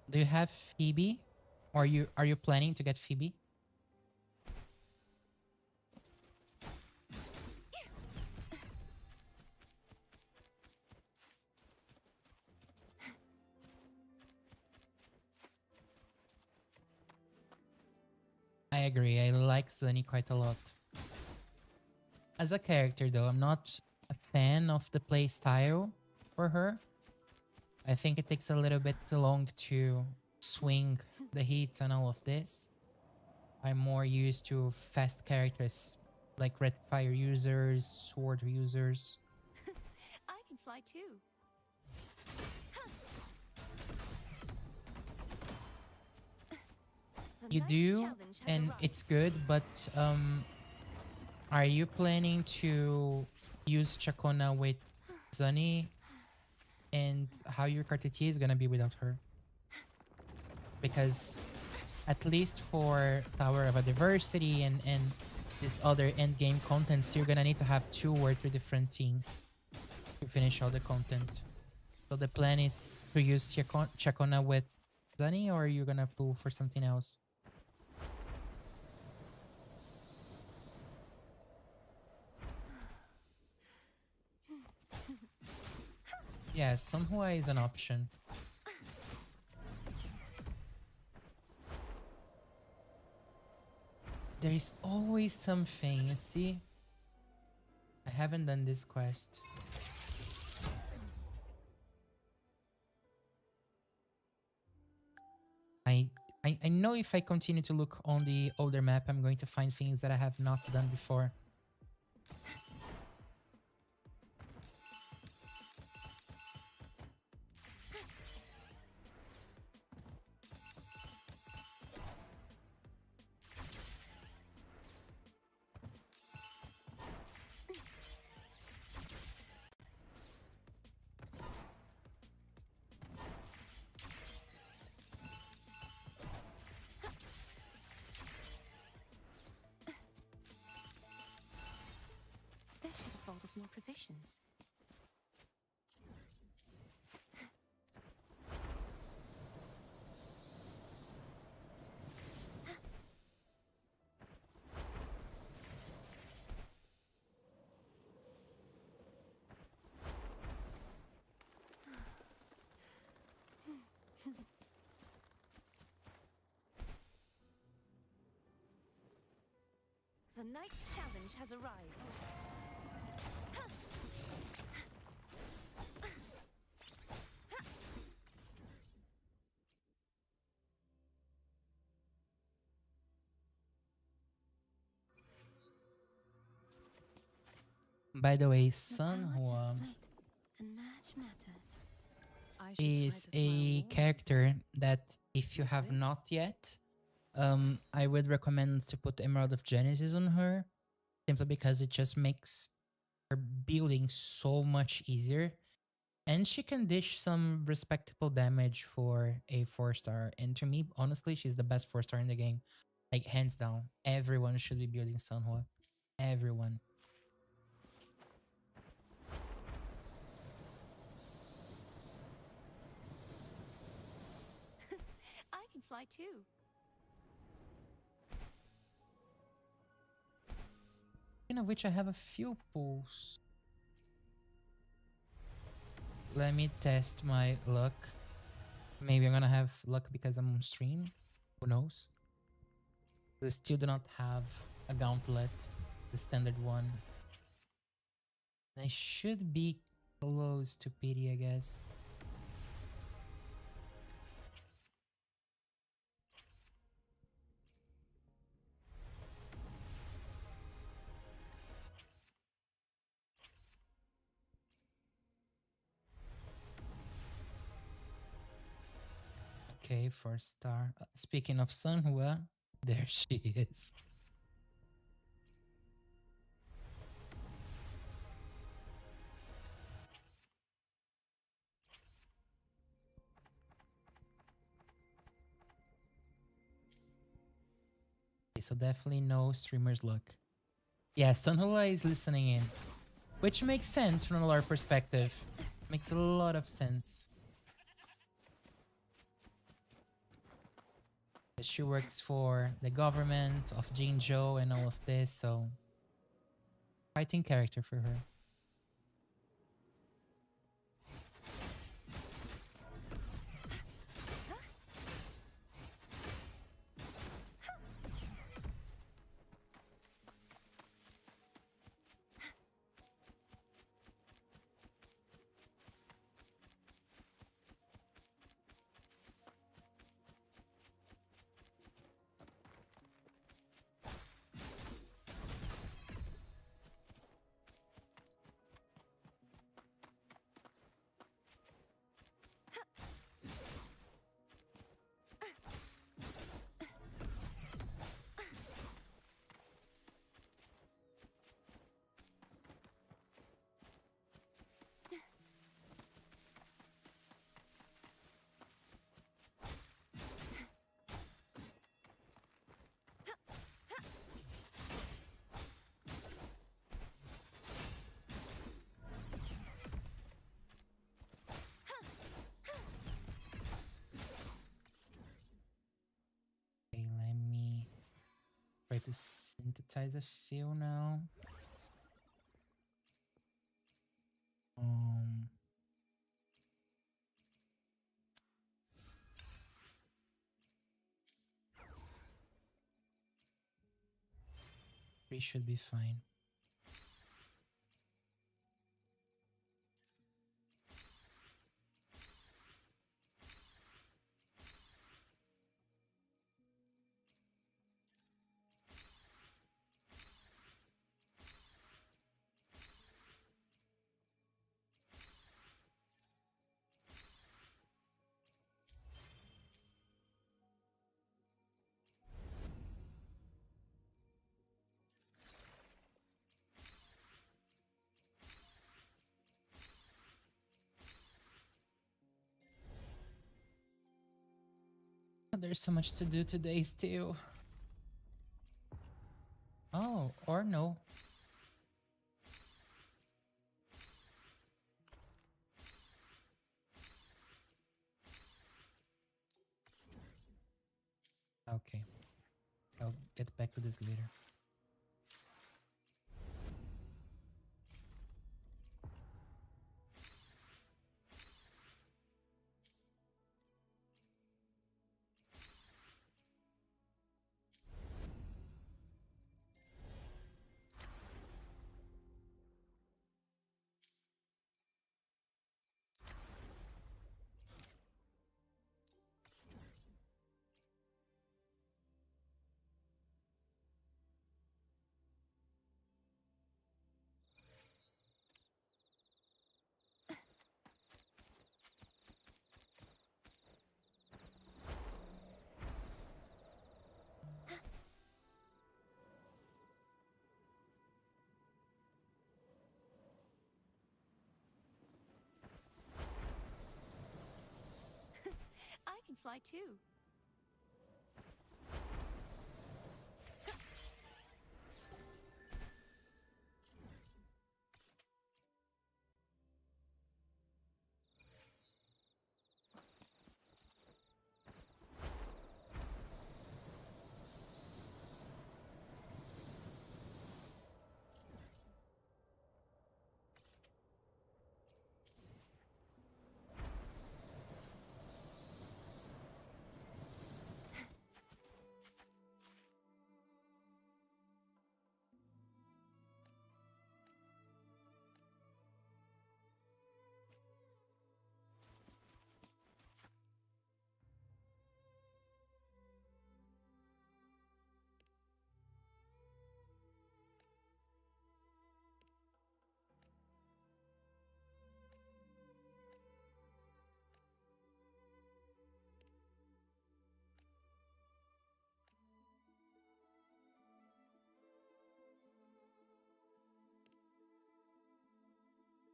Do you have Phoebe? Or are you planning to get Phoebe? I agree. I like Sunny quite a lot. As a character though, I'm not a fan of the play style for her. I think it takes a little bit too long to swing the hits and all of this. I'm more used to fast characters like red fire users, sword users. I can fly too. You do, and it's good, but are you planning to use Chacona with Sunny? And how your Cartier is gonna be without her? Because at least for Tower of Diversity and this other end game contents, you're gonna need to have 2 or 3 different teams to finish all the content. So the plan is to use Chacona with Sunny, or you're gonna pull for something else? Yeah, Sunhua is an option. There is always something, you see? I haven't done this quest. I know if I continue to look on the older map, I'm going to find things that I have not done before. This should afford us more provisions. The knight's challenge has arrived. By the way, The Sanhua split and match matter. is a character that if you have not yet, I would recommend to put Emerald of Genesis on her, simply because it just makes her building so much easier. And she can dish some respectable damage for a 4-star. And to me, honestly, she's the best 4-star in the game. Like, hands down. Everyone should be building Sanhua. Everyone. I can fly too. Speaking of which, I have a few pulls. Let me test my luck. Maybe I'm gonna have luck because I'm on stream. Who knows? I still do not have a gauntlet, the standard one. I should be close to pity, I guess. Okay, 4-star. Speaking of Sanhua, there she is. Okay, so definitely no streamer's luck. Yeah, Sanhua is listening in, which makes sense from a lore perspective. Makes a lot of sense. She works for the government of Jinzhou and all of this, so fighting character for her. Okay, let me try to synthesize a few now. Um, 3 should be fine. There's so much to do today still. Oh, or no. Okay. I'll get back to this later. fly too.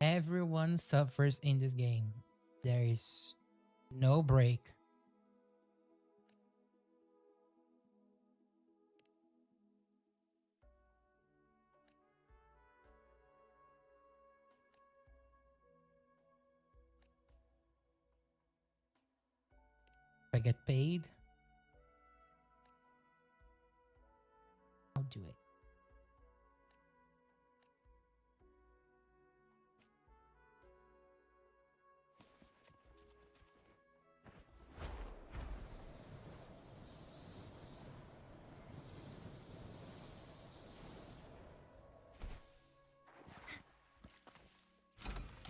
Everyone suffers in this game. There is no break. If I get paid, I'll do it.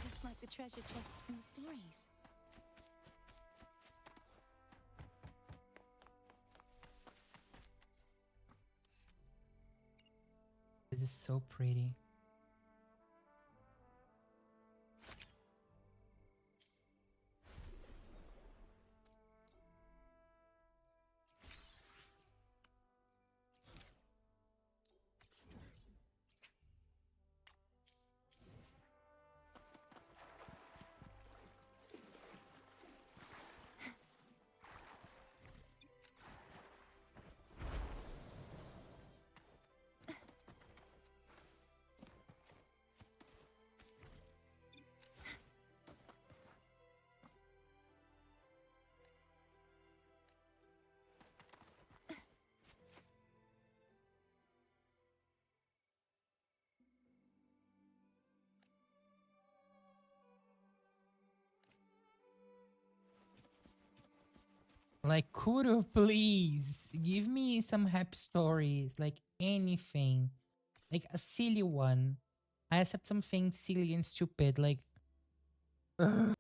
Just like the treasure chests in the stories. This is so pretty. Like, Kuro, please give me some happy stories, like anything, like a silly one. I accept something silly and stupid, like. ugh.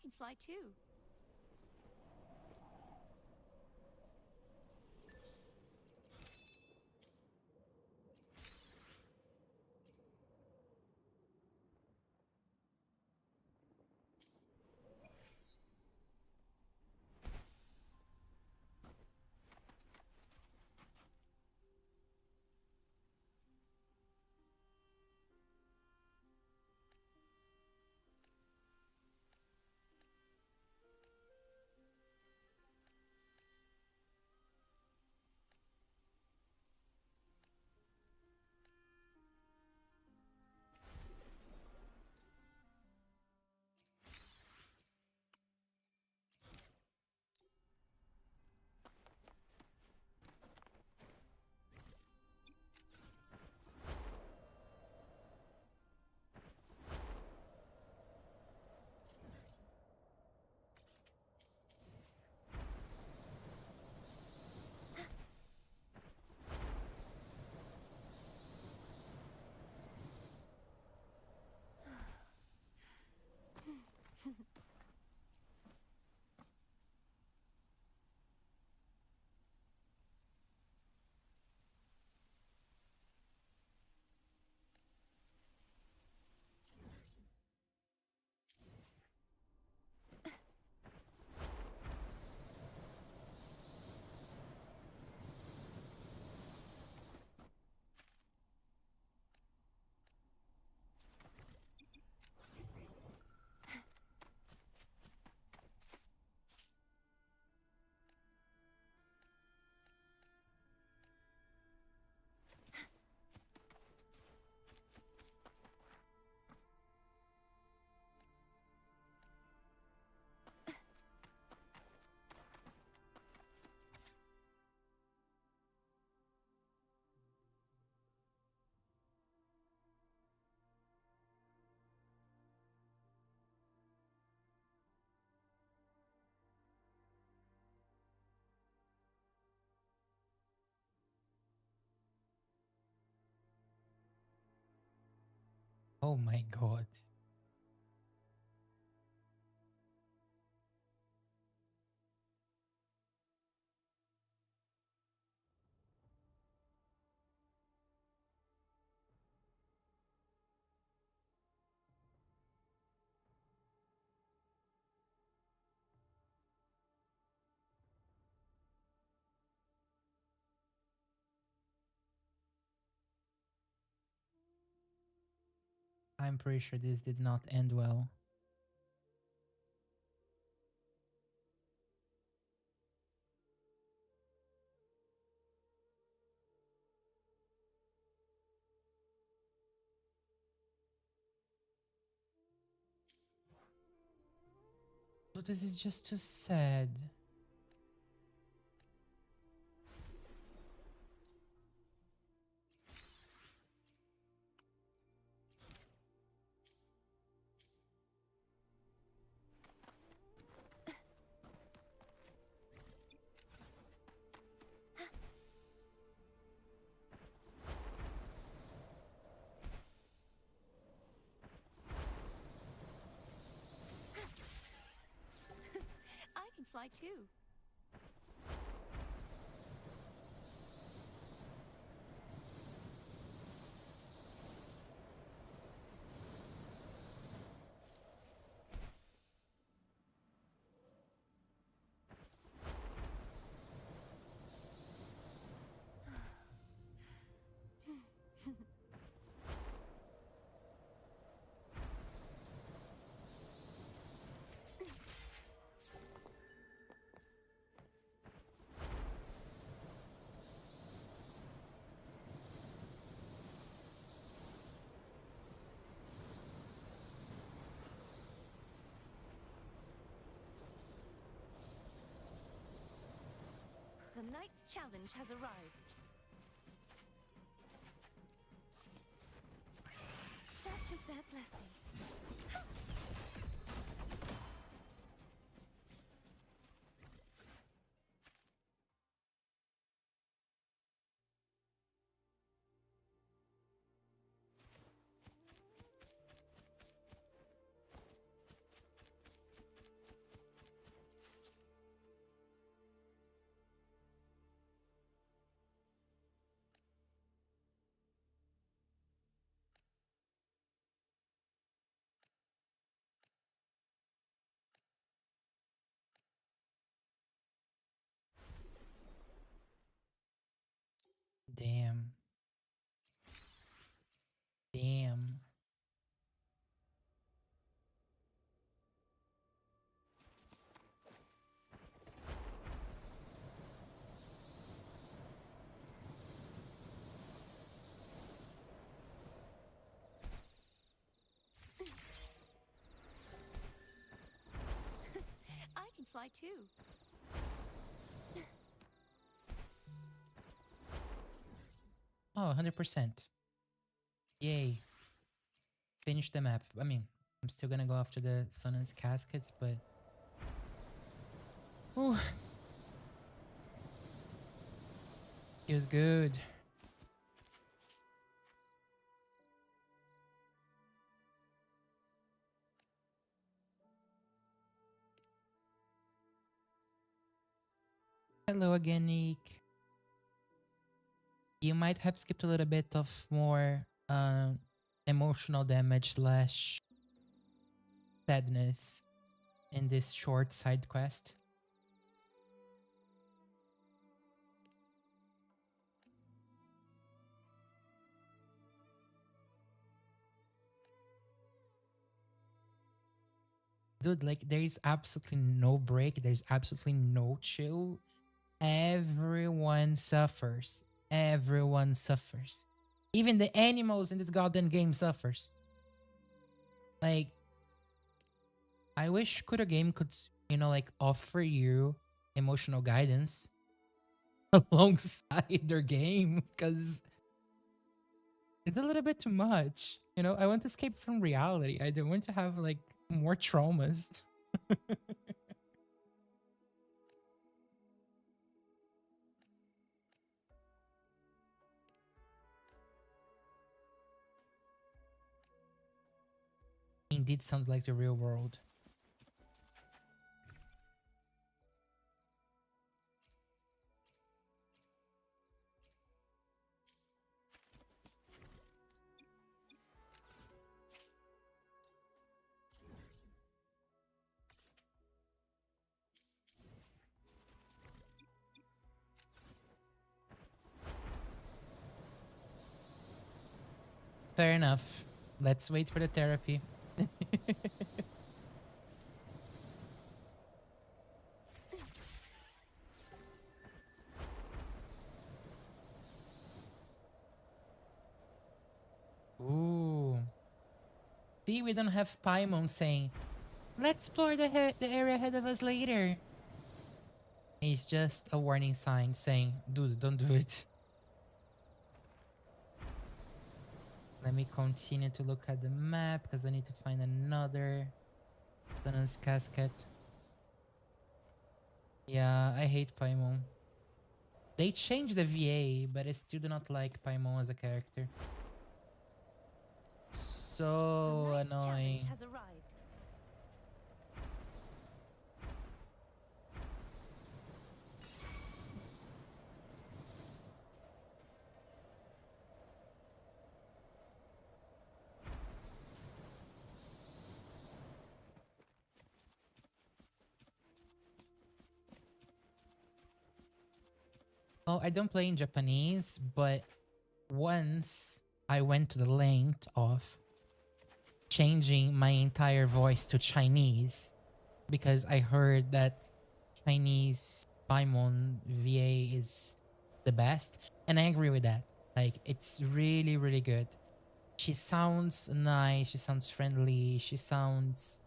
can fly too. Oh my god. I'm pretty sure this did not end well. So this is just too sad. I can fly too. The Knight's challenge has arrived. Such is their blessing. too. Oh, 100%. Yay. Finish the map. I mean, I'm still gonna go after the Sonan's caskets, but... Ooh. Feels good. Hello again, Nick. You might have skipped a little bit of more emotional damage slash sadness in this short side quest. Dude, like, there is absolutely no break. There's absolutely no chill. Everyone suffers. Everyone suffers. Even the animals in this goddamn game suffers. Like, I wish Kudo game could, you know, like, offer you emotional guidance alongside their game, because it's a little bit too much. You know, I want to escape from reality. I don't want to have, like, more traumas. Indeed sounds like the real world. Fair enough. Let's wait for the therapy. Ooh. See, we don't have Paimon saying, let's explore the area ahead of us later. It's just a warning sign saying, dude, don't do it. Let me continue to look at the map because I need to find another Donan's casket. Yeah, I hate Paimon. They changed the VA, but I still do not like Paimon as a character. So annoying. Has arrived. Oh, I don't play in Japanese, but once I went to the length of changing my entire voice to Chinese because I heard that Chinese Paimon VA is the best, and I agree with that. Like, it's really, really good. She sounds nice, she sounds friendly, she sounds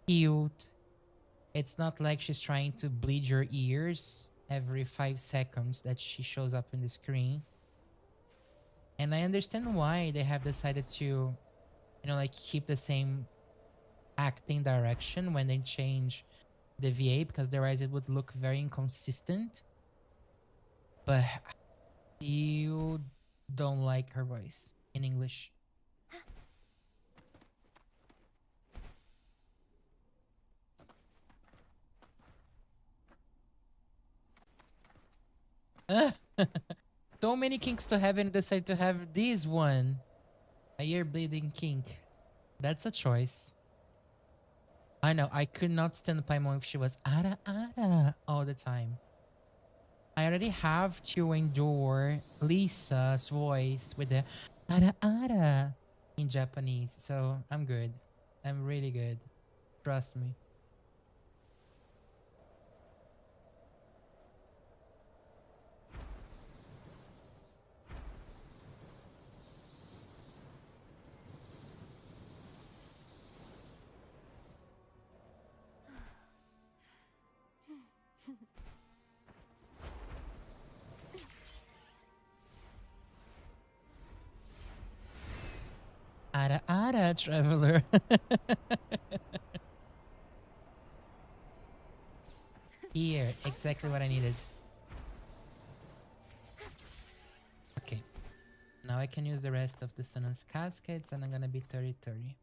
cute. It's not like she's trying to bleed your ears every 5 seconds that she shows up in the screen. And I understand why they have decided to, you know, like, keep the same acting direction when they change the VA, because otherwise it would look very inconsistent. But you don't like her voice in English. So many kinks to heaven, decide to have this one. A ear bleeding kink. That's a choice. I know, I could not stand Paimon if she was ara ara all the time. I already have to endure Lisa's voice with the ara ara in Japanese, so I'm good. I'm really good. Trust me. Ara ara, traveler. Here, exactly what I needed. Okay. Now I can use the rest of the Sun's Cascades and I'm gonna be 30-30.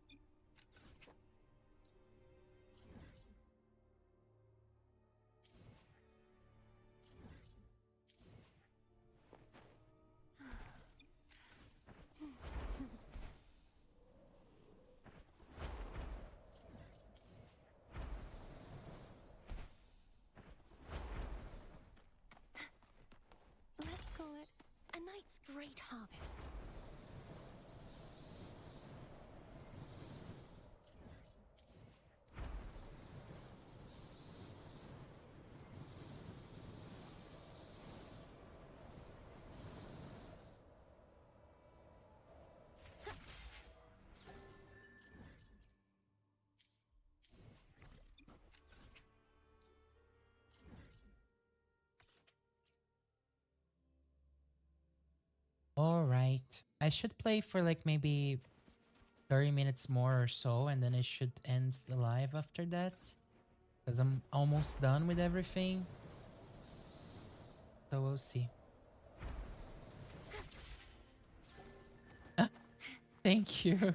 Let's call it a night's great harvest. Alright. I should play for like maybe 30 minutes more or so, and then I should end the live after that. Because I'm almost done with everything. So we'll see. Thank you.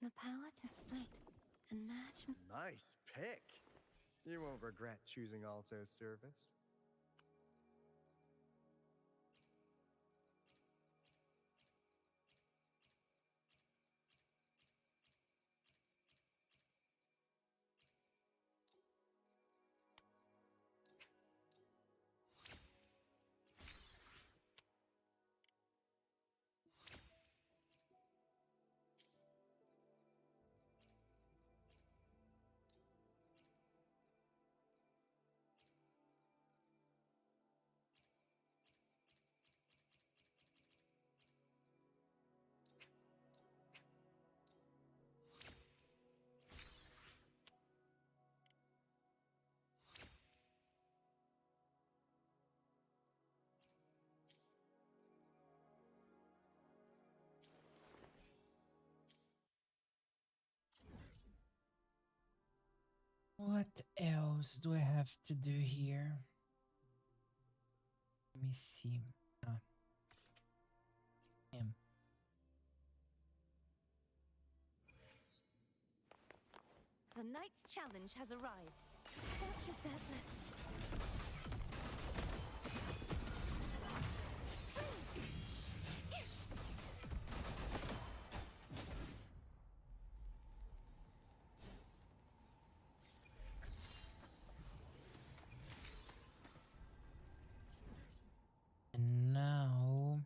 The power to split and merge. Nice pick. You won't regret choosing Alto's service. What else do I have to do here? Let me see. Ah. Him. The knight's challenge has arrived. Such is their blessing. And now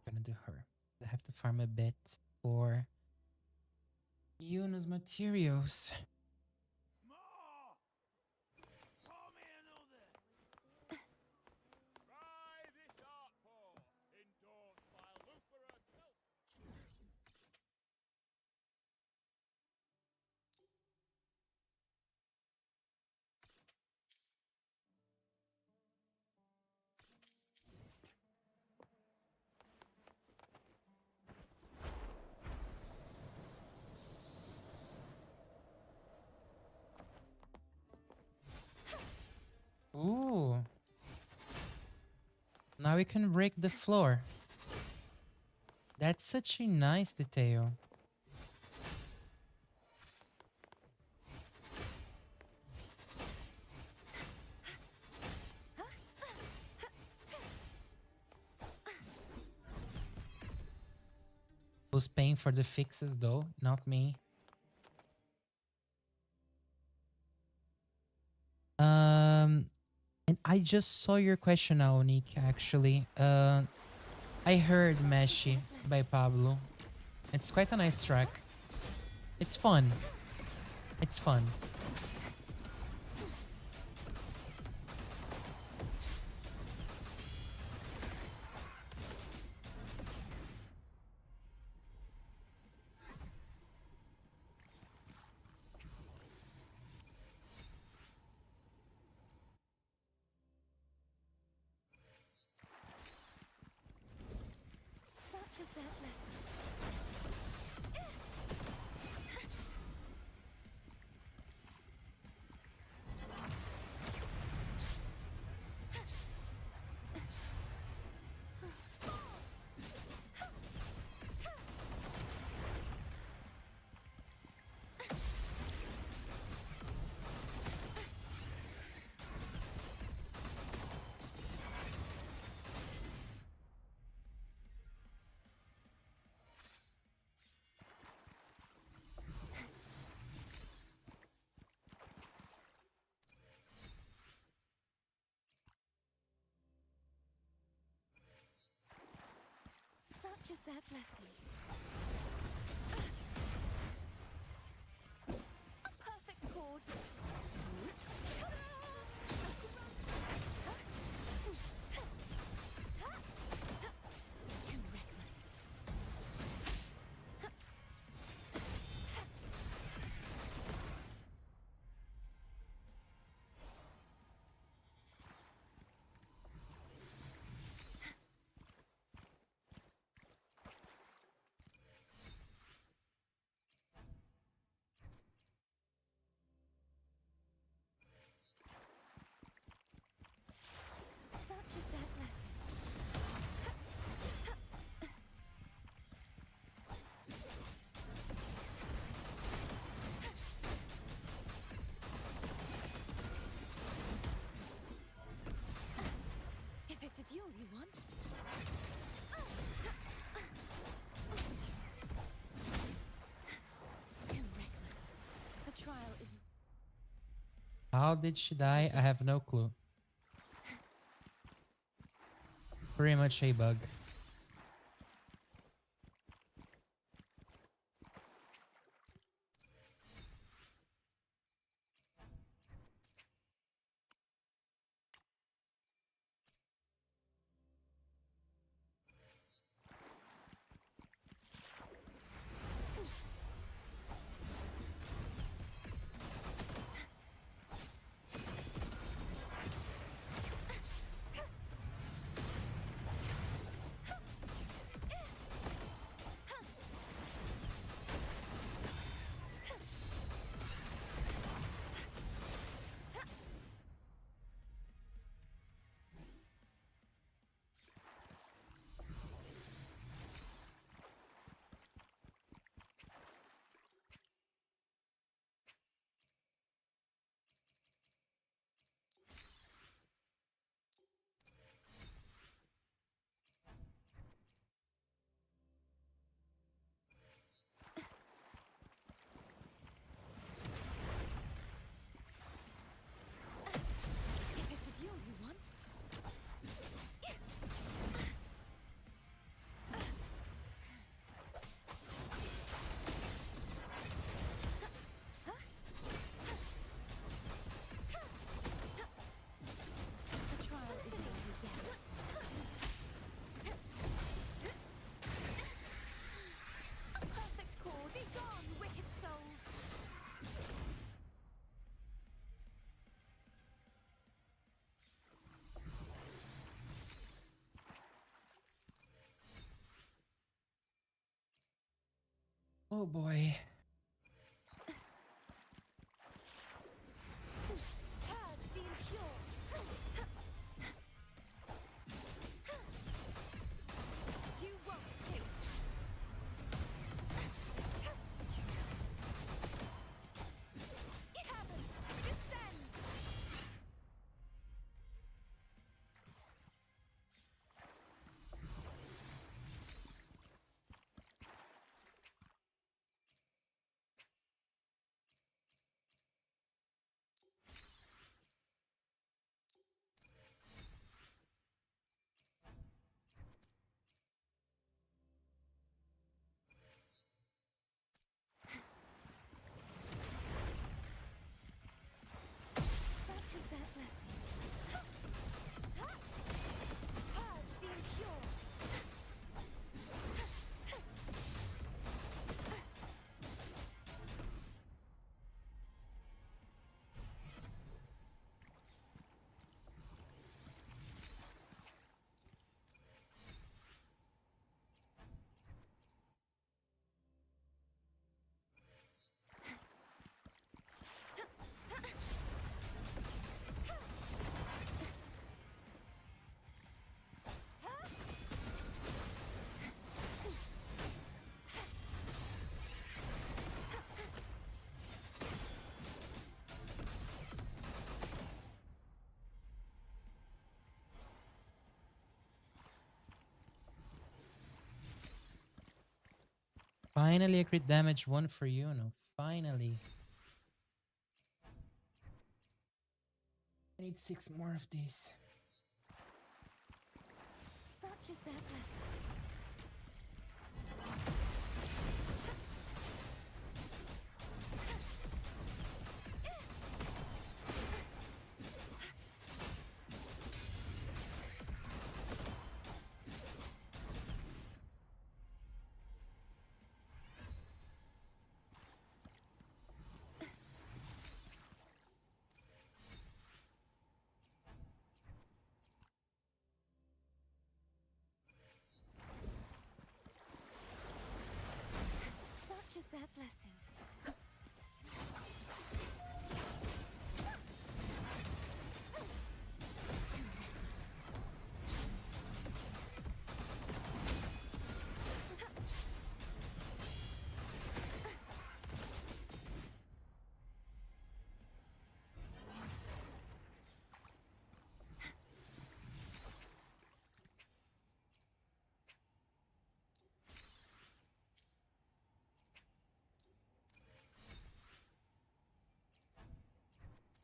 I'm gonna do her. I have to farm a bit for Yuna's materials. Ooh. Now we can break the floor. That's such a nice detail. who's paying for the fixes though, not me. And I just saw your question now, Nick, actually. I heard Meshi by Pablo. It's quite a nice track. It's fun. It's fun. Such is their blessing. Such is their blessing. A perfect chord. Too reckless. Such is their blessing. If it's a duel you want. Too reckless. The trial is... How did she die? I have no clue. Pretty much a bug. If it's a duel you want. The trial is not yet. A perfect chord. Be gone, wicked souls. Oh boy. Purge the impure. You won't escape. Heavens, descend. Finally, a crit damage one for you, no. Finally. I need 6 more of these. Such is their blessing. Such is their blessing.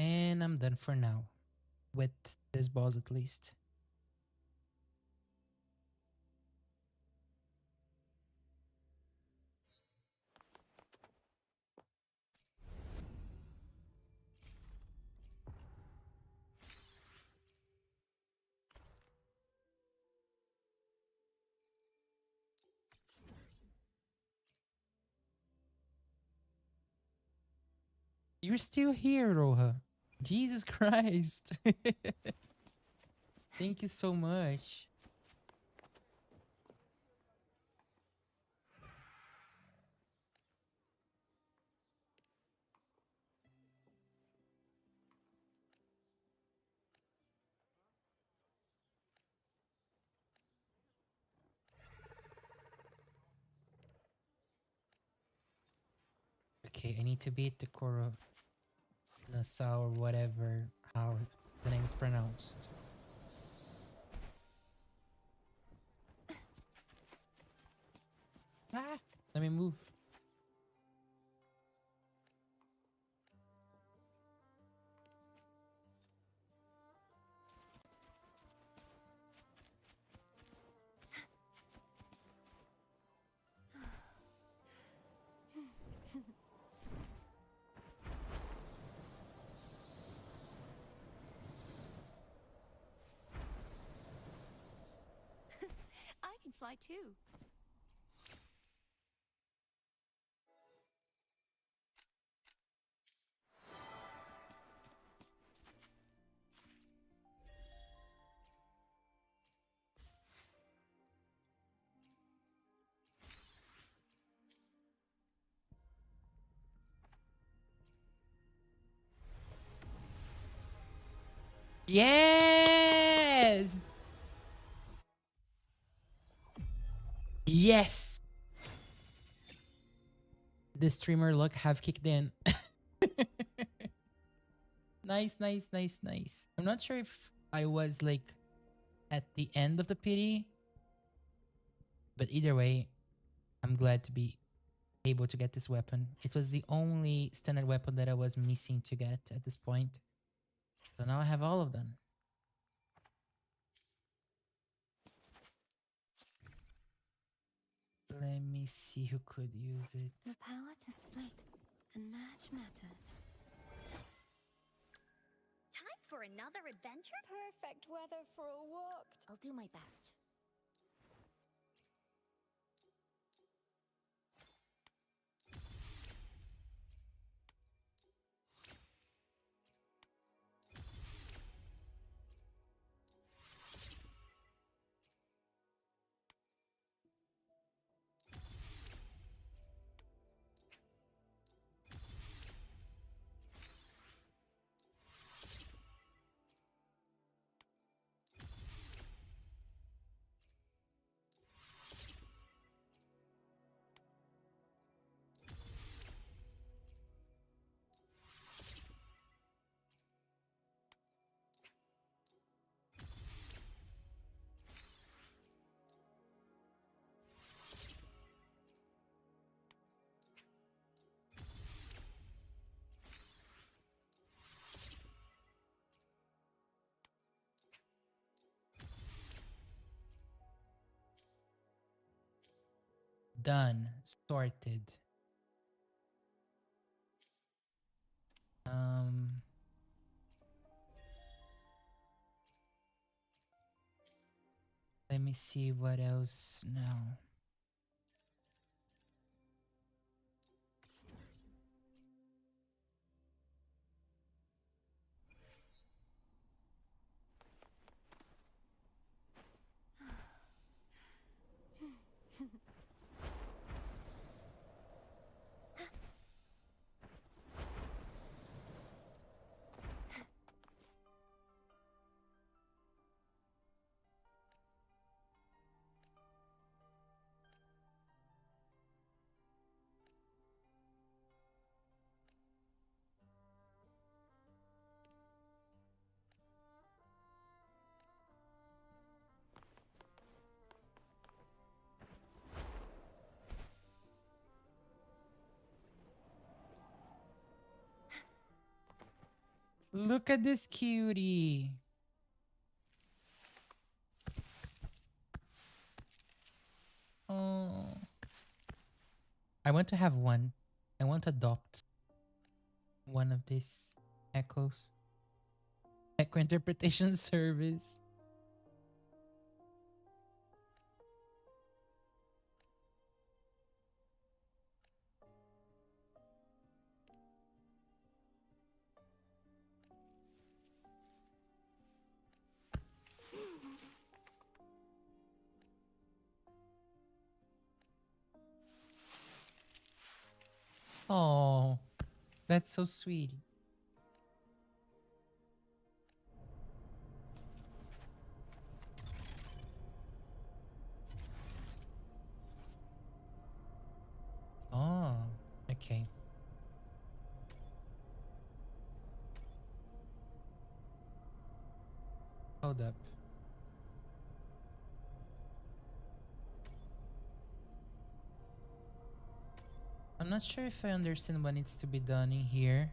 And I'm done for now. With this boss at least. You're still here, Roha. Jesus Christ. Thank you so much. Okay, I need to beat the Koro Nassau or whatever, how the name is pronounced. Ah, let me move. I can fly too. Yes! Yes! The streamer luck have kicked in. Nice, nice, nice, nice. I'm not sure if I was like at the end of the pity, but either way, I'm glad to be able to get this weapon. It was the only standard weapon that I was missing to get at this point. So now I have all of them. Let me see who could use it. The power to split and merge matter. Time for another adventure? Perfect weather for a walk. I'll do my best. Done. Sorted. Let me see what else now. Look at this cutie. Oh. I want to have one. I want to adopt one of these echoes. Echo interpretation service. Oh, that's so sweet. Oh, okay. Hold up. I'm not sure if I understand what needs to be done in here.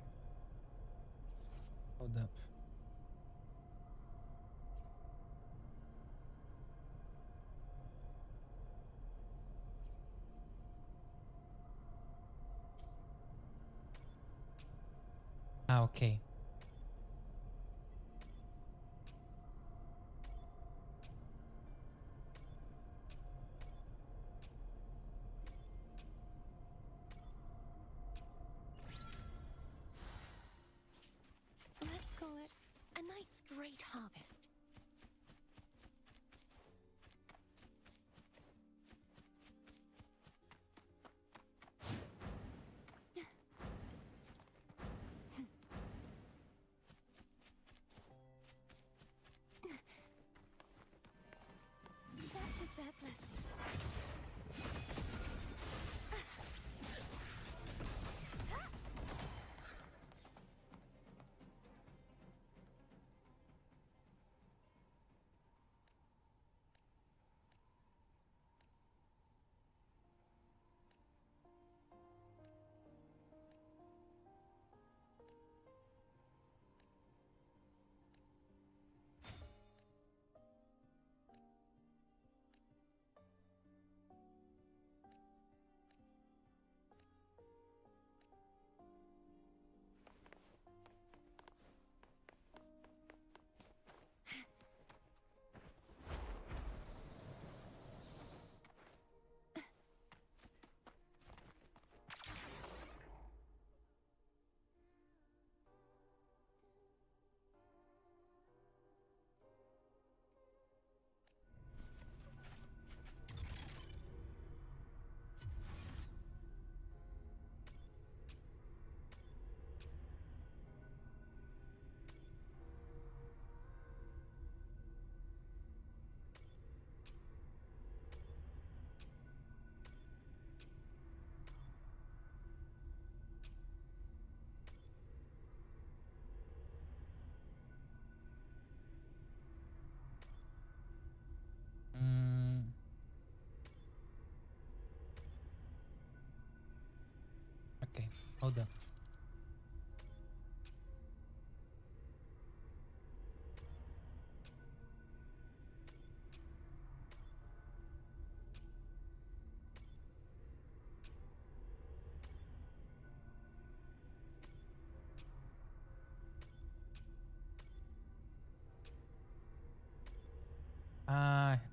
Hold up. Ah, okay. Let's call it a night's great harvest. Such is their blessing. Okay, hold up.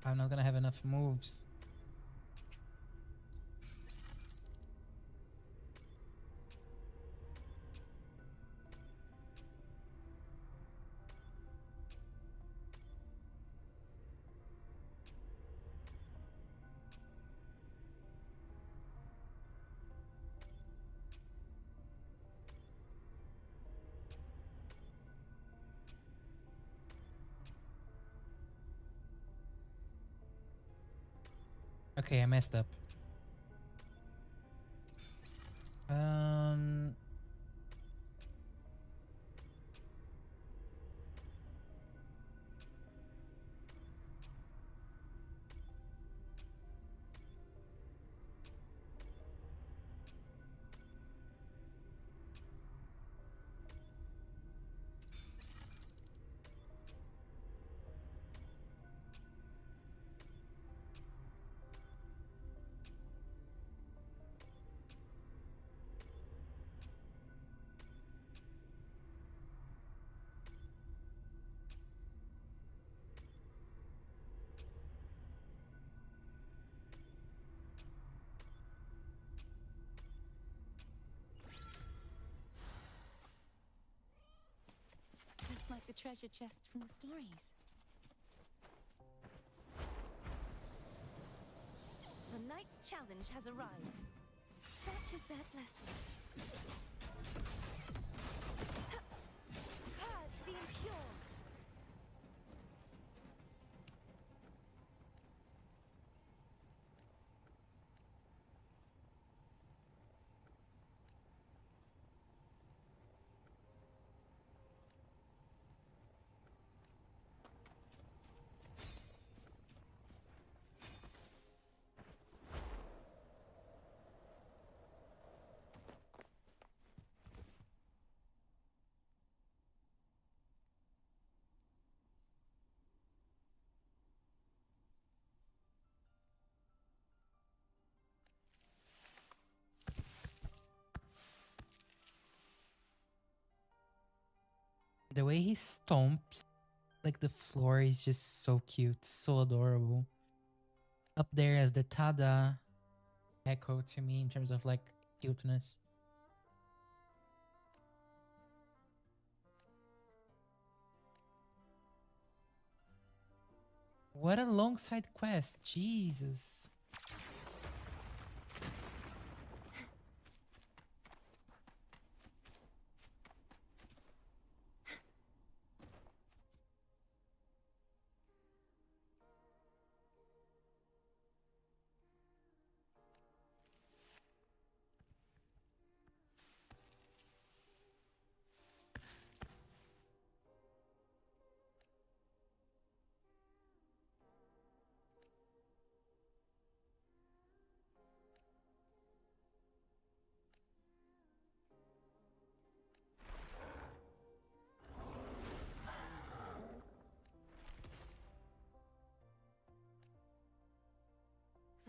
I'm not gonna have enough moves. Okay, I messed up. Um, Just like the treasure chest from the stories. The Knight's Challenge has arrived. Such is their blessing. Purge the impure. the way he stomps, like the floor is just so cute, so adorable. Up there as the Tada echo to me in terms of like cuteness. What a long side quest, Jesus.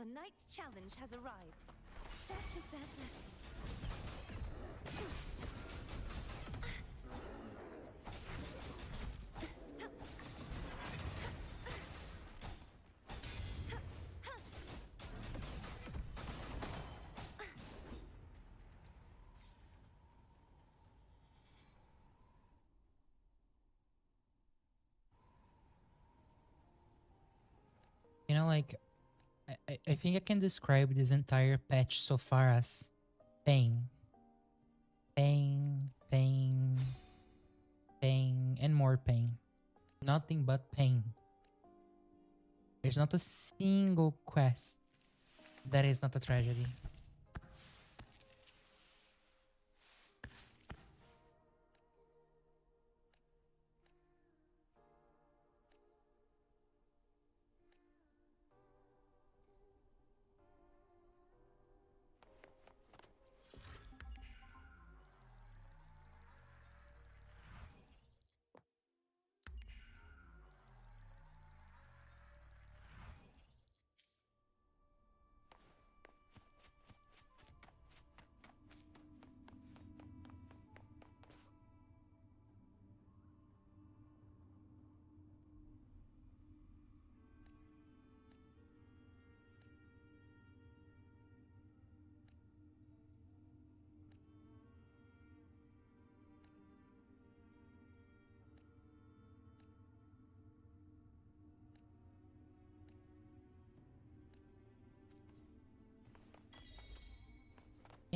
The Knight's Challenge has arrived. Such is their blessing. You know, like, I think I can describe this entire patch so far as pain. Pain, pain, pain, and more pain. Nothing but pain. There's not a single quest that is not a tragedy.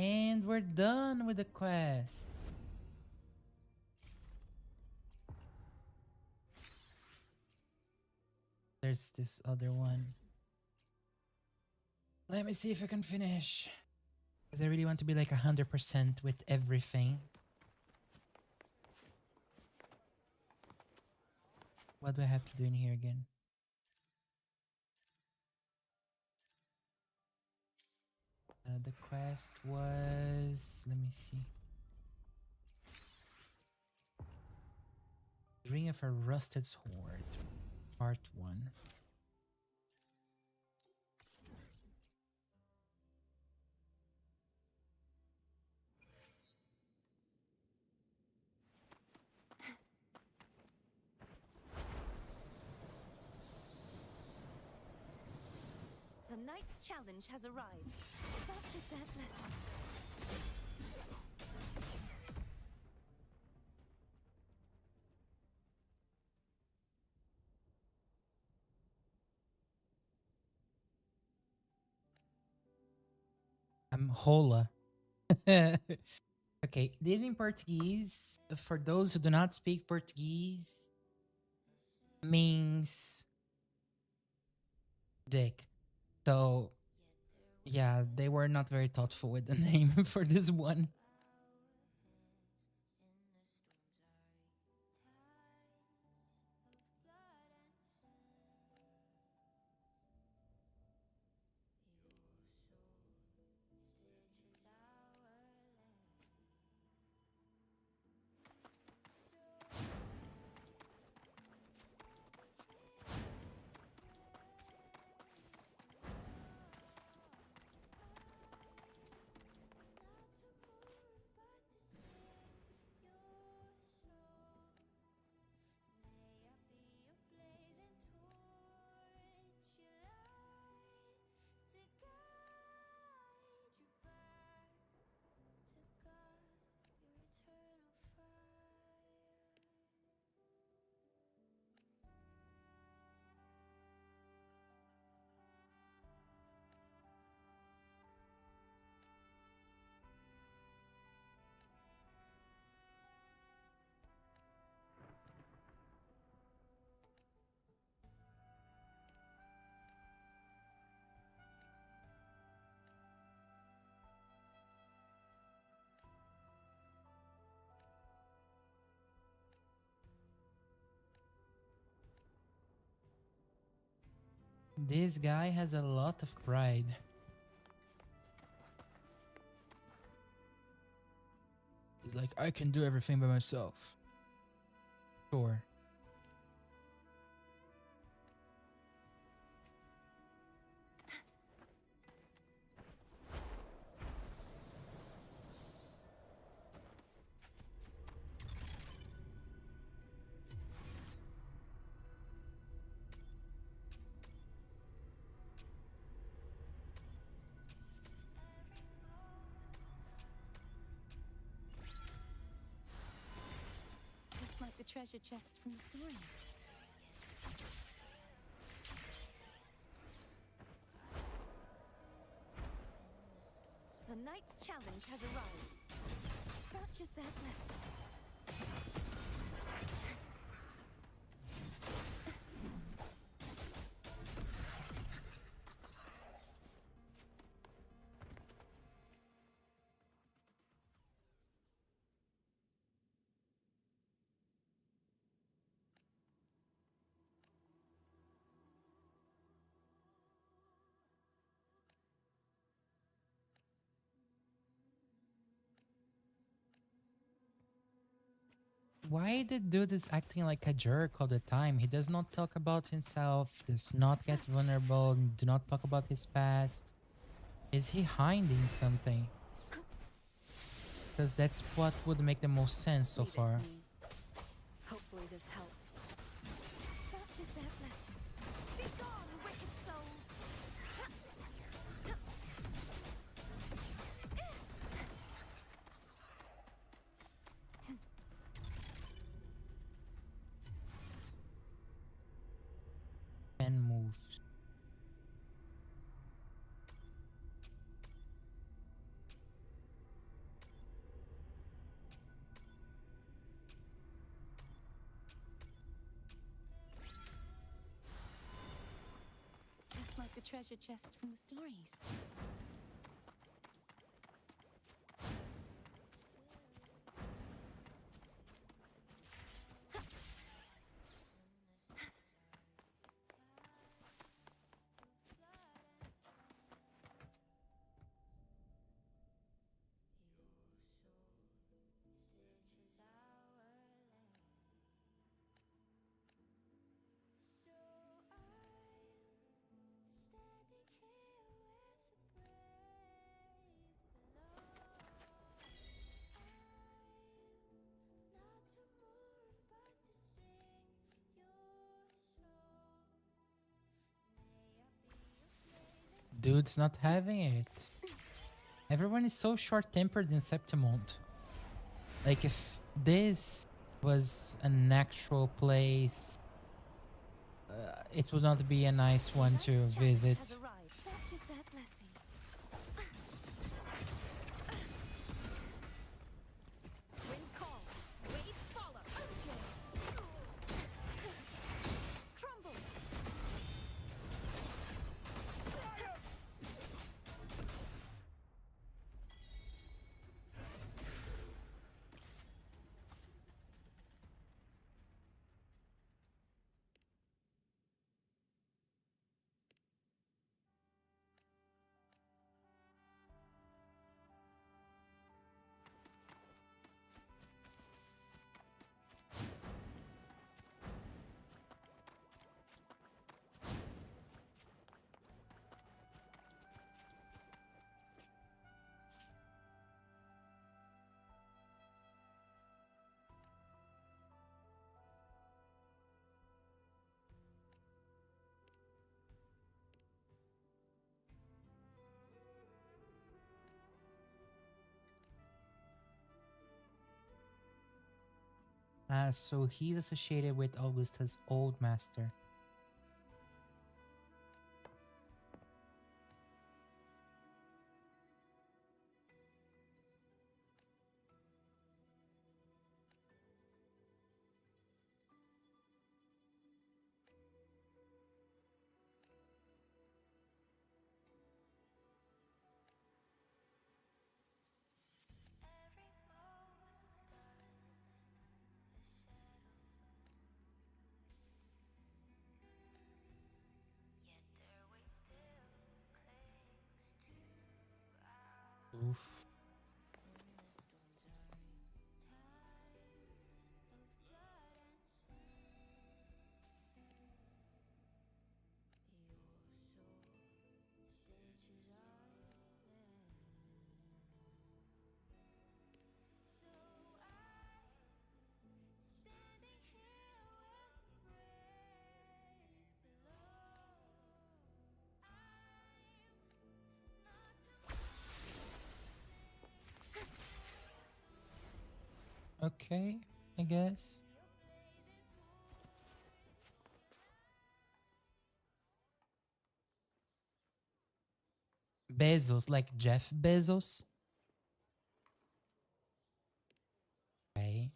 And we're done with the quest. There's this other one. Let me see if I can finish. Because I really want to be like 100% with everything. What do I have to do in here again? The quest was... Let me see. Ring of a Rusted Sword. Part 1. The Knight's challenge has arrived. Such is their blessing. I'm Hola. Okay, this in Portuguese, for those who do not speak Portuguese, means dick. So, yeah, they were not very thoughtful with the name for this one. This guy has a lot of pride. He's like, I can do everything by myself. Sure. Just like the treasure chest from the stories. The Knight's challenge has arrived. Such is their blessing. Why the dude is acting like a jerk all the time? He does not talk about himself, does not get vulnerable, do not talk about his past. Is he hiding something? Because that's what would make the most sense so far. Hopefully this helps. Such is their blessing. Be gone, wicked souls! And moves. treasure chest from the stories. Dude's not having it. Everyone is so short-tempered in Septimont. Like, if this was an actual place, it would not be a nice one to visit. Such is their blessing. Wind calls, waves follow. Crumble. So he's associated with Augusta's old master. Oof. Okay, I guess. Bezos, like Jeff Bezos. Okay.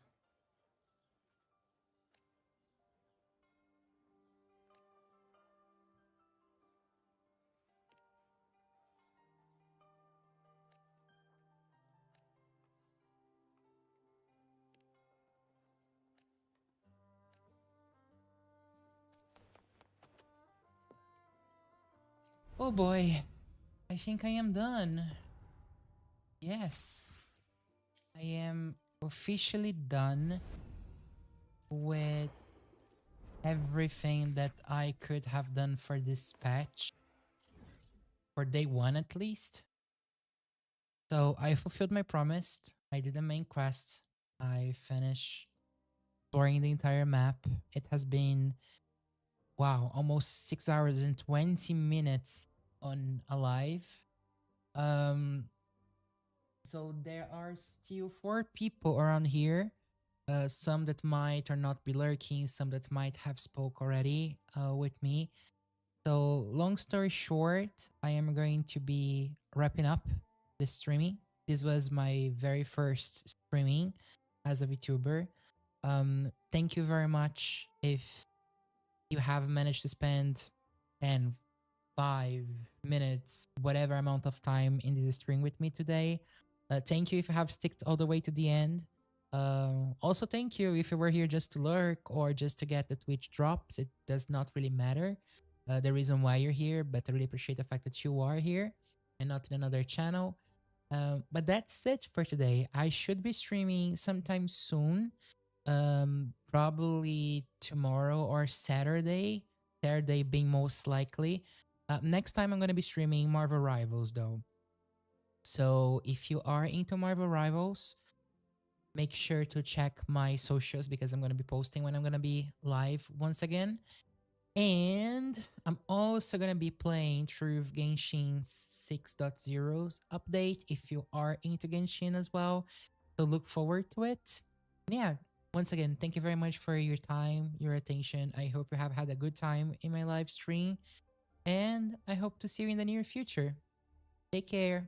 Oh boy, I think I am done. Yes, I am officially done with everything that I could have done for this patch. For day one at least. So I fulfilled my promise. I did the main quest. I finished exploring the entire map. It has been, wow, almost 6 hours and 20 minutes on Alive. So there are still 4 people around here. Some that might or not be lurking, some that might have spoke already with me. So long story short, I am going to be wrapping up this streaming. This was my very first streaming as a VTuber. Thank you very much if you have managed to spend 10, 5 minutes, whatever amount of time in this stream with me today. Thank you if you have sticked all the way to the end. Also, thank you if you were here just to lurk or just to get the Twitch drops. It does not really matter the reason why you're here, but I really appreciate the fact that you are here and not in another channel. But that's it for today. I should be streaming sometime soon, probably tomorrow or Saturday. Saturday being most likely. Next time I'm gonna be streaming Marvel Rivals though. So if you are into Marvel Rivals, make sure to check my socials because I'm gonna be posting when I'm gonna be live once again. And I'm also gonna be playing through Genshin 6.0's update if you are into Genshin as well. So look forward to it. And yeah, once again, thank you very much for your time, your attention. I hope you have had a good time in my live stream. And I hope to see you in the near future. Take care.